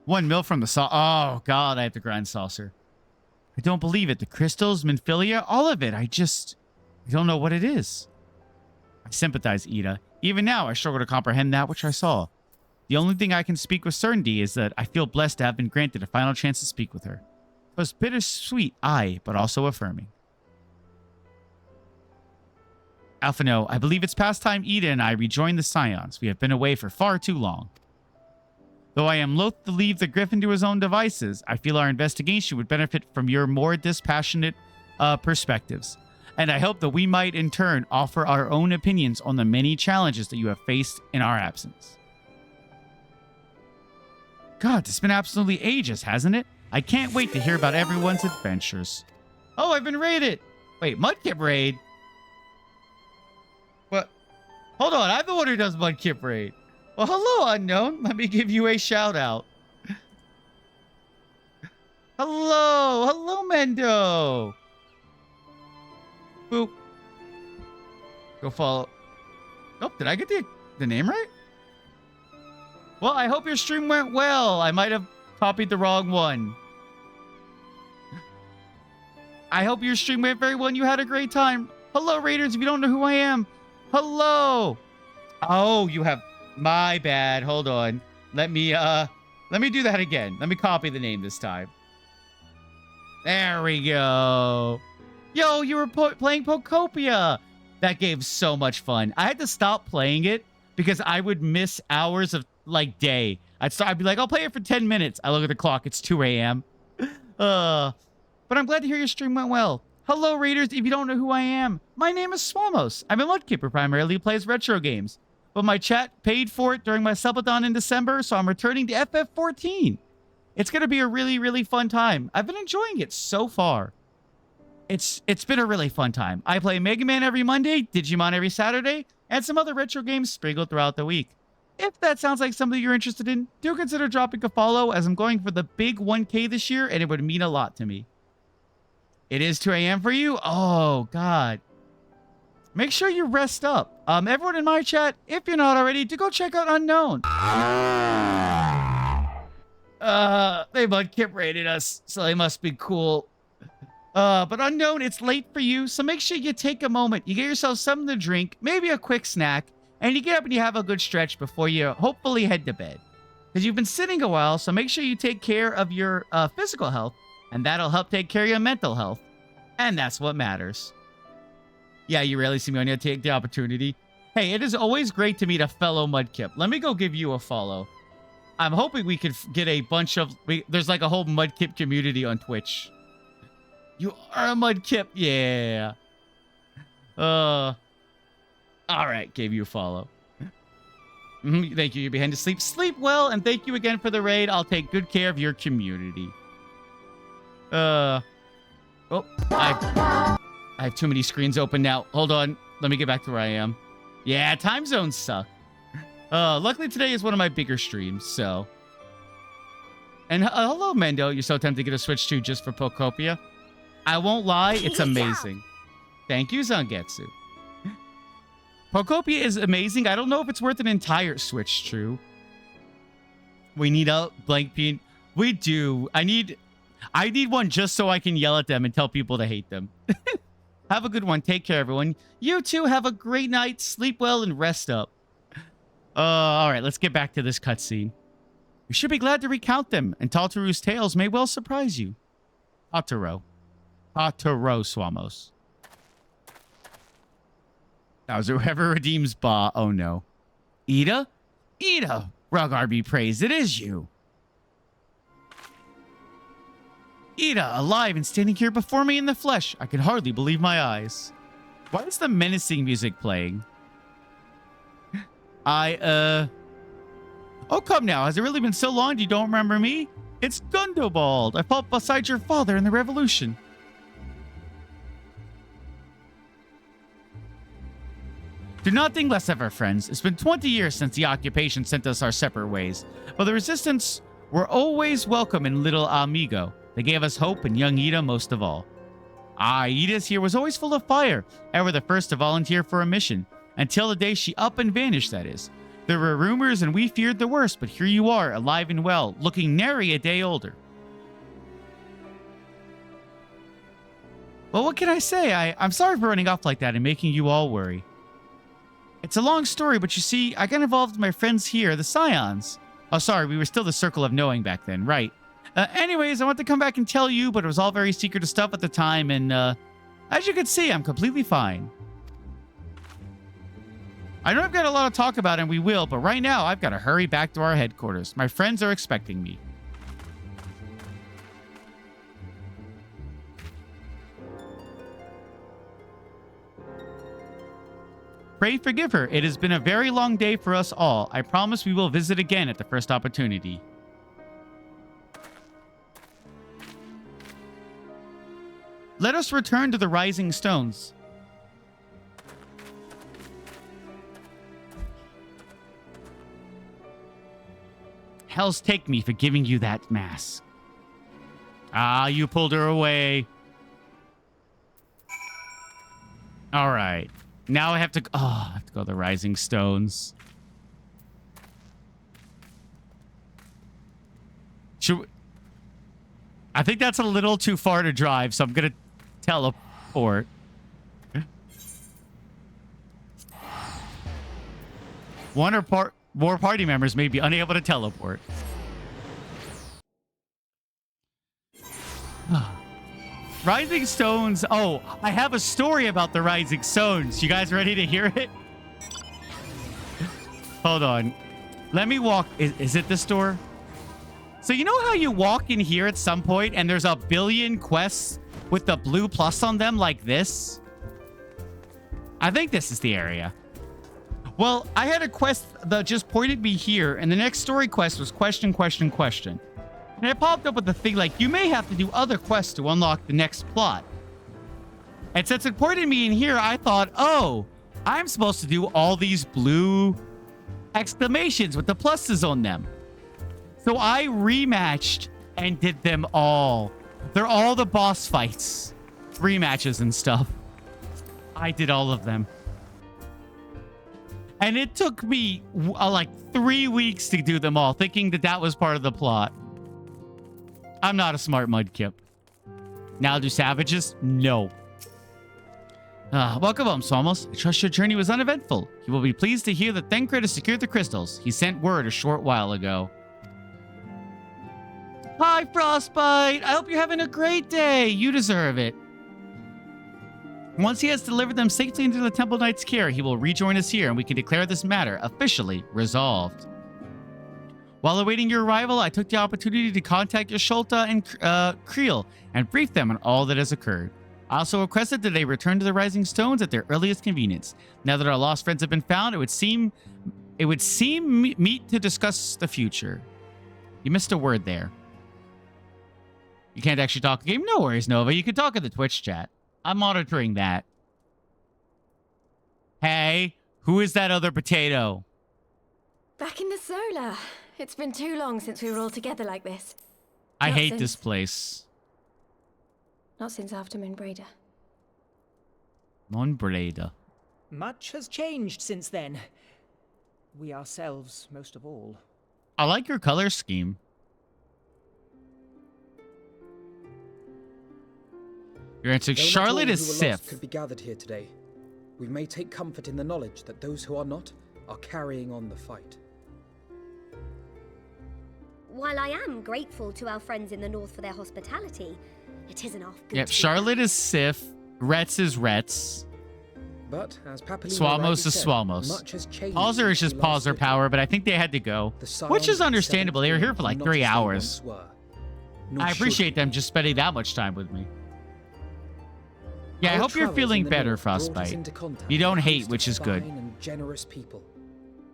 1 mil from the saucer. Oh, God, I have to grind saucer. I don't believe it. The crystals, Minfilia, all of it. I don't know what it is. I sympathize, Ida. Even now, I struggle to comprehend that which I saw. The only thing I can speak with certainty is that I feel blessed to have been granted a final chance to speak with her. It was bittersweet, aye, but also affirming. Alphino, I believe it's past time Ida and I rejoin the Scions. We have been away for far too long. Though I am loath to leave the Griffin to his own devices, I feel our investigation would benefit from your more dispassionate perspectives. And I hope that we might, in turn, offer our own opinions on the many challenges that you have faced in our absence. God, it's been absolutely ages, hasn't it? I can't wait to hear about everyone's adventures. Oh, I've been raided! Wait, Mudkip raid? What? Hold on, I'm the one who does Mudkip raid. Well, hello, unknown. Let me give you a shout out. Hello, Mendo. Boop. Go follow. Oh, did I get the name right? Well, I hope your stream went well. I might have copied the wrong one. I hope your stream went very well and you had a great time. Hello, Raiders, if you don't know who I am. Hello. Oh, you have... My bad. Hold on. Let me do that again. Let me copy the name this time. There we go. Yo, you were playing Pokopia. That game's so much fun. I had to stop playing it because I would miss hours of, like, day. I'd be like, I'll play it for 10 minutes. I look at the clock. It's 2 a.m. But I'm glad to hear your stream went well. Hello, Raiders. If you don't know who I am, my name is Swamos. I'm a Mudkipper primarily who plays retro games. But my chat paid for it during my subathon in December, so I'm returning to FF14. It's going to be a really, really fun time. I've been enjoying it so far. It's been a really fun time. I play Mega Man every Monday, Digimon every Saturday, and some other retro games sprinkled throughout the week. If that sounds like something you're interested in, do consider dropping a follow, as I'm going for the big 1K this year, and it would mean a lot to me. It is 2 a.m. for you? Oh, God. Make sure you rest up. Everyone in my chat, if you're not already, to go check out Unknown. They Mudkip raided us, so they must be cool. But Unknown, it's late for you, so make sure you take a moment. You get yourself something to drink, maybe a quick snack, and you get up and you have a good stretch before you hopefully head to bed. Because you've been sitting a while, so make sure you take care of your physical health, and that'll help take care of your mental health. And that's what matters. Yeah, you rarely see me on here. Take the opportunity. Hey, it is always great to meet a fellow Mudkip. Let me go give you a follow. I'm hoping we could get a bunch of... There's like a whole Mudkip community on Twitch. You are a Mudkip. Yeah. All right, gave you a follow. Thank you. You're behind to sleep. Sleep well, and thank you again for the raid. I'll take good care of your community. Oh, I have too many screens open now. Hold on. Let me get back to where I am. Yeah, time zones suck. Luckily today is one of my bigger streams, so. And hello, Mendo. You're so tempted to get a Switch 2 just for Pokopia. I won't lie, it's amazing. Thank you, Zangetsu. Pokopia is amazing. I don't know if it's worth an entire Switch 2. We need a blank bean. We do. I need one just so I can yell at them and tell people to hate them. Have a good one. Take care, everyone. You too. Have a great night. Sleep well and rest up. All right, let's get back to this cutscene. You should be glad to recount them, and Tataru's tales may well surprise you. Tataru, Swamos. Now, is whoever redeems Ba? Oh, no. Ida? Ida! Rugar be praised, it is you. Ida, alive and standing here before me in the flesh. I can hardly believe my eyes. Why is the menacing music playing? Oh, come now. Has it really been so long you don't remember me? It's Gundobald. I fought beside your father in the revolution. Do not think less of our friends. It's been 20 years since the occupation sent us our separate ways. But the resistance were always welcome in little Amigo. They gave us hope and young Ida most of all. Ida's here was always full of fire, ever the first to volunteer for a mission. Until the day she up and vanished, that is. There were rumors and we feared the worst, but here you are, alive and well, looking nary a day older. Well, what can I say? I'm sorry for running off like that and making you all worry. It's a long story, but you see, I got involved with my friends here, the Scions. Oh, sorry, we were still the Circle of Knowing back then, right. Anyways, I want to come back and tell you, but it was all very secretive stuff at the time, and as you can see, I'm completely fine. I know I've got a lot to talk about, and we will, but right now, I've got to hurry back to our headquarters. My friends are expecting me. Pray forgive her. It has been a very long day for us all. I promise we will visit again at the first opportunity. Let us return to the Rising Stones. Hells take me for giving you that mask. Ah, you pulled her away. All right. Now I have to... Oh, I have to go to the Rising Stones. Should we... I think that's a little too far to drive, so I'm going to teleport. One or more party members may be unable to teleport. Rising Stones. Oh, I have a story about the Rising Stones. You guys ready to hear it? Hold on. Let me walk. Is it this door? So you know how you walk in here at some point and there's a billion quests with the blue plus on them like this? I think this is the area. Well, I had a quest that just pointed me here, and the next story quest was question, question, question. And it popped up with the thing like, you may have to do other quests to unlock the next plot. And since it pointed me in here, I thought, oh, I'm supposed to do all these blue exclamations with the pluses on them. So I rematched and did them all. They're all the boss fights. Rematches and stuff. I did all of them. And it took me like 3 weeks to do them all, thinking that that was part of the plot. I'm not a smart mudkip. Now do savages? No. Welcome home, Swamos. I trust your journey was uneventful. You will be pleased to hear that Thancred has secured the crystals. He sent word a short while ago. Hi, Frostbite. I hope you're having a great day. You deserve it. Once he has delivered them safely into the Temple Knight's care, he will rejoin us here, and we can declare this matter officially resolved. While awaiting your arrival, I took the opportunity to contact Yasholta and Creel and brief them on all that has occurred. I also requested that they return to the Rising Stones at their earliest convenience. Now that our lost friends have been found, it would seem meet to discuss the future. You missed a word there. You can't actually talk a game? No worries, Nova. You can talk in the Twitch chat. I'm monitoring that. Hey, who is that other potato? Back in the solar. It's been too long since we were all together like this. I hate this place. Not since after Moonbreda. Moonbreda. Much has changed since then. We ourselves, most of all. I like your color scheme. Your answer, Charlotte is Sif. Could be gathered here today. We may take comfort in the knowledge that those who are not are carrying on the fight. While I am grateful to our friends in the north for their hospitality, it isn't off good. Yep, Charlotte is Sif. Retz is Retz. But as Papalina Swamos is Swamos. much has changed. Pauser is just pauser power, but I think they had to go. Which is understandable. They were here for like 3 hours. I appreciate them just spending that much time with me. Yeah, I hope you're feeling better, Frostbite. You don't hate, which is good. And generous people.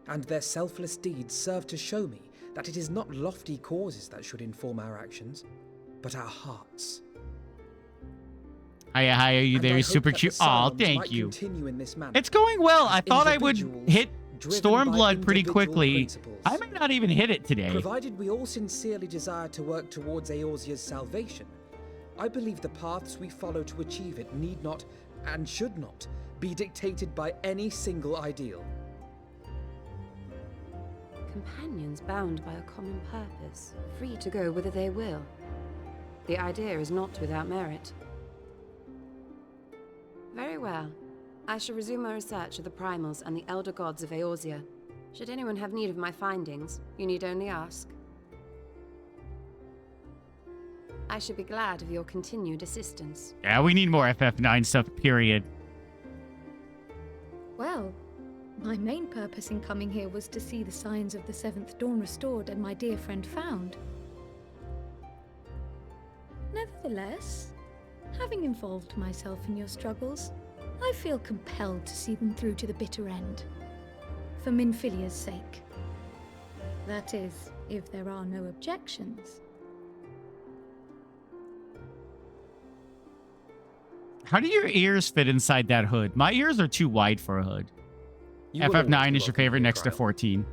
And their selfless deeds serve to show me that it is not lofty causes that should inform our actions, but our hearts. Hiya, hiya, you And there? I You're hope super that the cute. Aw, Scions thank might you. continue in this manner, It's going well. I as thought I would individuals hit driven by Stormblood pretty individual quickly. principles. I may not even hit it today. Provided we all sincerely desire to work towards Eorzea's salvation, I believe the paths we follow to achieve it need not, and should not, be dictated by any single ideal. Companions bound by a common purpose, free to go whither they will. The idea is not without merit. Very well. I shall resume my research of the primals and the elder gods of Eorzea. Should anyone have need of my findings, you need only ask. I should be glad of your continued assistance. Yeah, we need more FF9 stuff, period. Well, my main purpose in coming here was to see the signs of the Seventh Dawn restored and my dear friend found. Nevertheless, having involved myself in your struggles, I feel compelled to see them through to the bitter end. For Minfilia's sake. That is, if there are no objections. How do your ears fit inside that hood? My ears are too wide for a hood. FF9 is your favorite next to 14.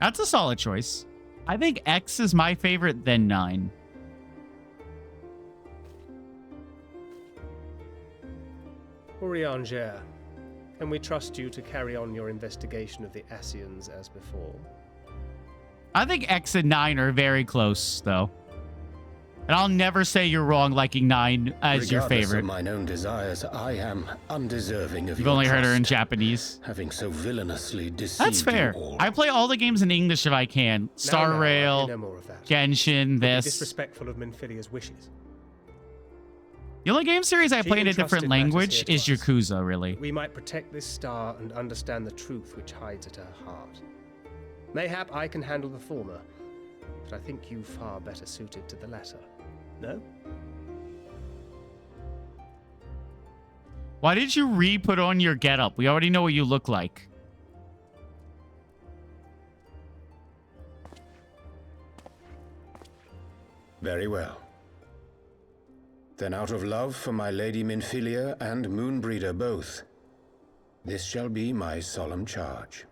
That's a solid choice. I think X is my favorite, then 9. Urianger, can we trust you to carry on your investigation of the Ascians as before? I think X and 9 are very close, though. And I'll never say you're wrong liking 9 as your Regardless favorite. of mine own desires, I am undeserving of You've your only heard her in trust, Japanese. having so villainously deceived That's fair. you all. I play all the games in English if I can. Star Now, Rail, I know more of that. Genshin, Would be this. disrespectful of Minfilia's wishes. The only game series I She play in a entrusted different matters language here is to us. Yakuza, really. We might protect this star and understand the truth which hides at her heart. Mayhap I can handle the former, but I think you far better suited to the latter. No? Why did you re-put on your getup? We already know what you look like. Very well. Then out of love for my Lady Minfilia and Moonbreeder both, this shall be my solemn charge.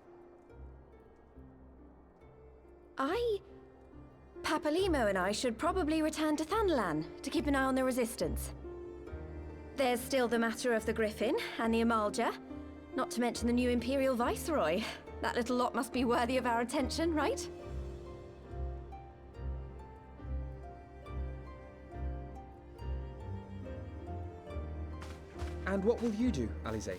Papalimo and I should probably return to Thanalan to keep an eye on the Resistance. There's still the matter of the Griffin and the Amalja, not to mention the new Imperial Viceroy. That little lot must be worthy of our attention, right? And what will you do, Alize?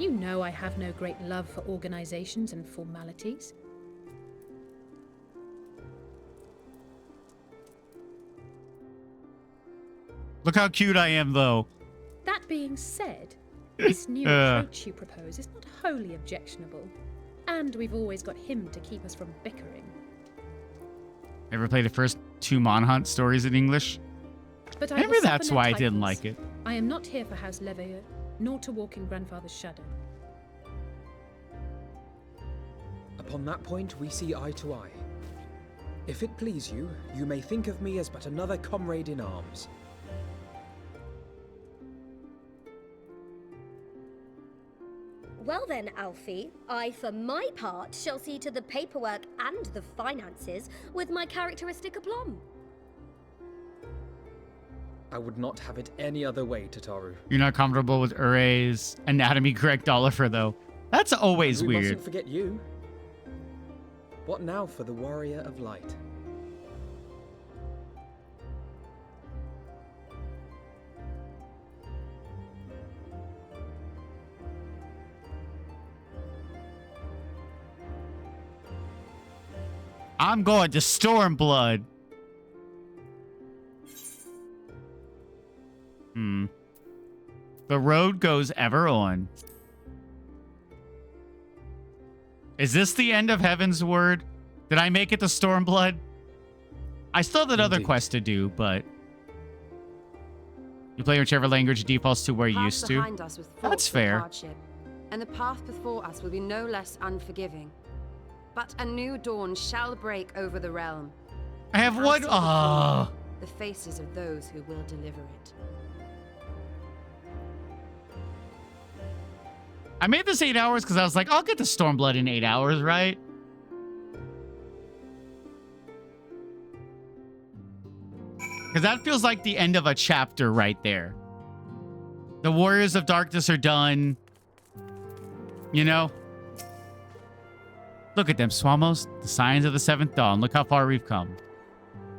You know I have no great love for organizations and formalities. Look how cute I am, though. That being said, this new approach you propose is not wholly objectionable. And we've always got him to keep us from bickering. Ever played the first 2 Monhunt stories in English? But Maybe will that's suffer no why I didn't titles. like it. I am not here for House Leveilleur, nor to walk in Grandfather's shadow. Upon that point, we see eye to eye. If it please you, you may think of me as but another comrade in arms. Well then, Alfie, I for my part shall see to the paperwork and the finances with my characteristic aplomb. I would not have it any other way, Tataru. You're not comfortable with Ure's anatomy correct Oliver, though. That's always We weird. mustn't forget you. What now for the Warrior of Light? I'm going to Stormblood. The road goes ever on. Is this the end of Heavensward? Did I make it to Stormblood? I still have another quest to do, but... You play whichever language defaults to where you used to. Behind us with That's thoughts of fair. hardship, and the path before us will be no less unforgiving. But a new dawn shall break over the realm. I have one... the faces of those who will deliver it. I made this 8 hours because I was like, I'll get to Stormblood in 8 hours, right? Because that feels like the end of a chapter right there. The Warriors of Darkness are done. You know? Look at them, Swamos. The signs of the seventh dawn. Look how far we've come.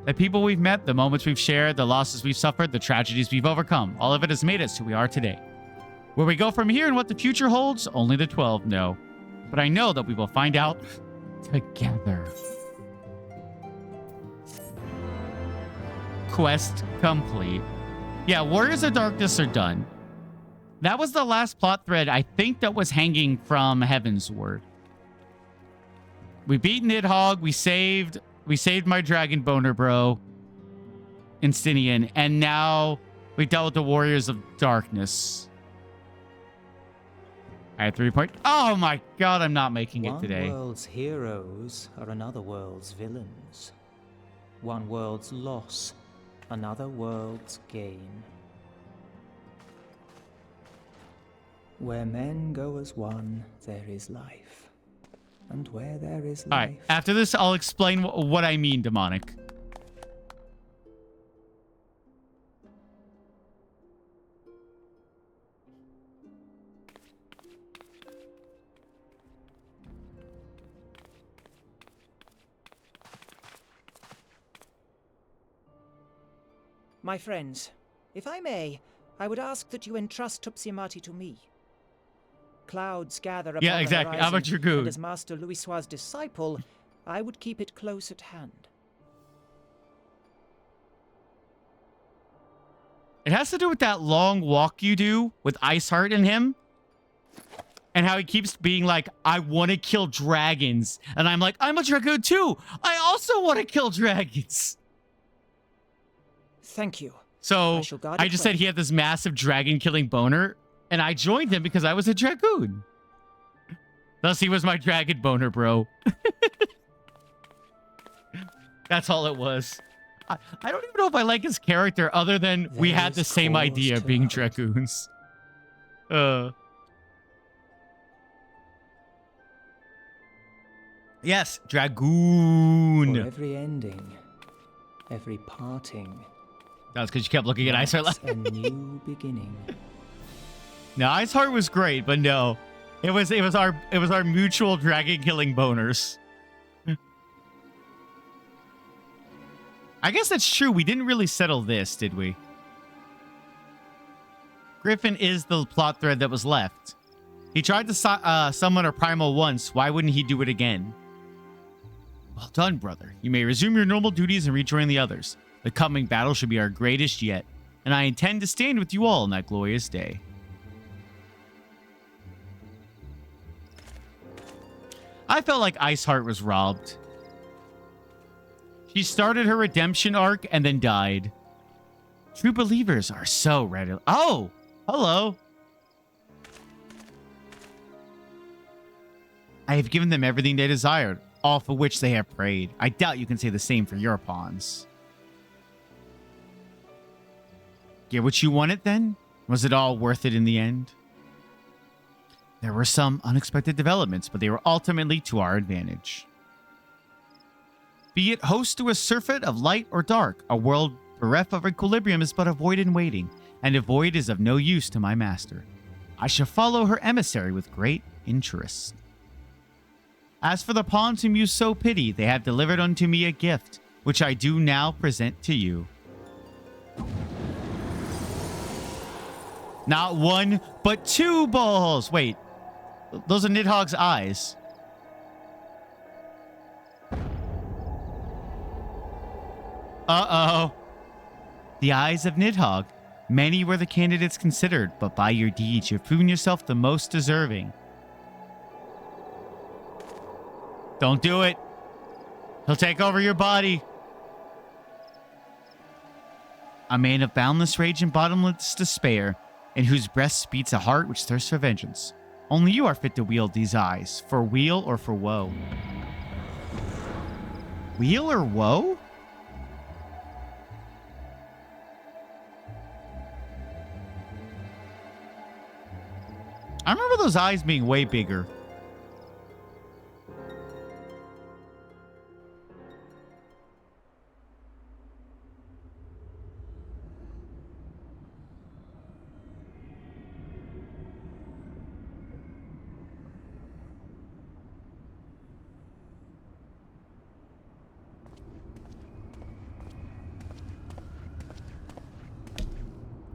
The people we've met, the moments we've shared, the losses we've suffered, the tragedies we've overcome. All of it has made us who we are today. Where we go from here and what the future holds, only the 12 know. But I know that we will find out together. Quest complete. Yeah, Warriors of Darkness are done. That was the last plot thread, I think, that was hanging from Heavensward. We beat Nidhogg. We saved my dragon boner bro, Instinian, and now we dealt with the Warriors of Darkness. I had 3 points. Oh my god, I'm not making it today. One world's heroes are another world's villains. One world's loss, another world's gain. Where men go as one, there is life. And where there is life... Alright, after this, I'll explain what I mean, demonic. My friends, if I may, I would ask that you entrust Tupsimati to me. Clouds gather upon Yeah, exactly. the horizon, I'm a dragoon. and as Master Louisoix's disciple, I would keep it close at hand. It has to do with that long walk you do with Iceheart and him. And how he keeps being like, I want to kill dragons. And I'm like, I'm a dragoon too. I also want to kill dragons. Thank you. So I just said he had this massive dragon killing boner. And I joined him because I was a dragoon. Thus, he was my dragon boner, bro. That's all it was. I don't even know if I like his character other than we had the same idea of being dragoons. Yes, dragoon. For every ending, every parting. That was because you kept looking at Iceheart. A new beginning. No, Iceheart was great, but no, it was our mutual dragon killing boners. I guess that's true. We didn't really settle this, did we? Griffin is the plot thread that was left. He tried to summon a primal once. Why wouldn't he do it again? Well done, brother. You may resume your normal duties and rejoin the others. The coming battle should be our greatest yet, and I intend to stand with you all on that glorious day. I felt like Iceheart was robbed. She started her redemption arc and then died. True believers are so ready. Oh, hello. I have given them everything they desired, all for which they have prayed. I doubt you can say the same for your pawns. Get what you wanted then? Was it all worth it in the end? There were some unexpected developments, but they were ultimately to our advantage. Be it host to a surfeit of light or dark, a world bereft of equilibrium is but a void in waiting, and a void is of no use to my master. I shall follow her emissary with great interest. As for the pawns whom you so pity, they have delivered unto me a gift, which I do now present to you. Not one, but 2 balls. Wait, those are Nidhogg's eyes. Uh-oh. The eyes of Nidhogg. Many were the candidates considered, but by your deeds, you've proven yourself the most deserving. Don't do it. He'll take over your body. A man of boundless rage and bottomless despair, in whose breast beats a heart which thirsts for vengeance. Only you are fit to wield these eyes, for weal or for woe. Weal or woe? I remember those eyes being way bigger.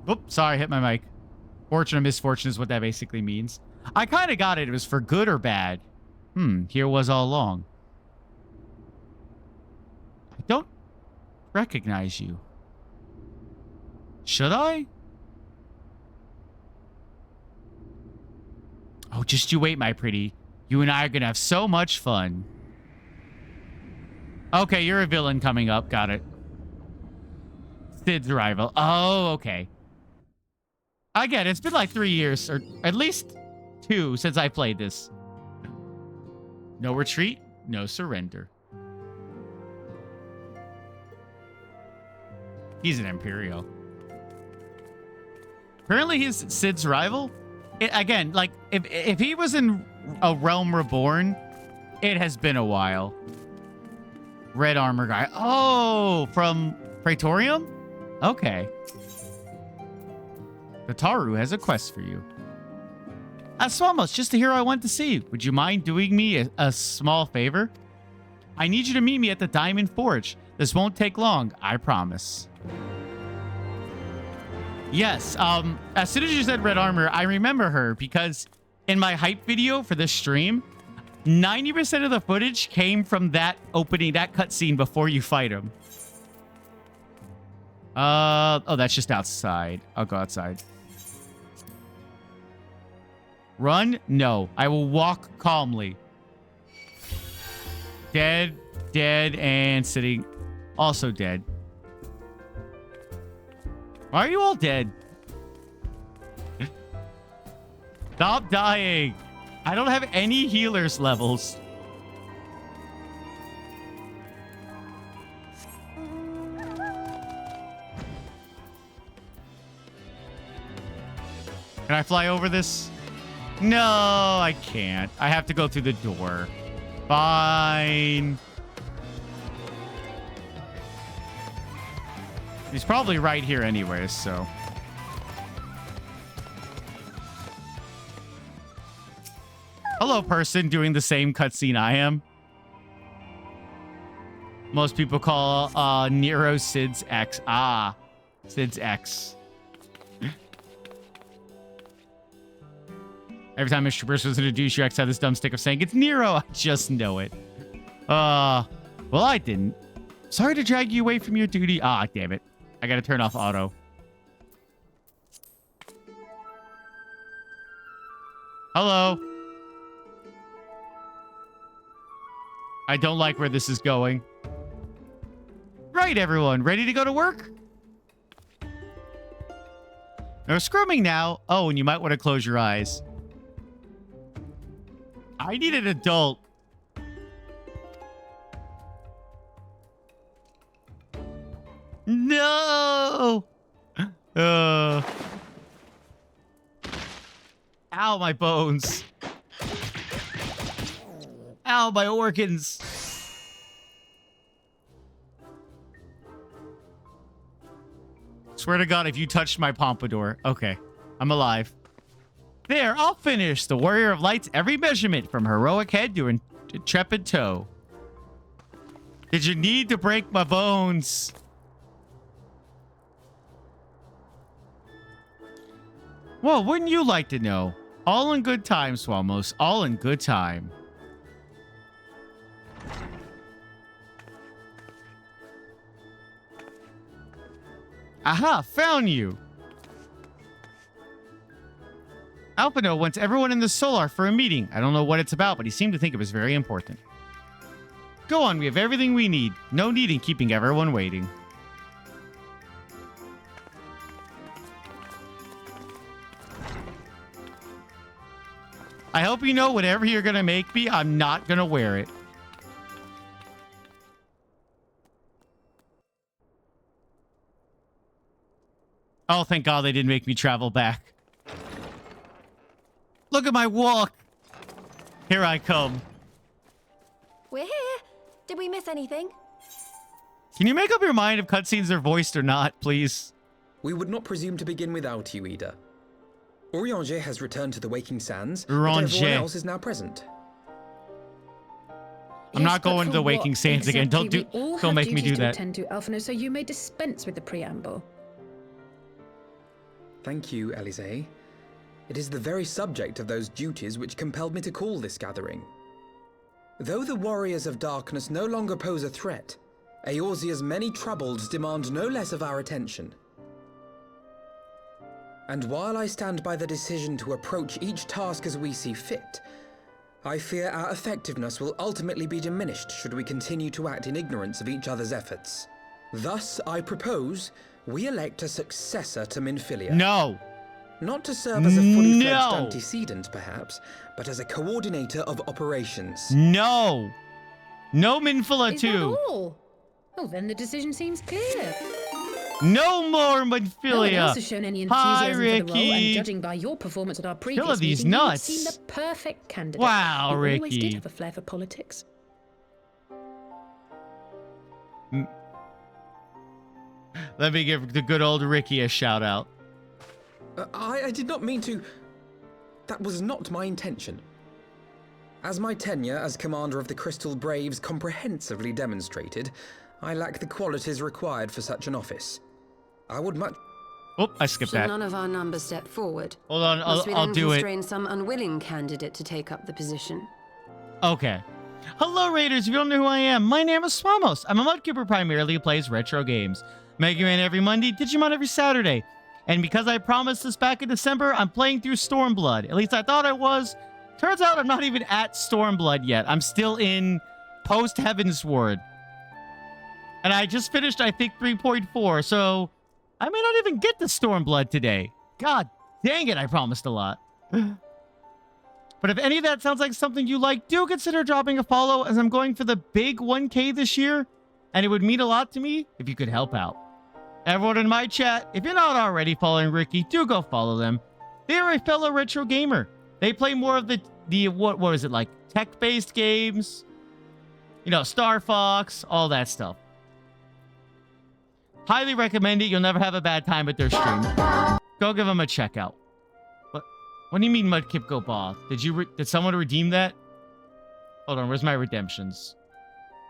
Oops, sorry, I hit my mic. Fortune or misfortune is what that basically means. I kind of got it. It was for good or bad. Here was all along. I don't recognize you. Should I? Oh, just you wait, my pretty. You and I are gonna have so much fun. Okay, you're a villain coming up. Got it. Sid's rival. Oh, okay. I get it. It's been like 3 years, or at least 2 since I played this. No retreat, no surrender. He's an Imperial. Apparently he's Sid's rival. Again, like, if he was in a Realm Reborn, it has been a while. Red armor guy. Oh, from Praetorium? Okay. Tataru has a quest for you. Swamos, just a hero I want to see. Would you mind doing me a small favor? I need you to meet me at the Diamond Forge. This won't take long, I promise. Yes, as soon as you said red armor, I remember her because in my hype video for this stream, 90% of the footage came from that opening, that cutscene before you fight him. Oh, that's just outside. I'll go outside. Run? No. I will walk calmly. Dead, dead, and sitting. Also dead. Why are you all dead? Stop dying. I don't have any healers levels. Can I fly over this? No, I can't. I have to go through the door. Fine. He's probably right here anyways, so. Hello, person doing the same cutscene I am. Most people call Nero Sid's ex. Ah, Sid's ex. Every time Mr. Bruce was introduced, you X had this dumb stick of saying, it's Nero. I just know it. Well, I didn't. Sorry to drag you away from your duty. Ah, damn it. I gotta turn off auto. Hello. I don't like where this is going. Right, everyone. Ready to go to work? No scrumming now. Oh, and you might want to close your eyes. I need an adult. No. Ow, my bones. Ow, my organs. Swear to God, if you touched my pompadour. Okay, I'm alive. There, I'll finish. The Warrior of Light's every measurement from heroic head to intrepid toe. Did you need to break my bones? Well, wouldn't you like to know? All in good time, Swamos. All in good time. Aha, found you. Alpino wants everyone in the Solar for a meeting. I don't know what it's about, but he seemed to think it was very important. Go on, we have everything we need. No need in keeping everyone waiting. I hope you know whatever you're going to make me, I'm not going to wear it. Oh, thank God they didn't make me travel back. Look at my walk. Here I come. We're here. Did we miss anything? Can you make up your mind if cutscenes are voiced or not, please? We would not presume to begin without you, Ida. Urianger has returned to the Waking Sands, but Urianger. everyone else is now present. I'm not going to the Waking Sands again. Don't make me do that. Attend to, Alphino, so you may dispense with the preamble. Thank you, Elise. It is the very subject of those duties which compelled me to call this gathering. Though the Warriors of Darkness no longer pose a threat, Eorzea's many troubles demand no less of our attention. And while I stand by the decision to approach each task as we see fit, I fear our effectiveness will ultimately be diminished should we continue to act in ignorance of each other's efforts. Thus, I propose we elect a successor to Minfilia. No. Not to serve as a fully fledged antecedent, perhaps, but as a coordinator of operations. No. No Minfilia 2. Is that all? Oh, then the decision seems clear. No more Minfilia. No one else has shown any enthusiasm for the role, and Ricky. judging by your performance at our previous Kill these meeting, nuts. you seem the perfect candidate. Wow, you Ricky. always did have a flair for politics. Let me give the good old Ricky a shout out. I did not mean to... That was not my intention. As my tenure as commander of the Crystal Braves comprehensively demonstrated, I lack the qualities required for such an office. I would much... Oh, I skipped Should that. none of our numbers step forward? Hold on, Must we I'll then do it. constrain some unwilling candidate to take up the position? Okay. Hello, Raiders. If you don't know who I am, my name is Swamos. I'm a Mudkeeper primarily who plays retro games. Mega Man every Monday, Digimon every Saturday. And because I promised this back in December, I'm playing through Stormblood. At least I thought I was. Turns out I'm not even at Stormblood yet. I'm still in post Heavensward. And I just finished, I think, 3.4, so I may not even get to Stormblood today. God dang it, I promised a lot. But if any of that sounds like something you like, do consider dropping a follow, as I'm going for the big 1K this year, and it would mean a lot to me if you could help out. Everyone in my chat, if you're not already following Ricky, do go follow them. They're a fellow retro gamer. They play more of the what is it, like tech-based games? You know, Star Fox, all that stuff. Highly recommend it. You'll never have a bad time at their stream. Go give them a check out. What do you mean Mudkip go ball? Did someone redeem that? Hold on, where's my redemptions?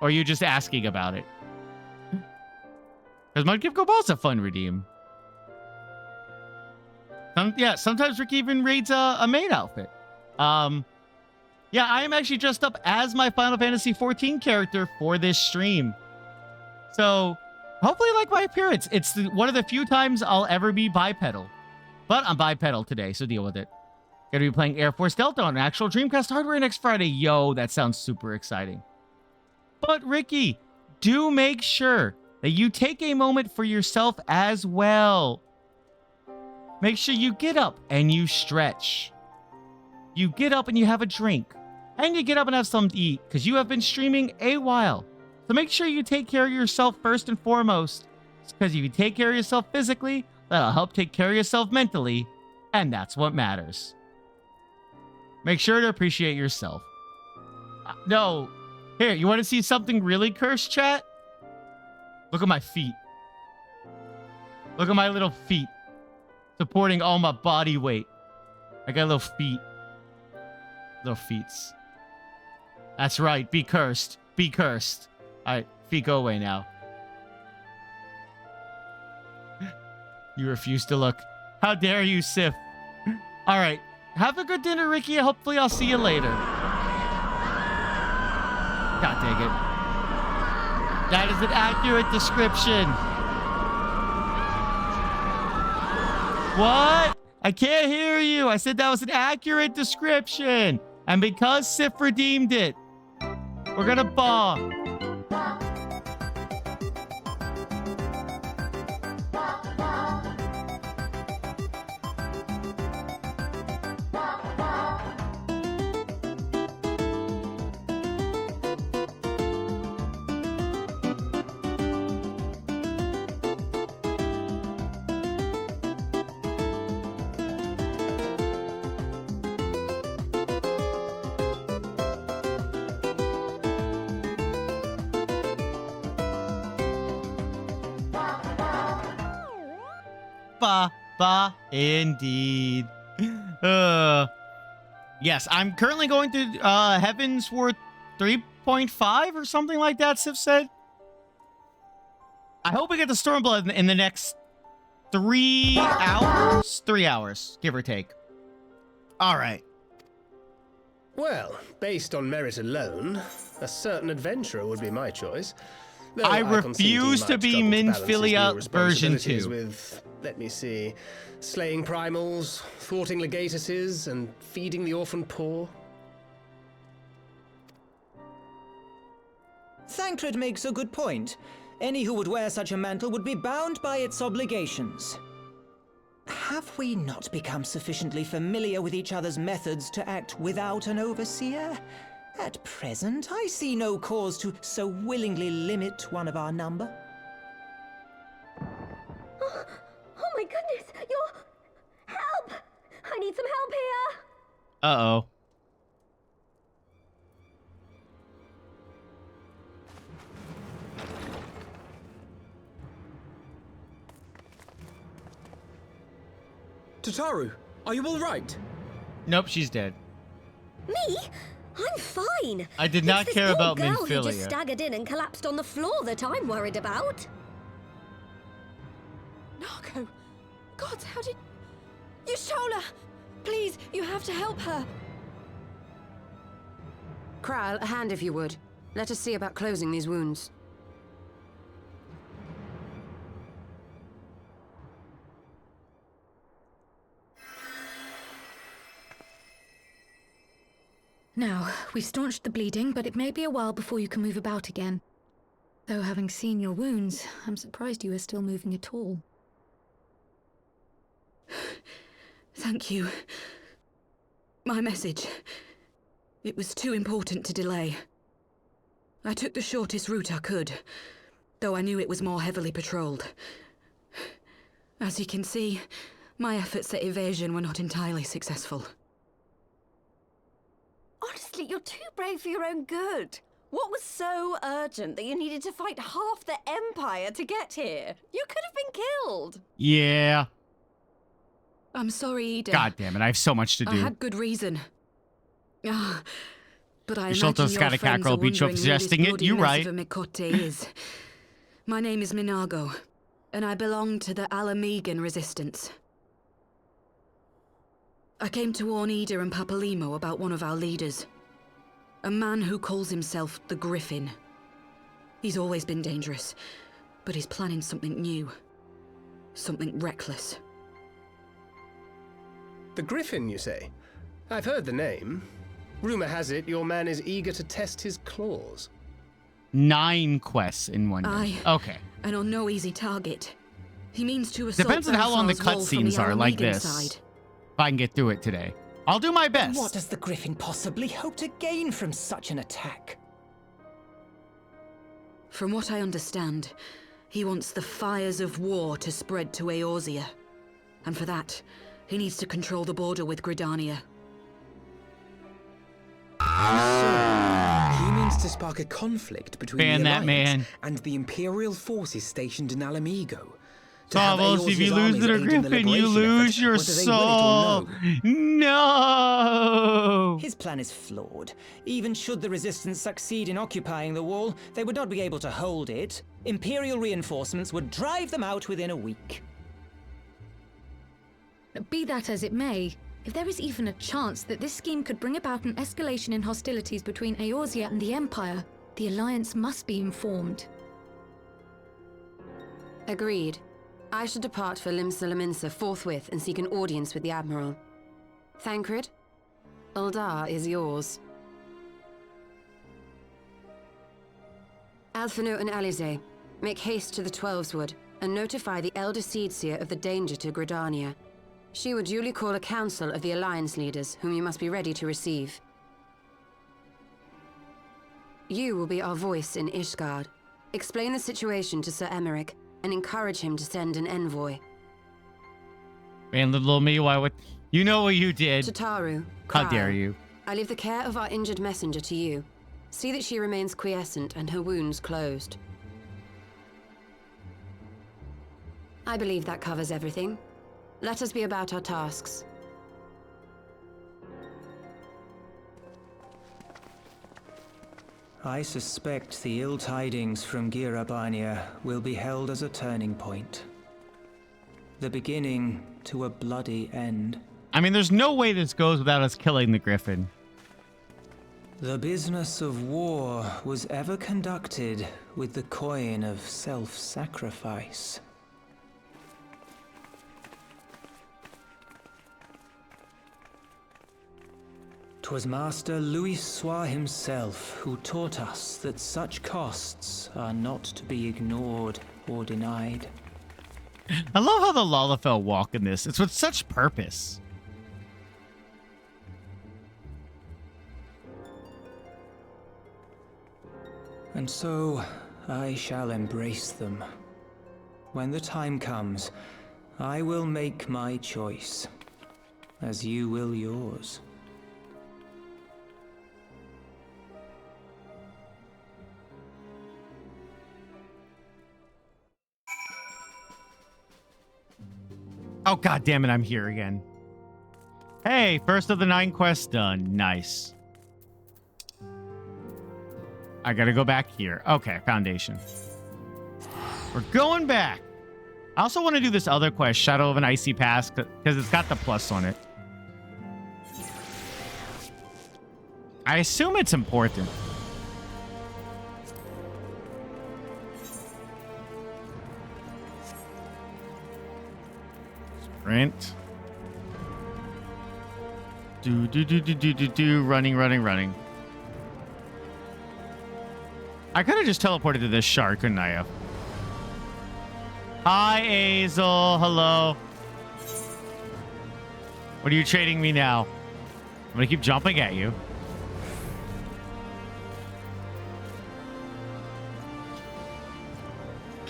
Or are you just asking about it? Because Mudkip go ball's a fun redeem. Yeah, sometimes Rick even raids a maid outfit. Yeah, I am actually dressed up as my Final Fantasy XIV character for this stream. So, hopefully you like my appearance. It's one of the few times I'll ever be bipedal. But I'm bipedal today, so deal with it. Gonna be playing Air Force Delta on actual Dreamcast hardware next Friday. Yo, that sounds super exciting. But Ricky, do make sure that you take a moment for yourself as well. Make sure you get up and you stretch. You get up and you have a drink. And you get up and have something to eat, because you have been streaming a while. So make sure you take care of yourself first and foremost. Because if you take care of yourself physically, that'll help take care of yourself mentally. And that's what matters. Make sure to appreciate yourself. No. Here, you want to see something really cursed, chat? Look at my feet. Look at my little feet. Supporting all my body weight. I got little feet. Little feets. That's right. Be cursed. Be cursed. Alright, feet go away now. You refuse to look. How dare you, Sif? Alright. Have a good dinner, Ricky. Hopefully I'll see you later. God dang it. That is an accurate description. What? I can't hear you. I said that was an accurate description. And because Sif redeemed it, we're gonna bomb. Indeed. Yes, I'm currently going through Heavensward 3.5 or something like that, Sif said. I hope we get the Stormblood in the next 3 hours? 3 hours, give or take. All right. Well, based on merit alone, a certain adventurer would be my choice. Though I concede he refuse might to be struggle balance his new Minfilia version responsibilities 2. With, let me see, slaying primals, thwarting legatuses, and feeding the orphan poor. Thancred makes a good point. Any who would wear such a mantle would be bound by its obligations. Have we not become sufficiently familiar with each other's methods to act without an overseer? At present, I see no cause to so willingly limit one of our number. Oh my goodness! Help! I need some help here! Uh-oh. Tataru, are you all right? Nope, she's dead. Me? I'm fine. I did not care about It's this poor girl who just Minfilia. staggered in and collapsed on the floor that I'm worried about. Narco! God, how did... Yashola! Please, you have to help her. Kral, a hand if you would. Let us see about closing these wounds. Now, we've staunched the bleeding, but it may be a while before you can move about again. Though having seen your wounds, I'm surprised you are still moving at all. Thank you. My message. It was too important to delay. I took the shortest route I could, though I knew it was more heavily patrolled. As you can see, my efforts at evasion were not entirely successful. Honestly, you're too brave for your own good. What was so urgent that you needed to fight half the Empire to get here? You could have been killed. Yeah. I'm sorry, Ida. God damn it, I have so much to I do. had good reason. Ah, but I Yasholta imagine your friends are Scattercackerel beat you up wondering who this suggesting it. bloody You mess right. of a Mikote is. My name is Minago, and I belong to the Alamegan Resistance. I came to warn Ida and Papalimo about one of our leaders. A man who calls himself the Griffin. He's always been dangerous, but he's planning something new. Something reckless. The Griffin, you say? I've heard the name. Rumor has it your man is eager to test his claws. 9 quests in one day. Okay. And on no easy target. He means to assault Depends on how long the Belfar's wall from cutscenes are like Alamegan this. side. If I can get through it today. I'll do my best. What does the Griffin possibly hope to gain from such an attack? From what I understand, he wants the fires of war to spread to Eorzea. And for that, he needs to control the border with Gridania. So, he means to spark a conflict between Ban the that Alliance man. and the Imperial forces stationed in Alamigo. To have Davos, if you Eorzea's lose armies the aid in Griffin, you liberation lose effort, your whether they will it or soul. no. No. His plan is flawed. Even should the Resistance succeed in occupying the wall, they would not be able to hold it. Imperial reinforcements would drive them out within a week. Be that as it may, if there is even a chance that this scheme could bring about an escalation in hostilities between Eorzea and the Empire, the Alliance must be informed. Agreed. I shall depart for Limsa forthwith and seek an audience with the Admiral. Thancred, Uldar is yours. Alphino and Alize, make haste to the Twelveswood and notify the Elder Seedseer of the danger to Gridania. She will duly call a council of the Alliance leaders, whom you must be ready to receive. You will be our voice in Ishgard. Explain the situation to Sir Emeric and encourage him to send an envoy. Man, little me, why would... You know what you did. Tataru, How Kyle, dare you. I leave the care of our injured messenger to you. See that she remains quiescent and her wounds closed. I believe that covers everything. Let us be about our tasks. I suspect the ill tidings from Girabania will be held as a turning point. The beginning to a bloody end. I mean, there's no way this goes without us killing the Griffin. The business of war was ever conducted with the coin of self-sacrifice. 'Twas Master Louis Soir himself who taught us that such costs are not to be ignored or denied. I love how the Lalafell walk in this. It's with such purpose. And so I shall embrace them. When the time comes, I will make my choice, as you will yours. Oh, God damn it, I'm here again. Hey, first of the 9 quests done. Nice. I gotta go back here. Okay, Foundation. We're going back. I also want to do this other quest, Shadow of an Icy Pass, because it's got the plus on it. I assume it's important. Sprint. Running. I could have just teleported to this shard, couldn't I have? Hi, Azel. Hello. What are you trading me now? I'm gonna keep jumping at you.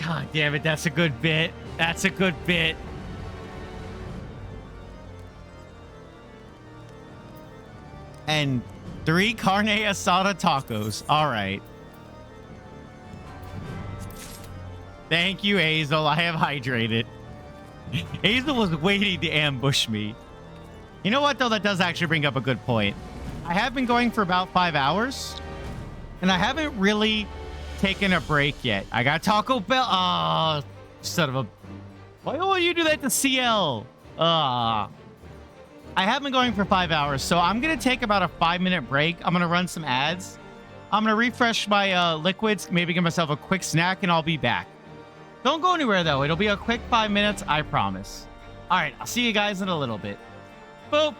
God damn it, that's a good bit. That's a good bit. And 3 carne asada tacos. All right. Thank you, Azel. I have hydrated. Azel was waiting to ambush me. You know what, though? That does actually bring up a good point. I have been going for about 5 hours, and I haven't really taken a break yet. I got Taco Bell. Oh, son of a... Why would you do that to CL? I have been going for 5 hours, so I'm going to take about a 5-minute break. I'm going to run some ads. I'm going to refresh my liquids, maybe give myself a quick snack, and I'll be back. Don't go anywhere, though. It'll be a quick 5 minutes, I promise. All right, I'll see you guys in a little bit. Boop.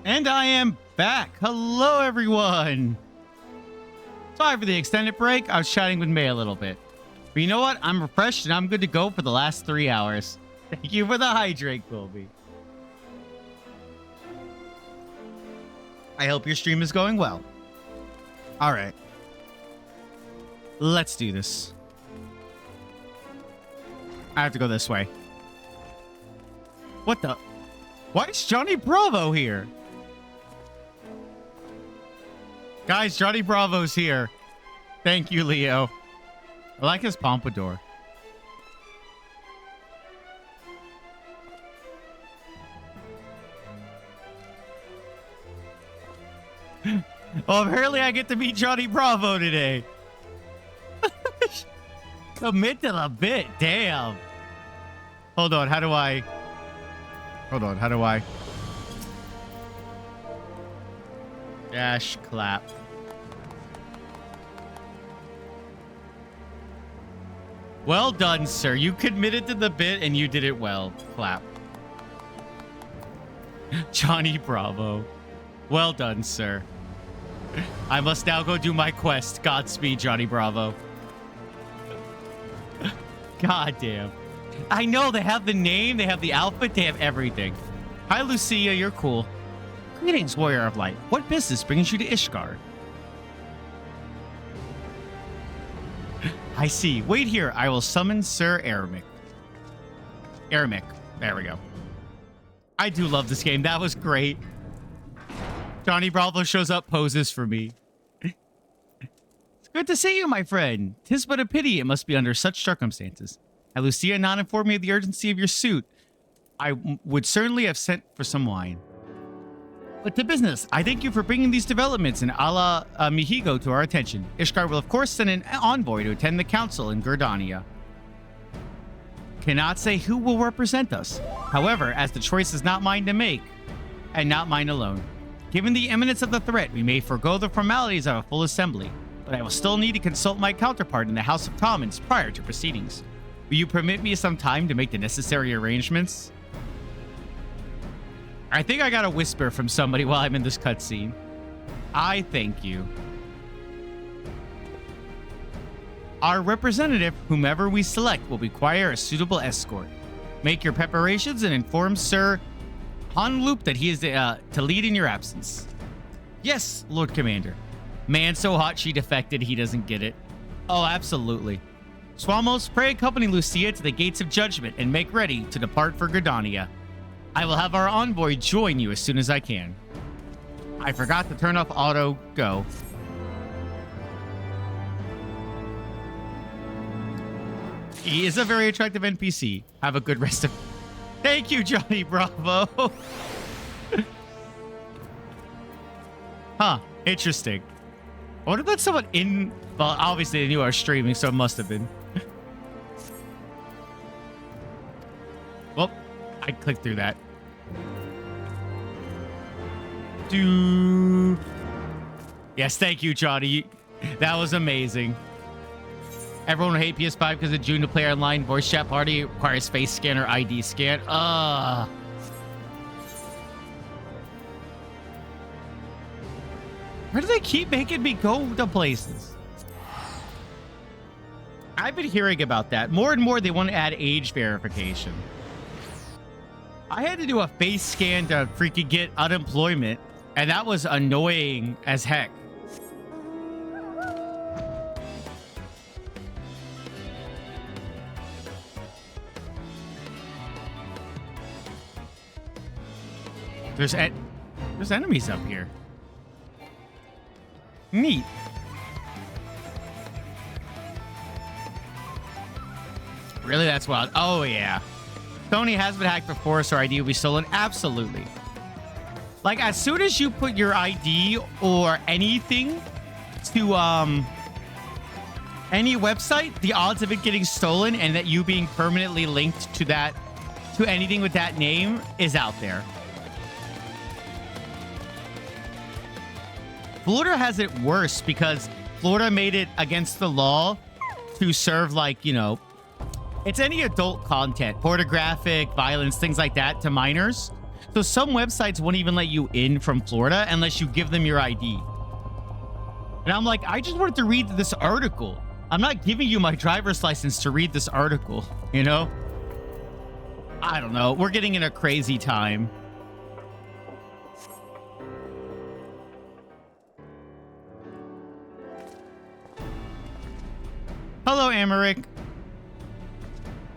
And I am back. Hello, everyone. Sorry for the extended break. I was chatting with May a little bit. But you know what? I'm refreshed and I'm good to go for the last 3 hours. Thank you for the hydrate, Colby. I hope your stream is going well. All right. Let's do this. I have to go this way. What the? Why is Johnny Bravo here? Guys, Johnny Bravo's here. Thank you, Leo. I like his pompadour. Oh, apparently I get to meet Johnny Bravo today. Commit to the bit. Damn. Hold on. How do I... Hold on. How do I... Dash clap. Well done, sir. You committed to the bit and you did it well. Clap. Johnny Bravo. Well done, sir. I must now go do my quest. Godspeed, Johnny Bravo. God damn. I know they have the name, they have the outfit, they have everything. Hi, Lucia. You're cool. Greetings, Warrior of Light. What business brings you to Ishgard? I see. Wait here. I will summon Sir Eremic. Eremic. There we go. I do love this game. That was great. Johnny Bravo shows up, poses for me. It's good to see you, my friend. 'Tis but a pity it must be under such circumstances. Had Lucia not informed me of the urgency of your suit, I would certainly have sent for some wine. But to business, I thank you for bringing these developments in Ala Mihigo to our attention. Ishgard will of course send an envoy to attend the council in Gerdania. Cannot say who will represent us. However, as the choice is not mine to make, and not mine alone. Given the imminence of the threat, we may forego the formalities of a full assembly, but I will still need to consult my counterpart in the House of Commons prior to proceedings. Will you permit me some time to make the necessary arrangements? I think I got a whisper from somebody while I'm in this cutscene. I thank you. Our representative, whomever we select, will require a suitable escort. Make your preparations and inform Sir Hanloop that he is to lead in your absence. Yes, Lord Commander. Man so hot she defected, he doesn't get it. Oh, absolutely. Swamos, pray accompany Lucia to the gates of judgment and make ready to depart for Gerdania. I will have our envoy join you as soon as I can. I forgot to turn off auto go. He is a very attractive NPC. Have a good rest of... Thank you, Johnny Bravo. Huh. Interesting. I wonder if that's someone in... Well, obviously they knew I was streaming, so it must have been. Well, I clicked through that. Yes, thank you, Johnny. That was amazing. Everyone will hate PS5 because of June to play online. Voice chat party requires face scan or ID scan. Where do they keep making me go to places? I've been hearing about that. More and more, they want to add age verification. I had to do a face scan to freaking get unemployment, and that was annoying as heck. There's enemies up here. Neat. Really? That's wild. Oh, yeah. Tony has been hacked before, so our ID will be stolen. Absolutely. Like, as soon as you put your ID or anything to any website, the odds of it getting stolen and that you being permanently linked to that, to anything with that name is out there. Florida has it worse because Florida made it against the law to serve, like, you know, it's any adult content, pornographic, violence, things like that to minors. So some websites won't even let you in from Florida unless you give them your ID. And I'm like, I just wanted to read this article. I'm not giving you my driver's license to read this article, you know? I don't know. We're getting in a crazy time. Hello, Amaric.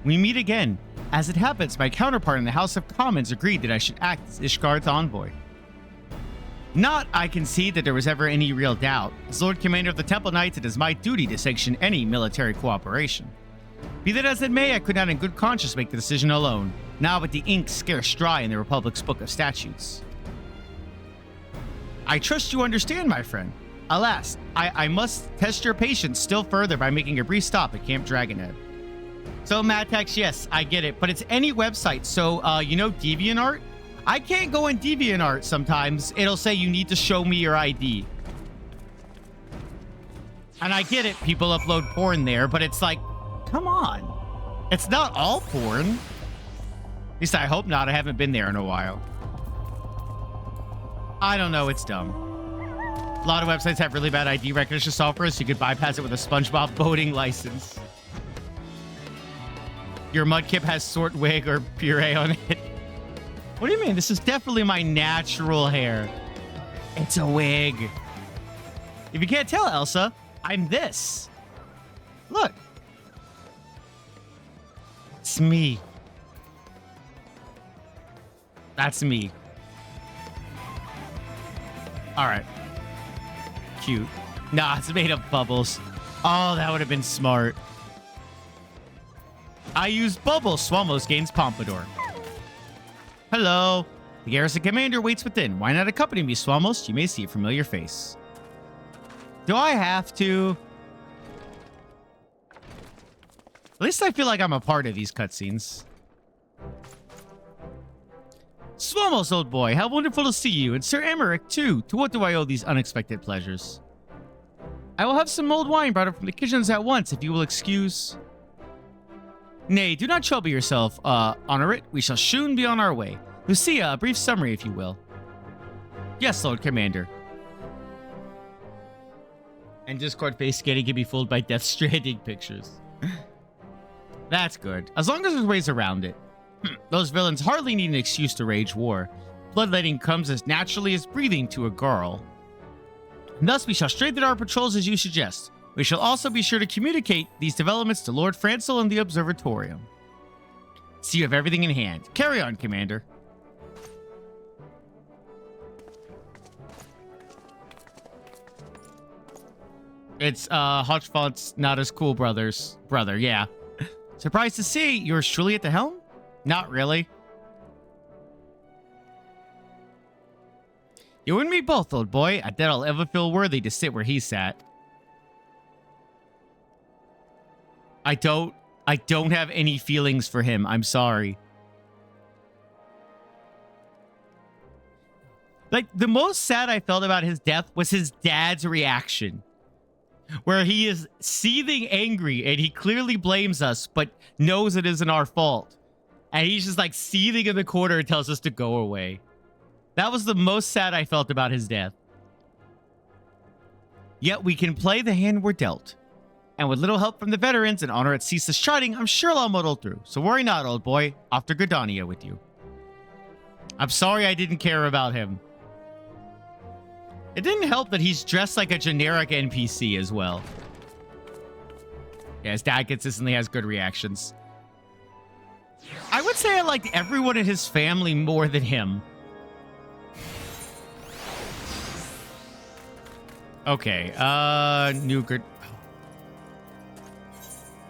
We meet again. As it happens, my counterpart in the House of Commons agreed that I should act as Ishgard's envoy. Not, I concede, that there was ever any real doubt. As Lord Commander of the Temple Knights, it is my duty to sanction any military cooperation. Be that as it may, I could not in good conscience make the decision alone, now with the ink scarce dry in the Republic's Book of Statutes. I trust you understand, my friend. Alas, I must test your patience still further by making a brief stop at Camp Dragonhead. So, Madtax, yes, I get it, but it's any website. So, you know DeviantArt? I can't go in DeviantArt sometimes. It'll say you need to show me your ID. And I get it, people upload porn there, but it's like, come on. It's not all porn. At least I hope not. I haven't been there in a while. I don't know, it's dumb. A lot of websites have really bad ID recognition software, so you could bypass it with a SpongeBob boating license. Your Mudkip has sort wig or puree on it. What do you mean? This is definitely my natural hair. It's a wig. If you can't tell, Elsa, I'm this. Look. It's me. That's me. All right. Cute. Nah, it's made of bubbles. Oh, that would have been smart. I use bubbles. Swamos gains Pompadour. Hello. The garrison commander waits within. Why not accompany me, Swamos? You may see a familiar face. Do I have to? At least I feel like I'm a part of these cutscenes. Swamos, old boy, how wonderful to see you, and Sir Emmerich, too. To what do I owe these unexpected pleasures? I will have some mulled wine brought up from the kitchens at once, if you will excuse. Nay, do not trouble yourself, honor it. We shall soon be on our way. Lucia, a brief summary, if you will. Yes, Lord Commander. And Discord face scanning can be fooled by Death Stranding pictures. That's good. As long as there's ways around it. Those villains hardly need an excuse to rage war. Bloodletting comes as naturally as breathing to a girl. And thus we shall strengthen our patrols as you suggest. We shall also be sure to communicate these developments to Lord Francel and the Observatorium. So you have everything in hand. Carry on, Commander. It's, Hodgefont's not as cool brother, yeah. Surprised to see yours truly at the helm? Not really. You and me both, old boy. I doubt I'll ever feel worthy to sit where he sat. I don't have any feelings for him. I'm sorry. Like, the most sad I felt about his death was his dad's reaction. Where he is seething angry and he clearly blames us, but knows it isn't our fault. And he's just like seething in the corner and tells us to go away. That was the most sad I felt about his death. Yet we can play the hand we're dealt. And with little help from the veterans and honor at ceaseless charting, I'm sure I'll muddle through. So worry not, old boy. Off to Gridania with you. I'm sorry I didn't care about him. It didn't help that he's dressed like a generic NPC as well. Yeah, his dad consistently has good reactions. I would say I liked everyone in his family more than him. Okay, New Grid.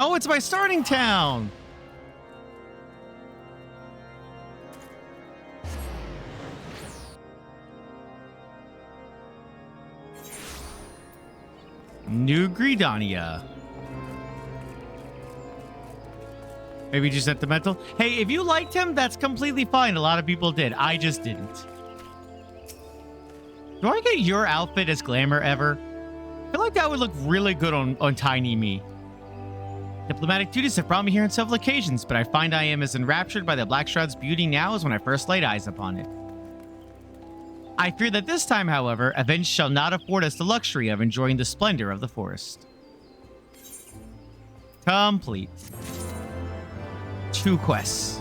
Oh, it's my starting town! New Gridania. Maybe just sentimental. Hey, if you liked him, that's completely fine. A lot of people did. I just didn't. Do I get your outfit as glamour ever? I feel like that would look really good on Tiny Me. Diplomatic duties have brought me here on several occasions, but I find I am as enraptured by the Black Shroud's beauty now as when I first laid eyes upon it. I fear that this time, however, events shall not afford us the luxury of enjoying the splendor of the forest. Complete. 2 quests.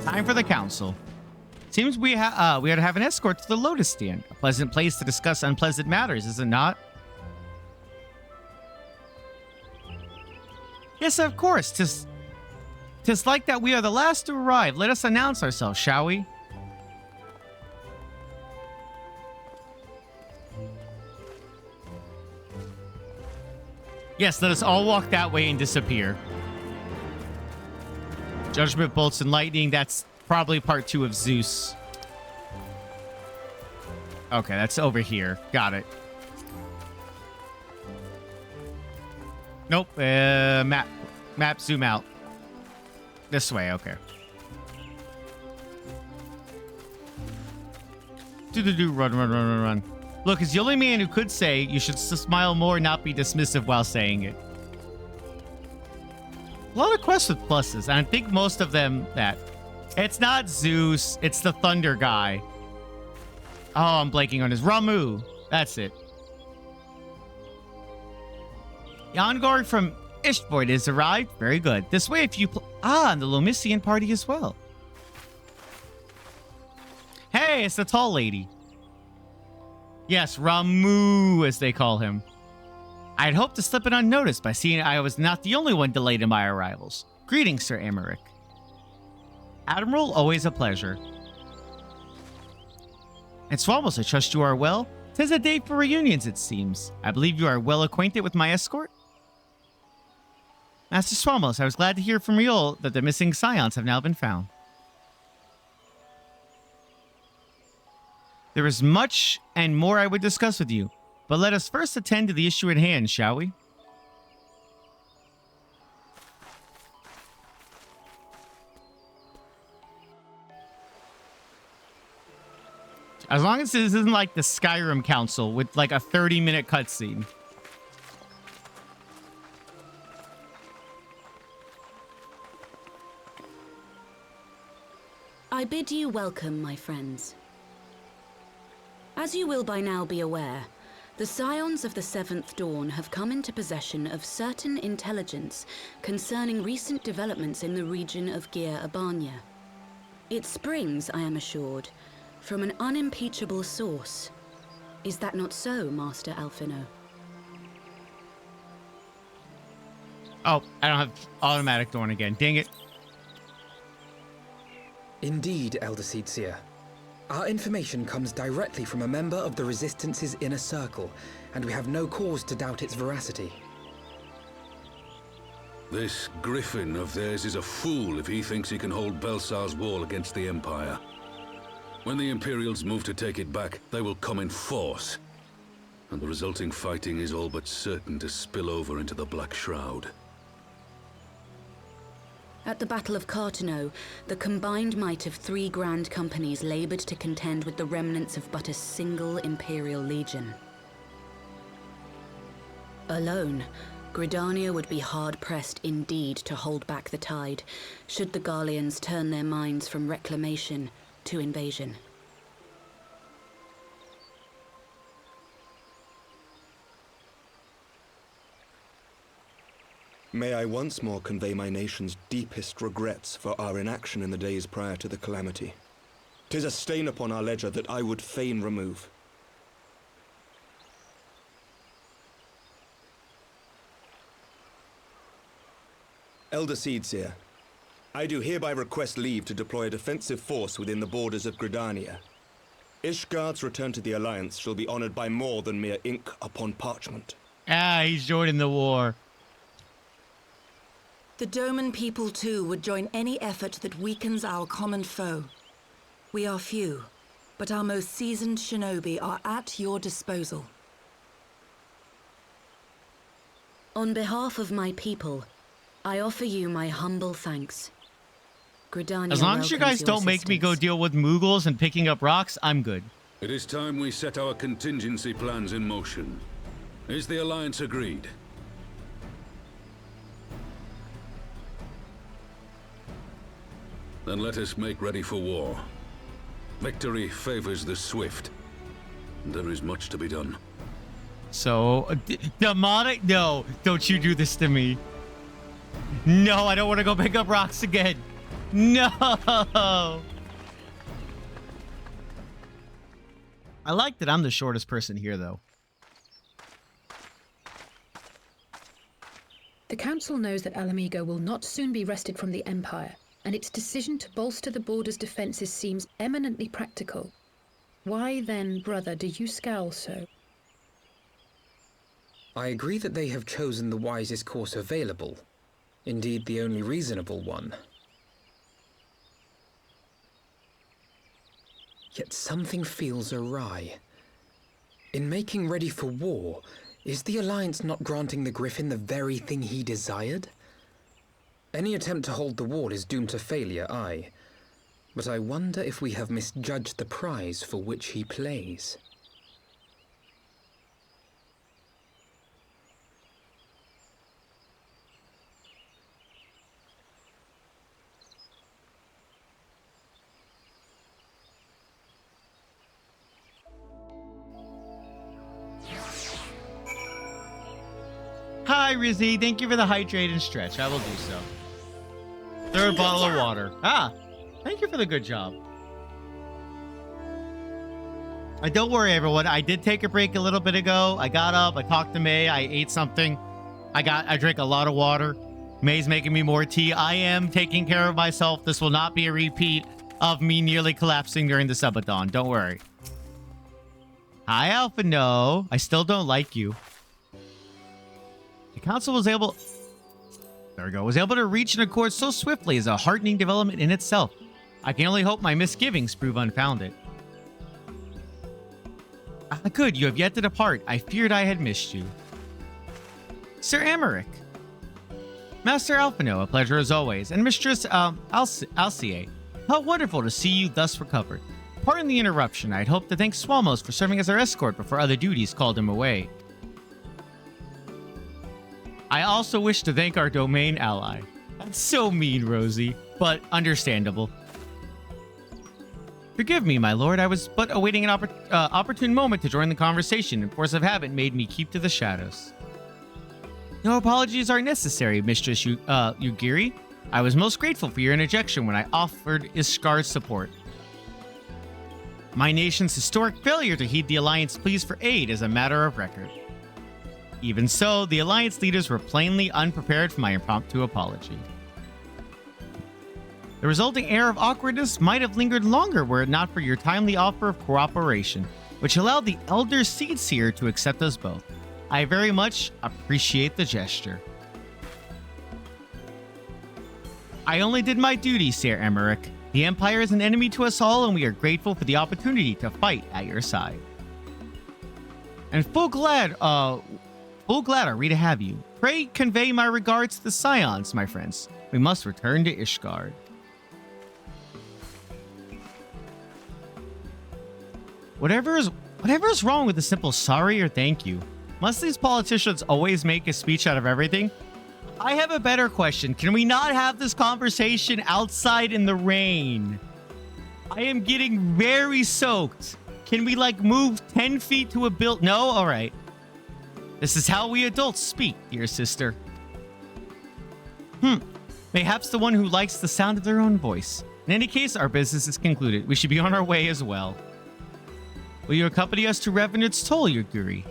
Time for the council. Seems we are to have an escort to the Lotus Stand. A pleasant place to discuss unpleasant matters, is it not? Yes, of course. 'Tis like that we are the last to arrive. Let us announce ourselves, shall we? Yes, let us all walk that way and disappear. Judgment bolts and lightning, that's probably part 2 of Zeus. Okay, that's over here. Got it. Nope. Map, zoom out. This way, okay. Run. Look, as the only man who could say you should smile more and not be dismissive while saying it. A lot of quests with pluses, and I think most of them that. It's not Zeus, it's the Thunder guy. Oh, I'm blanking on his Ramu. That's it. Yongor from Ishvoid has arrived. Very good. This way, if you... and the Lomisian party as well. Hey, it's the tall lady. Yes, Ramu, as they call him. I'd hoped to slip it unnoticed by seeing I was not the only one delayed in my arrivals. Greetings, Sir Emmerich. Admiral, always a pleasure. And Swamos, I trust you are well? 'Tis a day for reunions, it seems. I believe you are well acquainted with my escort? Master Swamos, I was glad to hear from Riol that the missing scions have now been found. There is much and more I would discuss with you, but let us first attend to the issue at hand, shall we? As long as this isn't like the Skyrim Council with like a 30-minute cutscene. I bid you welcome, my friends. As you will by now be aware, the Scions of the Seventh Dawn have come into possession of certain intelligence concerning recent developments in the region of Gyr Abania. It springs, I am assured, from an unimpeachable source. Is that not so, Master Alphino? Oh, I don't have automatic Dawn again. Dang it. Indeed, Elder Seedseer. Our information comes directly from a member of the Resistance's inner circle, and we have no cause to doubt its veracity. This griffin of theirs is a fool if he thinks he can hold Belsar's wall against the Empire. When the Imperials move to take it back, they will come in force. And the resulting fighting is all but certain to spill over into the Black Shroud. At the Battle of Cartano, the combined might of 3 grand companies labored to contend with the remnants of but a single Imperial legion. Alone, Gridania would be hard-pressed indeed to hold back the tide, should the Garleans turn their minds from reclamation to invasion. May I once more convey my nation's deepest regrets for our inaction in the days prior to the calamity. 'Tis a stain upon our ledger that I would fain remove. Elder Seedseer, I do hereby request leave to deploy a defensive force within the borders of Gridania. Ishgard's return to the Alliance shall be honored by more than mere ink upon parchment. He's joining the war. The Doman people, too, would join any effort that weakens our common foe. We are few, but our most seasoned shinobi are at your disposal. On behalf of my people, I offer you my humble thanks. Gridania As long as you guys don't make me go deal with Mughals and picking up rocks, I'm good. It is time we set our contingency plans in motion. Is the Alliance agreed? Then let us make ready for war. Victory favors the swift. There is much to be done. So, demonic? No, don't you do this to me. No, I don't want to go pick up rocks again. No. I like that I'm the shortest person here, though. The Council knows that Alamigo will not soon be wrested from the Empire, and its decision to bolster the border's defenses seems eminently practical. Why then, brother, do you scowl so? I agree that they have chosen the wisest course available. Indeed, the only reasonable one. Yet something feels awry. In making ready for war, is the Alliance not granting the Griffin the very thing he desired? Any attempt to hold the wall is doomed to failure, aye. But I wonder if we have misjudged the prize for which he plays. Hi, Rizzy. Thank you for the hydrate and stretch. I will do so. Third bottle of water. Ah, thank you for the good job. Don't worry, everyone. I did take a break a little bit ago. I got up. I talked to May. I ate something. I drank a lot of water. May's making me more tea. I am taking care of myself. This will not be a repeat of me nearly collapsing during the subathon. Don't worry. Hi, Alpha. No, I still don't like you. The council was able... There we go. Was able to reach an accord so swiftly is a heartening development in itself. I can only hope my misgivings prove unfounded. Good. You have yet to depart. I feared I had missed you. Sir Emmerich. Master Alphino, a pleasure as always. And Mistress Alcier, how wonderful to see you thus recovered. Pardon the interruption. I'd hoped to thank Swalmos for serving as our escort before other duties called him away. I also wish to thank our domain ally. That's so mean, Rosie, but understandable. Forgive me, my lord. I was but awaiting an opportune moment to join the conversation, and force of habit made me keep to the shadows. No apologies are necessary, Mistress Yugiri. I was most grateful for your interjection when I offered Ishkar's support. My nation's historic failure to heed the Alliance pleas for aid is a matter of record. Even so, the Alliance leaders were plainly unprepared for my impromptu apology. The resulting air of awkwardness might have lingered longer were it not for your timely offer of cooperation, which allowed the Elder Seedseer to accept us both. I very much appreciate the gesture. I only did my duty, Sir Emmerich. The Empire is an enemy to us all, and we are grateful for the opportunity to fight at your side. And full glad are we to have you. Pray convey my regards to the Scions, my friends. We must return to Ishgard. Whatever is wrong with a simple sorry or thank you? Must these politicians always make a speech out of everything? I have a better question. Can we not have this conversation outside in the rain? I am getting very soaked. Can we, like, move 10 feet to a build? No? All right. This is how we adults speak, dear sister. Mayhaps the one who likes the sound of their own voice. In any case, our business is concluded. We should be on our way as well. Will you accompany us to Revenant's Toll, Yugiri?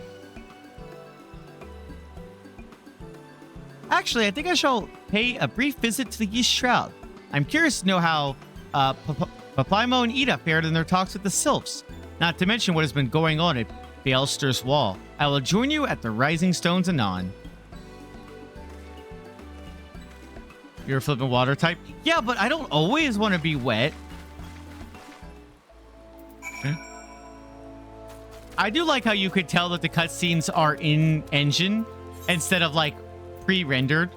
Actually, I think I shall pay a brief visit to the East Shroud. I'm curious to know how Papaimo and Ida fared in their talks with the Sylphs, not to mention what has been going on at Baelster's Wall. I will join you at the Rising Stones anon. You're a flippin' water type? Yeah, but I don't always want to be wet. I do like how you could tell that the cutscenes are in engine instead of like pre-rendered.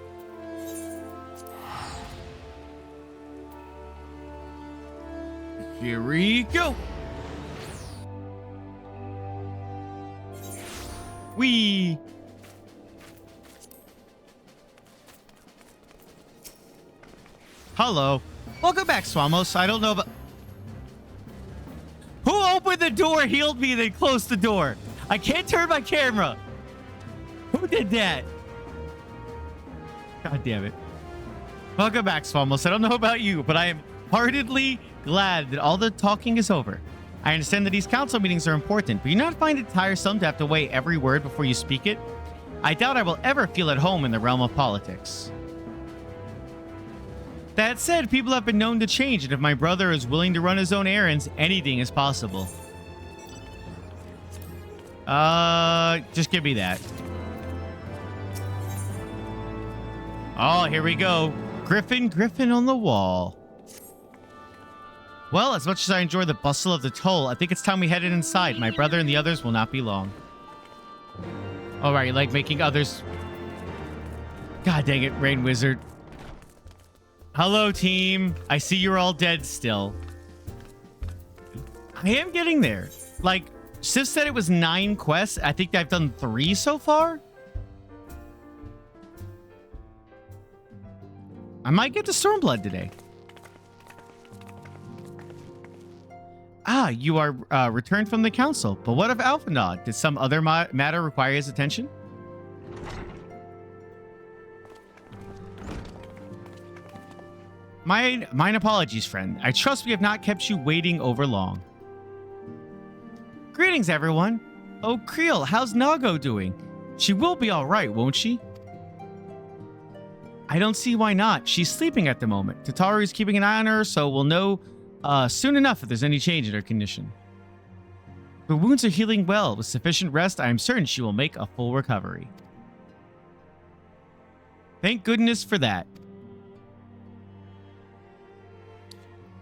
Here we go. Whee! Hello. Welcome back, Swamos. I don't know about... Who opened the door, healed me, then closed the door? I can't turn my camera. Who did that? God damn it. Welcome back, Swamos. I don't know about you, but I am heartedly glad that all the talking is over. I understand that these council meetings are important, but you not find it tiresome to have to weigh every word before you speak it? I doubt I will ever feel at home in the realm of politics. That said, people have been known to change, and if my brother is willing to run his own errands, anything is possible. Just give me that. Oh, here we go. Griffin on the wall. Well, as much as I enjoy the bustle of the toll, I think it's time we headed inside. My brother and the others will not be long. All right, you like making others... God dang it, Rain Wizard. Hello, team. I see you're all dead still. I am getting there. Like, Sif said it was 9 quests. I think I've done 3 so far. I might get to Stormblood today. Ah, you are returned from the council. But what of Alphanod? Did some other matter require his attention? Mine apologies, friend. I trust we have not kept you waiting over long. Greetings, everyone. Oh, Creel, how's Nago doing? She will be all right, won't she? I don't see why not. She's sleeping at the moment. Tataru's keeping an eye on her, so we'll know soon enough if there's any change in her condition. Her wounds are healing well. With sufficient rest, I am certain she will make a full recovery. Thank goodness for that.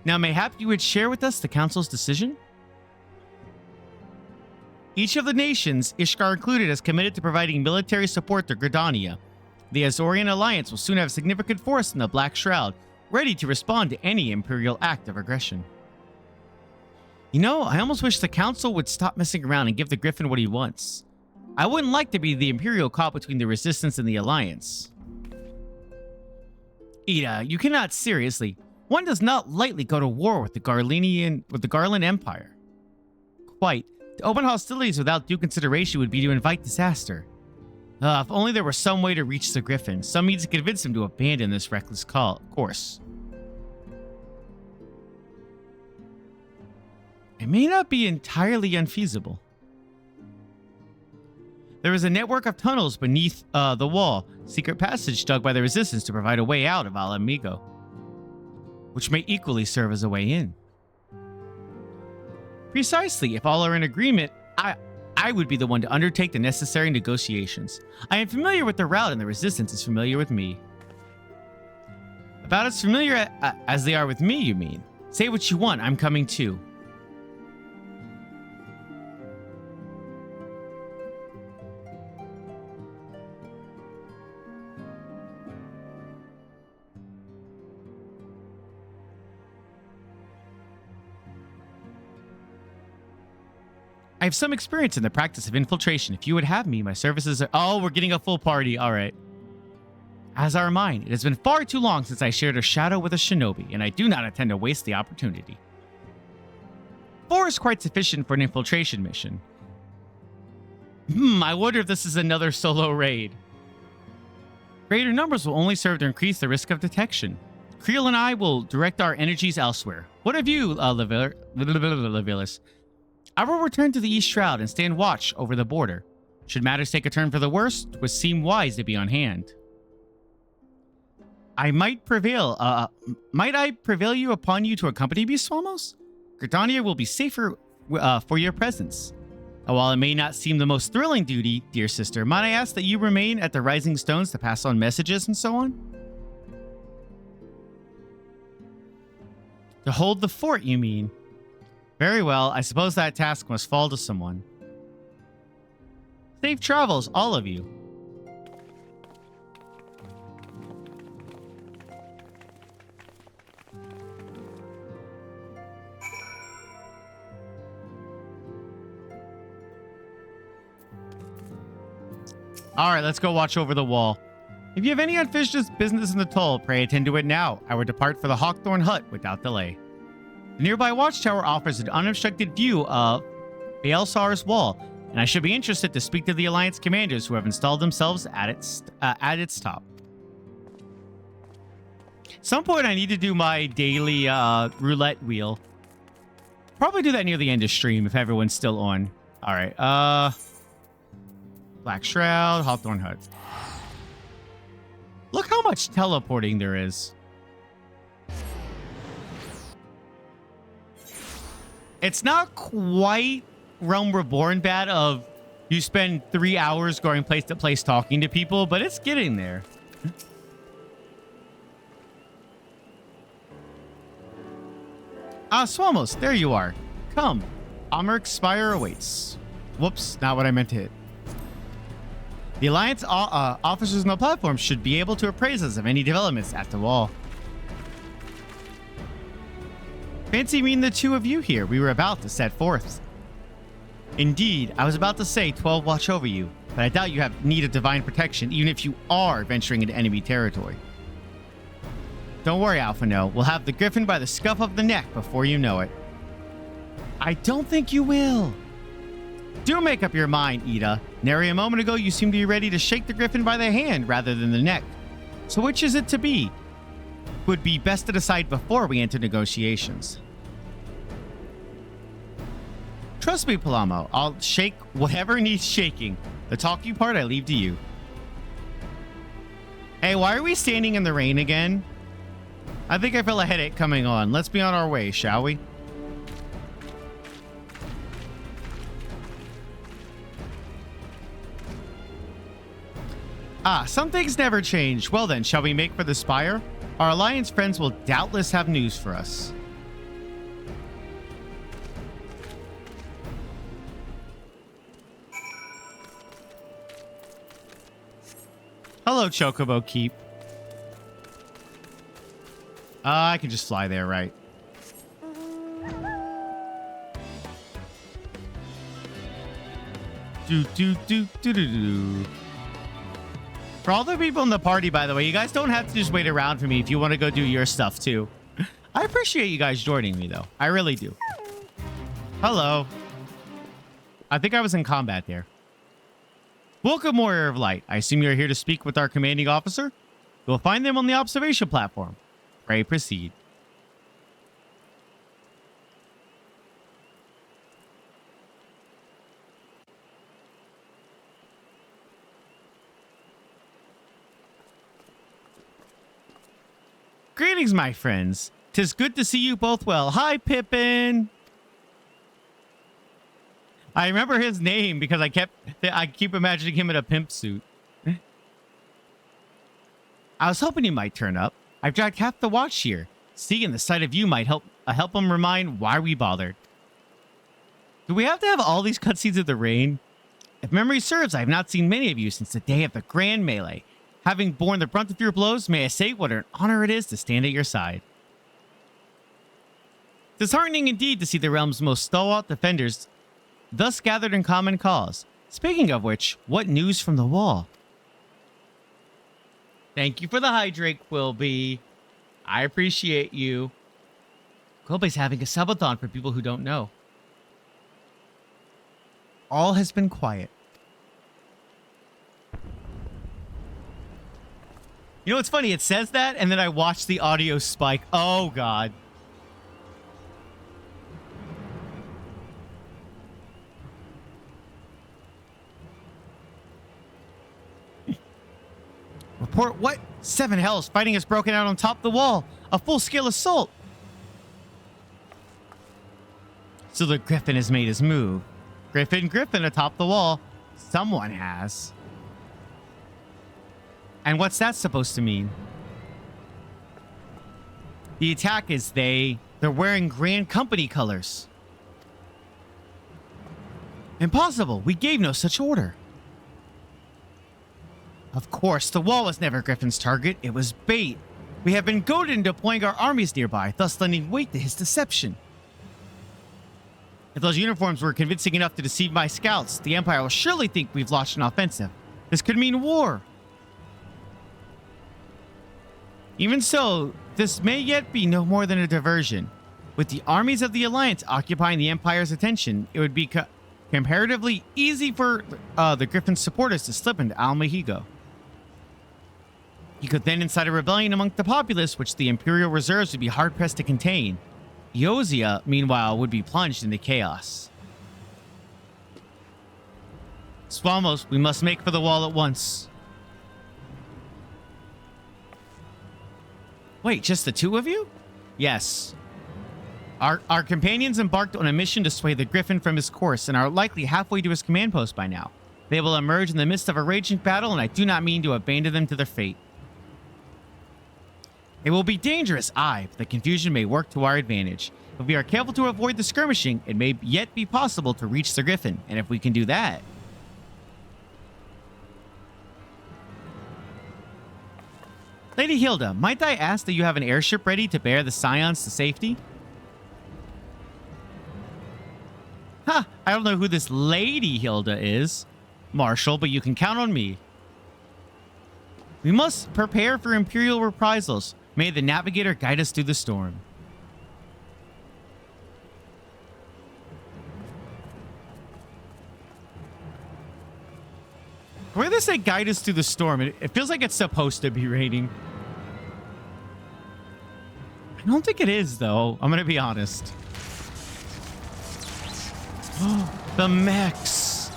Now, mayhap you would share with us the Council's decision? Each of the nations, Ishgard included, has committed to providing military support to Gridania. The Azorian Alliance will soon have significant force in the Black Shroud, ready to respond to any Imperial act of aggression. You know, I almost wish the Council would stop messing around and give the Griffin what he wants. I wouldn't like to be the Imperial caught between the Resistance and the Alliance. Ida, you cannot seriously... One does not lightly go to war with the Garland Empire. Quite. To open hostilities without due consideration would be to invite disaster. If only there were some way to reach the Griffin. Some means to convince him to abandon this reckless course. It may not be entirely unfeasible. There is a network of tunnels beneath the wall, secret passage dug by the Resistance to provide a way out of Alamigo, which may equally serve as a way in. Precisely, if all are in agreement, I would be the one to undertake the necessary negotiations. I am familiar with the route and the Resistance is familiar with me. About as familiar as they are with me, you mean? Say what you want, I'm coming too. I have some experience in the practice of infiltration. If you would have me, my services are... Oh, we're getting a full party. All right. As are mine. It has been far too long since I shared a shadow with a shinobi, and I do not intend to waste the opportunity. 4 is quite sufficient for an infiltration mission. I wonder if this is another solo raid. Greater numbers will only serve to increase the risk of detection. Creel and I will direct our energies elsewhere. What of you, Levilis? I will return to the East Shroud and stand watch over the border. Should matters take a turn for the worst, it would seem wise to be on hand. Might I prevail you upon you to accompany me, Swamos? Gridania will be safer for your presence. While it may not seem the most thrilling duty, dear sister, might I ask that you remain at the Rising Stones to pass on messages and so on? To hold the fort, you mean? Very well, I suppose that task must fall to someone. Safe travels, all of you. All right, let's go watch over the wall. If you have any unfinished business in the toll, pray attend to it now. I will depart for the Hawthorn Hut without delay. The nearby watchtower offers an unobstructed view of Baelsar's wall, and I should be interested to speak to the Alliance commanders who have installed themselves at its top. Some point I need to do my daily roulette wheel. Probably do that near the end of stream if everyone's still on. All right. Black Shroud, Hawthorn Hut. Look how much teleporting there is. It's not quite Realm Reborn bad of you spend 3 hours going place to place talking to people, but it's getting there. Ah, Swamos, there you are. Come. Amaryk's Spire awaits. Whoops, not what I meant to hit. The Alliance officers on the platform should be able to appraise us of any developments at the wall. Fancy meeting the two of you here. We were about to set forth. Indeed, I was about to say 12 watch over you, but I doubt you have need of divine protection, even if you are venturing into enemy territory. Don't worry, Alphino. We'll have the Griffin by the scuff of the neck before you know it. I don't think you will. Do make up your mind, Ida. Nary a moment ago, you seemed to be ready to shake the Griffin by the hand rather than the neck. So which is it to be? Would be best to decide before we enter negotiations. Trust me, Palamo. I'll shake whatever needs shaking. The talking part I leave to you. Hey, why are we standing in the rain again? I think I feel a headache coming on. Let's be on our way, shall we? Ah, some things never change. Well then, shall we make for the Spire? Our Alliance friends will doubtless have news for us. Hello, Chocobo Keep. I can just fly there, right? Do. For all the people in the party, by the way, you guys don't have to just wait around for me if you want to go do your stuff, too. I appreciate you guys joining me, though. I really do. Hello. I think I was in combat there. Welcome, Warrior of Light. I assume you're here to speak with our commanding officer? You'll find them on the observation platform. Pray proceed. Greetings, my friends. 'Tis good to see you both well. Hi, Pippin. I remember his name because I keep imagining him in a pimp suit. I was hoping you might turn up. I've dragged half the watch here. Seeing the sight of you might help them remind why we bothered. Do we have to have all these cutscenes of the rain? If memory serves, I have not seen many of you since the day of the Grand Melee. Having borne the brunt of your blows, may I say what an honor it is to stand at your side. Disheartening indeed to see the realm's most stalwart defenders thus gathered in common cause. Speaking of which, what news from the wall? Thank you for the hydrate, Quilby. I appreciate you. Quilby's having a subathon for people who don't know. All has been quiet. You know what's funny? It says that, and then I watch the audio spike. Oh, God. Report what? 7 hells. Fighting has broken out on top of the wall. A full-scale assault. So the Griffin has made his move. Griffin atop the wall. Someone has. And what's that supposed to mean? The attack is they're wearing Grand Company colors. Impossible. We gave no such order. Of course, the wall was never Griffin's target. It was bait. We have been goaded into deploying our armies nearby, thus lending weight to his deception. If those uniforms were convincing enough to deceive my scouts, the Empire will surely think we've launched an offensive. This could mean war. Even so, this may yet be no more than a diversion. With the armies of the Alliance occupying the Empire's attention, it would be comparatively easy for the Griffin's supporters to slip into Almahigo. He could then incite a rebellion among the populace, which the Imperial reserves would be hard-pressed to contain. Eosia, meanwhile, would be plunged into chaos. Swamos, we must make for the wall at once. Wait, just the two of you? Yes. Our companions embarked on a mission to sway the Griffin from his course and are likely halfway to his command post by now. They will emerge in the midst of a raging battle, and I do not mean to abandon them to their fate. It will be dangerous, but the confusion may work to our advantage. If we are careful to avoid the skirmishing, it may yet be possible to reach the Griffin, and if we can do that... Lady Hilda, might I ask that you have an airship ready to bear the Scions to safety? Huh, I don't know who this Lady Hilda is, Marshal, but you can count on me. We must prepare for Imperial reprisals. May the Navigator guide us through the storm. Where does they guide us through the storm? It feels like it's supposed to be raining. I don't think it is, though. I'm going to be honest. The mechs.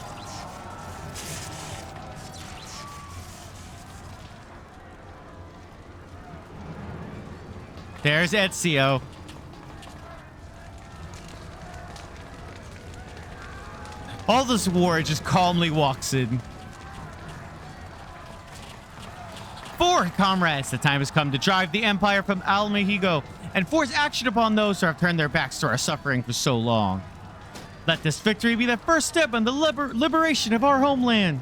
There's Ezio. All this war just calmly walks in. For comrades, the time has come to drive the Empire from Almahigo and force action upon those who have turned their backs to our suffering for so long. Let this victory be the first step in the liberation of our homeland.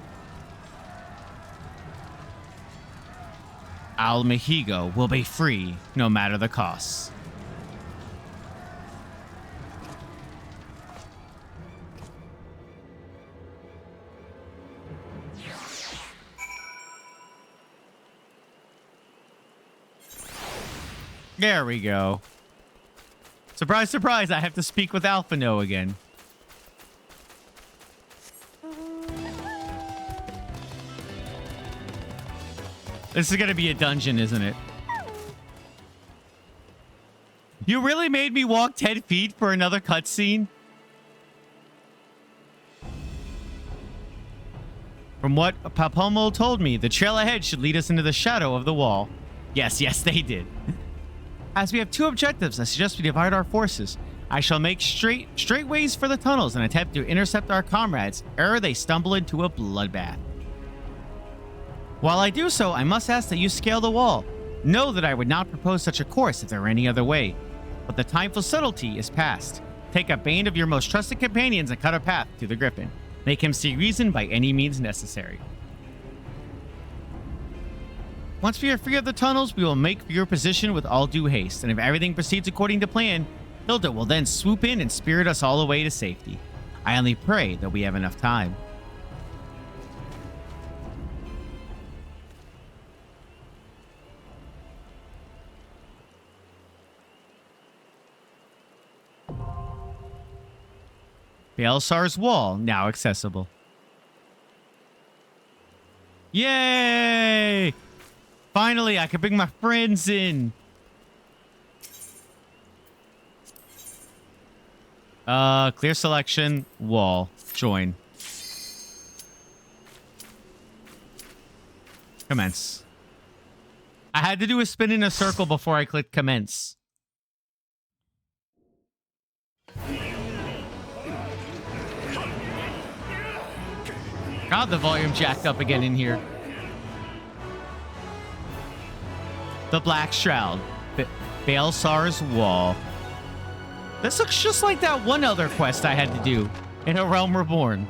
Almahigo will be free, no matter the costs. There we go. Surprise, surprise, I have to speak with Alphino again. This is gonna be a dungeon, isn't it? You really made me walk 10 feet for another cutscene? From what Papomo told me, the trail ahead should lead us into the shadow of the wall. Yes, they did. As we have two objectives, I suggest we divide our forces. I shall make straight ways for the tunnels and attempt to intercept our comrades ere they stumble into a bloodbath. While I do so, I must ask that you scale the wall. Know that I would not propose such a course if there were any other way. But the time for subtlety is past. Take a band of your most trusted companions and cut a path to the Griffin. Make him see reason by any means necessary. Once we are free of the tunnels, we will make for your position with all due haste, and if everything proceeds according to plan, Hilda will then swoop in and spirit us all away to safety. I only pray that we have enough time. Baelsar's Wall now accessible. Yay! Finally, I can bring my friends in. Clear selection, wall, join. Commence. I had to do a spin in a circle before I clicked commence. God, the volume jacked up again in here. The Black Shroud. Baelsar's Wall. This looks just like that one other quest I had to do in A Realm Reborn.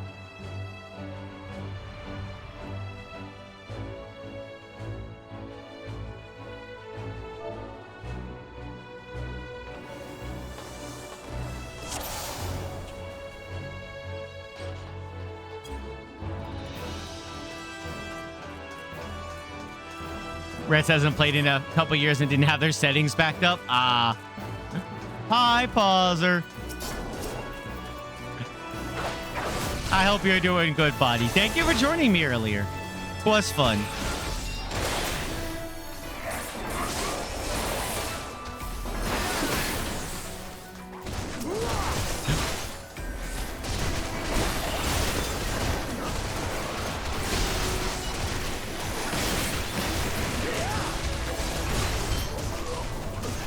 Reds hasn't played in a couple years and didn't have their settings backed up. Ah. Hi, Pauser. I hope you're doing good, buddy. Thank you for joining me earlier. It was fun.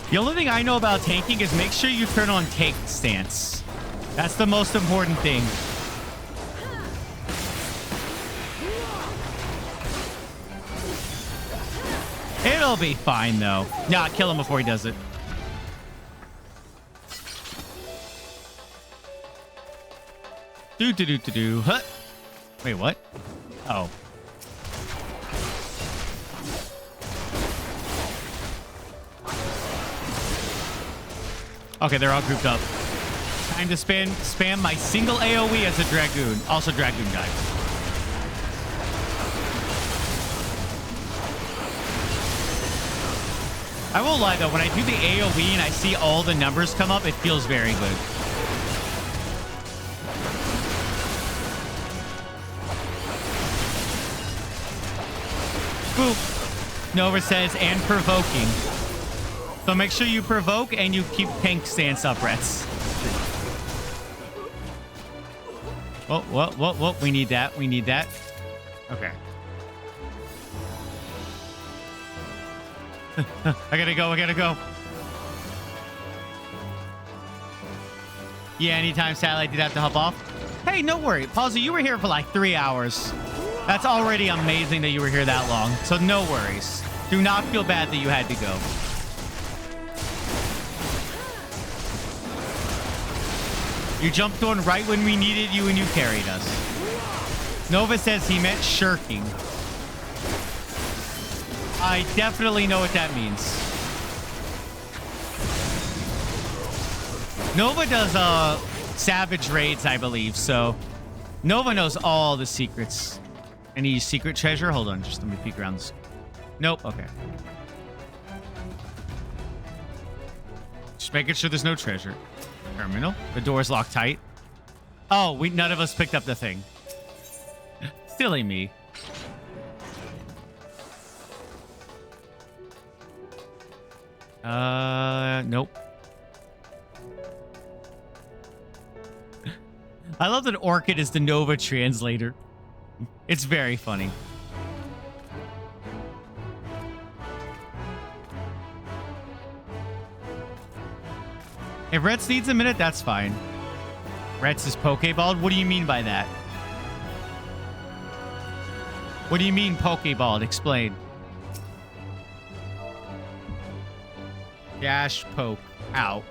The only thing I know about tanking is make sure you turn on tank stance. That's the most important thing. It'll be fine, though. Nah, kill him before he does it. Do. Huh. Wait, what? Oh. Okay, they're all grouped up. Time to spam my single AoE as a Dragoon. Also Dragoon guy. I won't lie though, when I do the AoE and I see all the numbers come up, it feels very good. Boop. Nova says, and provoking. So make sure you provoke and you keep tank stance up, Rets. Whoa. We need that. We need that. Okay. I gotta go. Yeah, anytime Satellite did have to hop off. Hey, no worry. Palsy, you were here for like 3 hours. That's already amazing that you were here that long. So no worries. Do not feel bad that you had to go. You jumped on right when we needed you and you carried us. Nova says he meant shirking. I definitely know what that means. Nova does savage raids, I believe, so Nova knows all the secrets. Any secret treasure? Hold on, just let me peek around this. Nope, okay. Just making sure there's no treasure. Terminal. The door's locked tight. Oh, none of us picked up the thing. Silly me. Nope. I love that Orchid is the Nova translator. It's very funny. If Rets needs a minute, that's fine. Rets is Pokeballed? What do you mean by that? What do you mean Pokeballed? Explain. Dash poke. Ow.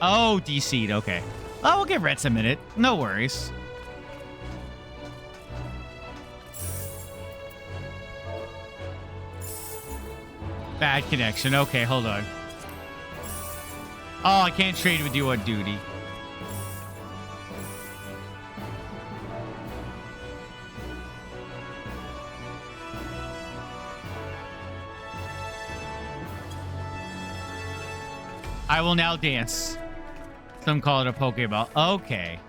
Oh, DC'd. Okay. Oh, we'll give Rets a minute. No worries. Bad connection. Okay, hold on. Oh, I can't trade with you on duty. I will now dance. Some call it a Pokeball. Okay.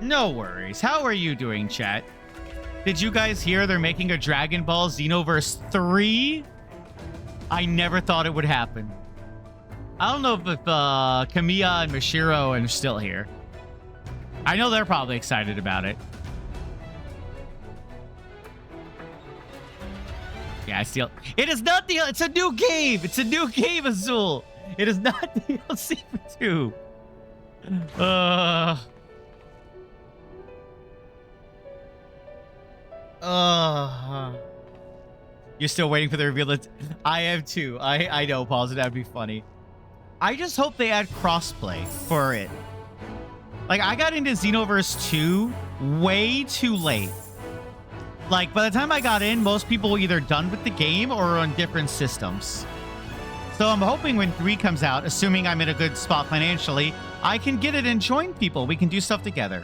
No worries. How are you doing, chat? Did you guys hear they're making a Dragon Ball Xenoverse 3? I never thought it would happen. I don't know if Kamiya and Mashiro are still here. I know they're probably excited about it. Yeah, I still... It is not the... It's a new game! It's a new game, Azul! It is not DLC for 2. You're still waiting for the reveal. I am too. I know, pause. That'd be funny. I just hope they add crossplay for it. Like, I got into Xenoverse 2 way too late. Like, by the time I got in, most people were either done with the game or on different systems. So So I'm hoping when 3 comes out, assuming I'm in a good spot financially, I can get it and join people. We can do stuff together.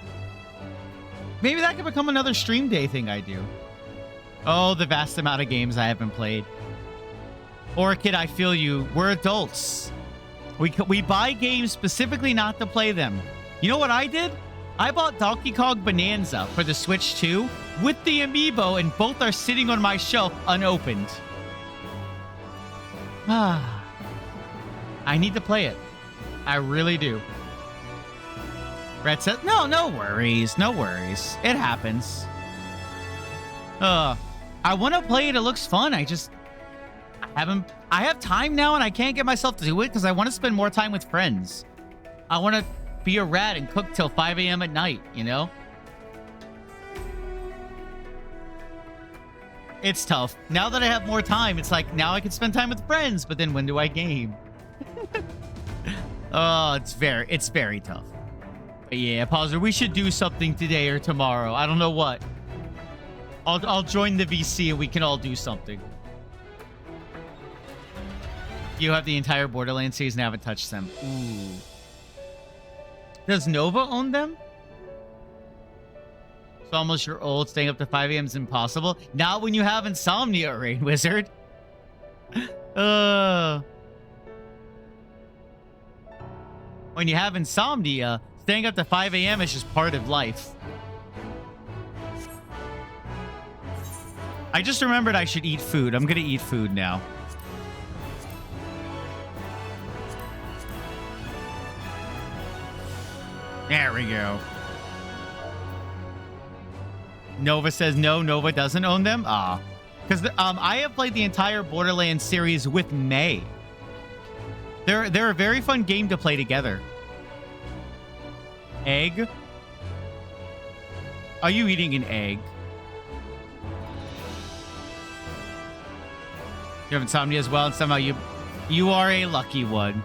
Maybe that could become another stream day thing I do. Oh, the vast amount of games I haven't played. Orchid, I feel you. We're adults. We buy games specifically not to play them. You know what I did? I bought Donkey Kong Bonanza for the Switch 2 with the amiibo, and both are sitting on my shelf unopened. Ah, I need to play it. I really do. Brett says, no worries. No worries. It happens. I want to play it. It looks fun. I have time now and I can't get myself to do it because I want to spend more time with friends. I want to be a rat and cook till 5 a.m. at night, you know? It's tough. Now that I have more time, it's like, now I can spend time with friends, but then when do I game? Oh, it's very tough. But yeah, Pauser, we should do something today or tomorrow. I don't know what. I'll join the VC and we can all do something. You have the entire Borderlands series and haven't touched them. Ooh. Does Nova own them? So almost you're old, staying up to 5 a.m. is impossible. Not when you have insomnia, Rain Wizard. When you have insomnia, staying up to 5 a.m. is just part of life. I just remembered I should eat food. I'm gonna eat food now. There we go. Nova says no, Nova doesn't own them. Because I have played the entire Borderlands series with May. They're a very fun game to play together. Egg? Are you eating an egg? You have insomnia as well, and somehow you are a lucky one.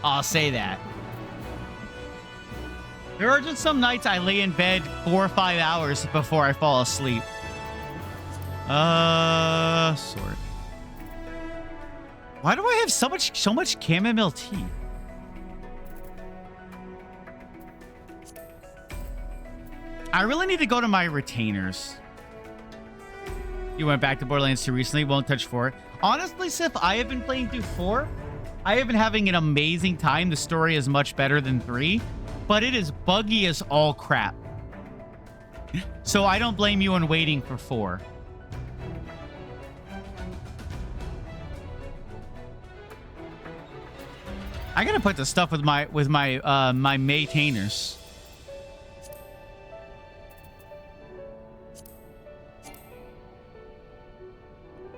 I'll say that. There are just some nights I lay in bed 4 or 5 hours before I fall asleep. Sword. Why do I have so much chamomile tea? I really need to go to my retainers. You went back to Borderlands 2 recently. Won't touch 4. Honestly, Sif, I have been playing through 4. I have been having an amazing time. The story is much better than 3. But it is buggy as all crap. So I don't blame you on waiting for 4. I gotta put the stuff with my my maintainers.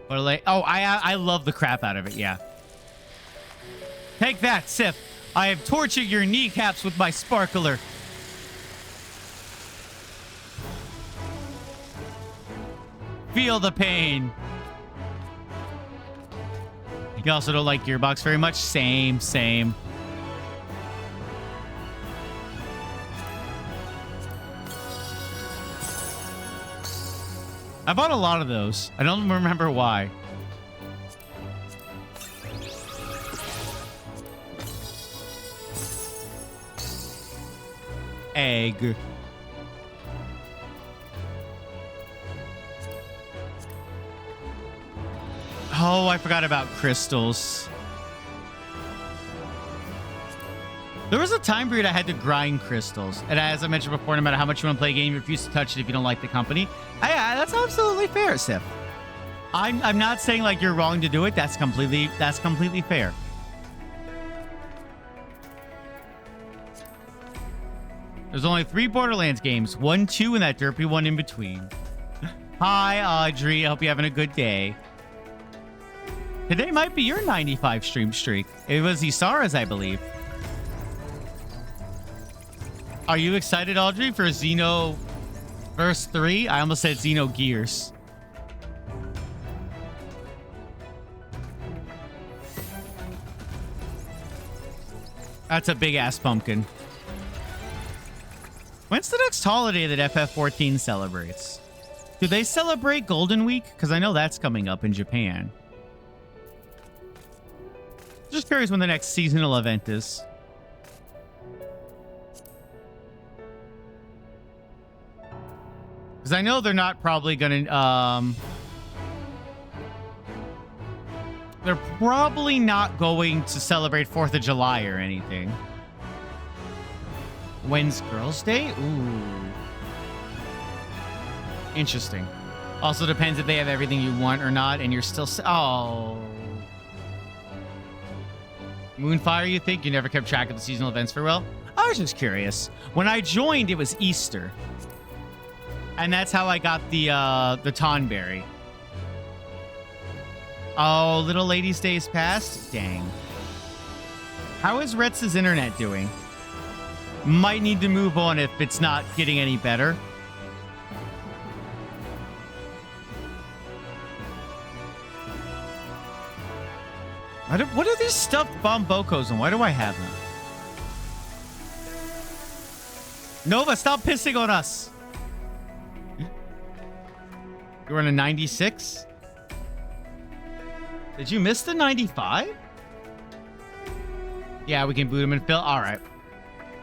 Or like, oh, I love the crap out of it. Yeah. Take that, Sif. I have tortured your kneecaps with my sparkler. Feel the pain. You also don't like Gearbox very much? Same. I bought a lot of those. I don't remember why. Egg. Oh, I forgot about crystals. There was a time period I had to grind crystals. And as I mentioned before, no matter how much you want to play a game, you refuse to touch it if you don't like the company. That's absolutely fair, Sif. I'm not saying like you're wrong to do it. That's completely fair. There's only 3 Borderlands games. 1, 2, and that derpy one in between. Hi, Audrey. I hope you're having a good day. Today might be your 95 stream streak. It was Isara's, I believe. Are you excited, Audrey, for Xenoverse 3? I almost said Xenogears. That's a big-ass pumpkin. When's the next holiday that FF14 celebrates? Do they celebrate Golden Week? Because I know that's coming up in Japan. Just curious when the next seasonal event is. Because I know they're not probably gonna, they're probably not going to celebrate 4th of July or anything. When's Girls' Day? Ooh. Interesting. Also depends if they have everything you want or not, and you're still... Oh. Moonfire, you think? You never kept track of the seasonal events very well? I was just curious. When I joined, it was Easter. And that's how I got the Tonberry. Oh, Little Lady's Day's past? Dang. How is Retz's internet doing? Might need to move on if it's not getting any better. What are these stuffed Bombocos and why do I have them? Nova, stop pissing on us. You're on a 96? Did you miss the 95? Yeah, we can boot him and fill. All right.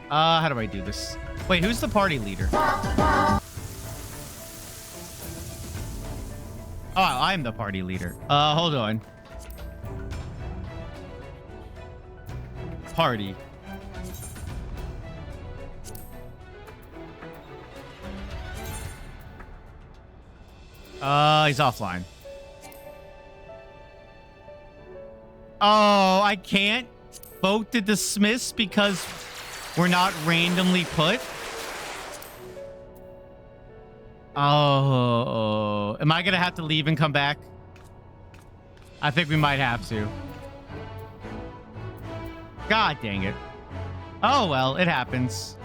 How do I do this? Wait, who's the party leader? Oh, I'm the party leader. Hold on. Party. He's offline. Oh, I can't vote to dismiss because we're not randomly put. Oh, am I gonna have to leave and come back? I think we might have to. God dang it. Oh, well, it happens.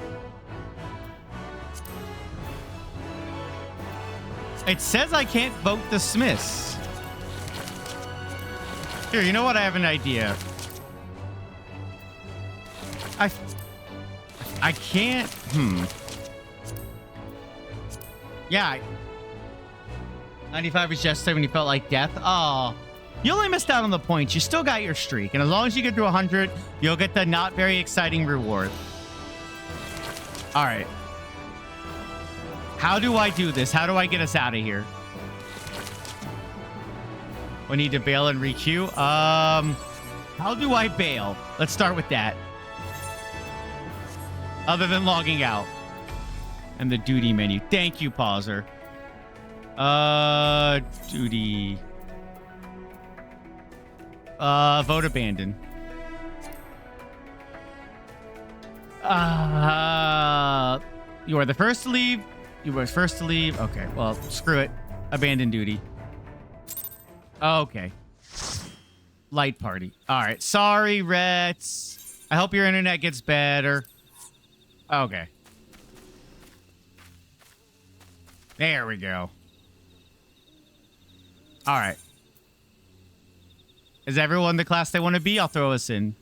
It says I can't vote dismiss. Here, you know what? I have an idea. I can't... Yeah. 95 is yesterday when you felt like death. Oh. You only missed out on the points. You still got your streak. And as long as you get to 100, you'll get the not very exciting reward. All right. How do I do this? How do I get us out of here? We need to bail and requeue. How do I bail? Let's start with that. Other than logging out. And the duty menu. Thank you, Pauser. Duty. Vote abandon. You are the first to leave. You were first to leave. Okay, well, screw it. Abandon duty. Okay. Light party. All right. Sorry, Rets. I hope your internet gets better. Okay. There we go. All right. Is everyone the class they want to be? I'll throw us in.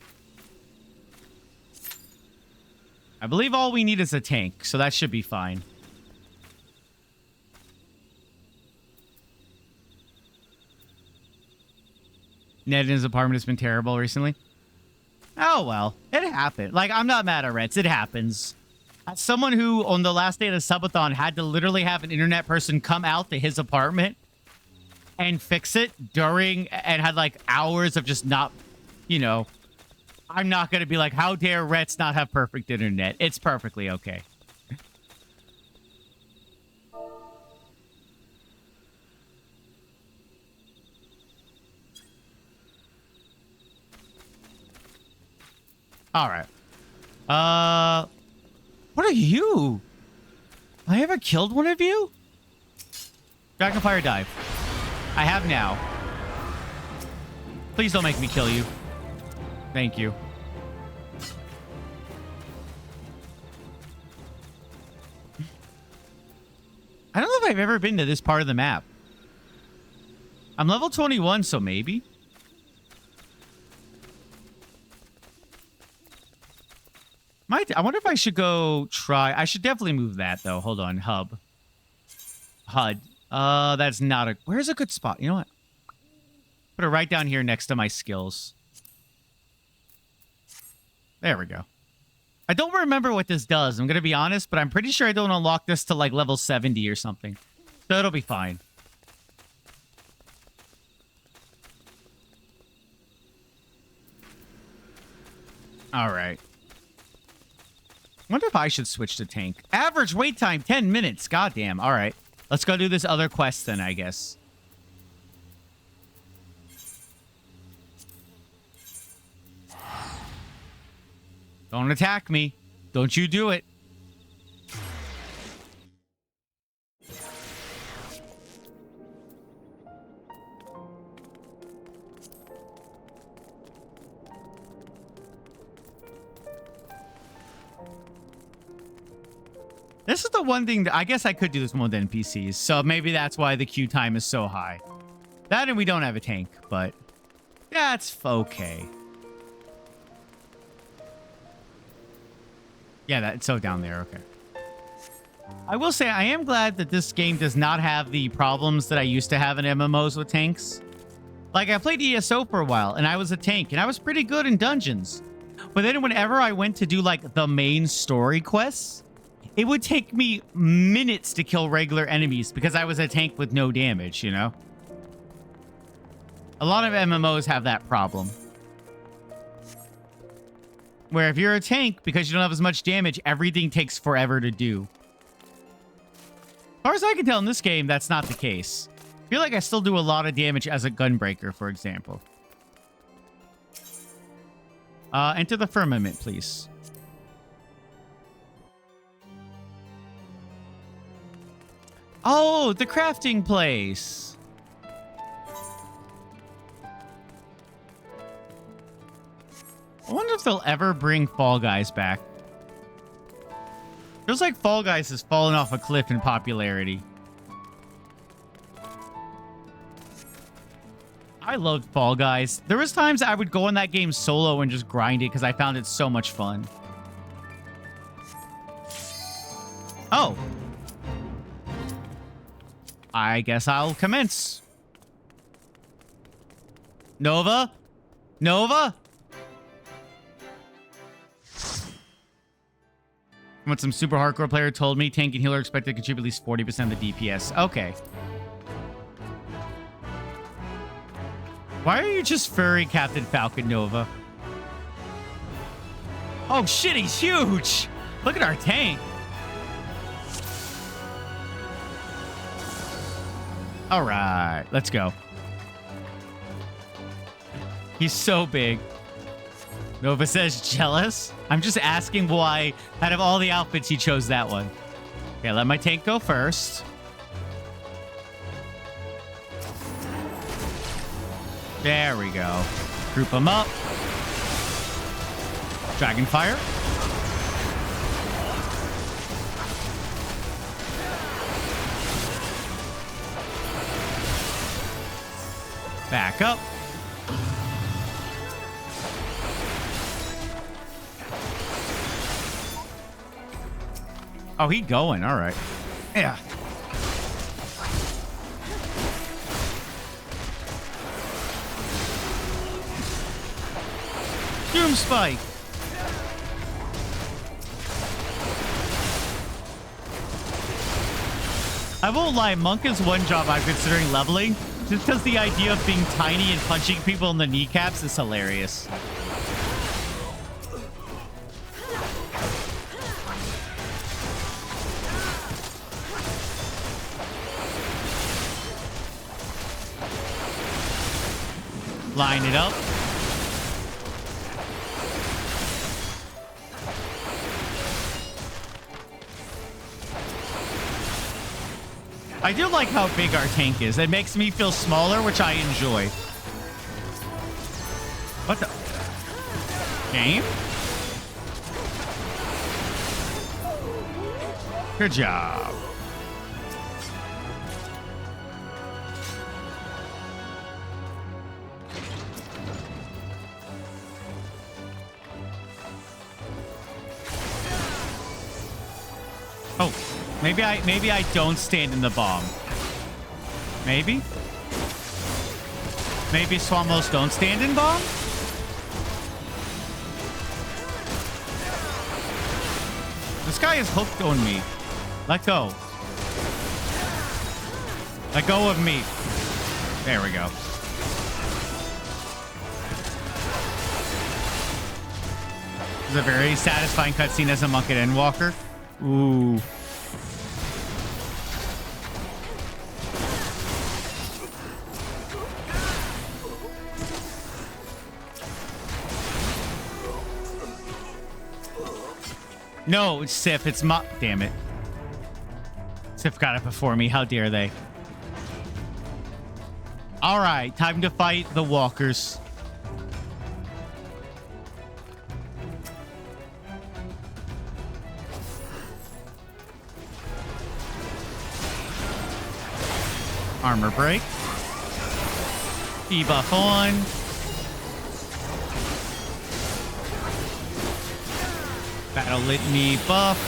I believe all we need is a tank, so that should be fine. Ned in his apartment has been terrible recently. Oh, well. It happened. Like, I'm not mad at Reds. It happens. As someone who, on the last day of the subathon, had to literally have an internet person come out to his apartment and fix it during, and had, like, hours of just not, you know, I'm not going to be like, how dare Reds not have perfect internet? It's perfectly okay. All right. What are you? I ever killed one of you? Dragonfire dive. I have now. Please don't make me kill you. Thank you. I don't know if I've ever been to this part of the map. I'm level 21, so maybe. I wonder if I should go try. I should definitely move that, though. Hold on. Hub. HUD. That's not a... Where's a good spot? You know what? Put it right down here next to my skills. There we go. I don't remember what this does. I'm going to be honest, but I'm pretty sure I don't unlock this to like level 70 or something. So it'll be fine. All right. Wonder if I should switch to tank. Average wait time, 10 minutes. Goddamn. All right. Let's go do this other quest then, I guess. Don't attack me. Don't you do it. This is the one thing that I guess I could do this more than NPCs. So maybe that's why the queue time is so high. That and we don't have a tank, but that's okay. Yeah, that's so down there. Okay. I will say I am glad that this game does not have the problems that I used to have in MMOs with tanks. Like, I played ESO for a while, and I was a tank, and I was pretty good in dungeons. But then whenever I went to do, like, the main story quests, it would take me minutes to kill regular enemies because I was a tank with no damage, you know? A lot of MMOs have that problem. Where if you're a tank, because you don't have as much damage, everything takes forever to do. As far as I can tell in this game, that's not the case. I feel like I still do a lot of damage as a gunbreaker, for example. Enter the firmament, please. Oh, the crafting place. I wonder if they'll ever bring Fall Guys back. Feels like Fall Guys has fallen off a cliff in popularity. I loved Fall Guys. There was times I would go in that game solo and just grind it because I found it so much fun. Oh. I guess I'll commence. Nova? Nova? What some super hardcore player told me, tank and healer expected to contribute at least 40% of the DPS. Okay. Why are you just furry Captain Falcon Nova? Oh shit, he's huge! Look at our tank. All right, let's go. He's so big. Nova says jealous. I'm just asking why, out of all the outfits, he chose that one. Okay, let my tank go first. There we go. Group them up. Dragonfire. Back up. Oh, he going. All right. Yeah. Doom Spike. I won't lie, Monk is one job I'm considering leveling, just because the idea of being tiny and punching people in the kneecaps is hilarious. Line it up. I do like how big our tank is. It makes me feel smaller, which I enjoy. What the? Game? Good job. Oh, maybe I don't stand in the bomb. Maybe Swamos don't stand in bomb? This guy is hooked on me. Let go. Let go of me. There we go. This is a very satisfying cutscene as a monk at Endwalker. Ooh. No, it's Sif. It's my... Damn it. Sif got it before me. How dare they? All right. Time to fight the walkers. Armor break. Debuff on. Battle Litany buff.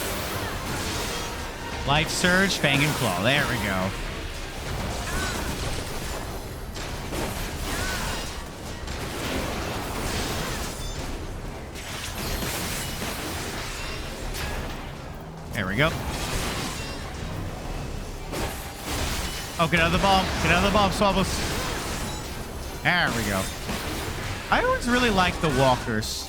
Life Surge, Fang and Claw. There we go. There we go. Oh, get out of the bomb. Get out of the bomb, Swabbles. There we go. I always really liked the walkers.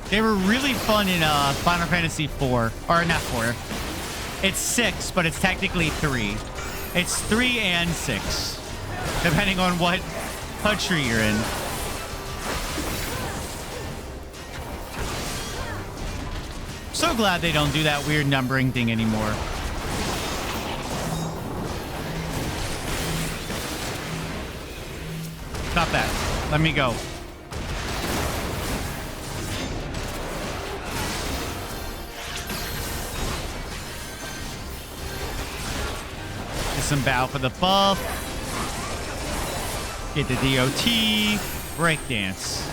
They were really fun in Final Fantasy IV. Or not 4. It's 6, but it's technically 3. It's 3 and 6. Depending on what country you're in. So glad they don't do that weird numbering thing anymore. Stop that. Let me go. Some bow for the buff. Get the DOT. Breakdance.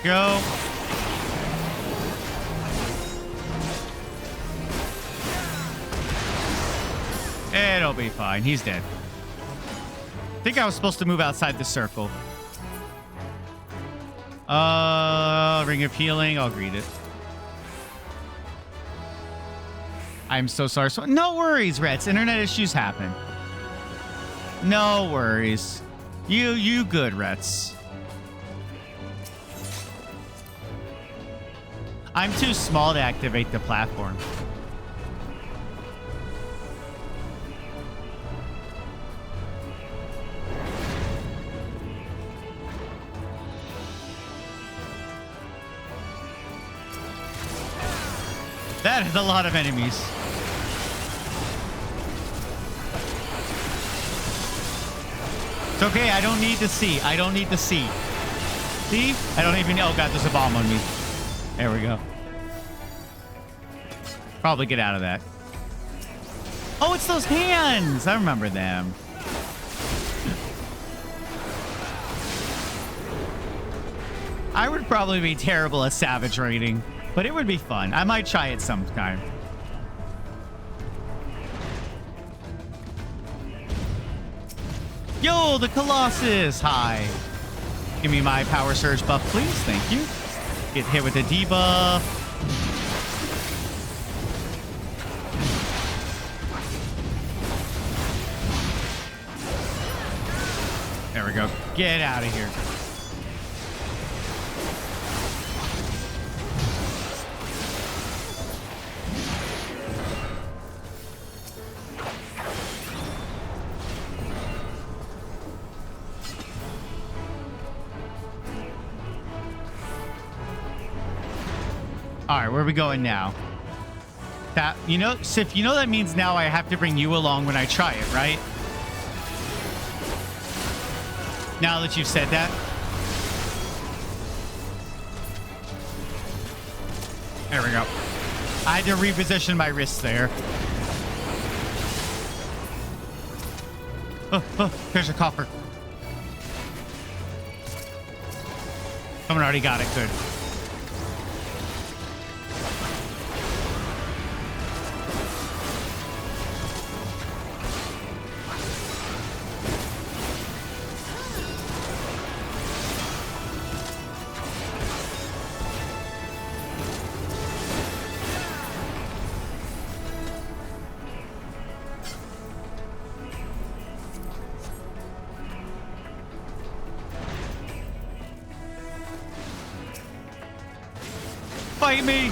Go. It'll be fine. He's dead. I think I was supposed to move outside the circle. Ring of Healing. I'll greet it. I'm so sorry. So no worries, Reds. Internet issues happen. No worries. You good, Reds. I'm too small to activate the platform. That is a lot of enemies. It's okay. I don't need to see. I don't need to see. See? I don't even... Oh, God, there's a bomb on me. There we go. Probably get out of that. Oh, it's those hands. I remember them. I would probably be terrible at Savage raiding, but it would be fun. I might try it sometime. Yo, the Colossus. Hi. Give me my Power Surge buff, please. Thank you. Get hit with the debuff. There we go. Get out of here. All right, where are we going now? That, you know, Sif, you know that means now I have to bring you along when I try it, right? Now that you've said that. There we go. I had to reposition my wrist there. Oh, there's a copper. Someone already got it. Good. fight me.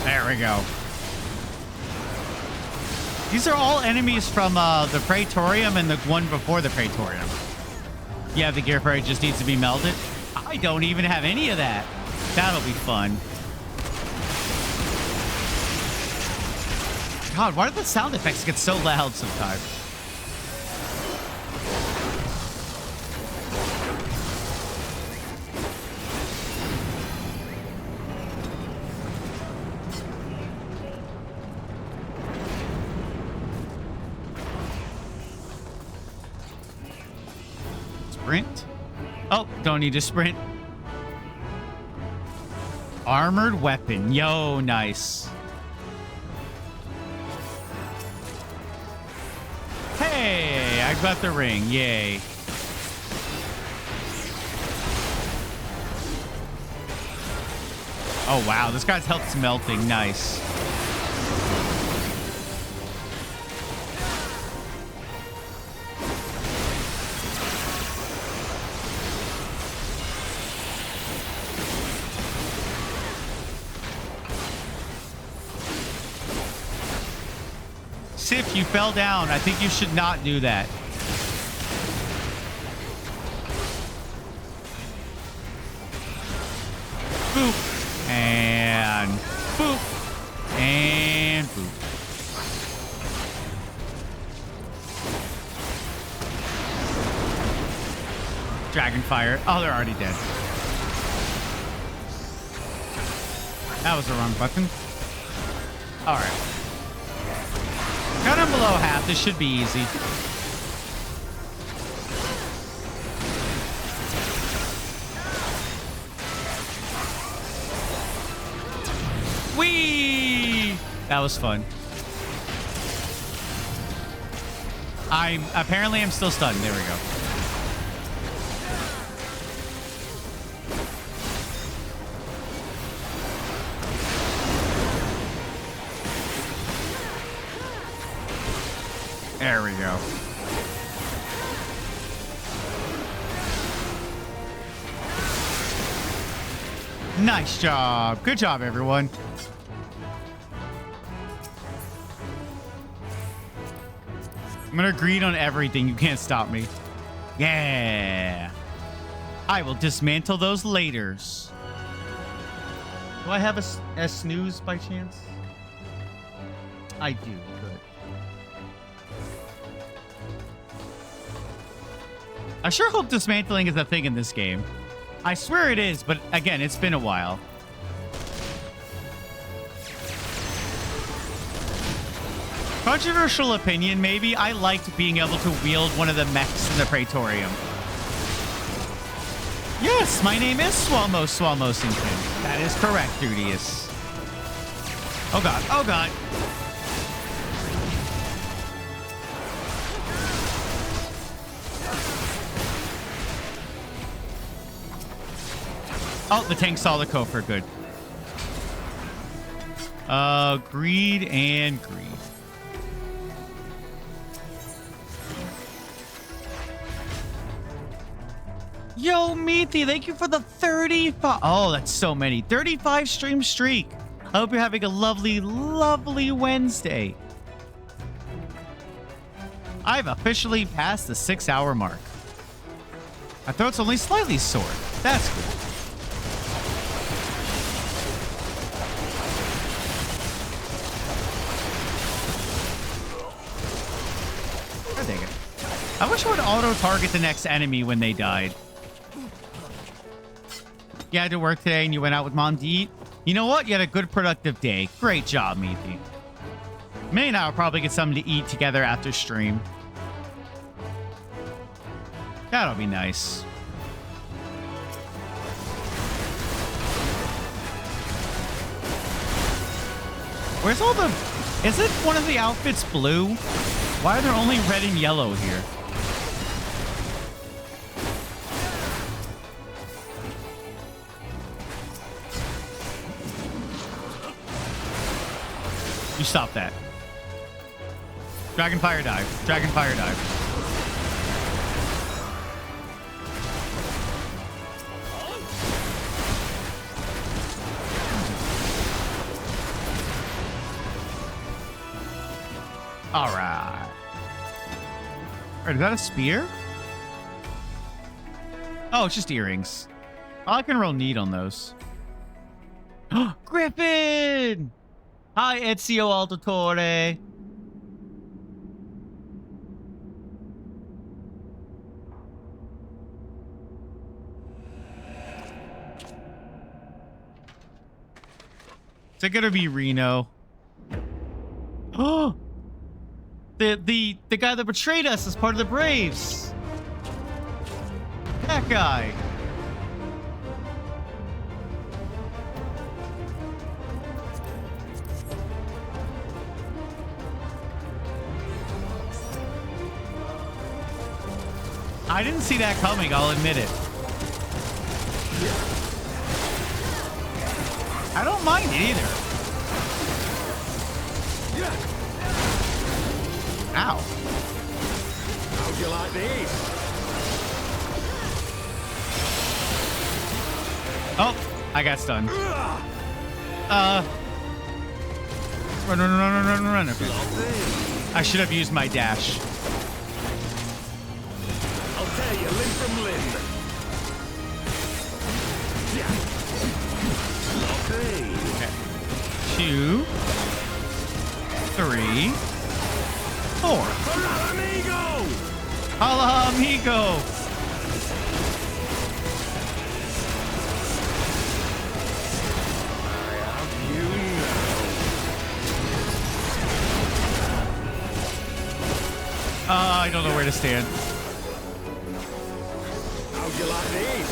There we go. These are all enemies from the Praetorium and the one before the Praetorium. Yeah, the gear fairy just needs to be melded. I don't even have any of that. That'll be fun. God, why do the sound effects get so loud sometimes? Sprint. Oh, don't need to sprint. Armored weapon. Yo, nice. Hey, I got the ring. Yay. Oh, wow. This guy's health's melting. Nice. Sif, you fell down. I think you should not do that. Boop. And boop. And boop. Dragonfire. Oh, they're already dead. That was the wrong button. All right. Cut him below half. This should be easy. Whee! That was fun. Apparently I'm still stunned. There we go. There we go. Nice job. Good job, everyone. I'm gonna agree on everything. You can't stop me. Yeah. I will dismantle those laters. Do I have a snooze by chance? I do. Good. I sure hope dismantling is a thing in this game. I swear it is, but again, it's been a while. Controversial opinion, maybe. I liked being able to wield one of the mechs in the Praetorium. Yes, my name is Swalmosington. That is correct, Dudius. Oh god, oh god. Oh, the tank saw the Kofar. Good. Greed and greed. Yo, Meaty, thank you for the 35. Oh, that's so many. 35 stream streak. I hope you're having a lovely, lovely Wednesday. I've officially passed the 6-hour mark. My throat's only slightly sore. That's good. I wish I would auto-target the next enemy when they died. You had to work today and you went out with Mom to eat. You know what? You had a good, productive day. Great job, Meathy. May and I will probably get something to eat together after stream. That'll be nice. Where's all the... Isn't one of the outfits blue? Why are there only red and yellow here? You stop that. Dragonfire dive. Dragonfire dive. All right. All right, is that a spear? Oh, it's just earrings. Oh, I can roll neat on those. Griffin! Hi, Ezio Auditore. Is it gonna be Reno? Oh, the guy that betrayed us is part of the Braves. That guy. I didn't see that coming, I'll admit it. I don't mind it either. Ow. How'd you like these? Oh, I got stunned. Run. Okay. I should have used my dash. I'll tear you limb from limb. Okay. 2, 3, 4. Hola, amigo! I don't know where to stand. How'd you like these?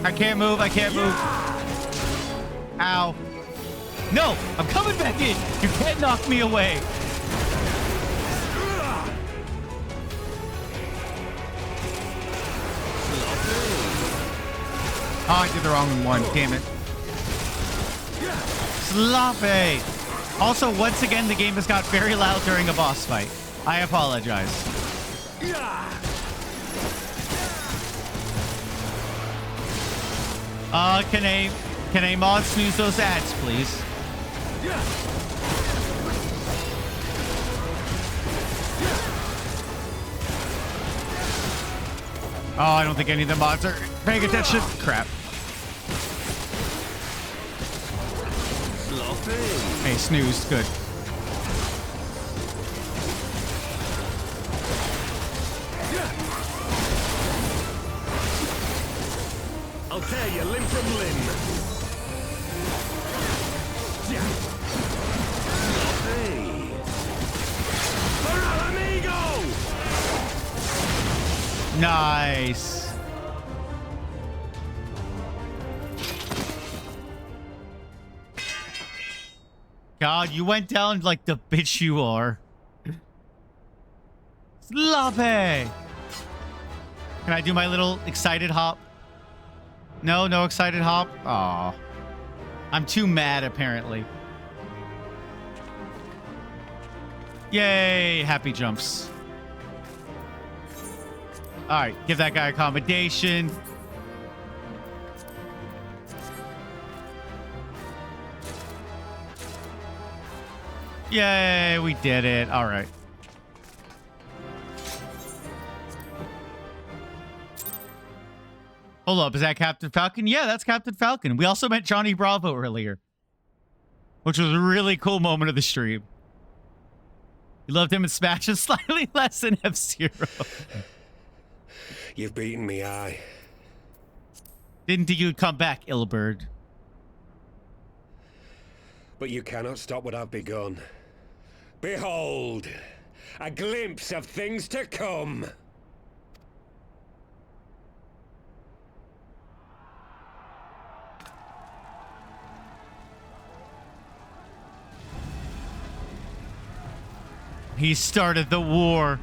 I can't move. Ow. No, I'm coming back in. You can't knock me away. Oh, I did the wrong one. Damn it. Sloppy. Also, once again, the game has got very loud during a boss fight. I apologize. Can a mod snooze those ads, please? Oh, I don't think any of the mods are paying attention. Crap. Hey, snooze. Good. I'll tear you limb from limb. Nice. God, you went down like the bitch you are. Sloppy. Can I do my little excited hop? No excited hop? Aw. I'm too mad, apparently. Yay, happy jumps. All right, give that guy accommodation. Yay, we did it. All right. Hold up, is that Captain Falcon? Yeah, that's Captain Falcon. We also met Johnny Bravo earlier, which was a really cool moment of the stream. You loved him in Smash and slightly less than F-Zero. You've beaten me, aye. Didn't think you'd come back, Illbird. But you cannot stop what I've begun. Behold, a glimpse of things to come. He started the war.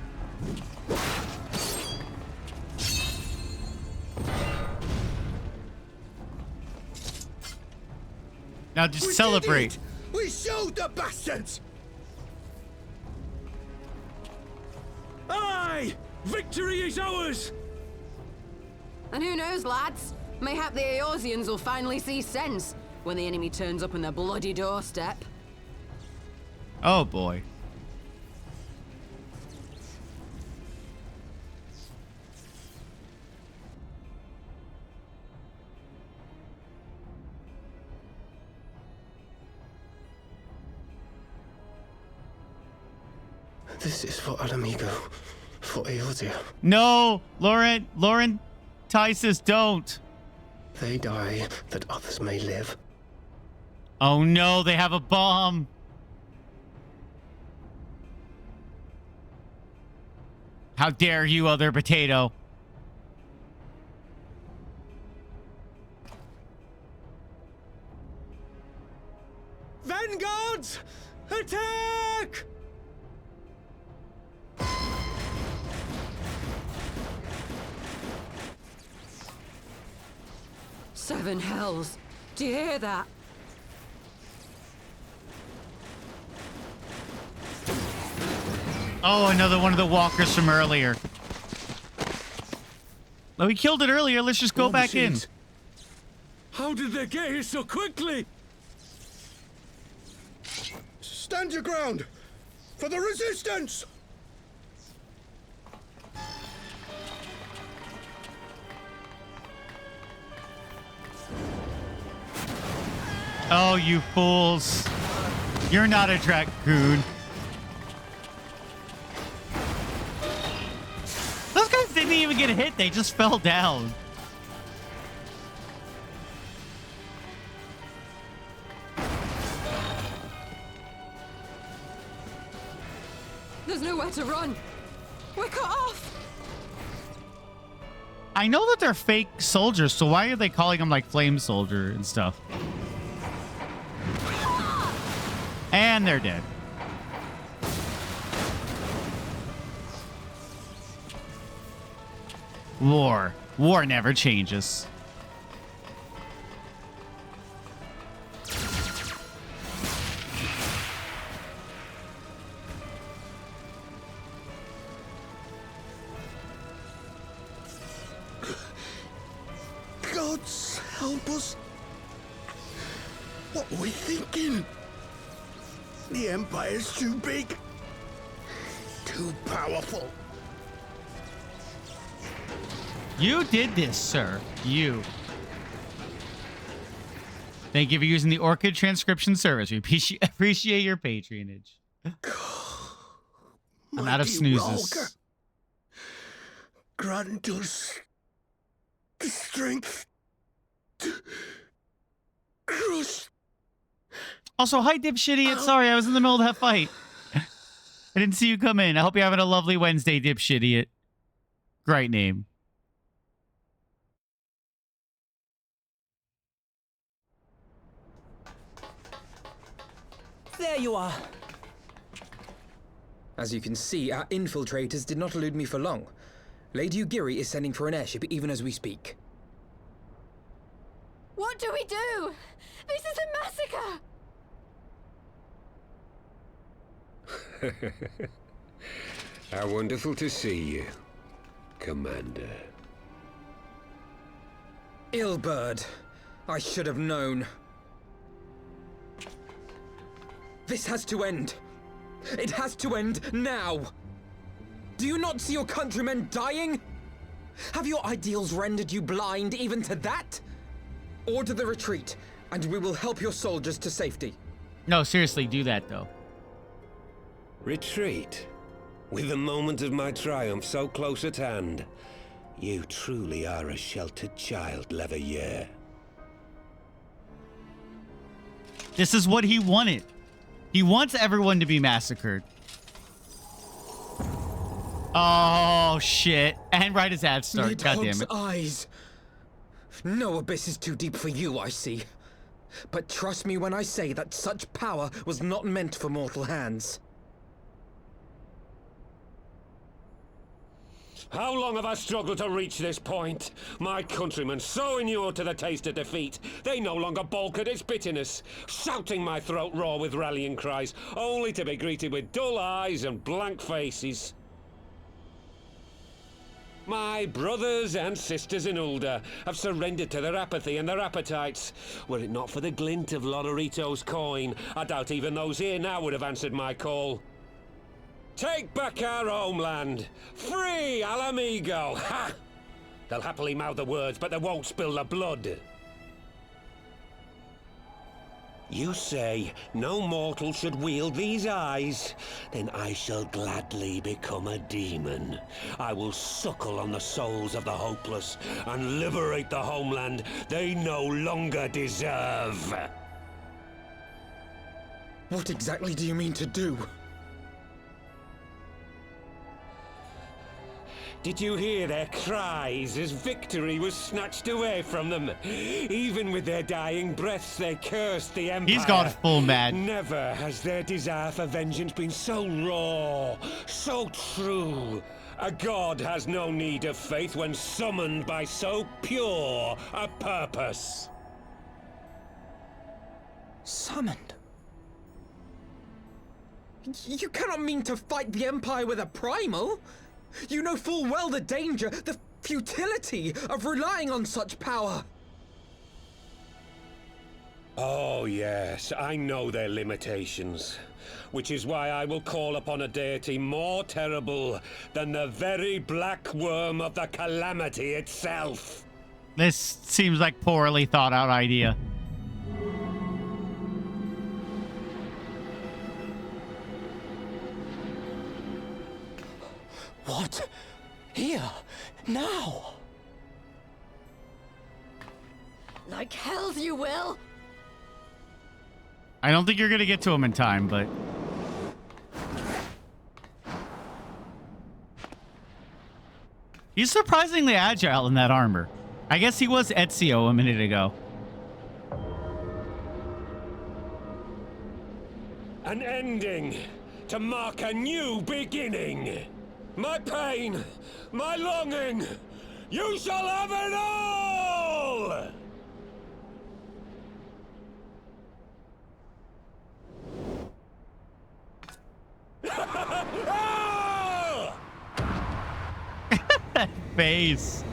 Now just celebrate. We showed the bastards! Aye! Victory is ours! And who knows, lads? Mayhap the Eorzeans will finally see sense. when the enemy turns up on their bloody doorstep. Oh boy. This is for Alamigo, for Eorzea. No, Lauren, Tysus, don't. They die that others may live. Oh no, they have a bomb. How dare you, other potato? Vanguards! Attack! Seven hells. Do you hear that? Oh, another one of the walkers from earlier. Oh, we killed it earlier. Let's just go back in. How did they get here so quickly? Stand your ground! For the resistance! Oh, you fools. You're not a Dragoon. Those guys didn't even get hit. They just fell down. There's nowhere to run. We're cut off. I know that they're fake soldiers, so why are they calling them like flame soldier and stuff? And they're dead. War. War never changes. Gods help us. What were we thinking? The Empire's too big. Too powerful. You did this, sir. You. Thank you for using the Orchid transcription service. We appreciate your patronage. I'm out of snoozes. Grant us the strength to crush. Also, hi, dipshitty. Sorry, I was in the middle of that fight. I didn't see you come in. I hope you're having a lovely Wednesday, dipshitty. Great name. There you are. As you can see, our infiltrators did not elude me for long. Lady Ugiri is sending for an airship even as we speak. What do we do? This is a massacre! How wonderful to see you, Commander. Illbird. I should have known. This has to end. It has to end now. Do you not see your countrymen dying? Have your ideals rendered you blind even to that? Order the retreat, and we will help your soldiers to safety. No, seriously, do that, though. Retreat? With the moment of my triumph so close at hand. You truly are a sheltered child, Leveilleur. This is what he wanted. He wants everyone to be massacred. Oh, shit. And right as ads start. God damn it. Eyes. No abyss is too deep for you, I see. But trust me when I say that such power was not meant for mortal hands. How long have I struggled to reach this point? My countrymen, so inured to the taste of defeat, they no longer balk at its bitterness, shouting my throat raw with rallying cries, only to be greeted with dull eyes and blank faces. My brothers and sisters in Ulda have surrendered to their apathy and their appetites. Were it not for the glint of Lodorito's coin, I doubt even those here now would have answered my call. Take back our homeland! Free Alamigo! Ha! They'll happily mouth the words, but they won't spill the blood. You say no mortal should wield these eyes? Then I shall gladly become a demon. I will suckle on the souls of the hopeless and liberate the homeland they no longer deserve. What exactly do you mean to do? Did you hear their cries as victory was snatched away from them? Even with their dying breaths, they cursed the Empire. He's gone full mad. Never has their desire for vengeance been so raw, so true. A god has no need of faith when summoned by so pure a purpose. Summoned? You cannot mean to fight the Empire with a primal! You know full well the danger, the futility of relying on such power. Oh yes, I know their limitations. Which is why I will call upon a deity more terrible than the very black worm of the calamity itself. This seems like poorly thought out idea. What? Here? Now? Like hells you will! I don't think you're gonna get to him in time, but... He's surprisingly agile in that armor. I guess he was Ezio a minute ago. An ending to mark a new beginning. My pain, my longing, you shall have it all! That face.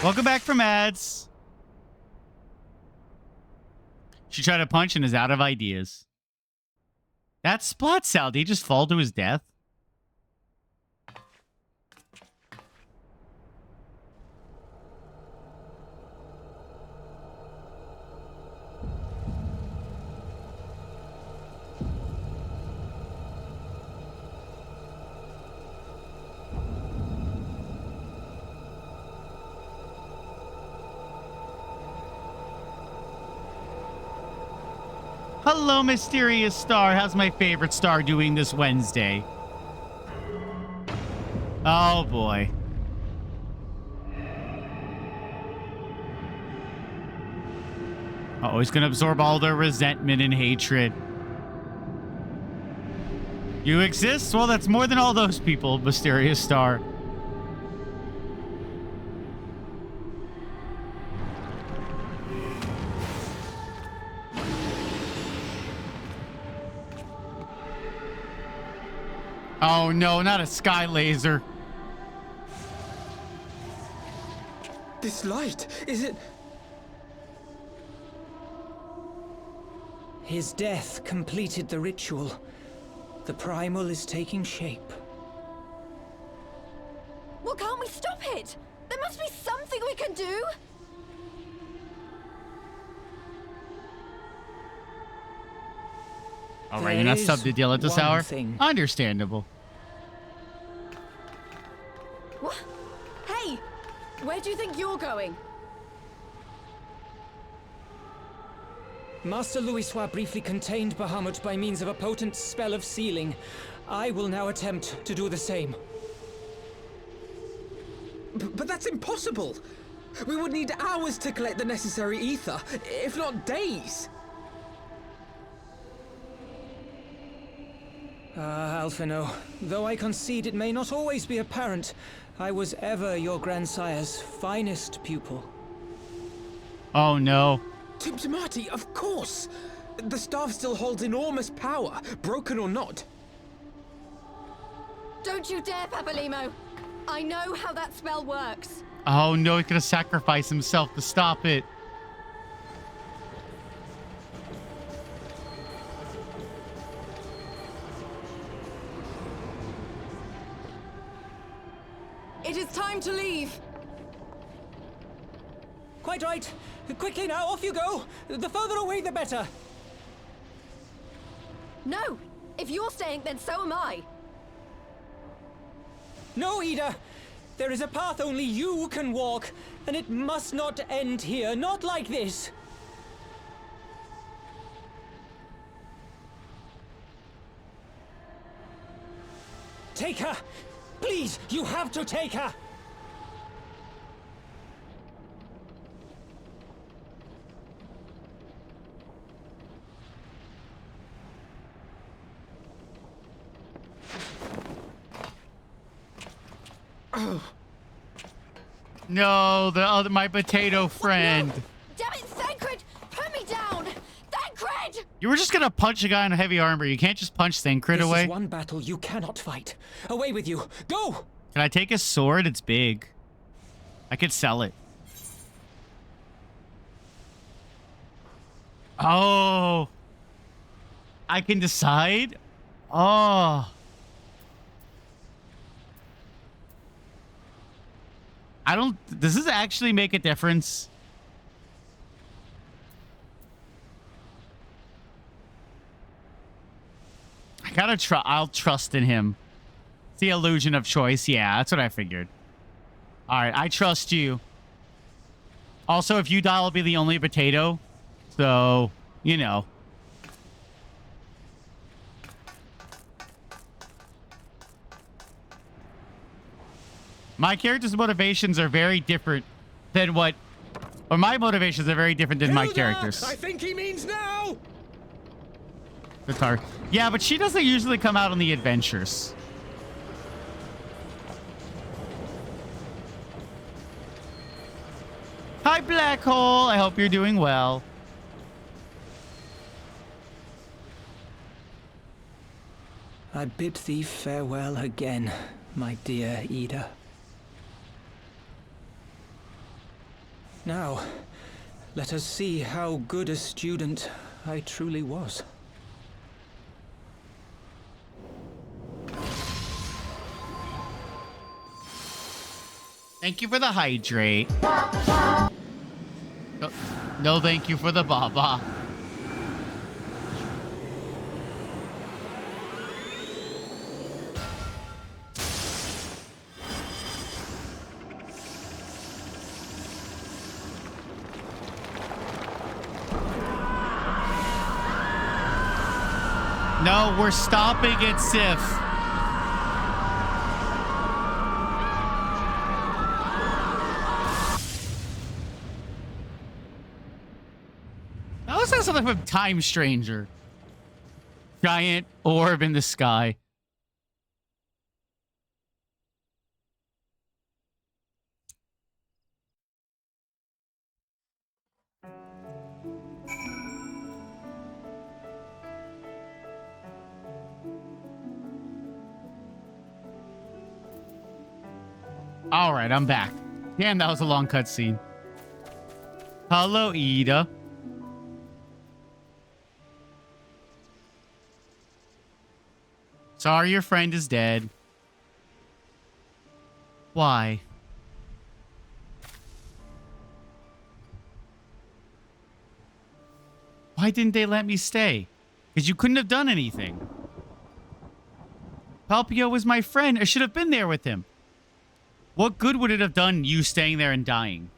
Welcome back from ads. She tried to punch and is out of ideas. That splat cell, did he just fall to his death? Hello, Mysterious Star. How's my favorite star doing this Wednesday? Oh, boy. Oh, he's going to absorb all their resentment and hatred. You exist? Well, that's more than all those people, Mysterious Star. Oh no, not a sky laser. This light, is it? His death completed the ritual. The primal is taking shape. Well, can't we stop it? There must be something we can do. All right, you're not subbed to deal at this hour. Thing. Understandable. What? Hey, where do you think you're going? Master Louisoix briefly contained Bahamut by means of a potent spell of sealing. I will now attempt to do the same. But that's impossible! We would need hours to collect the necessary ether, if not days! Ah, Alphino, though I concede it may not always be apparent, I was ever your grandsire's finest pupil. Oh no. Timtimati, of course! The staff still holds enormous power, broken or not. Don't you dare, Papalimo! I know how that spell works. Oh no, he's gonna sacrifice himself to stop it. It is time to leave. Quite right. Quickly now, off you go. The further away, the better. No! If you're staying, then so am I. No, Ida. There is a path only you can walk, and it must not end here. Not like this. Take her! Please, you have to take her! No, my potato friend. No. Damn it, Thancred! Put me down! Thancred! You were just gonna punch a guy in heavy armor. You can't just punch Thancred away. This is one battle you cannot fight. Away with you. Go! Can I take his sword? It's big. I could sell it. Oh. I can decide? Oh. Does this actually make a difference? I gotta I'll trust in him. It's the illusion of choice. Yeah, that's what I figured. All right, I trust you. Also, if you die, I'll be the only potato. So, you know. My character's motivations are very different than what... Or my motivations are very different than my character's. I think he means now! Guitar. Yeah, but she doesn't usually come out on the adventures. Hi, Black Hole. I hope you're doing well. I bid thee farewell again, my dear Ida. Now, let us see how good a student I truly was. Thank you for the hydrate. No, thank you for the baba. No, we're stopping at Sif. That was like something from Time Stranger. Giant orb in the sky. All right, I'm back. Damn, that was a long cutscene. Hello, Ida. Sorry your friend is dead. Why? Why didn't they let me stay? Because you couldn't have done anything. Palpio was my friend. I should have been there with him. What good would it have done you staying there and dying?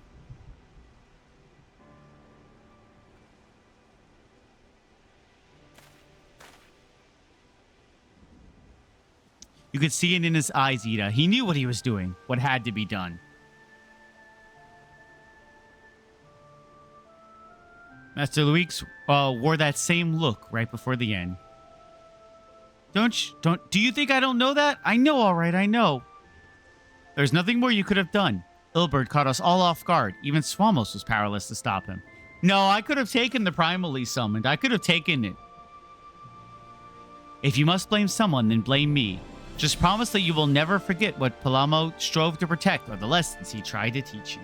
You could see it in his eyes, Ida. He knew what he was doing, what had to be done. Master Luix wore that same look right before the end. Do you think I don't know that? I know, all right, I know. There's nothing more you could have done. Ilbert caught us all off guard. Even Swamos was powerless to stop him. No, I could have taken the primally summoned. I could have taken it. If you must blame someone, then blame me. Just promise that you will never forget what Palamo strove to protect or the lessons he tried to teach you.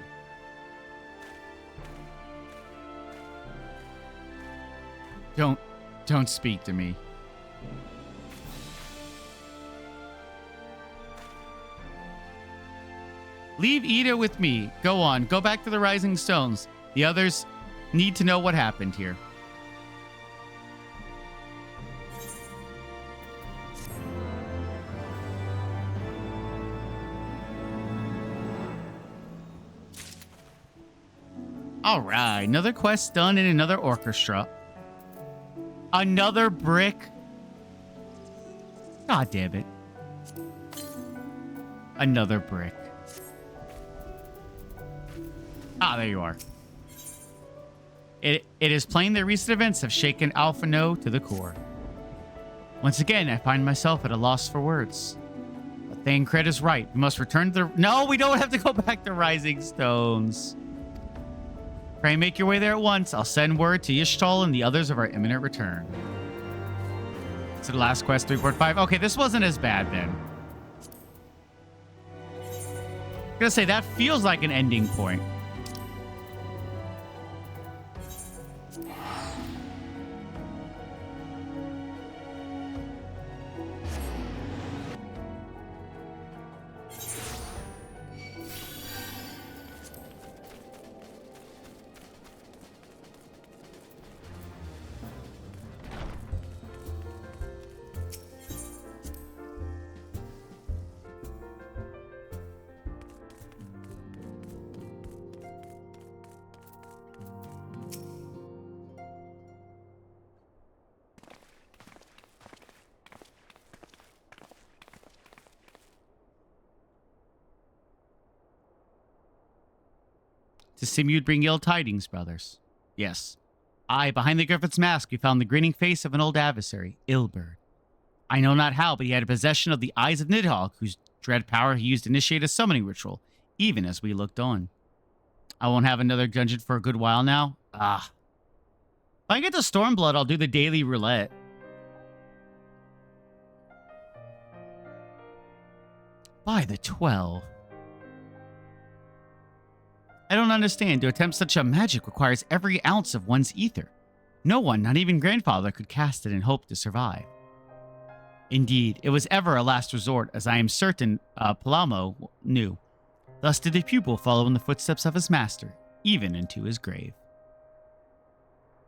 Don't speak to me. Leave Ida with me. Go on. Go back to the Rising Stones. The others need to know what happened here. All right. Another quest done in another orchestra. Another brick. God damn it. Another brick. Ah, there you are. It is plain that recent events have shaken Alpha No to the core. Once again, I find myself at a loss for words. But Thancred is right. We must return to the... No, we don't have to go back to Rising Stones. Pray make your way there at once. I'll send word to Yishtal and the others of our imminent return. So the last quest, 3.5. Okay, this wasn't as bad then. I'm gonna say that feels like an ending point. To seem you'd bring ill tidings, brothers. Yes. Aye, behind the Griffin's mask, we found the grinning face of an old adversary, Ilberd. I know not how, but he had possession of the eyes of Nidhogg, whose dread power he used to initiate a summoning ritual, even as we looked on. I won't have another dungeon for a good while now. Ah. If I get to Stormblood, I'll do the daily roulette. By the 12. I don't understand. To attempt such a magic requires every ounce of one's ether. No one, not even grandfather, could cast it and hope to survive. Indeed, it was ever a last resort, as I am certain Palamo knew. Thus did the pupil follow in the footsteps of his master, even into his grave.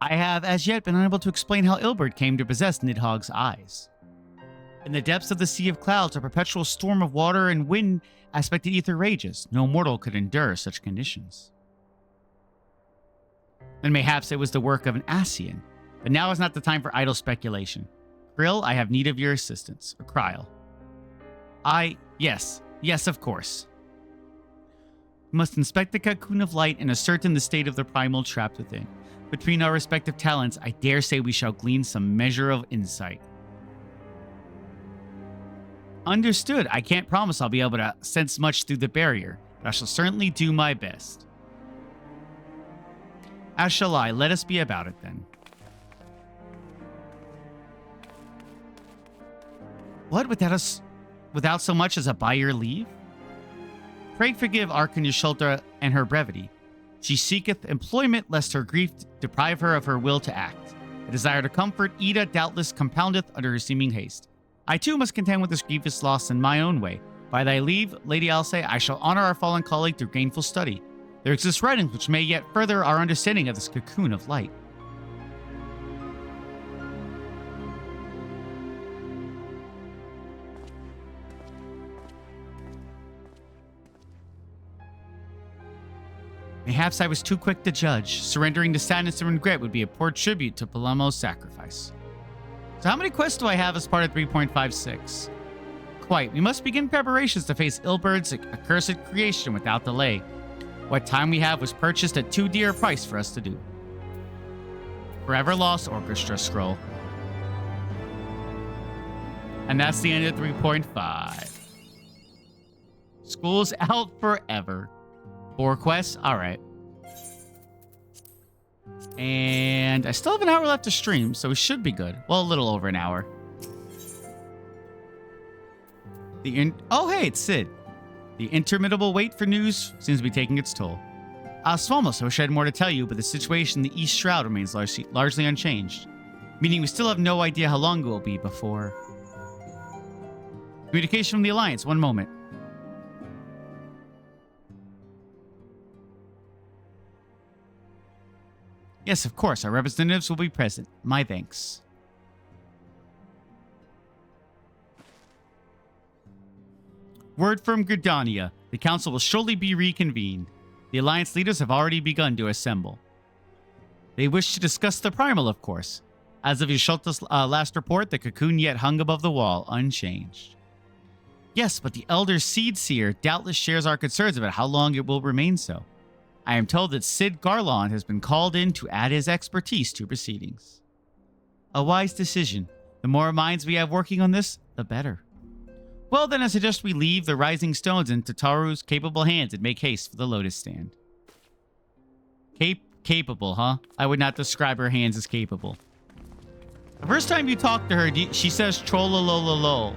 I have as yet been unable to explain how Ilberd came to possess Nidhogg's eyes. In the depths of the Sea of Clouds, a perpetual storm of water and wind aspected ether rages. No mortal could endure such conditions. And mayhaps it was the work of an Ascian. But now is not the time for idle speculation. Krill, I have need of your assistance. Or Kryl. Yes, of course. We must inspect the cocoon of light and ascertain the state of the primal trapped within. Between our respective talents, I dare say we shall glean some measure of insight. Understood. I can't promise I'll be able to sense much through the barrier, but I shall certainly do my best. As shall I. Let us be about it then. What? Without so much as a by your leave? Pray forgive Arkan and her brevity. She seeketh employment lest her grief deprive her of her will to act. A desire to comfort Ida doubtless compoundeth under her seeming haste. I too must contend with this grievous loss in my own way. By thy leave, Lady Alce, I shall honor our fallen colleague through gainful study. There exist writings which may yet further our understanding of this cocoon of light. Perhaps I was too quick to judge. Surrendering to sadness and regret would be a poor tribute to Palamo's sacrifice. So how many quests do I have as part of 3.56? Quite. We must begin preparations to face Ilberd's accursed creation without delay. What time we have was purchased at too dear a price for us to do. Forever Lost Orchestra Scroll. And that's the end of 3.5. School's out forever. 4 quests? Alright. And I still have an hour left to stream, so we should be good. Well, a little over an hour. Oh, hey, it's Sid. The interminable wait for news seems to be taking its toll. Svalmos, I wish I had more to tell you, but the situation in the East Shroud remains largely unchanged. Meaning we still have no idea how long it will be before... Communication from the Alliance, one moment. Yes, of course, our representatives will be present. My thanks. Word from Gridania. The council will shortly be reconvened. The Alliance leaders have already begun to assemble. They wish to discuss the Primal, of course. As of Yashalta's last report, the cocoon yet hung above the wall, unchanged. Yes, but the Elder Seed Seer doubtless shares our concerns about how long it will remain so. I am told that Sid Garland has been called in to add his expertise to proceedings. A wise decision. The more minds we have working on this, the better. Well, then I suggest we leave the Rising Stones into Taru's capable hands and make haste for the Lotus Stand. Capable, huh? I would not describe her hands as capable. The first time you talk to her, she says trollolololol.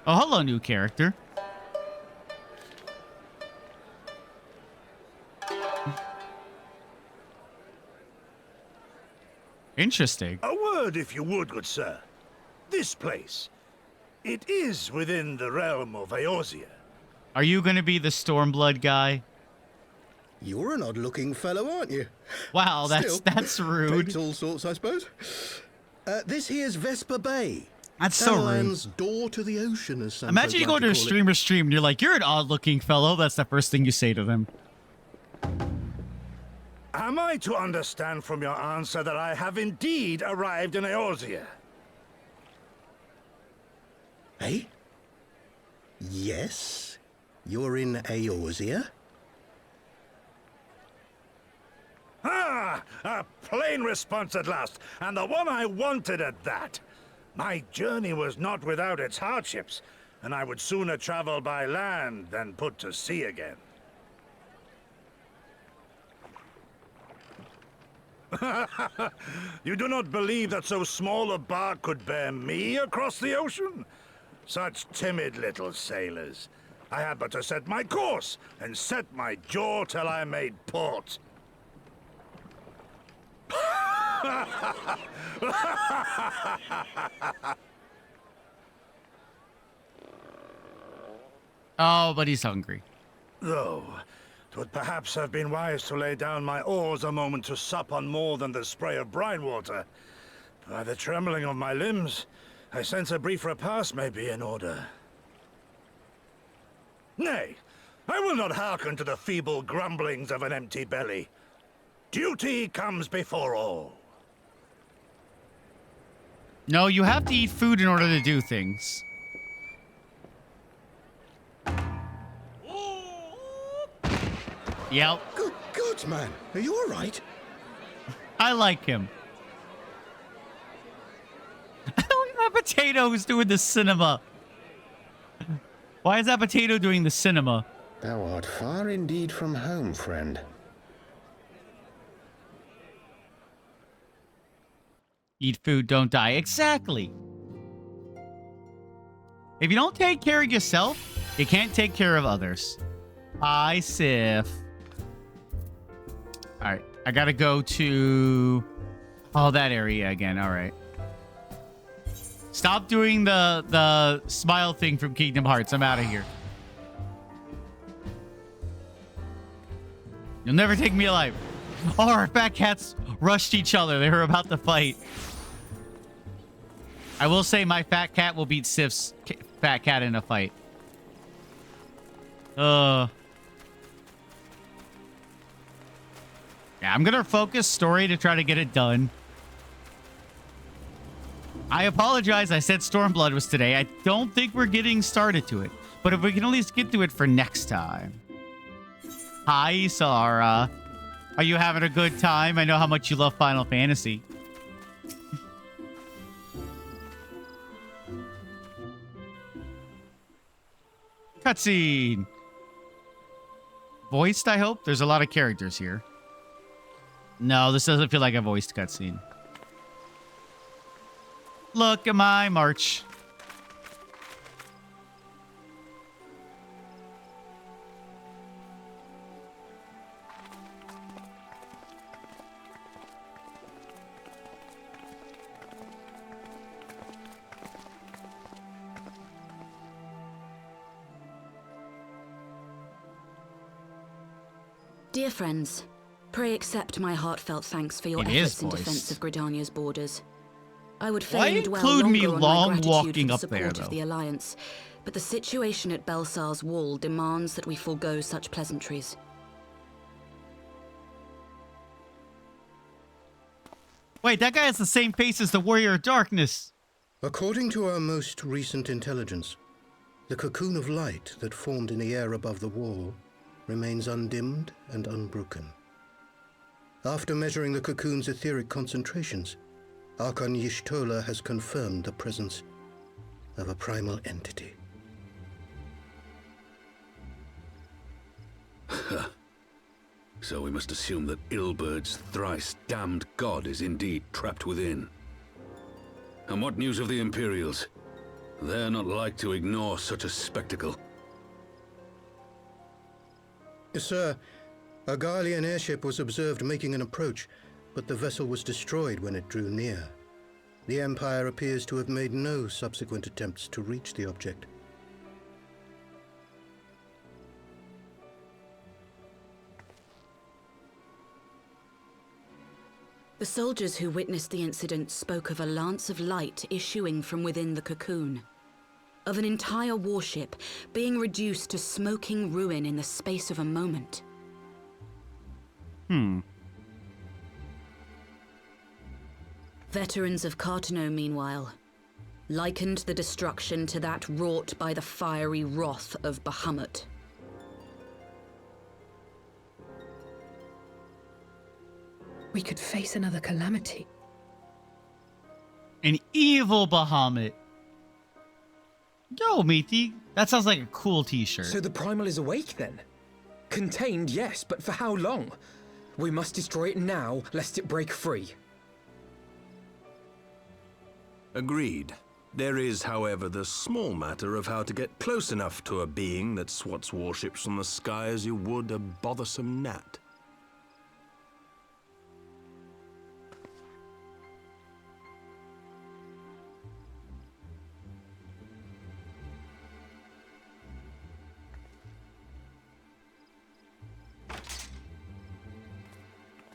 Oh, hello, new character. Interesting. A word, if you would, good sir. This place, it is within the realm of Eorzea. Are you going to be the Stormblood guy? You're an odd-looking fellow, aren't you? Wow, that's rude. Takes all sorts, I suppose. This here's Vesper Bay. That's so rude. Dalaran's door to the ocean, as some Imagine folk you go like to a call it. streamer stream and you're like, you're an odd-looking fellow. That's the first thing you say to them. Am I to understand from your answer that I have indeed arrived in Eorzea? Hey? Yes? You're in Eorzea? Ah! A plain response at last, and the one I wanted at that. My journey was not without its hardships, and I would sooner travel by land than put to sea again. You do not believe that so small a bark could bear me across the ocean? Such timid little sailors. I had but to set my course and set my jaw till I made port. Oh, but he's hungry. Though, 'twould perhaps have been wise to lay down my oars a moment to sup on more than the spray of brine water. By the trembling of my limbs, I sense a brief repast may be in order. Nay, I will not hearken to the feeble grumblings of an empty belly. Duty comes before all. No, you have to eat food in order to do things. Yep. Good God, man. Are you all right? I like him. I don't know Potato who's doing the cinema. Why is that Potato doing the cinema? Thou art far indeed from home, friend. Eat food, don't die. Exactly. If you don't take care of yourself, you can't take care of others. Hi, Sif. All right, I gotta go to that area again. All right. Stop doing the smile thing from Kingdom Hearts. I'm out of here. You'll never take me alive. Oh, our fat cats rushed each other. They were about to fight. I will say my fat cat will beat Sif's fat cat in a fight. Yeah, I'm gonna focus story to try to get it done. I apologize. I said Stormblood was today. I don't think we're getting started to it. But if we can at least get to it for next time. Hi, Sarah. Are you having a good time? I know how much you love Final Fantasy. Cutscene. Voiced, I hope? There's a lot of characters here. No, this doesn't feel like a voiced cutscene. Look at my march. Dear friends, pray accept my heartfelt thanks for your efforts in defense of Gridania's borders. I would fain dwell longer on my gratitude for the support of the Alliance, but the situation at Belsar's Wall demands that we forego such pleasantries. Wait, that guy has the same face as the Warrior of Darkness. According to our most recent intelligence, the cocoon of light that formed in the air above the wall remains undimmed and unbroken. After measuring the cocoon's etheric concentrations, Archon Y'shtola has confirmed the presence of a primal entity. So we must assume that Ilbert's thrice damned god is indeed trapped within. And what news of the Imperials? They're not like to ignore such a spectacle. Sir, a Garlean airship was observed making an approach, but the vessel was destroyed when it drew near. The Empire appears to have made no subsequent attempts to reach the object. The soldiers who witnessed the incident spoke of a lance of light issuing from within the cocoon, of an entire warship being reduced to smoking ruin in the space of a moment. Veterans of Cartano, meanwhile, likened the destruction to that wrought by the fiery wrath of Bahamut. We could face another calamity. An evil Bahamut. Yo, matey. That sounds like a cool t-shirt. So the Primal is awake then? Contained, yes, but for how long? We must destroy it now, lest it break free. Agreed. There is, however, the small matter of how to get close enough to a being that swats warships from the sky as you would a bothersome gnat.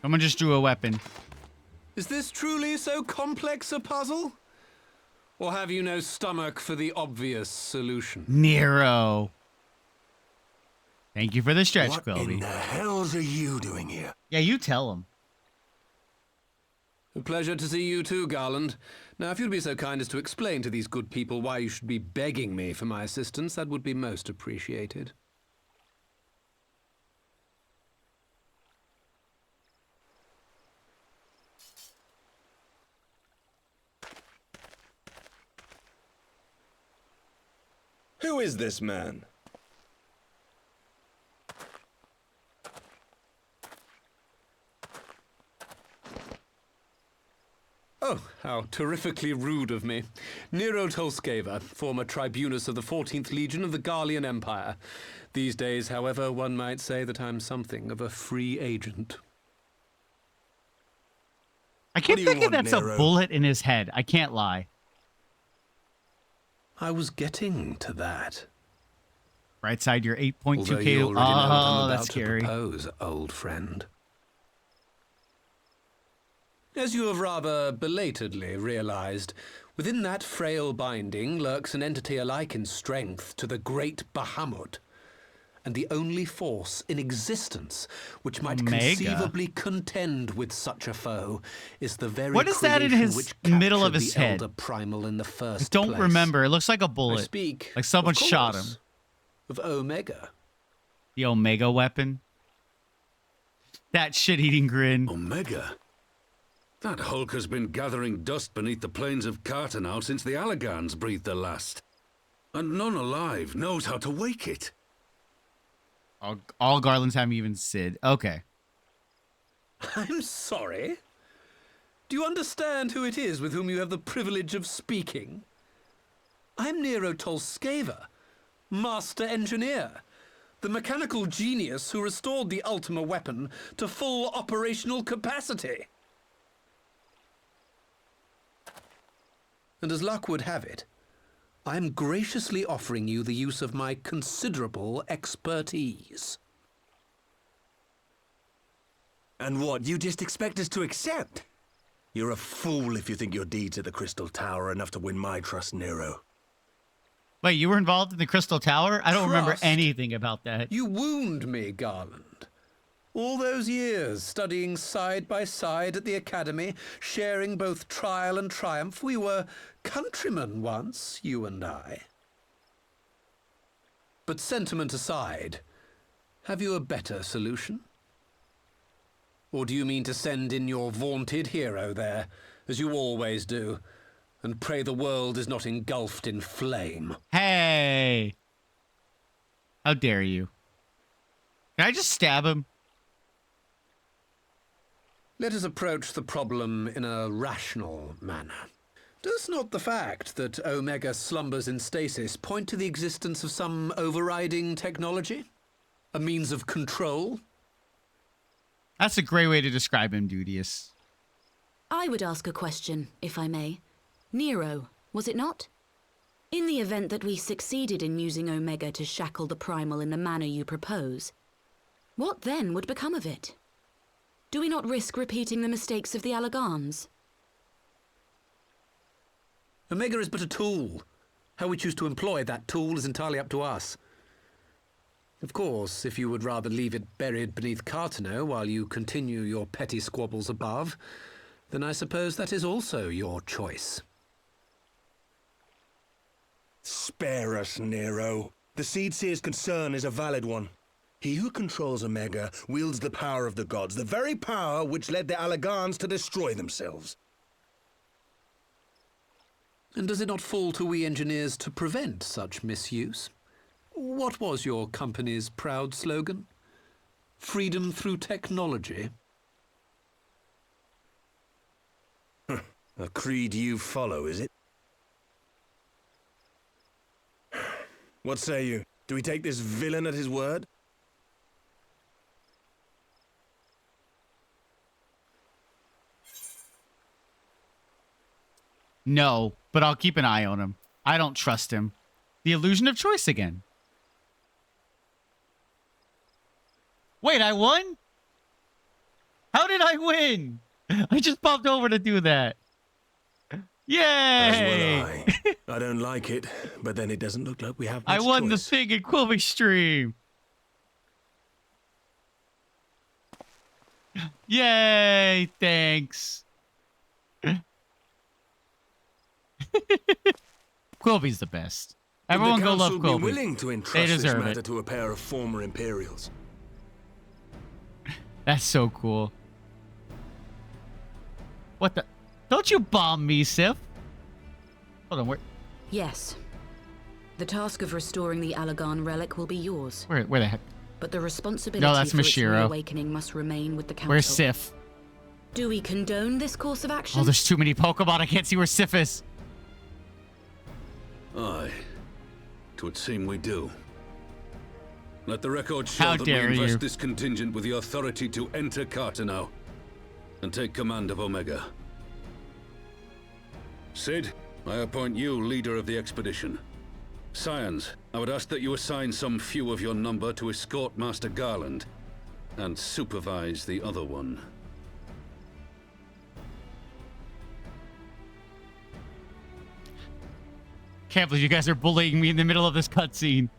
Someone just drew a weapon. Is this truly so complex a puzzle? Or have you no stomach for the obvious solution? Nero. Thank you for the stretch, Quilby. What in the hells are you doing here? Yeah, you tell him. A pleasure to see you too, Garland. Now, if you'd be so kind as to explain to these good people why you should be begging me for my assistance, that would be most appreciated. Who is this man? Oh, how terrifically rude of me. Nero Tolskeva, former tribunus of the 14th Legion of the Garlean Empire. These days, however, one might say that I'm something of a free agent. I keep thinking that's a bullet in his head. I can't lie. I was getting to that. Right side, your 8.2K. You already know what I'm that's about scary. To propose, old friend. As you have rather belatedly realized, within that frail binding lurks an entity alike in strength to the great Bahamut, and the only force in existence which might conceivably contend with such a foe is the very what is that in his middle of his head? Primal in the first I don't place. remember. It looks like a bullet. I speak, like someone shot him. Of Omega. The Omega weapon. That shit-eating grin. Omega? That hulk has been gathering dust beneath the plains of Cartanau since the Allagans breathed their last. And none alive knows how to wake it. All Garlands haven't even Sid. Okay. I'm sorry? Do you understand who it is with whom you have the privilege of speaking? I'm Nero Tolskeva, Master Engineer, the mechanical genius who restored the Ultima weapon to full operational capacity. And as luck would have it, I am graciously offering you the use of my considerable expertise. And what, you just expect us to accept? You're a fool if you think your deeds at the Crystal Tower are enough to win my trust, Nero. Wait, you were involved in the Crystal Tower? I don't remember Trust? anything about that. You wound me, Garland. All those years studying side by side at the Academy, sharing both trial and triumph, we were countrymen once, you and I. But sentiment aside, have you a better solution? Or do you mean to send in your vaunted hero there, as you always do, and pray the world is not engulfed in flame? Hey! How dare you? Can I just stab him? Let us approach the problem in a rational manner. Does not the fact that Omega slumbers in stasis point to the existence of some overriding technology? A means of control? That's a great way to describe him, Dudius. I would ask a question, if I may. Nero, was it not? In the event that we succeeded in using Omega to shackle the Primal in the manner you propose, what then would become of it? Do we not risk repeating the mistakes of the Allagans? Omega is but a tool. How we choose to employ that tool is entirely up to us. Of course, if you would rather leave it buried beneath Cartano while you continue your petty squabbles above, then I suppose that is also your choice. Spare us, Nero. The Seedseer's concern is a valid one. He who controls Omega wields the power of the gods, the very power which led the Allagans to destroy themselves. And does it not fall to we engineers to prevent such misuse? What was your company's proud slogan? Freedom through technology? A creed you follow, is it? What say you? Do we take this villain at his word? No, but I'll keep an eye on him. I don't trust him. The illusion of choice again. Wait, I won? How did I win? I just popped over to do that. Yay! As will I. I don't like it, but then it doesn't look like we have much I won choice. the thing in Quilby Stream. Yay! Thanks. Quilby's the best. Everyone Would the go love council be Quilby. willing to They entrust this deserve matter it. to a pair of former Imperials? That's so cool. What the? Don't you bomb me, Sif. Hold on, where Yes. The task of restoring the Allagan relic will be yours. the heck? But the responsibility No, that's for its Mashiro. reawakening must remain with the council. Where's Sif? Do we condone this course of action? Oh, there's too many Pokemon. I can't see where Sif is. Aye. 'Twould seem we do. Let the record show How that we dare invest you. this contingent with the authority to enter Cartano and take command of Omega. Sid, I appoint you leader of the expedition. Scions, I would ask that you assign some few of your number to escort Master Garland and supervise the other one. Can't believe you guys are bullying me in the middle of this cutscene.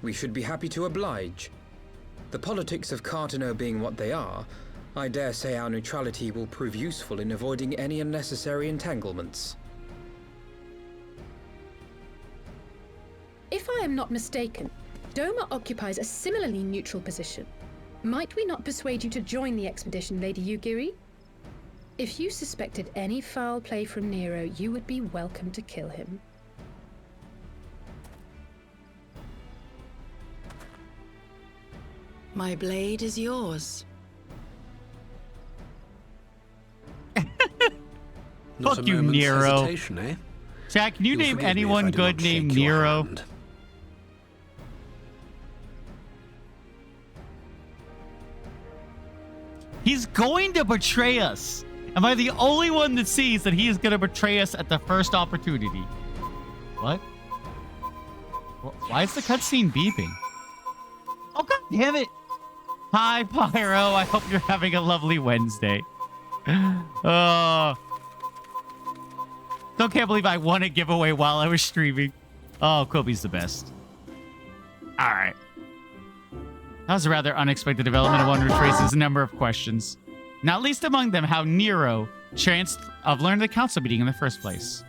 We should be happy to oblige. The politics of Cartano being what they are, I dare say our neutrality will prove useful in avoiding any unnecessary entanglements. If I am not mistaken, Doma occupies a similarly neutral position. Might we not persuade you to join the expedition, Lady Yugiri? If you suspected any foul play from Nero, you would be welcome to kill him. My blade is yours. Fuck you, Nero. Eh? Jack, can you You'll name forgive me if anyone I do good not named shake your Nero? hand. He's going to betray us. Am I the only one that sees that he is going to betray us at the first opportunity? What? Why is the cutscene beeping? Oh, god damn it. Hi, Pyro. I hope you're having a lovely Wednesday. Still can't believe I won a giveaway while I was streaming. Oh, Kobe's the best. All right. That was a rather unexpected development. One which raises a number of questions. Not least among them, how Nero chanced of learning the council meeting in the first place.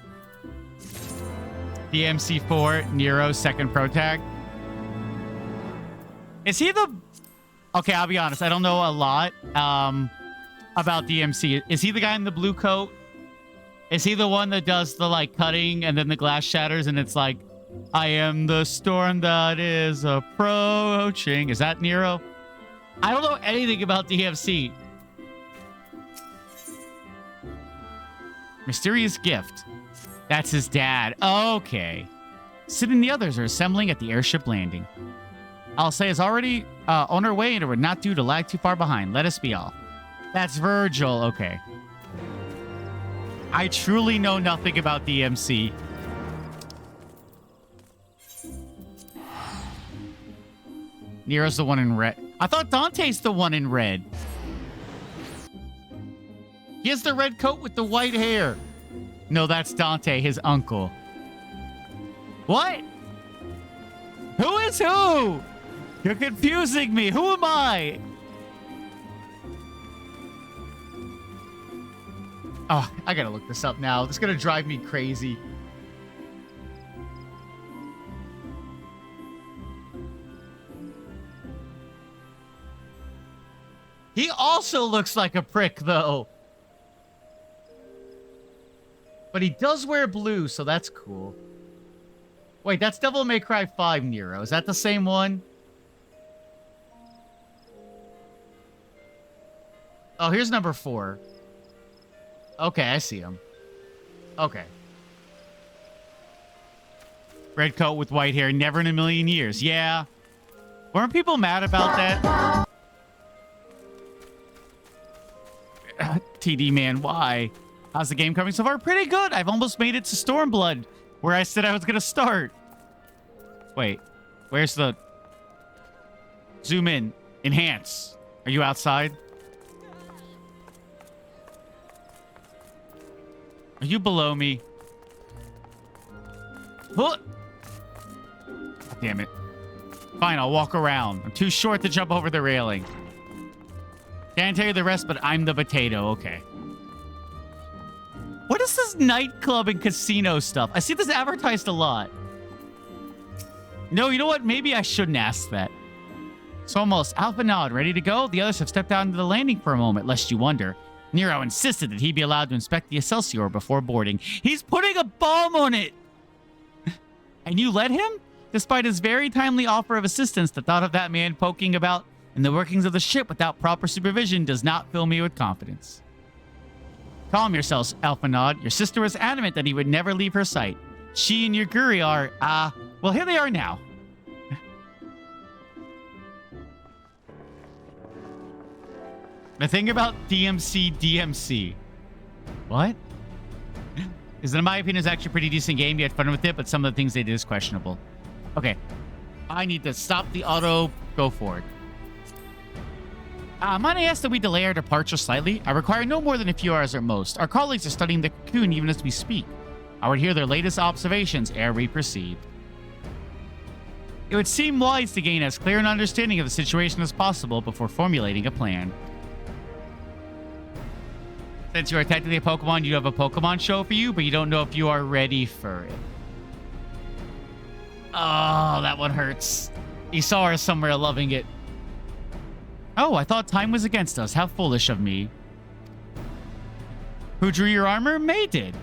DMC4, Nero's second protag. Is he the... Okay, I'll be honest. I don't know a lot about DMC. Is he the guy in the blue coat? Is he the one that does the, like, cutting and then the glass shatters and it's like, I am the storm that is approaching. Is that Nero? I don't know anything about DMC. Mysterious gift. That's his dad. Okay. Sid and the others are assembling at the airship landing. I'll say is already on our way and we're not due to lag too far behind. Let us be off. That's Virgil. Okay. I truly know nothing about DMC. Nero's the one in red. I thought Dante's the one in red. He has the red coat with the white hair. No, that's Dante, his uncle. What? Who is who? You're confusing me. Who am I? Oh, I gotta look this up now. This is gonna drive me crazy. He also looks like a prick, though. But he does wear blue, so that's cool. Wait, that's Devil May Cry 5 Nero. Is that the same one? Oh, here's number 4. Okay, I see him. Okay. Red coat with white hair, never in a million years. Yeah. Weren't people mad about that? TD man, why? How's the game coming so far? Pretty good. I've almost made it to Stormblood, where I said I was going to start. Wait, where's the... Zoom in. Enhance. Are you outside? Are you below me? What? Damn it. Fine, I'll walk around. I'm too short to jump over the railing. Can't tell you the rest, but I'm the potato. Okay. What is this nightclub and casino stuff? I see this advertised a lot. No, you know what? Maybe I shouldn't ask that. It's almost Alpha Nod, ready to go? The others have stepped out into the landing for a moment, lest you wonder. Nero insisted that he be allowed to inspect the Excelsior before boarding. He's putting a bomb on it! And you let him? Despite his very timely offer of assistance, the thought of that man poking about in the workings of the ship without proper supervision does not fill me with confidence. Calm yourselves, Alphanod. Your sister was adamant that he would never leave her sight. She and Yaguri are, well, here they are now. The thing about DMC. What? Is that, in my opinion, is actually a pretty decent game. You had fun with it, but some of the things they did is questionable. Okay. I need to stop the auto. Go forward. Might I ask that we delay our departure slightly? I require no more than a few hours at most. Our colleagues are studying the cocoon even as we speak. I would hear their latest observations ere we proceed. It would seem wise to gain as clear an understanding of the situation as possible before formulating a plan. Since you are technically a Pokemon, you have a Pokemon show for you, but you don't know if you are ready for it. Oh, that one hurts. Isar is somewhere loving it. Oh, I thought time was against us. How foolish of me. Who drew your armor? May did.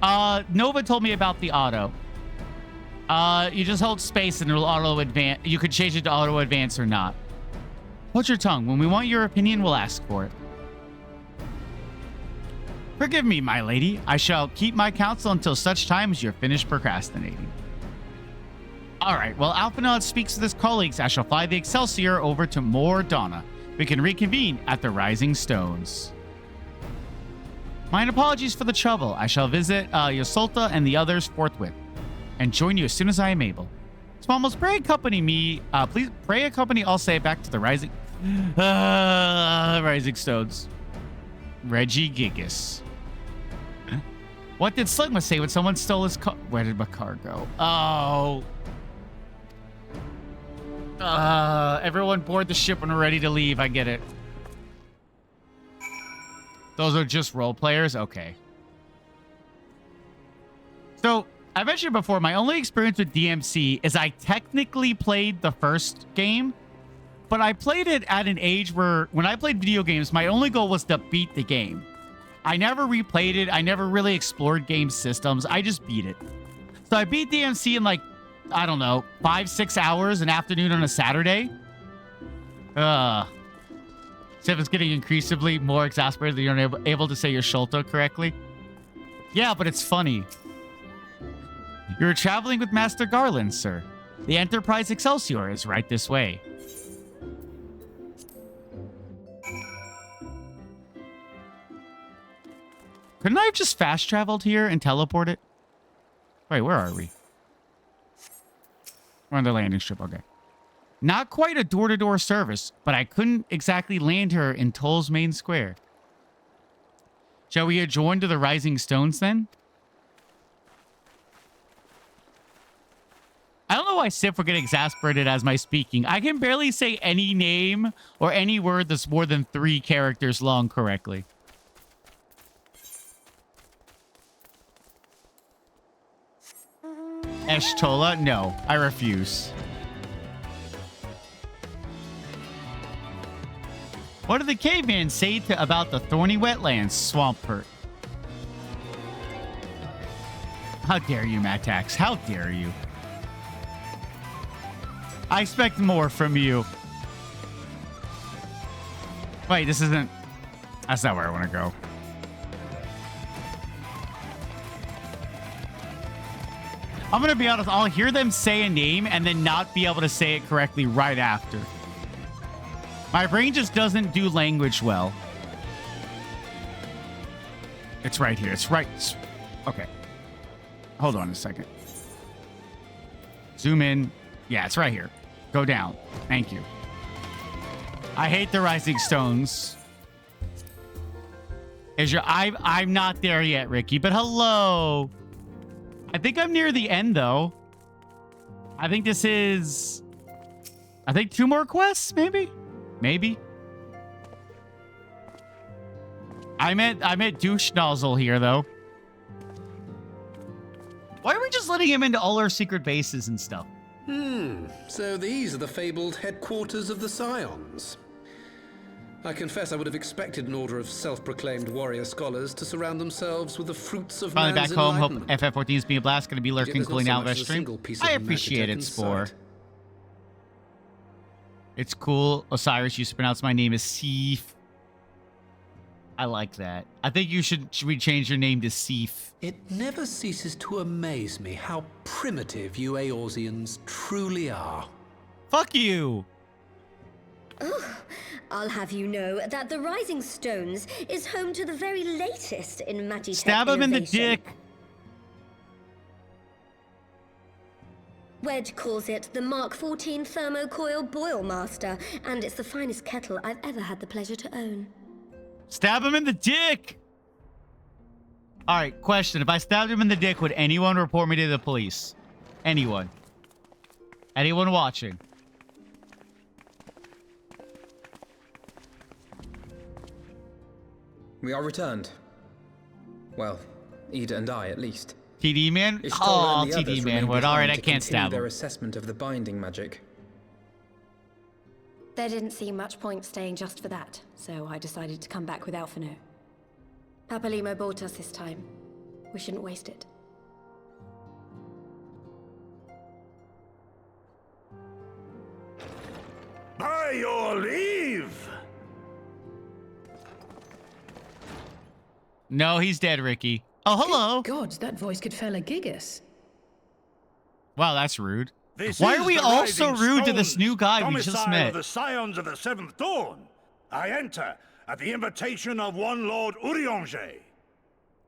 Nova told me about the auto. You just hold space and it'll auto advance. You could change it to auto advance or not. Hold your tongue. When we want your opinion, we'll ask for it. Forgive me, my lady. I shall keep my counsel until such time as you're finished procrastinating. All right. While Alphanod speaks with his colleagues, I shall fly the Excelsior over to Mordana. We can reconvene at the Rising Stones. Mine apologies for the trouble. I shall visit Yosolta and the others forthwith, and join you as soon as I am able. Smallmos, pray accompany me. Please pray accompany Alcé back to the Rising Stones. Reggie Gigas. What did Slugma say when someone stole his car? Where did my car go? Oh. Everyone board the ship when we're ready to leave. I get it. Those are just role players? Okay. So, I mentioned before, my only experience with DMC is I technically played the first game, but I played it at an age where, when I played video games, my only goal was to beat the game. I never replayed it. I never really explored game systems. I just beat it. So I beat DMC in like, I don't know, 5-6 hours an afternoon on a Saturday. Sif is getting increasingly more exasperated that you're able to say your Sholto correctly. Yeah, but it's funny. You're traveling with Master Garland, sir. The Enterprise Excelsior is right this way. Couldn't I have just fast traveled here and teleported? Wait, where are we? We're on the landing strip, okay. Not quite a door-to-door service, but I couldn't exactly land her in Toll's main square. Shall we adjourn to the Rising Stones then? I don't know why Sif would get exasperated as my speaking. I can barely say any name or any word that's more than 3 characters long correctly. Eshtola? No, I refuse. What did the caveman say about the thorny wetlands, Swampert? How dare you, Matax? How dare you? I expect more from you. Wait, this isn't... That's not where I want to go. I'm going to be honest, I'll hear them say a name and then not be able to say it correctly right after. My brain just doesn't do language well. It's right here. It's right. Okay. Hold on a second. Zoom in. Yeah, it's right here. Go down. Thank you. I hate the Rising Stones. I'm not there yet, Ricky, but hello. I think I'm near the end, though. I think this is... I think 2 more quests, maybe? Maybe. I'm at douche nozzle here, though. Why are we just letting him into all our secret bases and stuff? So these are the fabled headquarters of the Scions. I confess I would have expected an order of self-proclaimed warrior scholars to surround themselves with the fruits of Finally man's back home. Hope enlightenment. FF14 is being a blast. Going to be lurking, cooling out of stream. I appreciate it, Spore. It's cool. Osiris used to pronounce my name as Seif. I like that. I think you should we change your name to Seif? It never ceases to amaze me how primitive you Eorzeans truly are. Fuck you! Oh, I'll have you know that the Rising Stones is home to the very latest in Magitech Stab him in the innovation. dick! Wedge calls it the Mark 14 Thermocoil Boil Master, and it's the finest kettle I've ever had the pleasure to own. Stab him in the dick! Alright, question. If I stabbed him in the dick, would anyone report me to the police? Anyone? Anyone watching? We are returned. Well, Ida and I, at least. TD man? Ishtar Oh, and the others TD man. remain What? Alright, behind I to can't continue stab their him. assessment of the binding magic. There didn't seem much point staying just for that, so I decided to come back with Alphino. Papalimo bought us this time. We shouldn't waste it. By your leave! No, he's dead, Ricky. Oh, hello. Good God, that voice could fell a gigas. Wow, that's rude. This Why is are we the all so Rising rude to this Stones, new guy we just domicile met? of the Scions of the Seventh Dawn. I enter at the invitation of one Lord Urianger.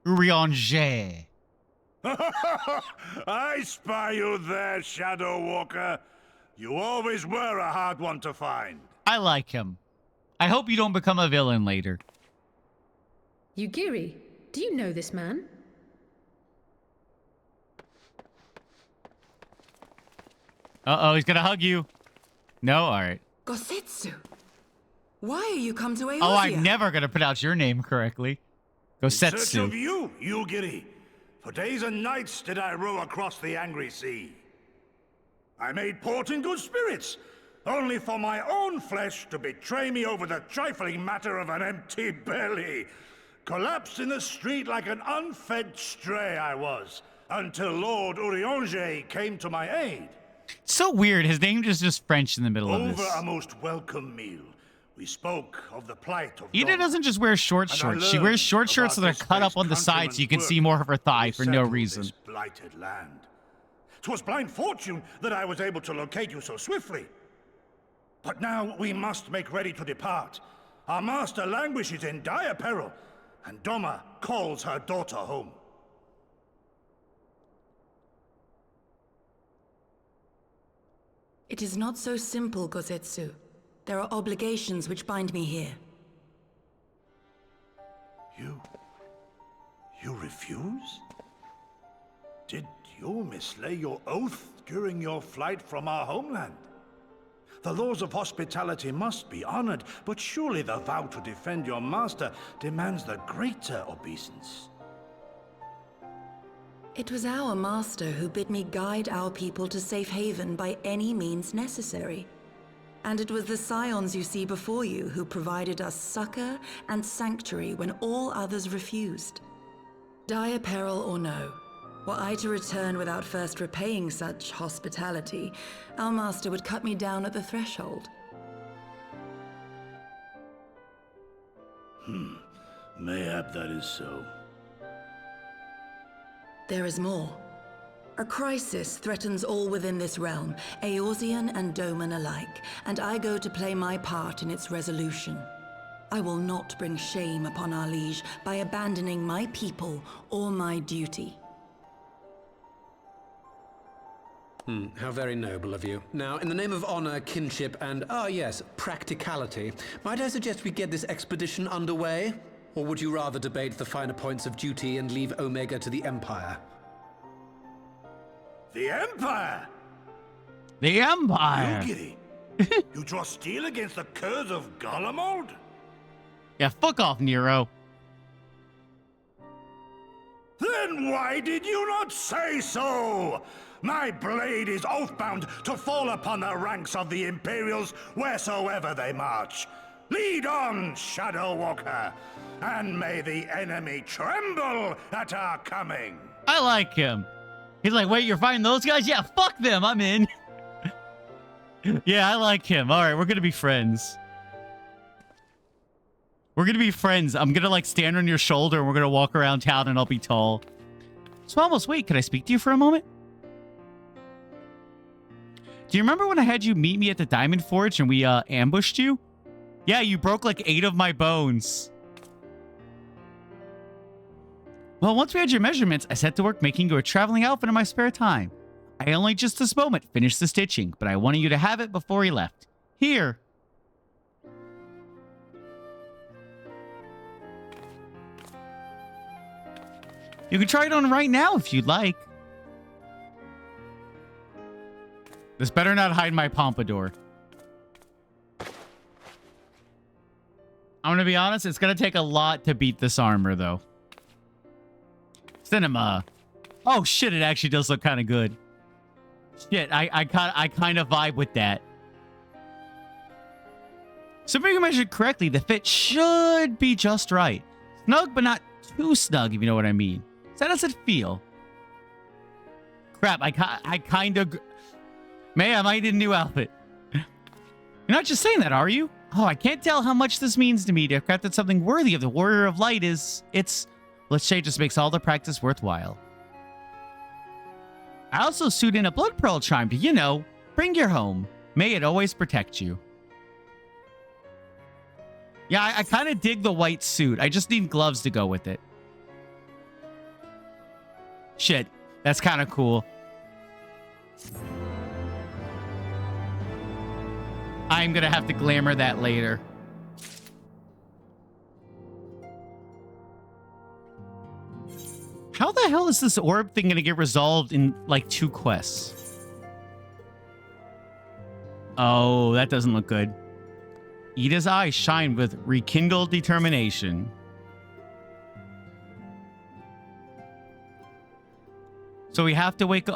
Urianger. I spy you there, Shadow Walker. You always were a hard one to find. I like him. I hope you don't become a villain later. Yugiri, do you know this man? Uh-oh, he's gonna hug you. No? All right. Gosetsu, why are you come to Eorzea? Oh, I'm never gonna pronounce your name correctly. In search of Gosetsu. you, Yugiri. For days and nights did I row across the angry sea. I made port in good spirits, only for my own flesh to betray me over the trifling matter of an empty belly. Collapsed in the street like an unfed stray I was, until Lord Urianger came to my aid. So weird. His name is just French in the middle of Over this. a most welcome meal, we spoke of the plight of Ida doesn't just wear short And I shorts. She learned wears short shorts that about are this cut up place on the side so you can countrymen's see more of her thigh work for no settle reason. this blighted land. 'Twas blind fortune that I was able to locate you so swiftly. But now we must make ready to depart. Our master languishes in dire peril, and Doma calls her daughter home. It is not so simple, Gosetsu. There are obligations which bind me here. You refuse? Did you mislay your oath during your flight from our homeland? The laws of hospitality must be honored, but surely the vow to defend your master demands the greater obeisance. It was our master who bid me guide our people to safe haven by any means necessary. And it was the Scions you see before you who provided us succor and sanctuary when all others refused. Dire peril or no, were I to return without first repaying such hospitality, our master would cut me down at the threshold. Mayhap that is so. There is more. A crisis threatens all within this realm, Eorzean and Doman alike, and I go to play my part in its resolution. I will not bring shame upon our liege by abandoning my people or my duty. How very noble of you. Now, in the name of honor, kinship, and, yes, practicality, might I suggest we get this expedition underway? Or would you rather debate the finer points of duty and leave Omega to the Empire? The Empire? The Empire! You you draw steel against the curse of Garlemald? Yeah, fuck off, Nero. Then why did you not say so? My blade is oath-bound to fall upon the ranks of the Imperials wheresoever they march. Lead on, Shadow Walker, and may the enemy tremble at our coming. I like him. He's like, wait, you're fighting those guys? Yeah, fuck them. I'm in. Yeah, I like him. All right, we're going to be friends. We're going to be friends. I'm going to, like, stand on your shoulder, and we're going to walk around town, and I'll be tall. So, almost, wait, could I speak to you for a moment? Do you remember when I had you meet me at the Diamond Forge, and we, ambushed you? Yeah, you broke, like, 8 of my bones. Well, once we had your measurements, I set to work making you a traveling outfit in my spare time. I only just this moment finished the stitching, but I wanted you to have it before he left. Here. You can try it on right now if you'd like. This better not hide my pompadour. I'm gonna be honest, it's gonna take a lot to beat this armor, though. Cinema. Oh shit, it actually does look kind of good. Shit, I kind of vibe with that. So if you measured correctly, the fit should be just right. Snug, but not too snug, if you know what I mean. So how does it feel? Crap, I kind of... May, I might need a new outfit. You're not just saying that, are you? Oh, I can't tell how much this means to me to craft that something worthy of the Warrior of Light is... Let's say it just makes all the practice worthwhile. I also sewed in a blood pearl chime to, you know, bring you home. May it always protect you. Yeah, I kind of dig the white suit. I just need gloves to go with it. Shit, that's kind of cool. I'm gonna have to glamour that later. How the hell is this orb thing gonna get resolved in like 2 quests? Oh, that doesn't look good. Ida's eyes shine with rekindled determination. So we have to wake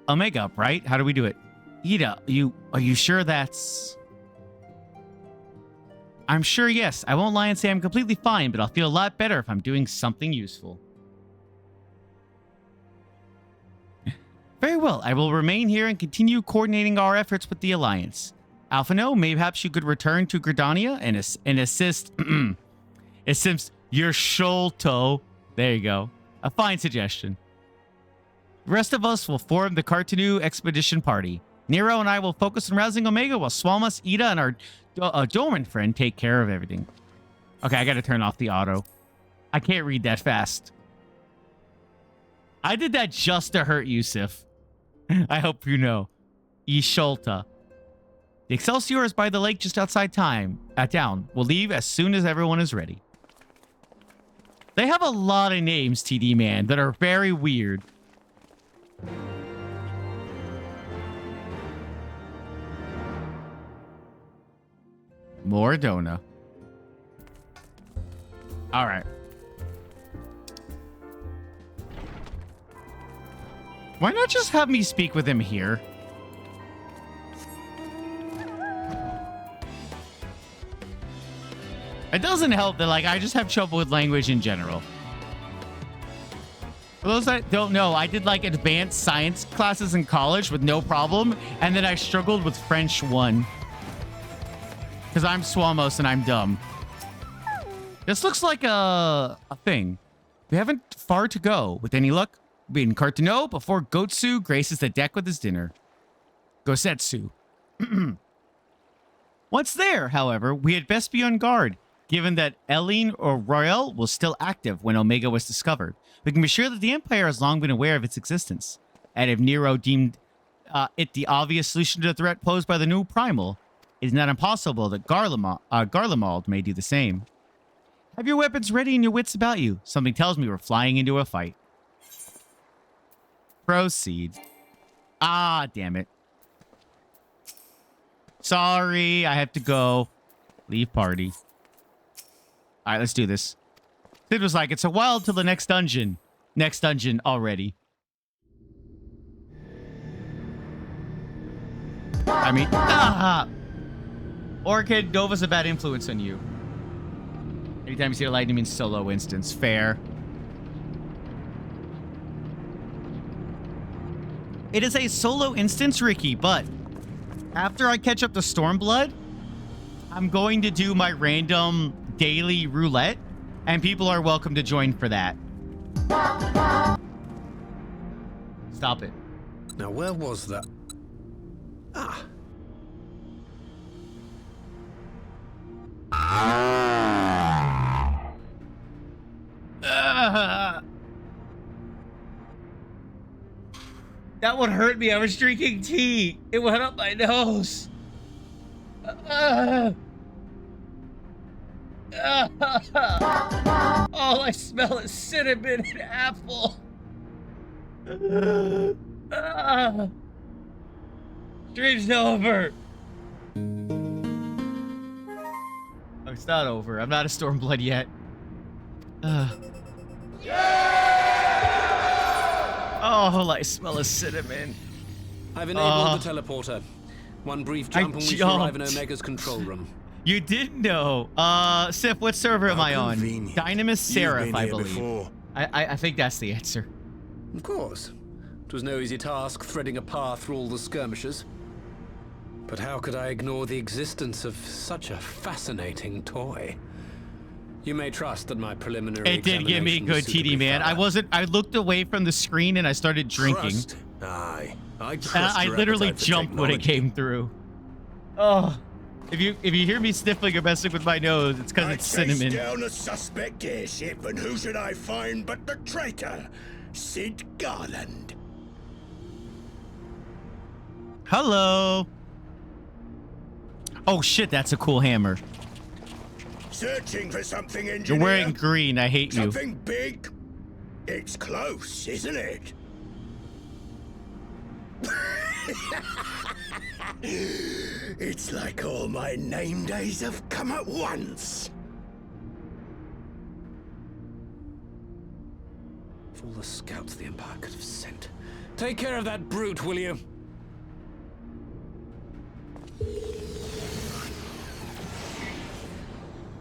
Omega up, right? How do we do it? Ida, are you sure that's... I'm sure, yes. I won't lie and say I'm completely fine, but I'll feel a lot better if I'm doing something useful. Very well. I will remain here and continue coordinating our efforts with the Alliance. Alphino, perhaps you could return to Gridania and assist... assist your Sholto. There you go. A fine suggestion. The rest of us will form the Cartanu Expedition Party. Nero and I will focus on rousing Omega while Swamas, Ida, and our dormant friend take care of everything. Okay, I gotta turn off the auto. I can't read that fast. I did that just to hurt Yusuf. I hope you know. Isholta. The Excelsior is by the lake just outside town. We'll leave as soon as everyone is ready. They have a lot of names, TD man, that are very weird. Moradona. All right. Why not just have me speak with him here? It doesn't help that, like, I just have trouble with language in general. For those that don't know, I did, like, advanced science classes in college with no problem, and then I struggled with French 1. Because I'm Swamos and I'm dumb. This looks like a thing. We haven't far to go. With any luck, we'll be in Cartano before Gotsu graces the deck with his dinner. Gosetsu. Once there, however, we had best be on guard, given that Eileen or Royale was still active when Omega was discovered. We can be sure that the Empire has long been aware of its existence. And if Nero deemed it the obvious solution to the threat posed by the new Primal, it is not impossible that Garlemald may do the same. Have your weapons ready and your wits about you. Something tells me we're flying into a fight. Proceed. Ah, damn it. Sorry, I have to go. Leave party. All right, let's do this. Sid was like, it's a while till the next dungeon. Next dungeon already. I mean, Orchid, Nova's a bad influence on you. Anytime you see a lightning means solo instance. Fair. It is a solo instance, Ricky, but after I catch up to Stormblood, I'm going to do my random daily roulette, and people are welcome to join for that. Stop it. Now, where was that? Ah. That one hurt me. I was drinking tea. It went up my nose. All I smell is cinnamon and apple. Stream's over. Oh, it's not over. I'm not a Stormblood yet. Oh, all I smell is cinnamon. I've enabled the teleporter. One brief jump and we shall arrive in Omega's control room. You did know. Sif, what server am I on? Dynamis Seraph, I believe. I think that's the answer. Of course. It was no easy task threading a path through all the skirmishes. But how could I ignore the existence of such a fascinating toy? You may trust that my preliminary It did give me good TD, man. I looked away from the screen and I started drinking. Trust? Aye. I trust And I your literally appetite for jumped when it technology. came through. Oh. If you hear me sniffling or messing with my nose, it's because it's cinnamon. Down a suspect airship, and who should I find but the traitor, Sid Garland. Hello. Oh shit, that's a cool hammer. Searching for something, engineer. You're wearing green. I hate you. Something big. It's close, isn't it? It's like all my name days have come at once. Of all the scouts the Empire could have sent. Take care of that brute, will you?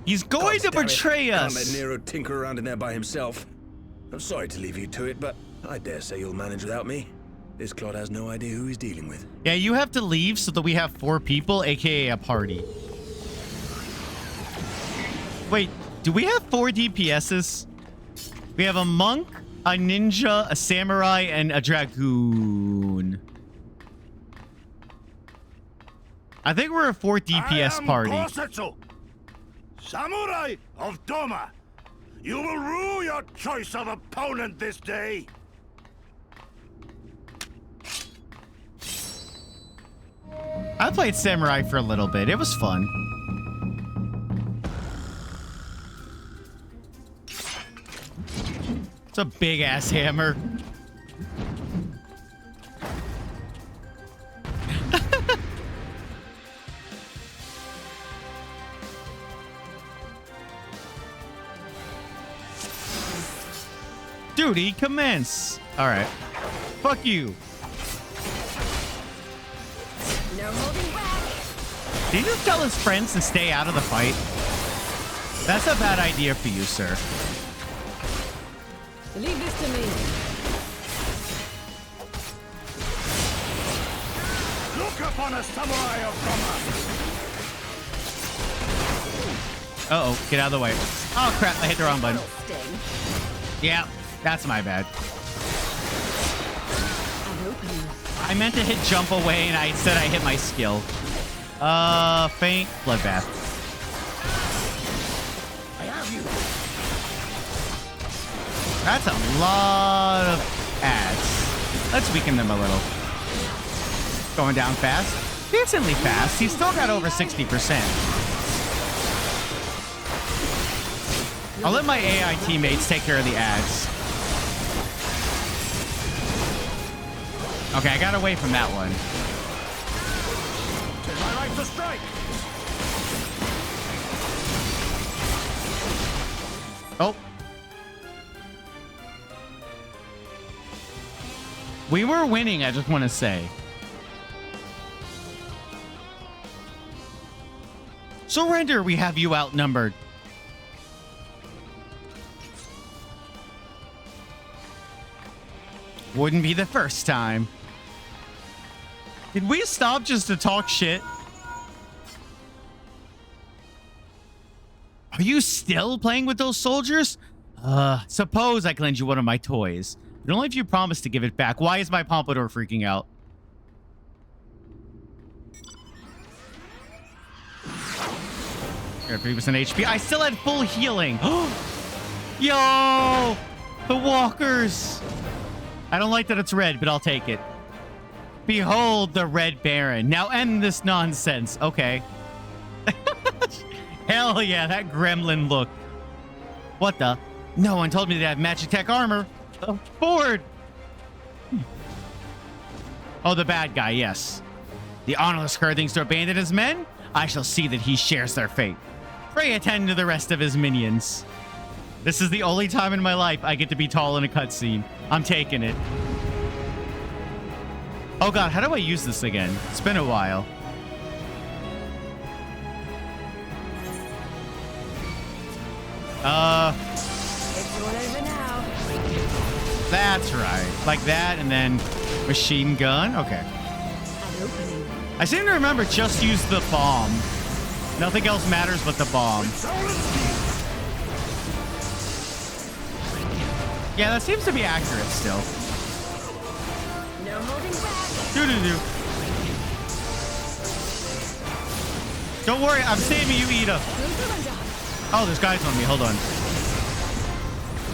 He's going to betray us. Can't let Nero tinker around in there by himself. I'm sorry to leave you to it, but I dare say you'll manage without me. This clod has no idea who he's dealing with. Yeah, you have to leave so that we have 4 people, aka a party. Wait, do we have 4 DPSs? We have a monk, a ninja, a samurai, and a dragoon. I think we're a 4 DPS party. Kosetsu, Samurai of Doma. You will rue your choice of opponent this day. I played samurai for a little bit. It was fun. It's a big ass hammer. Duty commence. All right. Fuck you. No holding back. Did he just tell his friends to stay out of the fight? That's a bad idea for you, sir. Leave this to me. Look upon a samurai of Doma. Uh-oh, get out of the way. Oh, crap, I hit the wrong button. Yeah, that's my bad. I meant to hit jump away, and I said I hit my skill. Faint, bloodbath. I have you. That's a lot of ads. Let's weaken them a little. Going down fast. Decently fast. He's still got over 60%. I'll let my AI teammates take care of the ads. Okay, I got away from that one. Tis my right to strike. Oh. We were winning, I just want to say. Surrender, we have you outnumbered. Wouldn't be the first time. Did we stop just to talk shit? Are you still playing with those soldiers? Suppose I can lend you one of my toys. But only if you promise to give it back. Why is my pompadour freaking out? Here, 3% HP. I still had full healing. Yo! The walkers! I don't like that it's red, but I'll take it. Behold the Red Baron. Now end this nonsense. Okay. Hell yeah, that gremlin look. What the? No one told me they have magic tech armor. Ford! Oh, the bad guy, yes. The honorless cur thinks to abandon his men? I shall see that he shares their fate. Pray attend to the rest of his minions. This is the only time in my life I get to be tall in a cutscene. I'm taking it. Oh god, how do I use this again? It's been a while. It's all over now. That's right. Like that, and then machine gun. Okay. An opening. I seem to remember just use the bomb. Nothing else matters but the bomb. Yeah, that seems to be accurate still. No holding back. Do-do-do. Don't worry, I'm saving you, Ida. Oh, there's guys on me. Hold on.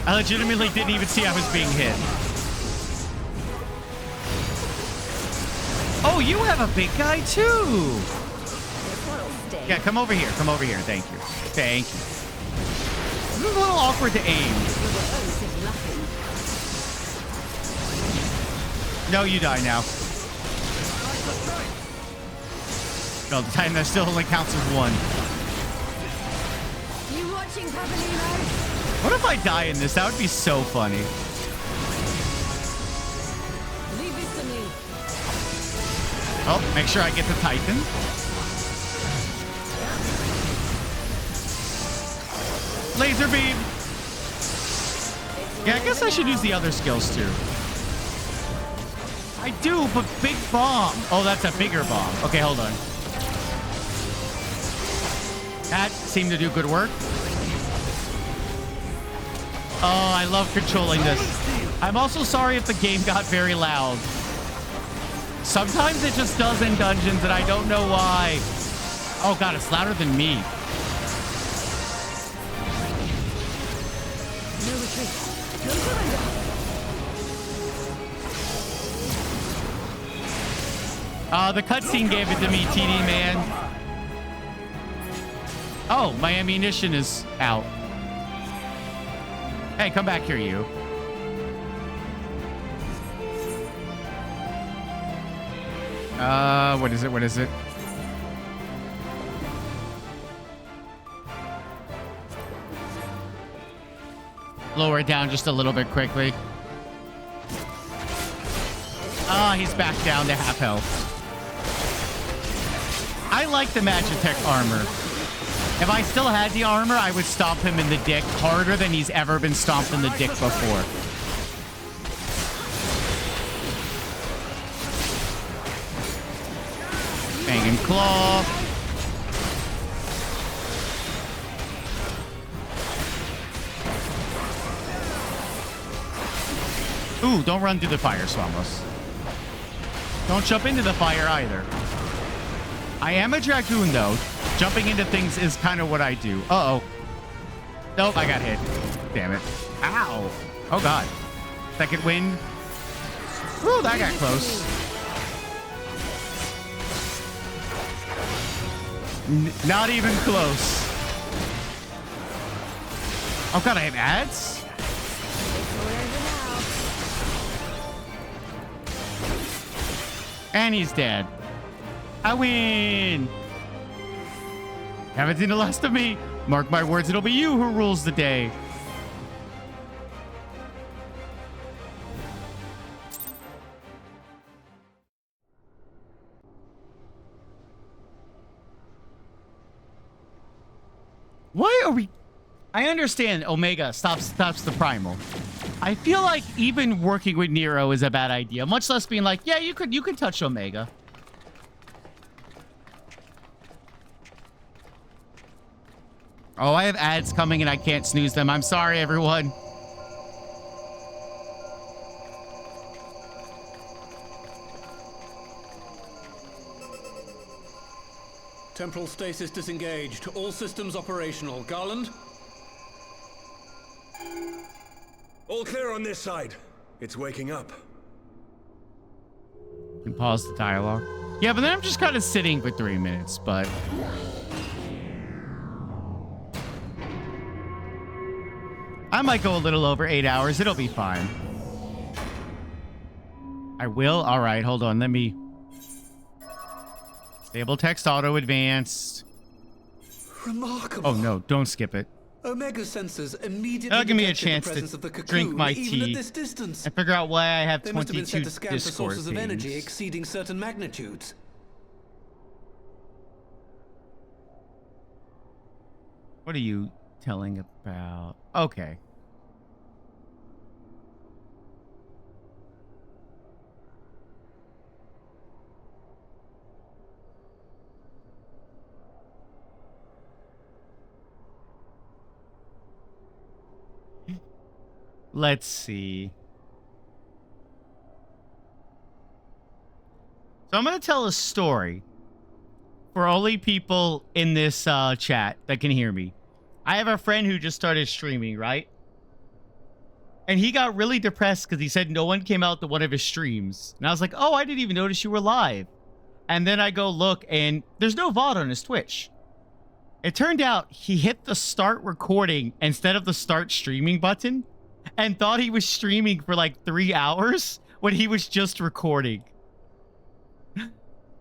I legitimately didn't even see I was being hit. Oh, you have a big guy too. Yeah, come over here. Come over here. Thank you. Thank you. This is a little awkward to aim. No, you die now. No, the time that still only counts as one. You watching, Papanino? What if I die in this? That would be so funny. Leave this to me. Oh, make sure I get the Titan. Laser beam. Yeah, I guess I should use the other skills too. I do, but big bomb. Oh, that's a bigger bomb. Okay, hold on. That seemed to do good work. Oh, I love controlling this. I'm also sorry if the game got very loud. Sometimes it just does in dungeons, and I don't know why. Oh, God, it's louder than me. No retreat. No surrender. The cutscene gave it to me, TD man. Oh, my ammunition is out. Hey, come back here, you. What is it? What is it? Lower it down just a little bit quickly. Ah, he's back down to half health. I like the Magitech armor. If I still had the armor, I would stomp him in the dick harder than he's ever been stomped in the dick before. Banging claw. Ooh, don't run through the fire, Swamos. Don't jump into the fire either. I am a Dragoon, though. Jumping into things is kind of what I do. Uh-oh. Nope, I got hit. Damn it. Ow. Oh, God. Second wind. Ooh, that got close. Not even close. Oh, God, I have ads? And he's dead. I win. Haven't seen the last of me. Mark my words, it'll be you who rules the day. Why are we... I understand Omega stops the primal. I feel like even working with Nero is a bad idea, much less being like, yeah, you could touch Omega. Oh, I have ads coming and I can't snooze them. I'm sorry, everyone. Temporal stasis disengaged. All systems operational. Garland? All clear on this side. It's waking up. Can pause the dialogue. Yeah, but then I'm just kind of sitting for 3 minutes, but... I might go a little over 8 hours. It'll be fine. I will? All right, hold on. Let me... Stable text auto advanced. Remarkable. Oh, no. Don't skip it. Omega sensors immediately That'll give me a detected chance the presence to of the cocoon, drink my even tea at this distance. and figure out why I have They must have been 22 set to scan for Discord sources of energy things. exceeding certain magnitudes. What are you? telling about... Okay. Let's see. So I'm going to tell a story for only people in this chat that can hear me. I have a friend who just started streaming, right? And he got really depressed because he said no one came out to one of his streams. And I was like, oh, I didn't even notice you were live. And then I go look, and there's no VOD on his Twitch. It turned out he hit the start recording instead of the start streaming button and thought he was streaming for like 3 hours when he was just recording.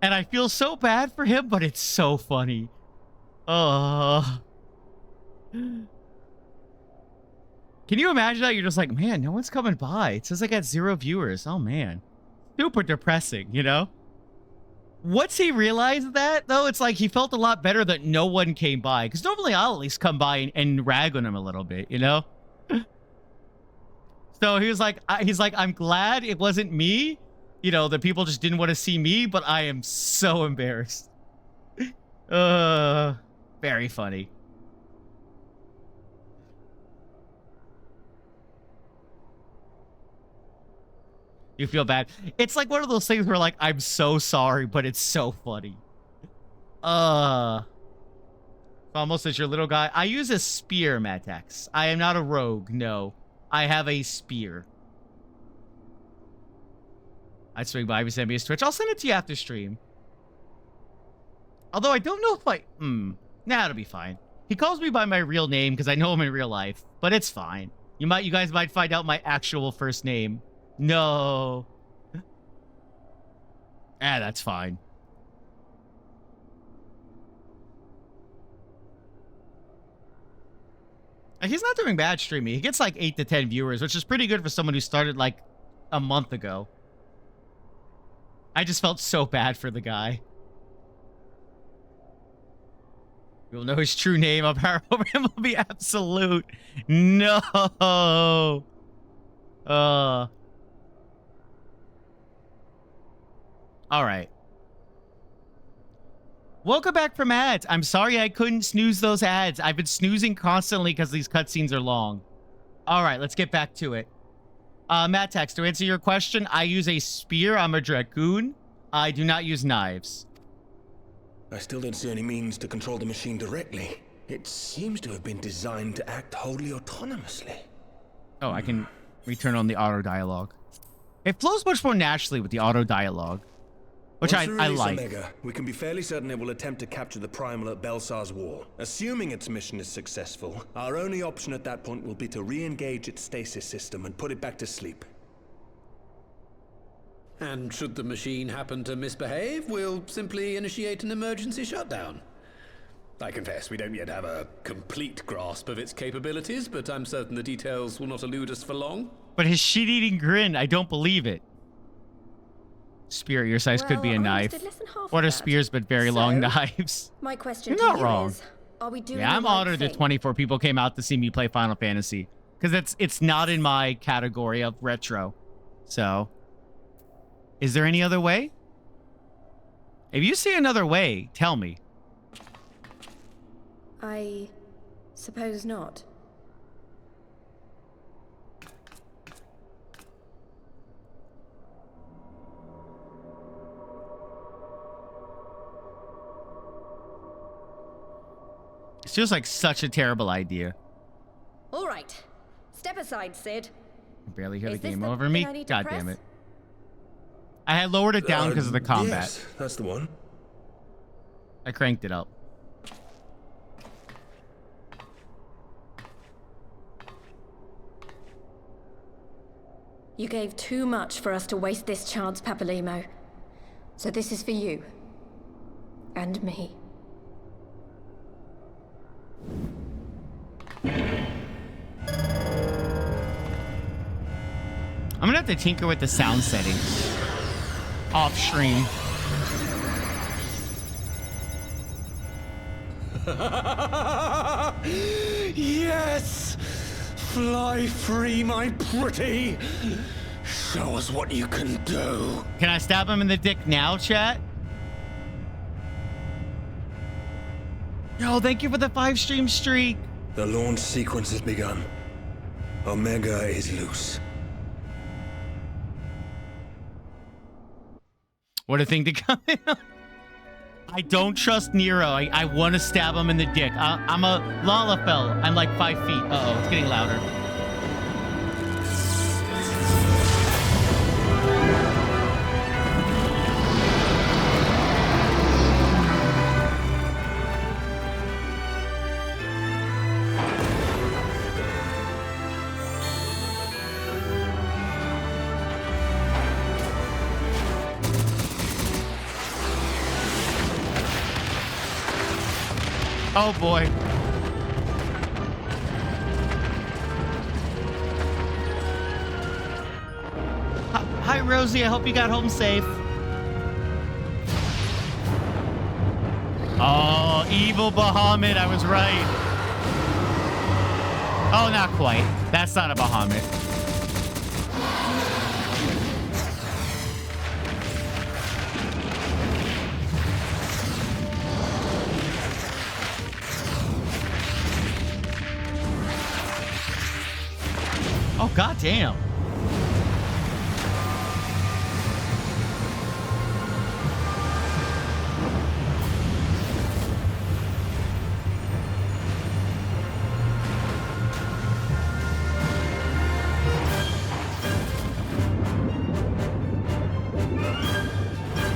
And I feel so bad for him, but it's so funny. Can you imagine that? You're just like, man, no one's coming by. It says I got 0 viewers. Oh, man. Super depressing, you know? Once he realized that, though, it's like he felt a lot better that no one came by. Because normally I'll at least come by and rag on him a little bit, you know? So he was like, I'm glad it wasn't me. You know, the people just didn't want to see me, but I am so embarrassed. Very funny. You feel bad. It's like one of those things where like, I'm so sorry, but it's so funny. Almost as your little guy. I use a spear, Matex. I am not a rogue, no. I have a spear. I'd swing by if you send me his Twitch. I'll send it to you after stream. Although I don't know if I... Nah, it'll be fine. He calls me by my real name because I know him in real life. But it's fine. You guys might find out my actual first name. No. That's fine. He's not doing bad streaming. He gets like 8 to 10 viewers, which is pretty good for someone who started like a month ago. I just felt so bad for the guy. You'll know his true name. Our power over him will be absolute. No. All right. Welcome back from ads. I'm sorry I couldn't snooze those ads. I've been snoozing constantly because these cutscenes are long. All right, let's get back to it. Mattax, to answer your question, I use a spear. I'm a dragoon. I do not use knives. I still don't see any means to control the machine directly. It seems to have been designed to act wholly autonomously. Oh, I can return on the auto dialogue. It flows much more naturally with the auto dialogue, which I like. Omega, we can be fairly certain it will attempt to capture the Primal at Belsar's Wall. Assuming its mission is successful, our only option at that point will be to re-engage its stasis system and put it back to sleep. And should the machine happen to misbehave, we'll simply initiate an emergency shutdown. I confess we don't yet have a complete grasp of its capabilities, but I'm certain the details will not elude us for long. But his shit-eating grin, I don't believe it. Spear your size could be a knife. What are spears but very long knives? My question You're not wrong. Are we doing Yeah, I'm honored that 24 people came out to see me play Final Fantasy. Because it's not in my category of retro. So, is there any other way? If you see another way, tell me. I suppose not. It feels like such a terrible idea. All right. Step aside, Sid. I barely hear Is the this game the over thing me. I need to God press? damn it. I had lowered it down because of the combat. Yes, that's the one. I cranked it up. You gave too much for us to waste this chance, Papalimo. So this is for you. And me. I'm gonna have to tinker with the sound settings. Off stream. Yes! Fly free, my pretty! Show us what you can do. Can I stab him in the dick now, chat? Yo, thank you for the 5-stream streak. The launch sequence has begun. Omega is loose. What a thing to come in on. I don't trust Nero. I want to stab him in the dick. I'm a Lalafell. I'm like 5 feet. Uh-oh, it's getting louder. Oh boy. Hi, Rosie. I hope you got home safe. Oh, evil Bahamut. I was right. Oh, not quite. That's not a Bahamut. Oh, goddamn.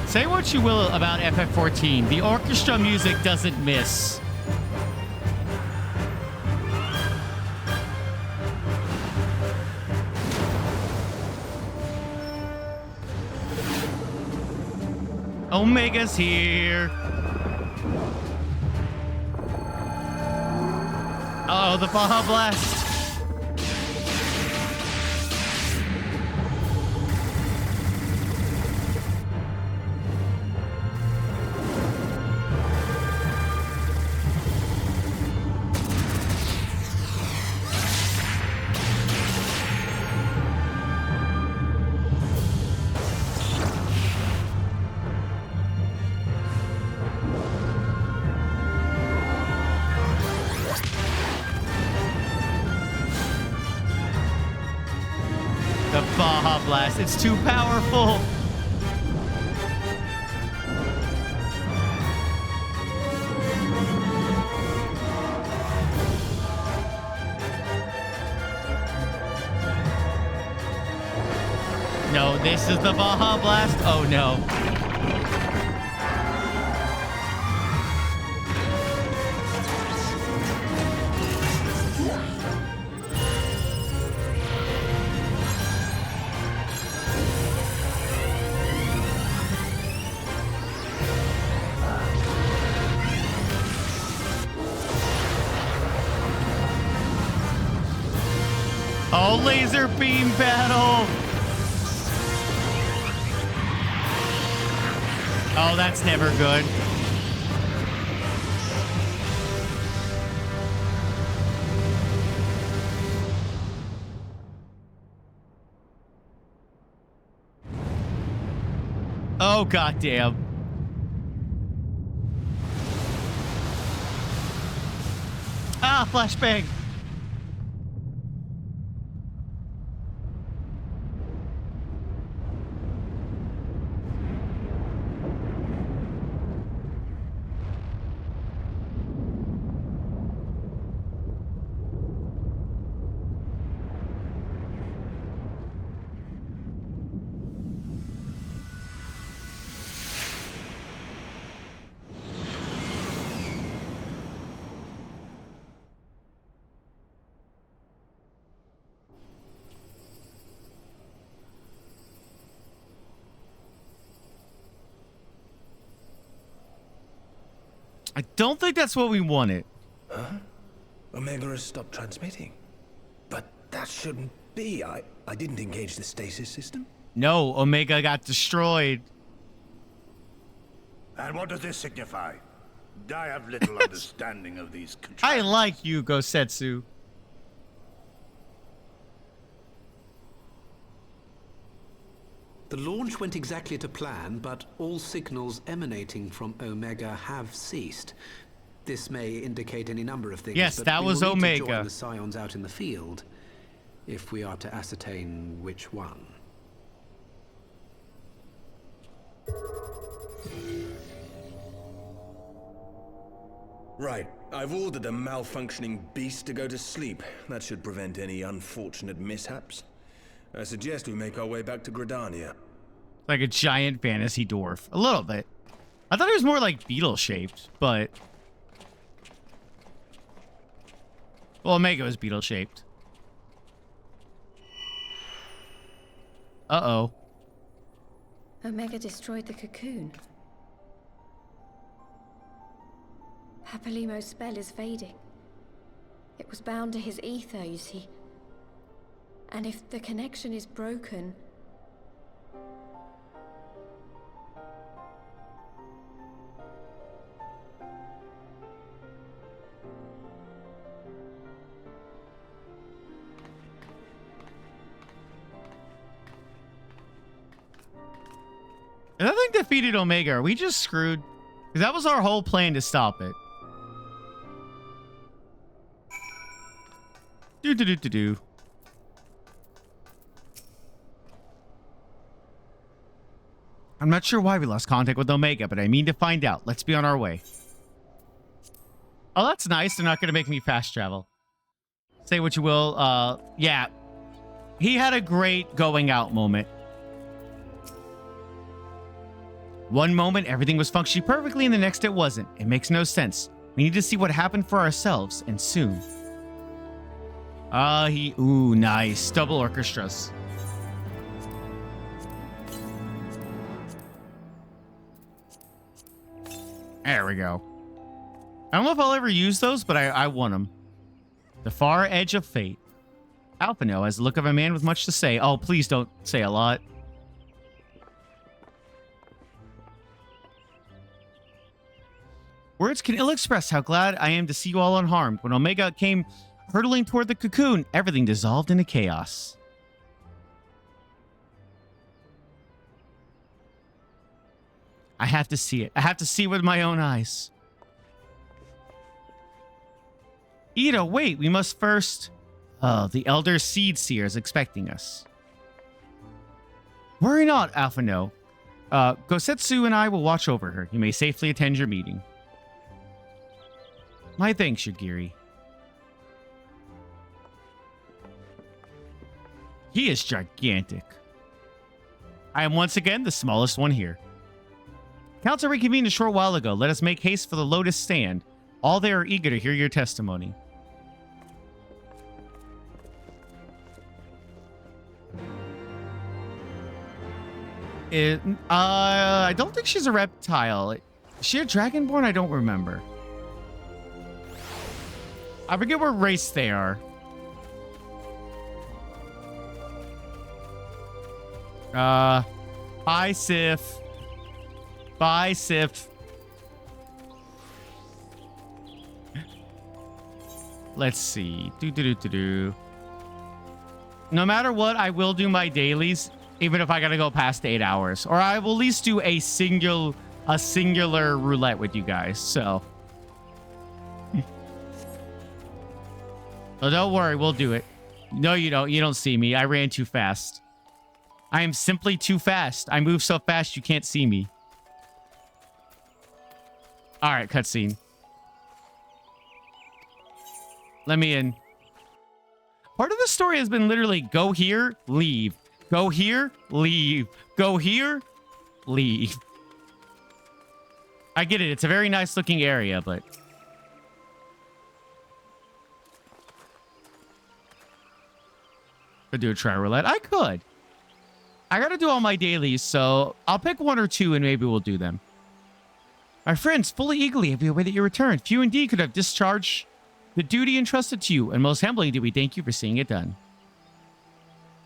Say what you will about FF14, the orchestra music doesn't miss. Omega's here. Uh oh, the Baja Blast. Baja Blast. It's too powerful. No, this is the Baja Blast. Oh no. Oh, laser beam battle. Oh, that's never good. Oh, goddamn. Ah, flashbang. I don't think that's what we wanted. Huh? Omega has stopped transmitting. But that shouldn't be. I didn't engage the stasis system. No, Omega got destroyed. And what does this signify? I have little understanding of these I like you, Gosetsu. The launch went exactly to plan, but all signals emanating from Omega have ceased. This may indicate any number of things. Yes, but that we was will need to Omega. join the Scions out in the field, if we are to ascertain which one. Right. I've ordered the malfunctioning beast to go to sleep. That should prevent any unfortunate mishaps. I suggest we make our way back to Gridania. Like a giant fantasy dwarf. A little bit. I thought it was more like beetle-shaped, but... Well, Omega was beetle-shaped. Uh-oh. Omega destroyed the cocoon. Papalimo's spell is fading. It was bound to his ether, you see. And if the connection is broken... If that thing defeated Omega, are we just screwed? Because that was our whole plan to stop it. Do. I'm not sure why we lost contact with Omega, but I mean to find out. Let's be on our way. Oh, that's nice. They're not going to make me fast travel. Say what you will. Yeah. He had a great going out moment. One moment, everything was functioning perfectly, and the next it wasn't. It makes no sense. We need to see what happened for ourselves, and soon. Ooh, nice. Double orchestras. There we go. I don't know if I'll ever use those, but I want them. The far edge of fate. Alphino has the look of a man with much to say. Oh, please don't say a lot. Words can ill express how glad I am to see you all unharmed. When Omega came hurtling toward the cocoon, everything dissolved into chaos. I have to see it. I have to see it with my own eyes. Ida, wait. We must first... Oh, the Elder Seed Seer is expecting us. Worry not, Alphino. Gosetsu and I will watch over her. You may safely attend your meeting. My thanks, Shigiri. He is gigantic. I am once again the smallest one here. Council reconvened a short while ago. Let us make haste for the Lotus Stand. All there are eager to hear your testimony. I don't think she's a reptile. Is she a dragonborn? I don't remember. I forget what race they are. Bye, Sif. Bye, Sif. Let's see. No matter what, I will do my dailies, even if I gotta go past 8 hours. Or I will at least do a singular roulette with you guys, so. Oh, don't worry, we'll do it. No, you don't. You don't see me. I ran too fast. I am simply too fast. I move so fast you can't see me. All right, cutscene. Let me in. Part of the story has been literally go here, leave. Go here, leave. Go here, leave. I get it. It's a very nice looking area, but... Could do a try roulette. I could. I gotta do all my dailies, so I'll pick 1 or 2 and maybe we'll do them. My friends, fully eagerly have we awaited your return. Few indeed could have discharged the duty entrusted to you, and most humbly do we thank you for seeing it done.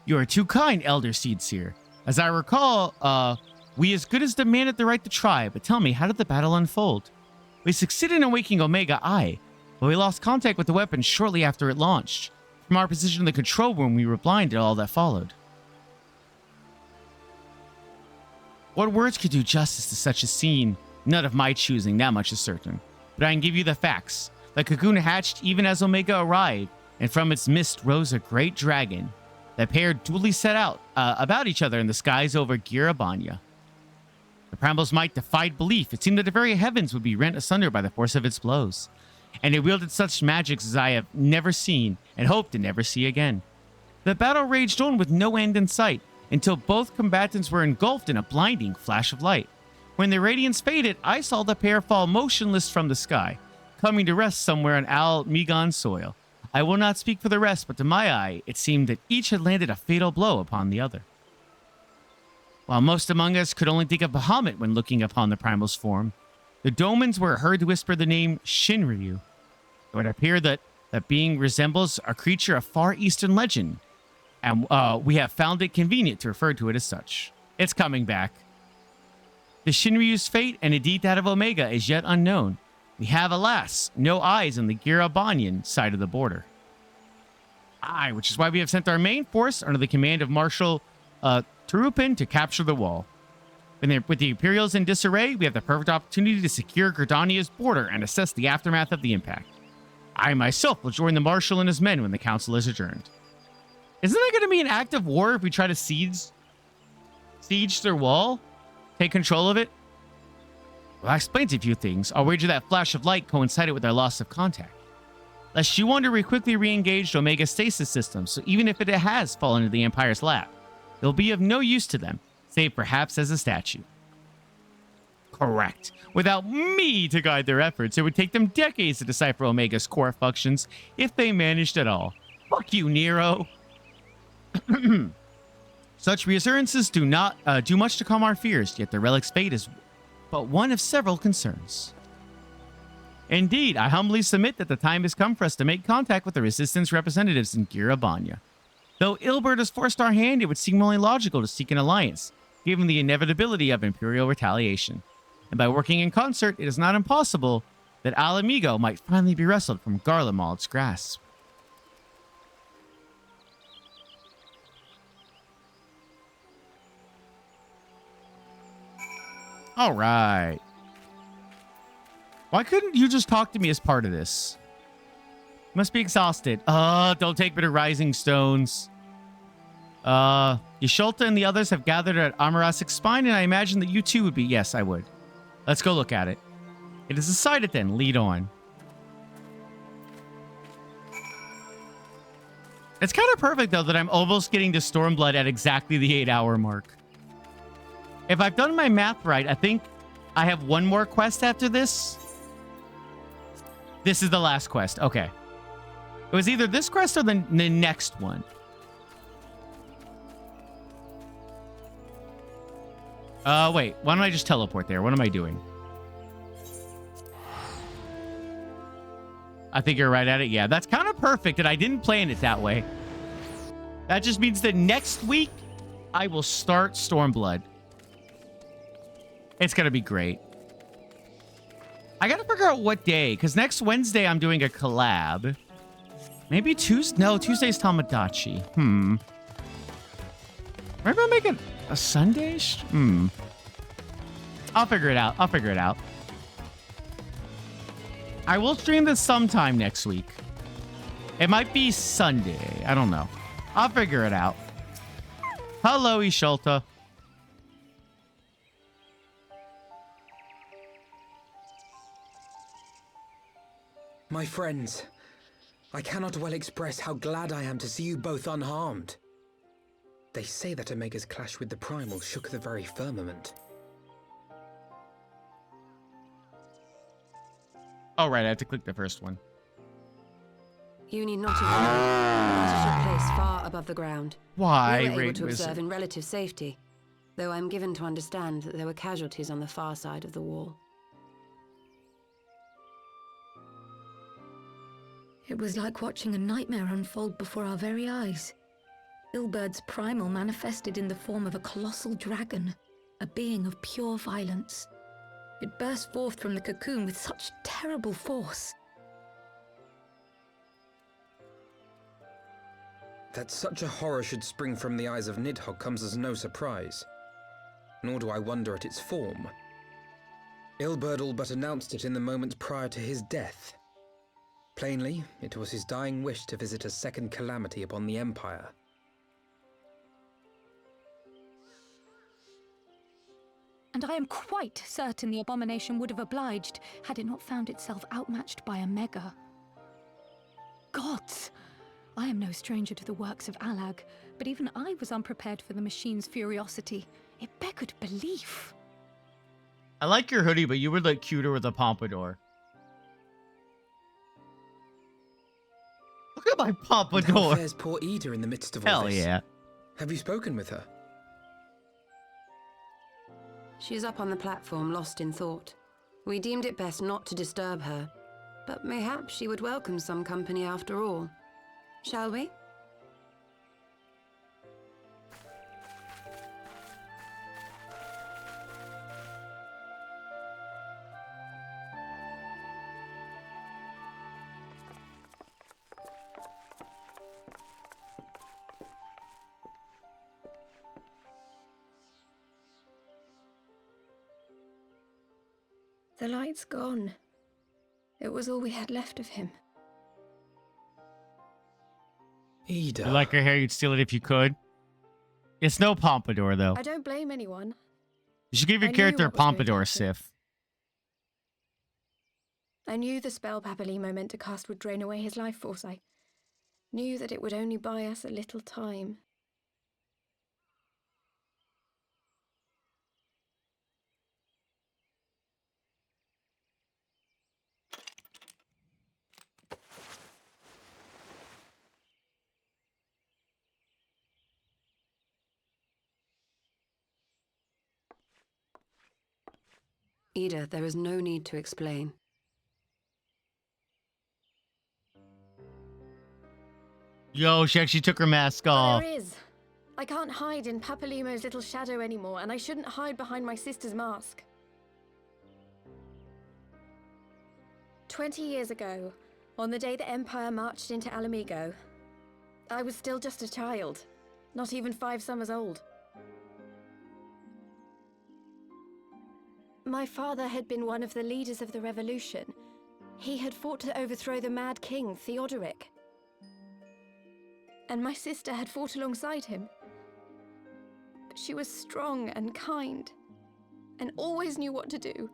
You are too kind, Elder Seed Seer. As I recall, we as good as demanded the right to try, but tell me, how did the battle unfold? We succeeded in awakening Omega I, but we lost contact with the weapon shortly after it launched. From our position in the control room, we were blind to all that followed. What words could do justice to such a scene? None of my choosing, that much is certain. But I can give you the facts. The cocoon hatched even as Omega arrived, and from its mist rose a great dragon. The pair duly set out about each other in the skies over Girabanya. The Primal's might defied belief. It seemed that the very heavens would be rent asunder by the force of its blows. And it wielded such magics as I have never seen and hope to never see again. The battle raged on with no end in sight until both combatants were engulfed in a blinding flash of light. When the radiance faded, I saw the pair fall motionless from the sky, coming to rest somewhere on Al Migan's soil. I will not speak for the rest, but to my eye, it seemed that each had landed a fatal blow upon the other. While most among us could only think of Bahamut when looking upon the Primal's form, the Domans were heard to whisper the name Shinryu. It would appear that that being resembles a creature of Far Eastern legend, and we have found it convenient to refer to it as such. It's coming back. The Shinryu's fate, and indeed that of Omega, is yet unknown. We have, alas, no eyes on the Girabanyan side of the border. Aye, which is why we have sent our main force under the command of Marshal Turupin to capture the wall. With the Imperials in disarray, we have the perfect opportunity to secure Gridania's border and assess the aftermath of the impact. I myself will join the Marshal and his men when the council is adjourned. Isn't that going to be an act of war if we try to siege their wall? Take control of it? Well, that explains a few things. I'll wager that flash of light coincided with our loss of contact. Lest you wonder, we quickly re-engaged Omega's stasis system, so even if it has fallen into the Empire's lap, it'll be of no use to them, save perhaps as a statue. Correct. Without me to guide their efforts, it would take them decades to decipher Omega's core functions, if they managed at all. Fuck you, Nero. Such reassurances do not do much to calm our fears, yet the relic's fate is but one of several concerns. Indeed, I humbly submit that the time has come for us to make contact with the Resistance representatives in Girabanya. Though Ilbert has forced our hand, it would seem only logical to seek an alliance, given the inevitability of Imperial retaliation. And by working in concert, it is not impossible that Alamigo might finally be wrestled from Garlemald's grasp. All right. Why couldn't you just talk to me as part of this? Must be exhausted. Don't take me to Rising Stones. Yasholta and the others have gathered at Amarasic's spine, and I imagine that you too would be. Yes, I would. Let's go look at it. It is decided then. Lead on. It's kind of perfect, though, that I'm almost getting to Stormblood at exactly the 8-hour mark. If I've done my math right, I think I have one more quest after this. This is the last quest. Okay. It was either this quest or the next one. Wait. Why don't I just teleport there? What am I doing? I think you're right at it. Yeah, that's kind of perfect, and I didn't plan it that way. That just means that next week, I will start Stormblood. It's going to be great. I got to figure out what day, because next Wednesday, I'm doing a collab. Maybe Tuesday? No, Tuesday's Tamagotchi. Maybe I'll make it a Sunday? I'll figure it out. I'll figure it out. I will stream this sometime next week. It might be Sunday. I don't know. I'll figure it out. Hello, Yasholta. My friends, I cannot well express how glad I am to see you both unharmed. They say that Omega's clash with the Primal shook the very firmament. Oh, right. I have to click the first one. You need not have known. The battle took place far above the ground. Why, We were able Great to Wizard? observe in relative safety, though I'm given to understand that there were casualties on the far side of the wall. It was like watching a nightmare unfold before our very eyes. Ilbert's primal manifested in the form of a colossal dragon, a being of pure violence. It burst forth from the cocoon with such terrible force. That such a horror should spring from the eyes of Nidhogg comes as no surprise. Nor do I wonder at its form. Ilberd all but announced it in the moments prior to his death. Plainly, it was his dying wish to visit a second calamity upon the Empire. And I am quite certain the abomination would have obliged had it not found itself outmatched by a mega. Gods! I am no stranger to the works of Alag, but even I was unprepared for the machine's furiosity. It beggared belief. I like your hoodie, but you would look cuter with a pompadour. Look at my pompadour. How fares poor Ida in the midst of all Hell this? yeah. Have you spoken with her? She is up on the platform, lost in thought. We deemed it best not to disturb her, but mayhaps she would welcome some company after all. Shall we? The light's gone. It was all we had left of him. Ida. You like her hair, you'd steal it if you could. It's no pompadour, though. I don't blame anyone. You should give your I knew character a what was going to pompadour, happen. Sif. I knew the spell Papalimo meant to cast would drain away his life force. I knew that it would only buy us a little time. Ida, there is no need to explain. Yo, she actually took her mask off. There is. I can't hide in Papalimo's little shadow anymore, and I shouldn't hide behind my sister's mask. 20 years ago, on the day the Empire marched into Alamigo, I was still just a child, not even 5 summers old. My father had been one of the leaders of the revolution. He had fought to overthrow the Mad King, Theodoric. And my sister had fought alongside him. But she was strong and kind, and always knew what to do.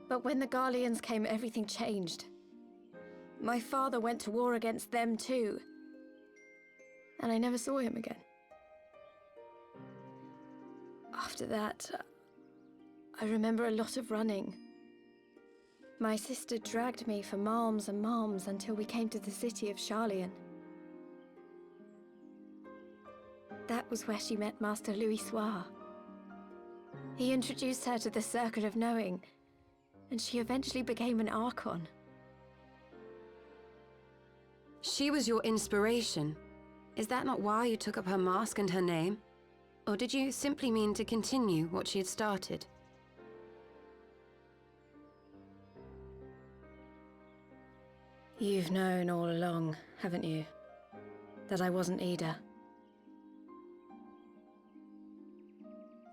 But when the Garleans came, everything changed. My father went to war against them too, and I never saw him again. After that, I remember a lot of running. My sister dragged me for malms and malms until we came to the city of Charlian. That was where she met Master Louis Soir. He introduced her to the Circle of Knowing, and she eventually became an Archon. She was your inspiration. Is that not why you took up her mask and her name? Or did you simply mean to continue what she had started? You've known all along, haven't you? That I wasn't Ida.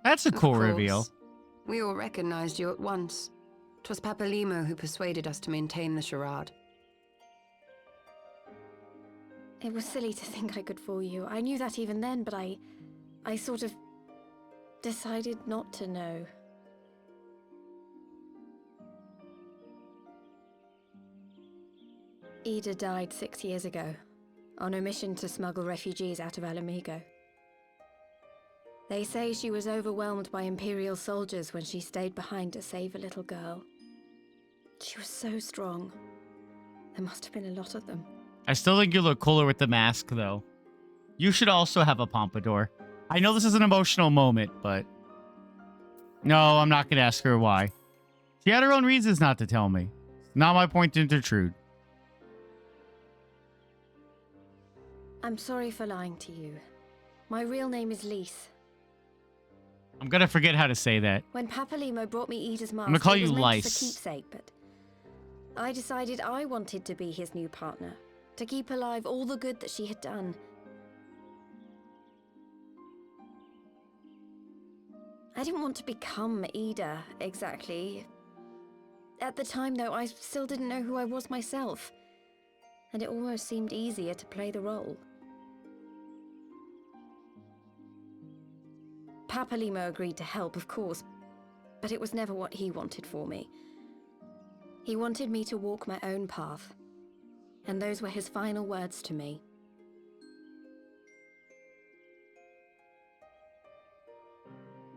That's a Of cool course. reveal. We all recognized you at once. 'Twas Papalimo who persuaded us to maintain the charade. It was silly to think I could fool you. I knew that even then, but I sort of decided not to know. Ida died 6 years ago, on a mission to smuggle refugees out of Alamigo. They say she was overwhelmed by Imperial soldiers when she stayed behind to save a little girl. She was so strong. There must have been a lot of them. I still think you look cooler with the mask, though. You should also have a pompadour. I know this is an emotional moment, but... No, I'm not going to ask her why. She had her own reasons not to tell me. Not my point to intrude. I'm sorry for lying to you. My real name is Lise. I'm gonna forget how to say that. When Papalimo brought me Ida's mask, I'm gonna call it you was meant Lice. as a keepsake, but I decided I wanted to be his new partner, to keep alive all the good that she had done. I didn't want to become Ida, exactly. At the time, though, I still didn't know who I was myself, and it almost seemed easier to play the role. Papalimo agreed to help, of course, but it was never what he wanted for me. He wanted me to walk my own path, and those were his final words to me.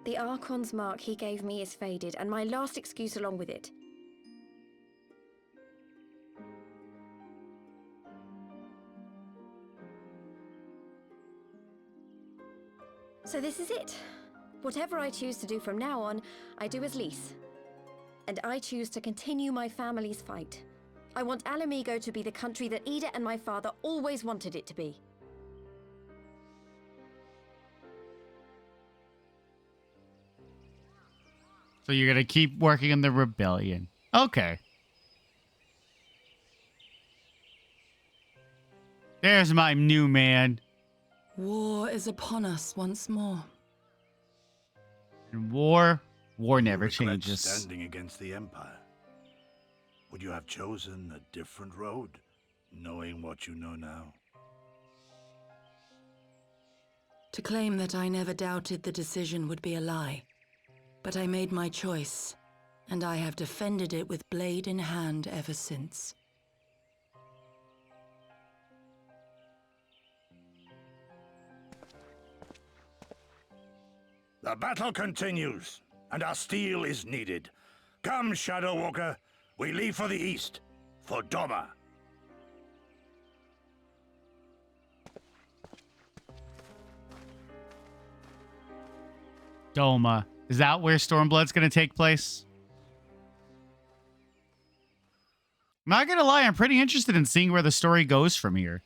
The Archon's mark he gave me is faded, and my last excuse along with it. So this is it. Whatever I choose to do from now on, I do as Lys. And I choose to continue my family's fight. I want Ala Mhigo to be the country that Ida and my father always wanted it to be. So you're gonna keep working on the rebellion. Okay. There's my new man. War is upon us once more. And war never regret changes. Standing against the Empire. Would you have chosen a different road, knowing what you know now? To claim that I never doubted the decision would be a lie. But I made my choice, and I have defended it with blade in hand ever since. The battle continues, and our steel is needed. Come, Shadow Walker, we leave for the east, for Doma. Doma. Is that where Stormblood's gonna take place? I'm not gonna lie, I'm pretty interested in seeing where the story goes from here.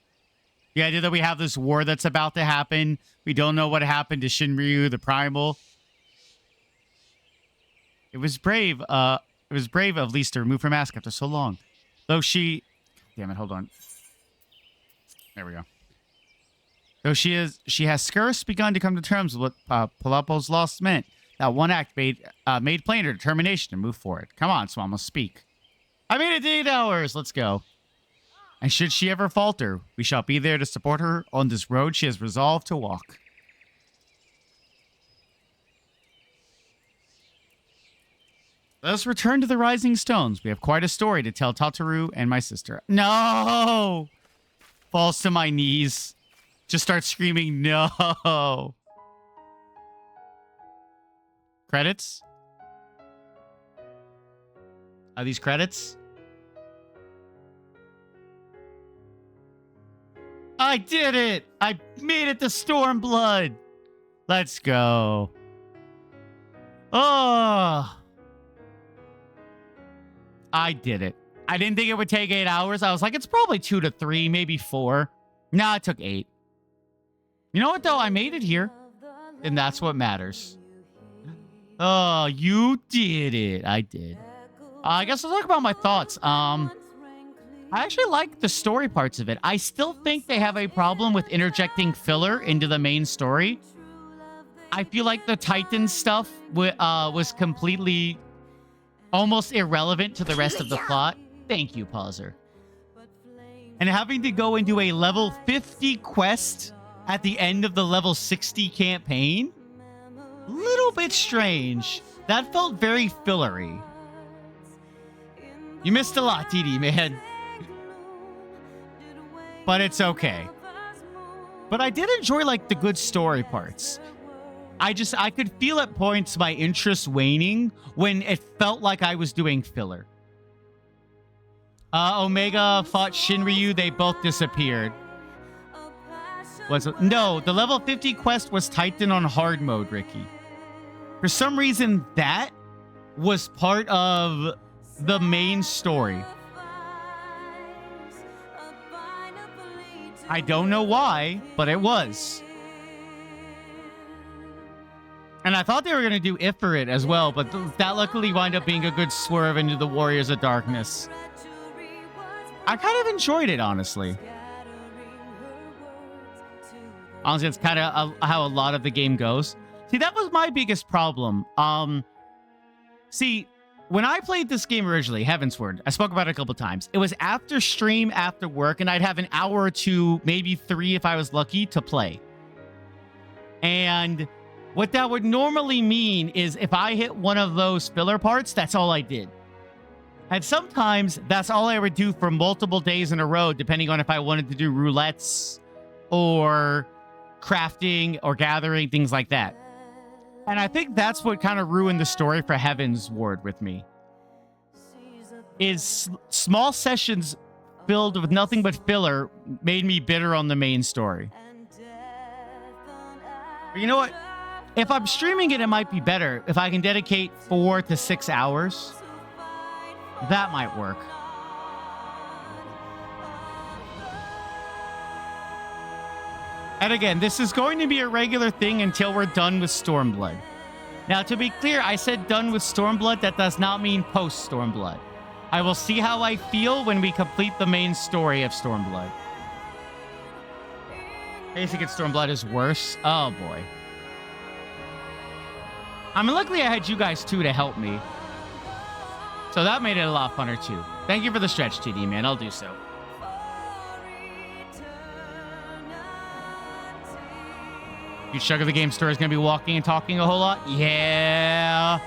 The idea that we have this war that's about to happen. We don't know what happened to Shinryu, the Primal. It was brave of Lys to remove her mask after so long. Though she... Damn it, hold on. There we go. Though she has scarce begun to come to terms with what Palapo's loss meant. That one act made plain her determination to move forward. Come on, Swamma, speak. I made it to 8 hours. Let's go. And should she ever falter, we shall be there to support her on this road she has resolved to walk. Let us return to the Rising Stones. We have quite a story to tell Tataru and my sister. No! Falls to my knees. Just starts screaming, no! Credits? Are these credits? I did it! I made it to Stormblood! Let's go. Oh! I did it. I didn't think it would take 8 hours. I was like, it's probably 2 to 3, maybe 4. Nah, it took 8. You know what, though? I made it here. And that's what matters. Oh, you did it. I did. I guess I'll talk about my thoughts. I actually like the story parts of it. I still think they have a problem with interjecting filler into the main story. I feel like the Titan stuff was completely almost irrelevant to the rest of the plot. Thank you, Pauser. And having to go into a level 50 quest at the end of the level 60 campaign? Little bit strange. That felt very fillery. You missed a lot, TD, man. But it's okay. But I did enjoy, like, the good story parts. I could feel at points my interest waning when it felt like I was doing filler. Omega fought Shinryu. They both disappeared. No, the level 50 quest was Titan on hard mode, Ricky. For some reason, that was part of the main story. I don't know why, but it was. And I thought they were going to do Ifrit as well, but that luckily wound up being a good swerve into the Warriors of Darkness. I kind of enjoyed it, honestly. Honestly, it's kind of how a lot of the game goes. See, that was my biggest problem. See, when I played this game originally, Heavensward, I spoke about it a couple times. It was after stream, after work, and I'd have an hour or two, maybe 3 if I was lucky, to play. And what that would normally mean is if I hit one of those filler parts, that's all I did. And sometimes that's all I would do for multiple days in a row, depending on if I wanted to do roulettes or crafting or gathering, things like that. And I think that's what kind of ruined the story for Heavensward with me. Is small sessions filled with nothing but filler made me bitter on the main story. But you know what? If I'm streaming it, it might be better. If I can dedicate 4 to 6 hours, that might work. And again, this is going to be a regular thing until we're done with Stormblood. Now, to be clear, I said done with Stormblood. That does not mean post-Stormblood. I will see how I feel when we complete the main story of Stormblood. Basic at Stormblood is worse. Oh, boy. I mean, luckily I had you guys, too, to help me. So that made it a lot funner, too. Thank you for the stretch, TD, man. I'll do so. Huge chunk of the game story is going to be walking and talking a whole lot. Yeah.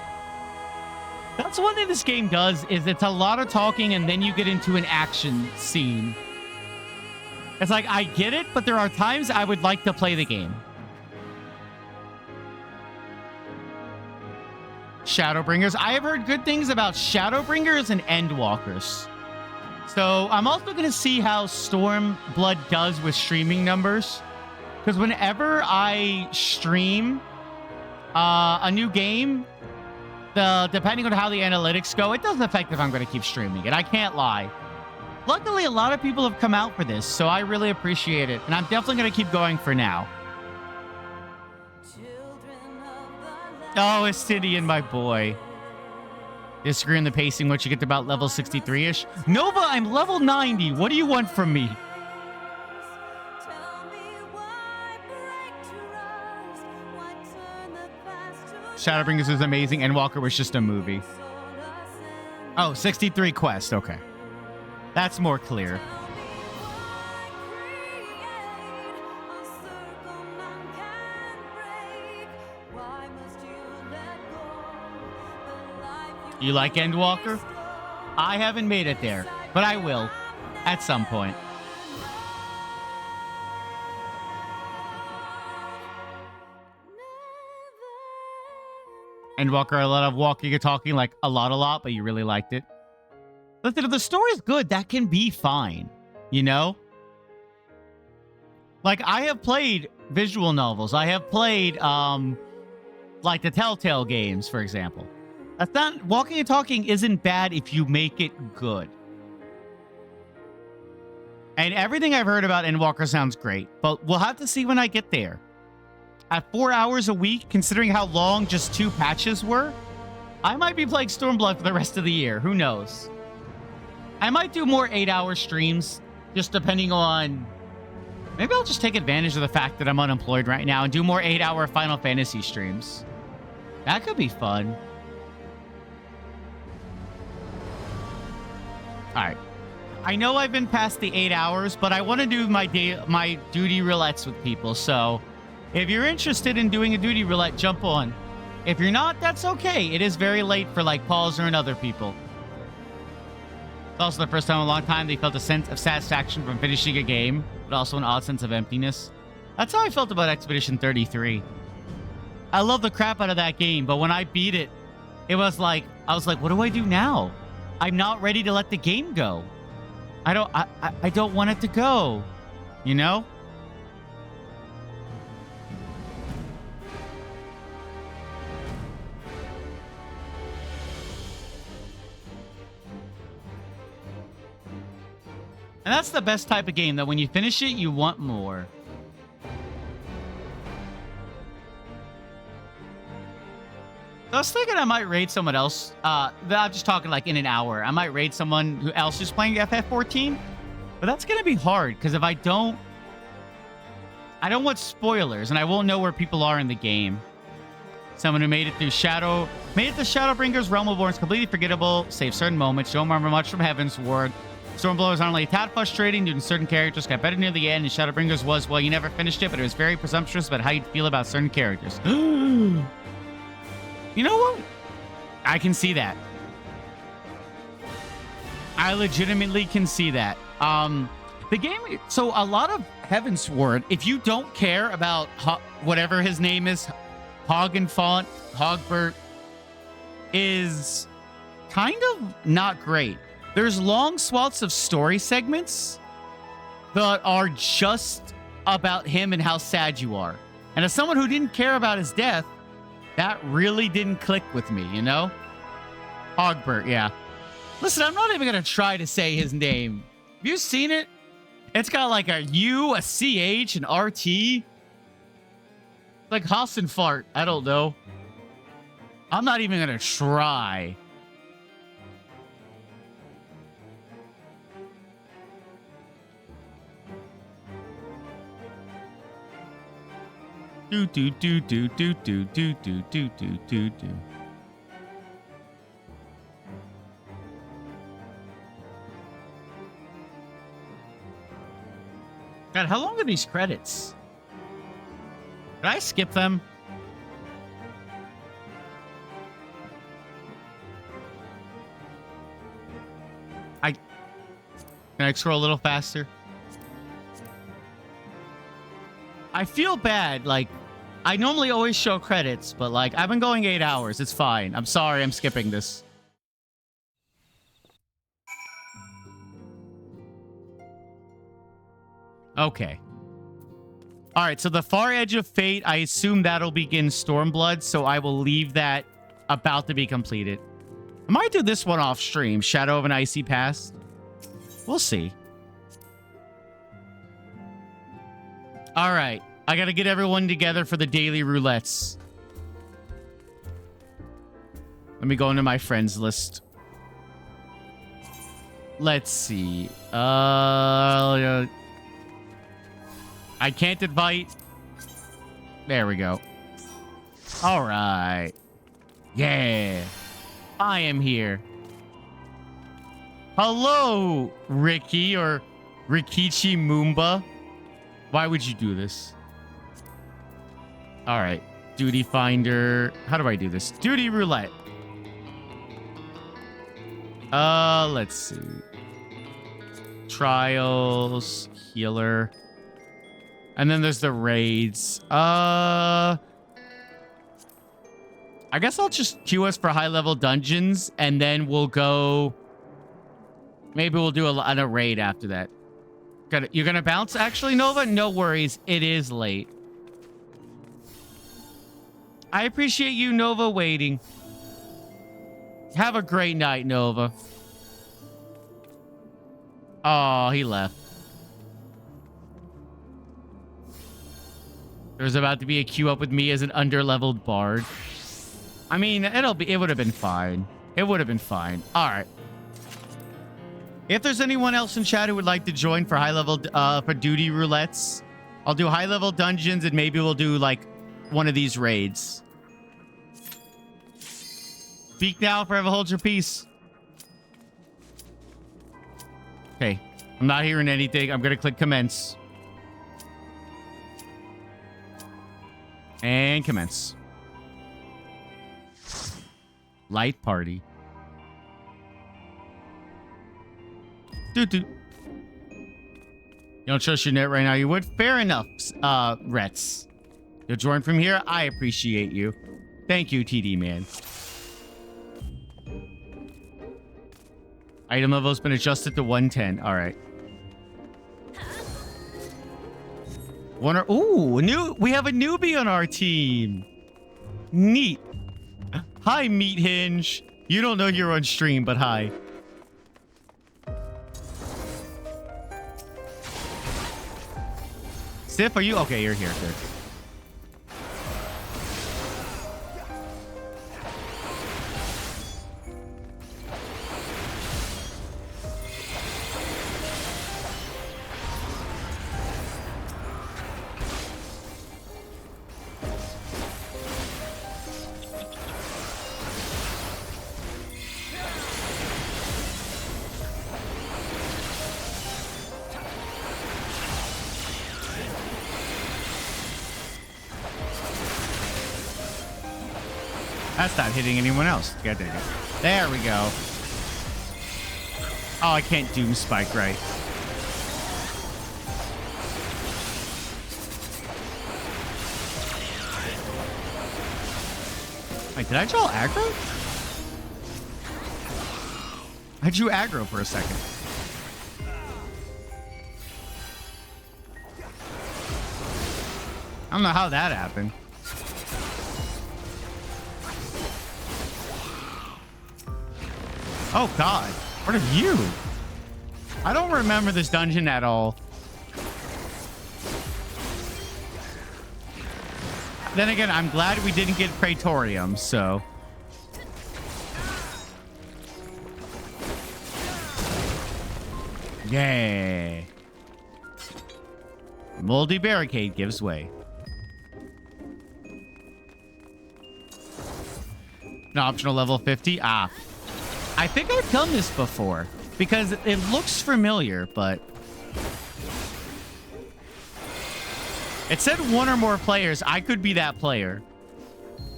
That's one thing this game does, is it's a lot of talking and then you get into an action scene. It's like, I get it, but there are times I would like to play the game. Shadowbringers. I have heard good things about Shadowbringers and Endwalkers. So I'm also going to see how Stormblood does with streaming numbers. Because whenever I stream a new game, depending on how the analytics go, it doesn't affect if I'm going to keep streaming it. I can't lie. Luckily, a lot of people have come out for this, so I really appreciate it. And I'm definitely going to keep going for now. Oh, Astidian, my boy. Disagree on the pacing once you get to about level 63-ish. Nova, I'm level 90. What do you want from me? Shadowbringers is amazing, and Walker was just a movie. Oh, 63 quest. Okay. That's more clear. You like Endwalker? I haven't made it there, but I will at some point. Endwalker, a lot of walking and talking, like a lot, but you really liked it. Listen, if the story's good, that can be fine, you know? Like, I have played visual novels. I have played, like the Telltale games, for example. That's not, walking and talking isn't bad if you make it good. And everything I've heard about Endwalker sounds great, but we'll have to see when I get there. At 4 hours a week, considering how long just 2 patches were, I might be playing Stormblood for the rest of the year. Who knows? I might do more 8-hour streams, just depending on... Maybe I'll just take advantage of the fact that I'm unemployed right now and do more 8-hour Final Fantasy streams. That could be fun. Alright. I know I've been past the 8 hours, but I want to do my duty roulettes with people, so... If you're interested in doing a duty roulette, jump on. If you're not, that's okay. It is very late for like Paul's and other people. It's also the first time in a long time they felt a sense of satisfaction from finishing a game, but also an odd sense of emptiness. That's how I felt about Expedition 33. I love the crap out of that game, but when I beat it, it was like, I was like, what do I do now? I'm not ready to let the game go. I don't want it to go, you know? And that's the best type of game, that when you finish it, you want more. I was thinking I might raid someone else. I'm just talking like in an hour. I might raid someone who else is playing FF14. But that's going to be hard because if I don't want spoilers and I won't know where people are in the game. Someone who made it to Shadowbringer's Realm of Warren's completely forgettable, save certain moments, don't remember much from Heavensward. Stormblood was not only a tad frustrating due to certain characters got better near the end, and Shadowbringers was, well, you never finished it, but it was very presumptuous about how you feel about certain characters. You know what? I can see that. I legitimately can see that. The game, so a lot of Heavensward, if you don't care about whatever his name is, Hogbert, is kind of not great. There's long swaths of story segments that are just about him and how sad you are. And as someone who didn't care about his death, that really didn't click with me, you know? Hogbert, yeah. Listen, I'm not even going to try to say his name. Have you seen it? It's got like a U, a CH, an RT. Like Hassenfart. I don't know. I'm not even going to try. Do do do do do do do do do do do do. God, how long are these credits? Did I skip them? Can I scroll a little faster? I feel bad. Like, I normally always show credits, but like, I've been going 8 hours. It's fine. I'm sorry I'm skipping this. Okay. All right, so the far edge of fate, I assume that'll begin Stormblood, so I will leave that about to be completed. I might do this one off stream, Shadow of an Icy Past. We'll see. All right, I gotta get everyone together for the daily roulettes. Let me go into my friends list. Let's see. I can't invite. There we go. All right. Yeah. I am here. Hello, Ricky or Rikichi Moomba. Why would you do this? All right. Duty finder. How do I do this? Duty roulette. Let's see. Trials. Healer. And then there's the raids. I guess I'll just queue us for high-level dungeons, and then we'll go... Maybe we'll do a raid after that. You're gonna bounce, actually, Nova? No worries. It is late. I appreciate you, Nova, waiting. Have a great night, Nova. Oh, he left. There's about to be a queue up with me as an underleveled bard. I mean, it would have been fine. It would have been fine. All right. If there's anyone else in chat who would like to join for high-level, for duty roulettes, I'll do high-level dungeons and maybe we'll do, like, one of these raids. Speak now, forever hold your peace. Okay. I'm not hearing anything. I'm going to click commence. And commence. Light party. You don't trust your net right now, you would? Fair enough, Rets. You'll join from here? I appreciate you. Thank you, TD man. Item level's been adjusted to 110. All right. Ooh, we have a newbie on our team. Neat. Hi, Meat Hinge. You don't know you're on stream, but hi. Sif, are you? Okay, you're here. Good. That's not hitting anyone else. Get it. There we go. Oh, I can't doom spike right. Wait, did I draw aggro? I drew aggro for a second. I don't know how that happened. Oh God, what are you? I don't remember this dungeon at all. Then again, I'm glad we didn't get Praetorium, so. Yay. Moldy barricade gives way. An optional level 50. Ah. I think I've done this before because it looks familiar, but it said one or more players. I could be that player,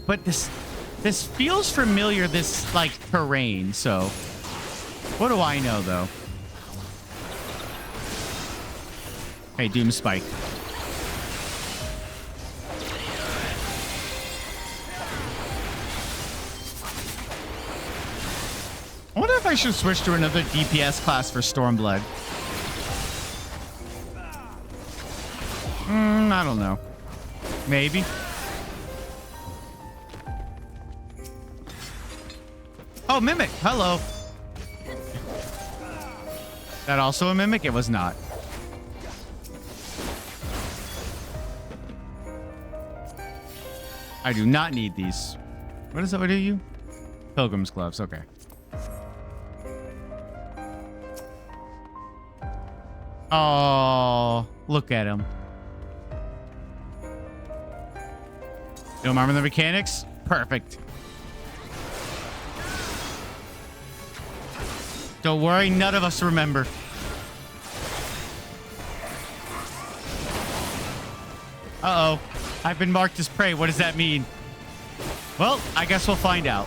but this feels familiar. This like terrain. So what do I know though? Hey, Doom Spike. I wonder if I should switch to another DPS class for Stormblood. I don't know. Maybe. Oh, Mimic. Hello. That also a Mimic? It was not. I do not need these. What is that? What are you? Pilgrim's gloves. Okay. Oh, look at him. You don't remember the mechanics? Perfect. Don't worry, none of us remember. Uh-oh. I've been marked as prey. What does that mean? Well, I guess we'll find out.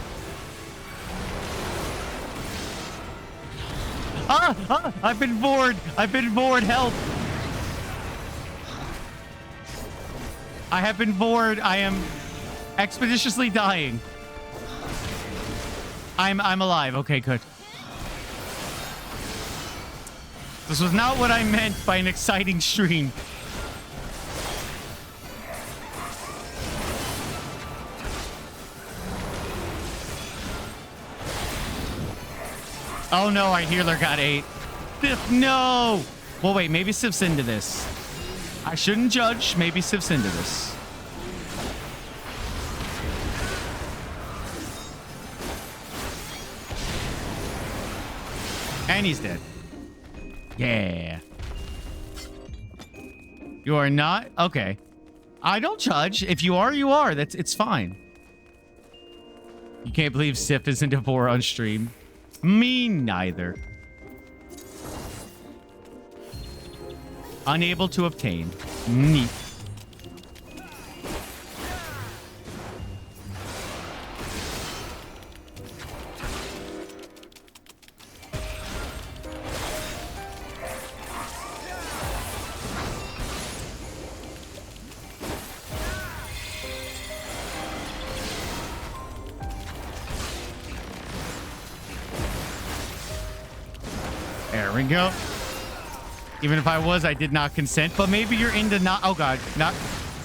I've been bored. I've been bored. Help. I have been bored. I am expeditiously dying. I'm alive. Okay, good. This was not what I meant by an exciting stream. Oh no, our healer got 8. No! Well, wait, maybe Siv's into this. I shouldn't judge. Maybe Siv's into this. And he's dead. Yeah. You are not? Okay. I don't judge. If you are, you are. It's fine. You can't believe Sif is into 4 on stream. Me neither. Unable to obtain. Neat. There we go. Even if I was, I did not consent. But maybe you're into not. Oh God, not.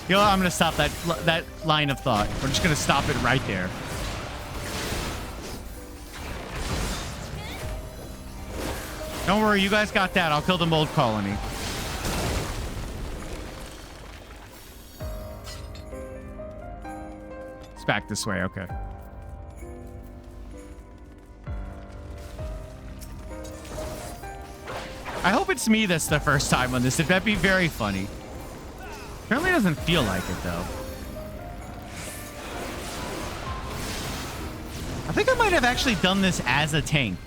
You know what? I'm gonna stop that line of thought. We're just gonna stop it right there. Don't worry, you guys got that. I'll kill the mold colony. It's back this way. Okay. I hope it's me that's the first time on this. That'd be very funny. Apparently doesn't feel like it, though. I think I might have actually done this as a tank.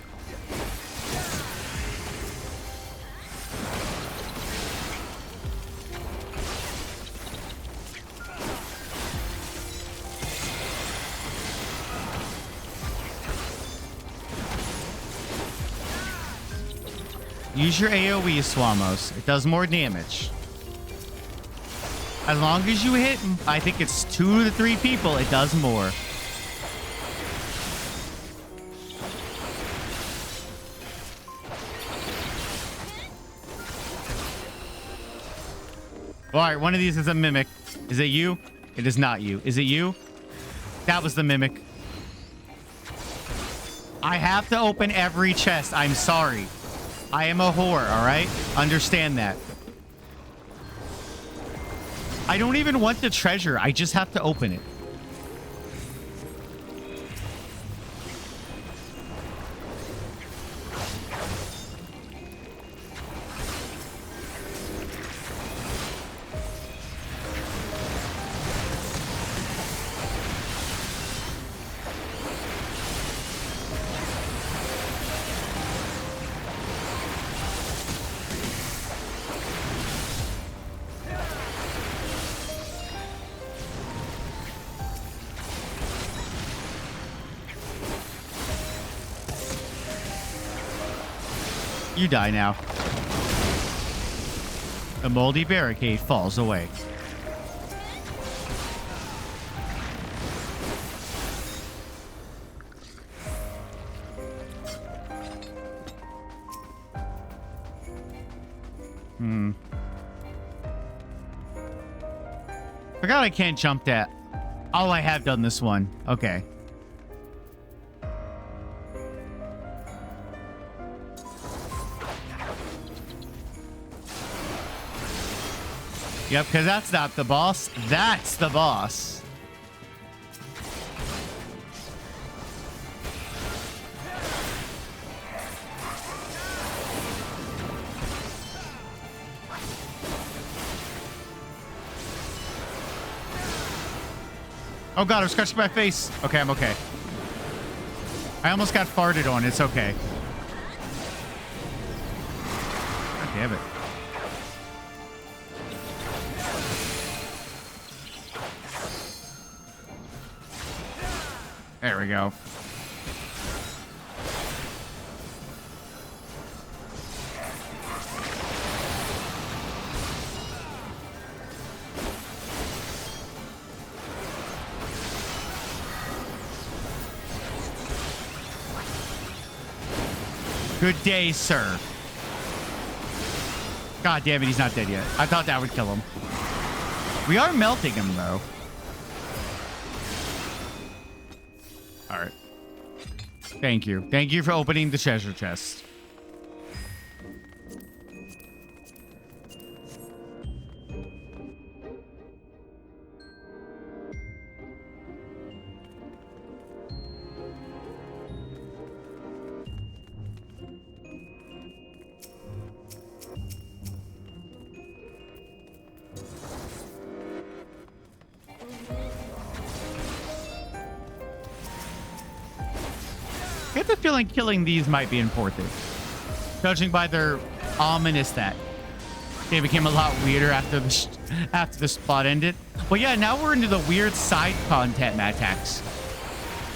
Use your AoE, Swamos. It does more damage. As long as you hit, I think it's 2 to 3 people, it does more. All right, one of these is a mimic. Is it you? It is not you. Is it you? That was the mimic. I have to open every chest. I'm sorry. I am a whore, all right? Understand that. I don't even want the treasure. I just have to open it. You die now. The moldy barricade falls away. Forgot I can't jump that. Oh, I have done this one. Okay. Yep, because that's not the boss. That's the boss. Oh god, I'm scratching my face. Okay, I'm okay. I almost got farted on. It's okay. God damn it. There we go. Good day, sir. God damn it, he's not dead yet. I thought that would kill him. We are melting him, though. All right. Thank you. Thank you for opening the treasure chest. I get the feeling killing these might be important, judging by their ominous that. They became a lot weirder after the spot ended. But yeah, now we're into the weird side content attacks,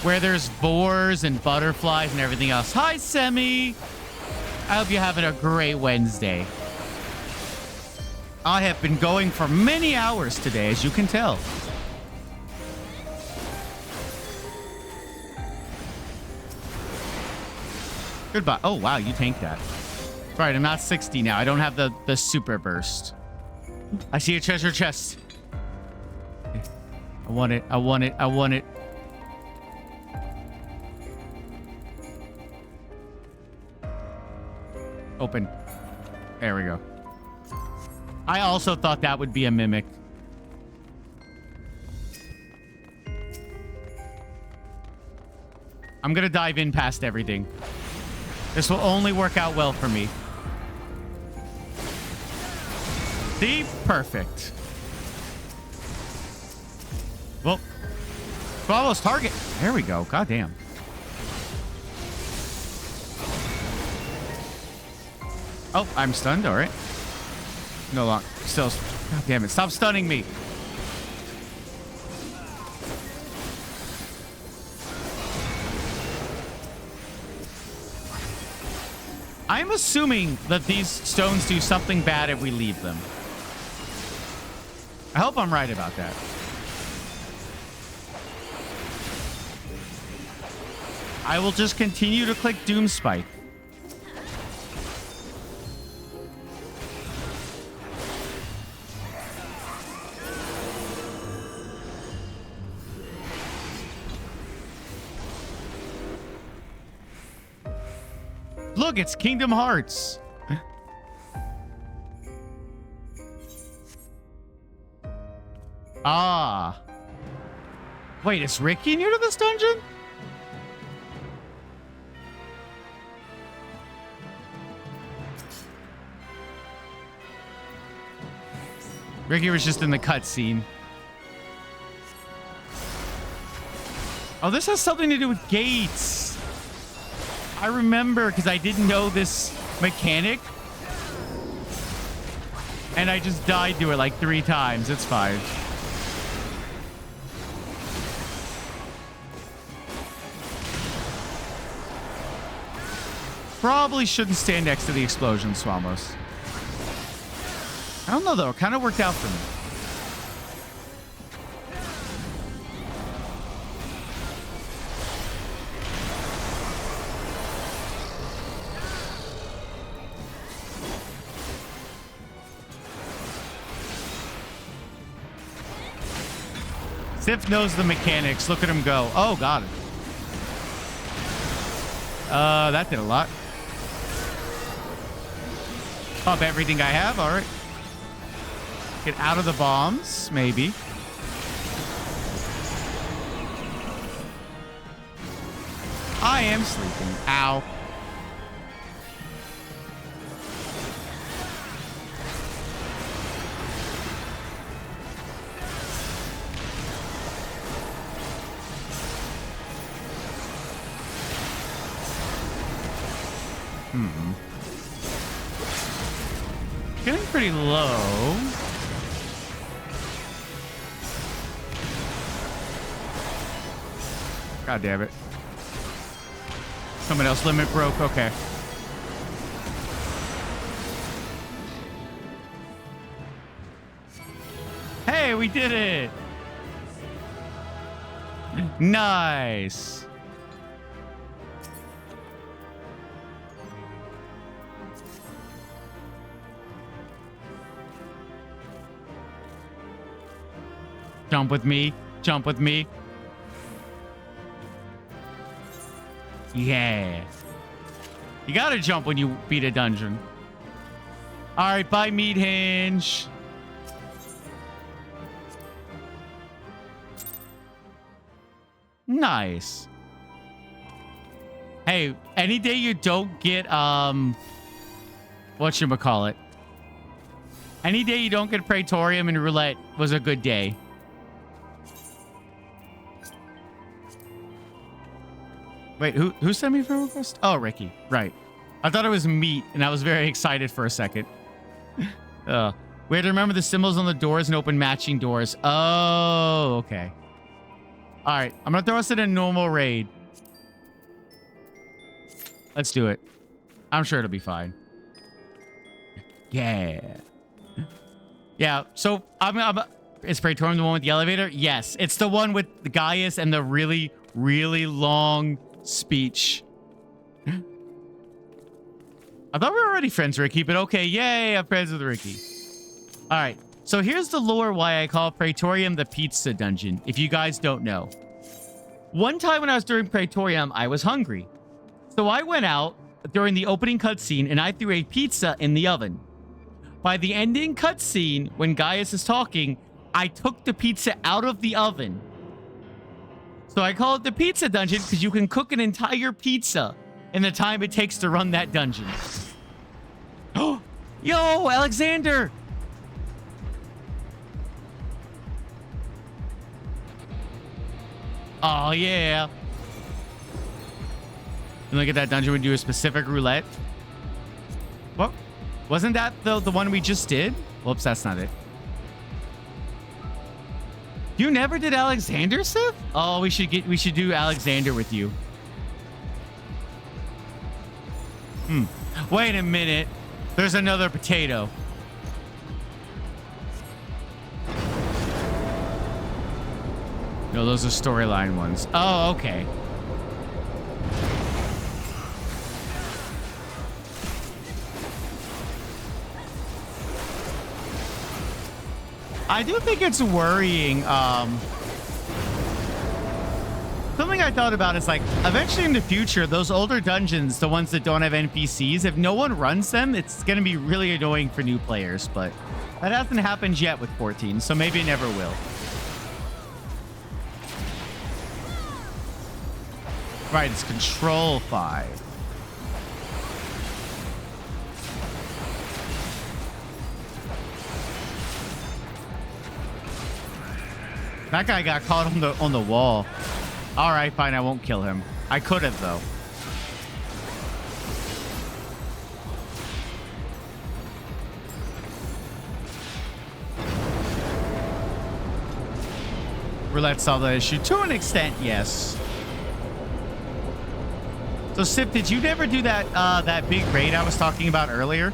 where there's boars and butterflies and everything else. Hi, Semi. I hope you're having a great Wednesday. I have been going for many hours today, as you can tell. Goodbye. Oh, wow, you tanked that. Right, I'm not 60 now. I don't have the super burst. I see a treasure chest. I want it. I want it. I want it. Open. There we go. I also thought that would be a mimic. I'm gonna dive in past everything. This will only work out well for me. See? Perfect. Well, follows target. There we go. God damn. Oh, I'm stunned. All right. No longer. Still. God damn it. Stop stunning me. I'm assuming that these stones do something bad if we leave them. I hope I'm right about that. I will just continue to click Doomspike. Look, it's Kingdom Hearts. Ah. Wait, is Ricky new to this dungeon? Ricky was just in the cutscene. Oh, this has something to do with gates. I remember because I didn't know this mechanic. And I just died to it like 3 times. It's fine. Probably shouldn't stand next to the explosion, Swamos. I don't know, though. It kind of worked out for me. Sif knows the mechanics. Look at him go. Oh, got it. That did a lot. Pump everything I have. All right. Get out of the bombs, maybe. I am sleeping. Ow. Getting pretty low. God damn it. Someone else limit broke. Okay. Hey, we did it. Nice. Jump with me. Jump with me. Yeah. You gotta jump when you beat a dungeon. All right, bye, Meat Hinge. Nice. Hey, any day you don't get, whatchamacallit? Any day you don't get Praetorium and Roulette was a good day. Wait, who sent me a friend request? Oh, Ricky. Right. I thought it was Meat, and I was very excited for a second. We had to remember the symbols on the doors and open matching doors. Oh, okay. All right. I'm going to throw us in a normal raid. Let's do it. I'm sure it'll be fine. Yeah. Yeah. So, is Praetorium the one with the elevator? Yes. It's the one with the Gaius and the really, really long speech. I thought we were already friends, Ricky, but okay. Yay, I'm friends with Ricky. All right. So here's the lore why I call Praetorium the pizza dungeon, if you guys don't know. One time when I was doing Praetorium, I was hungry. So I went out during the opening cutscene and I threw a pizza in the oven. By the ending cutscene, when Gaius is talking, I took the pizza out of the oven. So I call it the pizza dungeon because you can cook an entire pizza in the time it takes to run that dungeon. Oh, yo, Alexander. Oh, yeah. And look at that dungeon. We do a specific roulette. What? Wasn't that the one we just did? Whoops, that's not it. You never did Alexander, Sif? Oh, we should do Alexander with you. Wait a minute. There's another potato. No, those are storyline ones. Oh, okay. I do think it's worrying. Something I thought about is like, eventually in the future, those older dungeons, the ones that don't have NPCs, if no one runs them, it's going to be really annoying for new players. But that hasn't happened yet with 14, so maybe it never will. Right, it's Control 5. That guy got caught on the wall. All right, fine. I won't kill him. I could have though. Roulette solved the issue to an extent, yes. So Sip, did you never do that that big raid I was talking about earlier?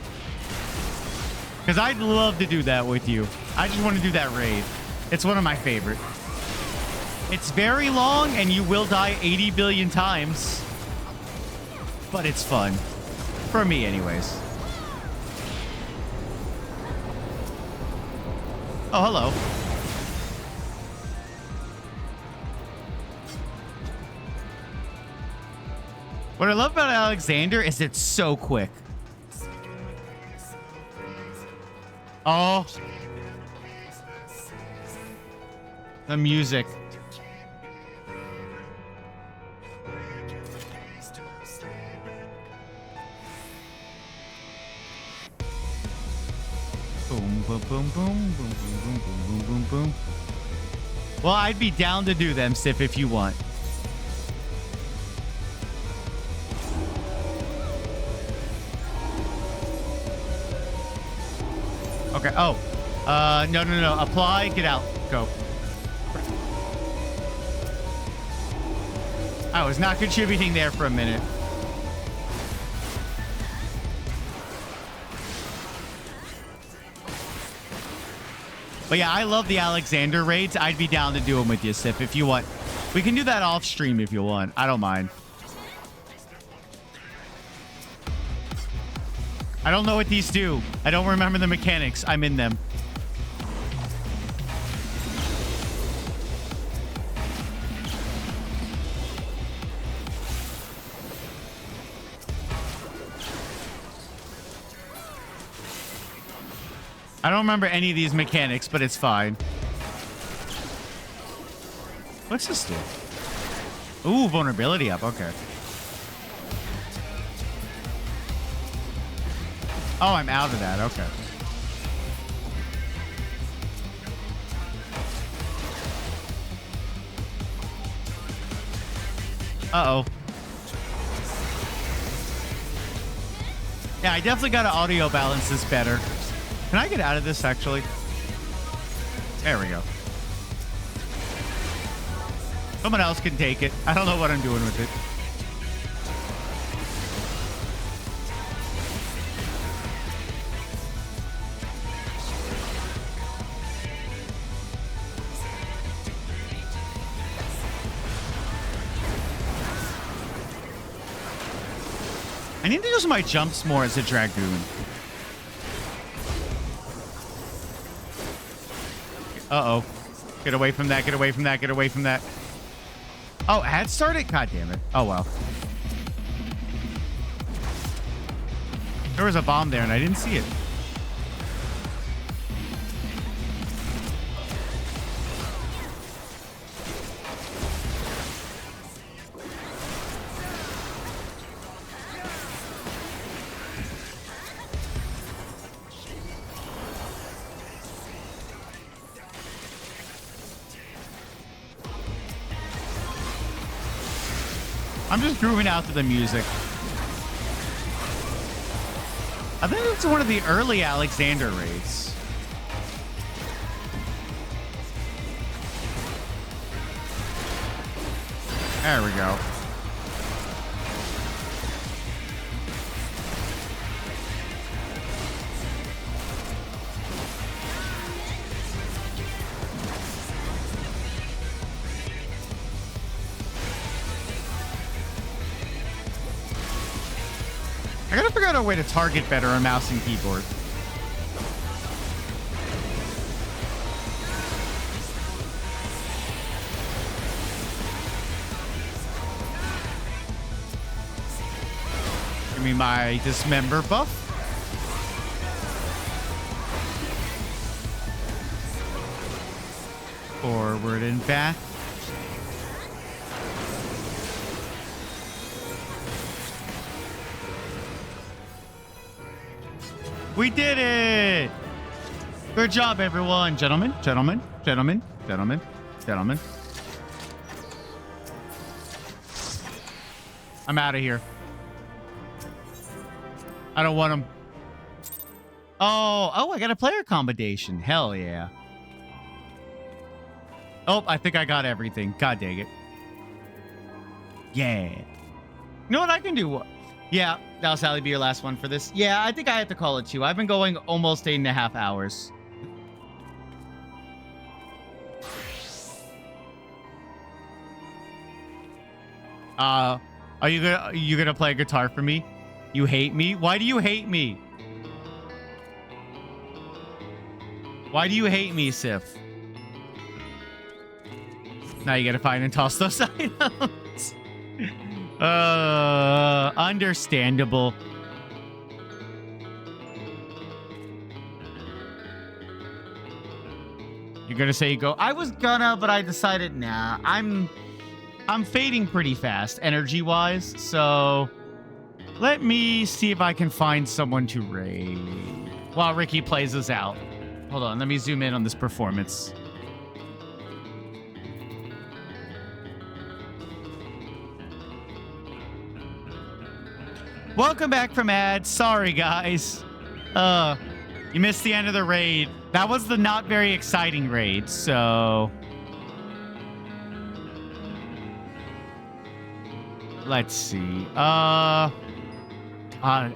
Because I'd love to do that with you. I just want to do that raid. It's one of my favorite. It's very long and you will die 80 billion times. But it's fun. For me anyways. Oh, hello. What I love about Alexander is it's so quick. Oh. The music. Boom, boom, boom, boom, boom, boom, boom, boom, boom, boom, boom. Well, I'd be down to do them, Sif, if you want. Okay. Oh. No. Apply. Get out. Go. I was not contributing there for a minute. But yeah, I love the Alexander raids. I'd be down to do them with you, Sif, if you want. We can do that off stream if you want. I don't mind. I don't know what these do. I don't remember the mechanics. I'm in them. I don't remember any of these mechanics, but it's fine. What's this do? Ooh, vulnerability up. Okay. Oh, I'm out of that. Okay. Uh-oh. Yeah, I definitely got to audio balance this better. Can I get out of this, actually? There we go. Someone else can take it. I don't know what I'm doing with it. I need to use my jumps more as a Dragoon. Uh-oh. Get away from that, get away from that, get away from that. Oh, had started? God damn it. Oh, well. There was a bomb there and I didn't see it. I'm just grooving out to the music. I think it's one of the early Alexander raids. There we go. I gotta figure out a way to target better on mouse and keyboard. Give me my dismember buff. Forward and back. We did it! Good job, everyone. Gentlemen, gentlemen, gentlemen, gentlemen, gentlemen. I'm out of here. I don't want him. Oh, I got a player accommodation. Hell yeah. Oh, I think I got everything. God dang it. Yeah. You know what I can do? Yeah, that'll sadly be your last one for this. Yeah, I think I have to call it 2. I've been going almost 8.5 hours. Are you gonna play guitar for me? You hate me? Why do you hate me? Why do you hate me, Sif? Now you gotta find and toss those items. Understandable. You're gonna say you go. I was gonna, but I decided nah. I'm fading pretty fast, energy-wise. So let me see if I can find someone to raid while Ricky plays us out. Hold on, let me zoom in on this performance. Welcome back from ads. Sorry, guys. You missed the end of the raid. That was the not very exciting raid, so... Let's see. I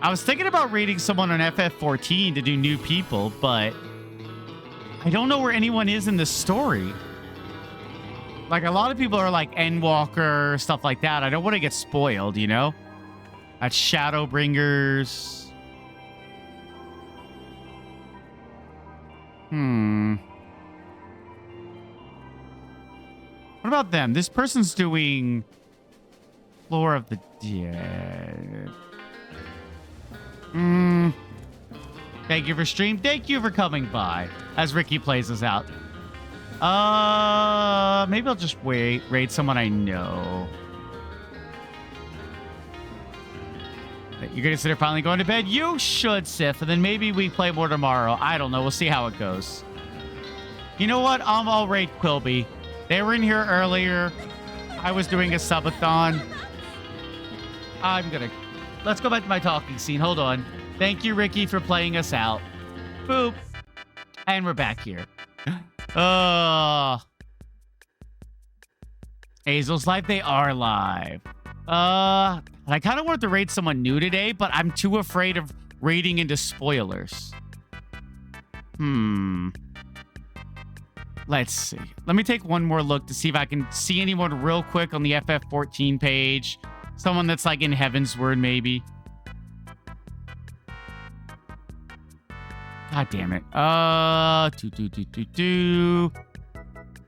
was thinking about raiding someone on FF14 to do new people, but... I don't know where anyone is in the story. Like, a lot of people are like Endwalker, stuff like that. I don't want to get spoiled, you know? That's Shadowbringers. What about them? This person's doing Floor of the Dead. Thank you for stream. Thank you for coming by as Ricky plays us out. Maybe I'll just raid someone I know. You're going to consider finally going to bed? You should, Sif, and then maybe we play more tomorrow. I don't know. We'll see how it goes. You know what? I'll raid Quilby. They were in here earlier. I was doing a subathon. Let's go back to my talking scene. Hold on. Thank you, Ricky, for playing us out. Boop. And we're back here. Hazel's live? They are live. I kind of wanted to raid someone new today, but I'm too afraid of raiding into spoilers. Let's see. Let me take one more look to see if I can see anyone real quick on the FF14 page. Someone that's like in Heavensward, maybe. God damn it.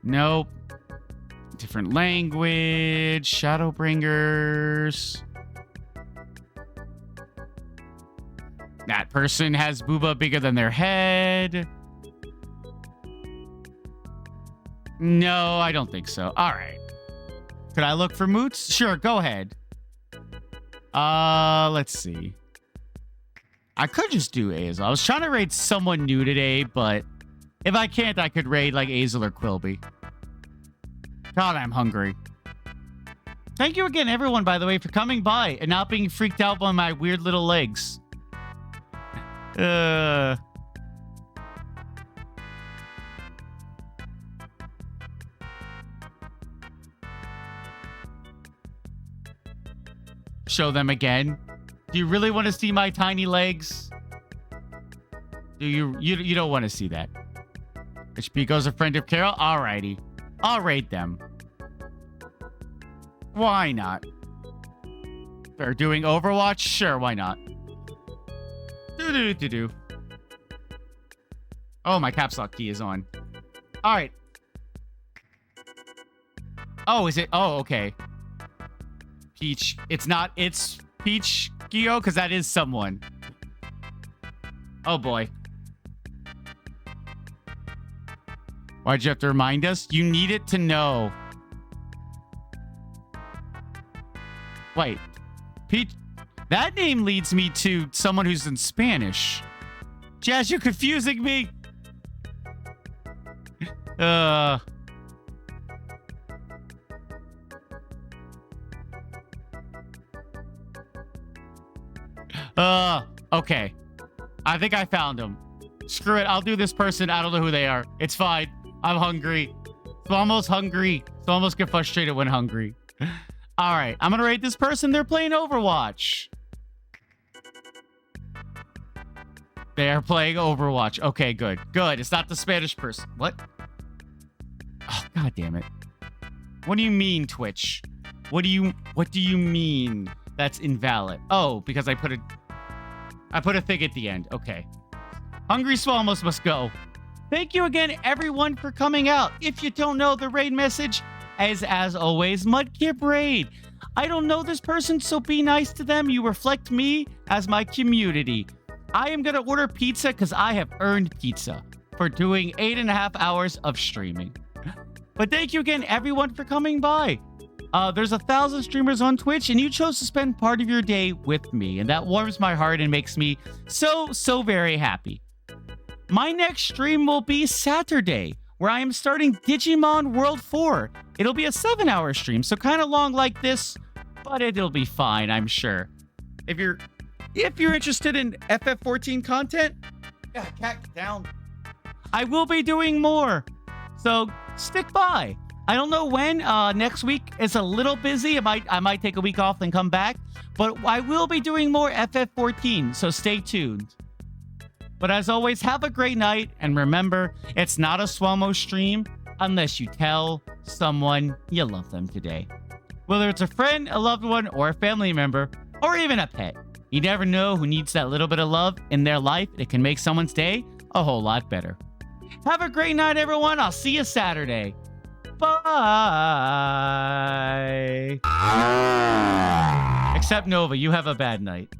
Nope. Different language. Shadowbringers. That person has booba bigger than their head. No, I don't think so. All right. Could I look for moots? Sure, go ahead. Let's see. I could just do Azel. I was trying to raid someone new today, but if I can't, I could raid like Azel or Quilby. God, I'm hungry. Thank you again, everyone, by the way, for coming by and not being freaked out by my weird little legs. Show them again. Do you really want to see my tiny legs? Do you don't want to see that? HP goes a friend of Carol? Alrighty. I'll rate them. Why not? They're doing Overwatch? Sure, why not? Do-do-do-do-do. Oh, my caps lock key is on. All right. Oh, is it? Oh, okay. Peach. It's not. It's Peach Gio, because that is someone. Oh, boy. Why'd you have to remind us? You needed to know. Wait. Peach. That name leads me to someone who's in Spanish. Jazz, you're confusing me. Okay. I think I found him. Screw it. I'll do this person. I don't know who they are. It's fine. I'm hungry. I'm almost hungry. So I almost get frustrated when hungry. All right. I'm going to rate this person. They're playing Overwatch. They are playing Overwatch. Okay, good. Good. It's not the Spanish person. What? Oh, God damn it. What do you mean, Twitch? What do you mean that's invalid? Oh, because I put a thing at the end. Okay. Hungry Swallows must go. Thank you again, everyone, for coming out. If you don't know, the raid message is, as always, Mudkip Raid. I don't know this person, so be nice to them. You reflect me as my community. I am going to order pizza because I have earned pizza for doing 8.5 hours of streaming. But thank you again, everyone, for coming by. There's 1,000 streamers on Twitch, and you chose to spend part of your day with me, and that warms my heart and makes me so very happy. My next stream will be Saturday, where I am starting Digimon World 4. It'll be a 7-hour stream, so kind of long like this, but it'll be fine, I'm sure. If you're interested in FF14 content, yeah, cat down. I will be doing more, so stick by. I don't know when. Next week is a little busy. I might take a week off and come back, but I will be doing more FF14, so stay tuned. But as always, have a great night, and remember, it's not a Swamo stream unless you tell someone you love them today. Whether it's a friend, a loved one, or a family member, or even a pet. You never know who needs that little bit of love in their life. It can make someone's day a whole lot better. Have a great night, everyone. I'll see you Saturday. Bye. Except Nova, you have a bad night.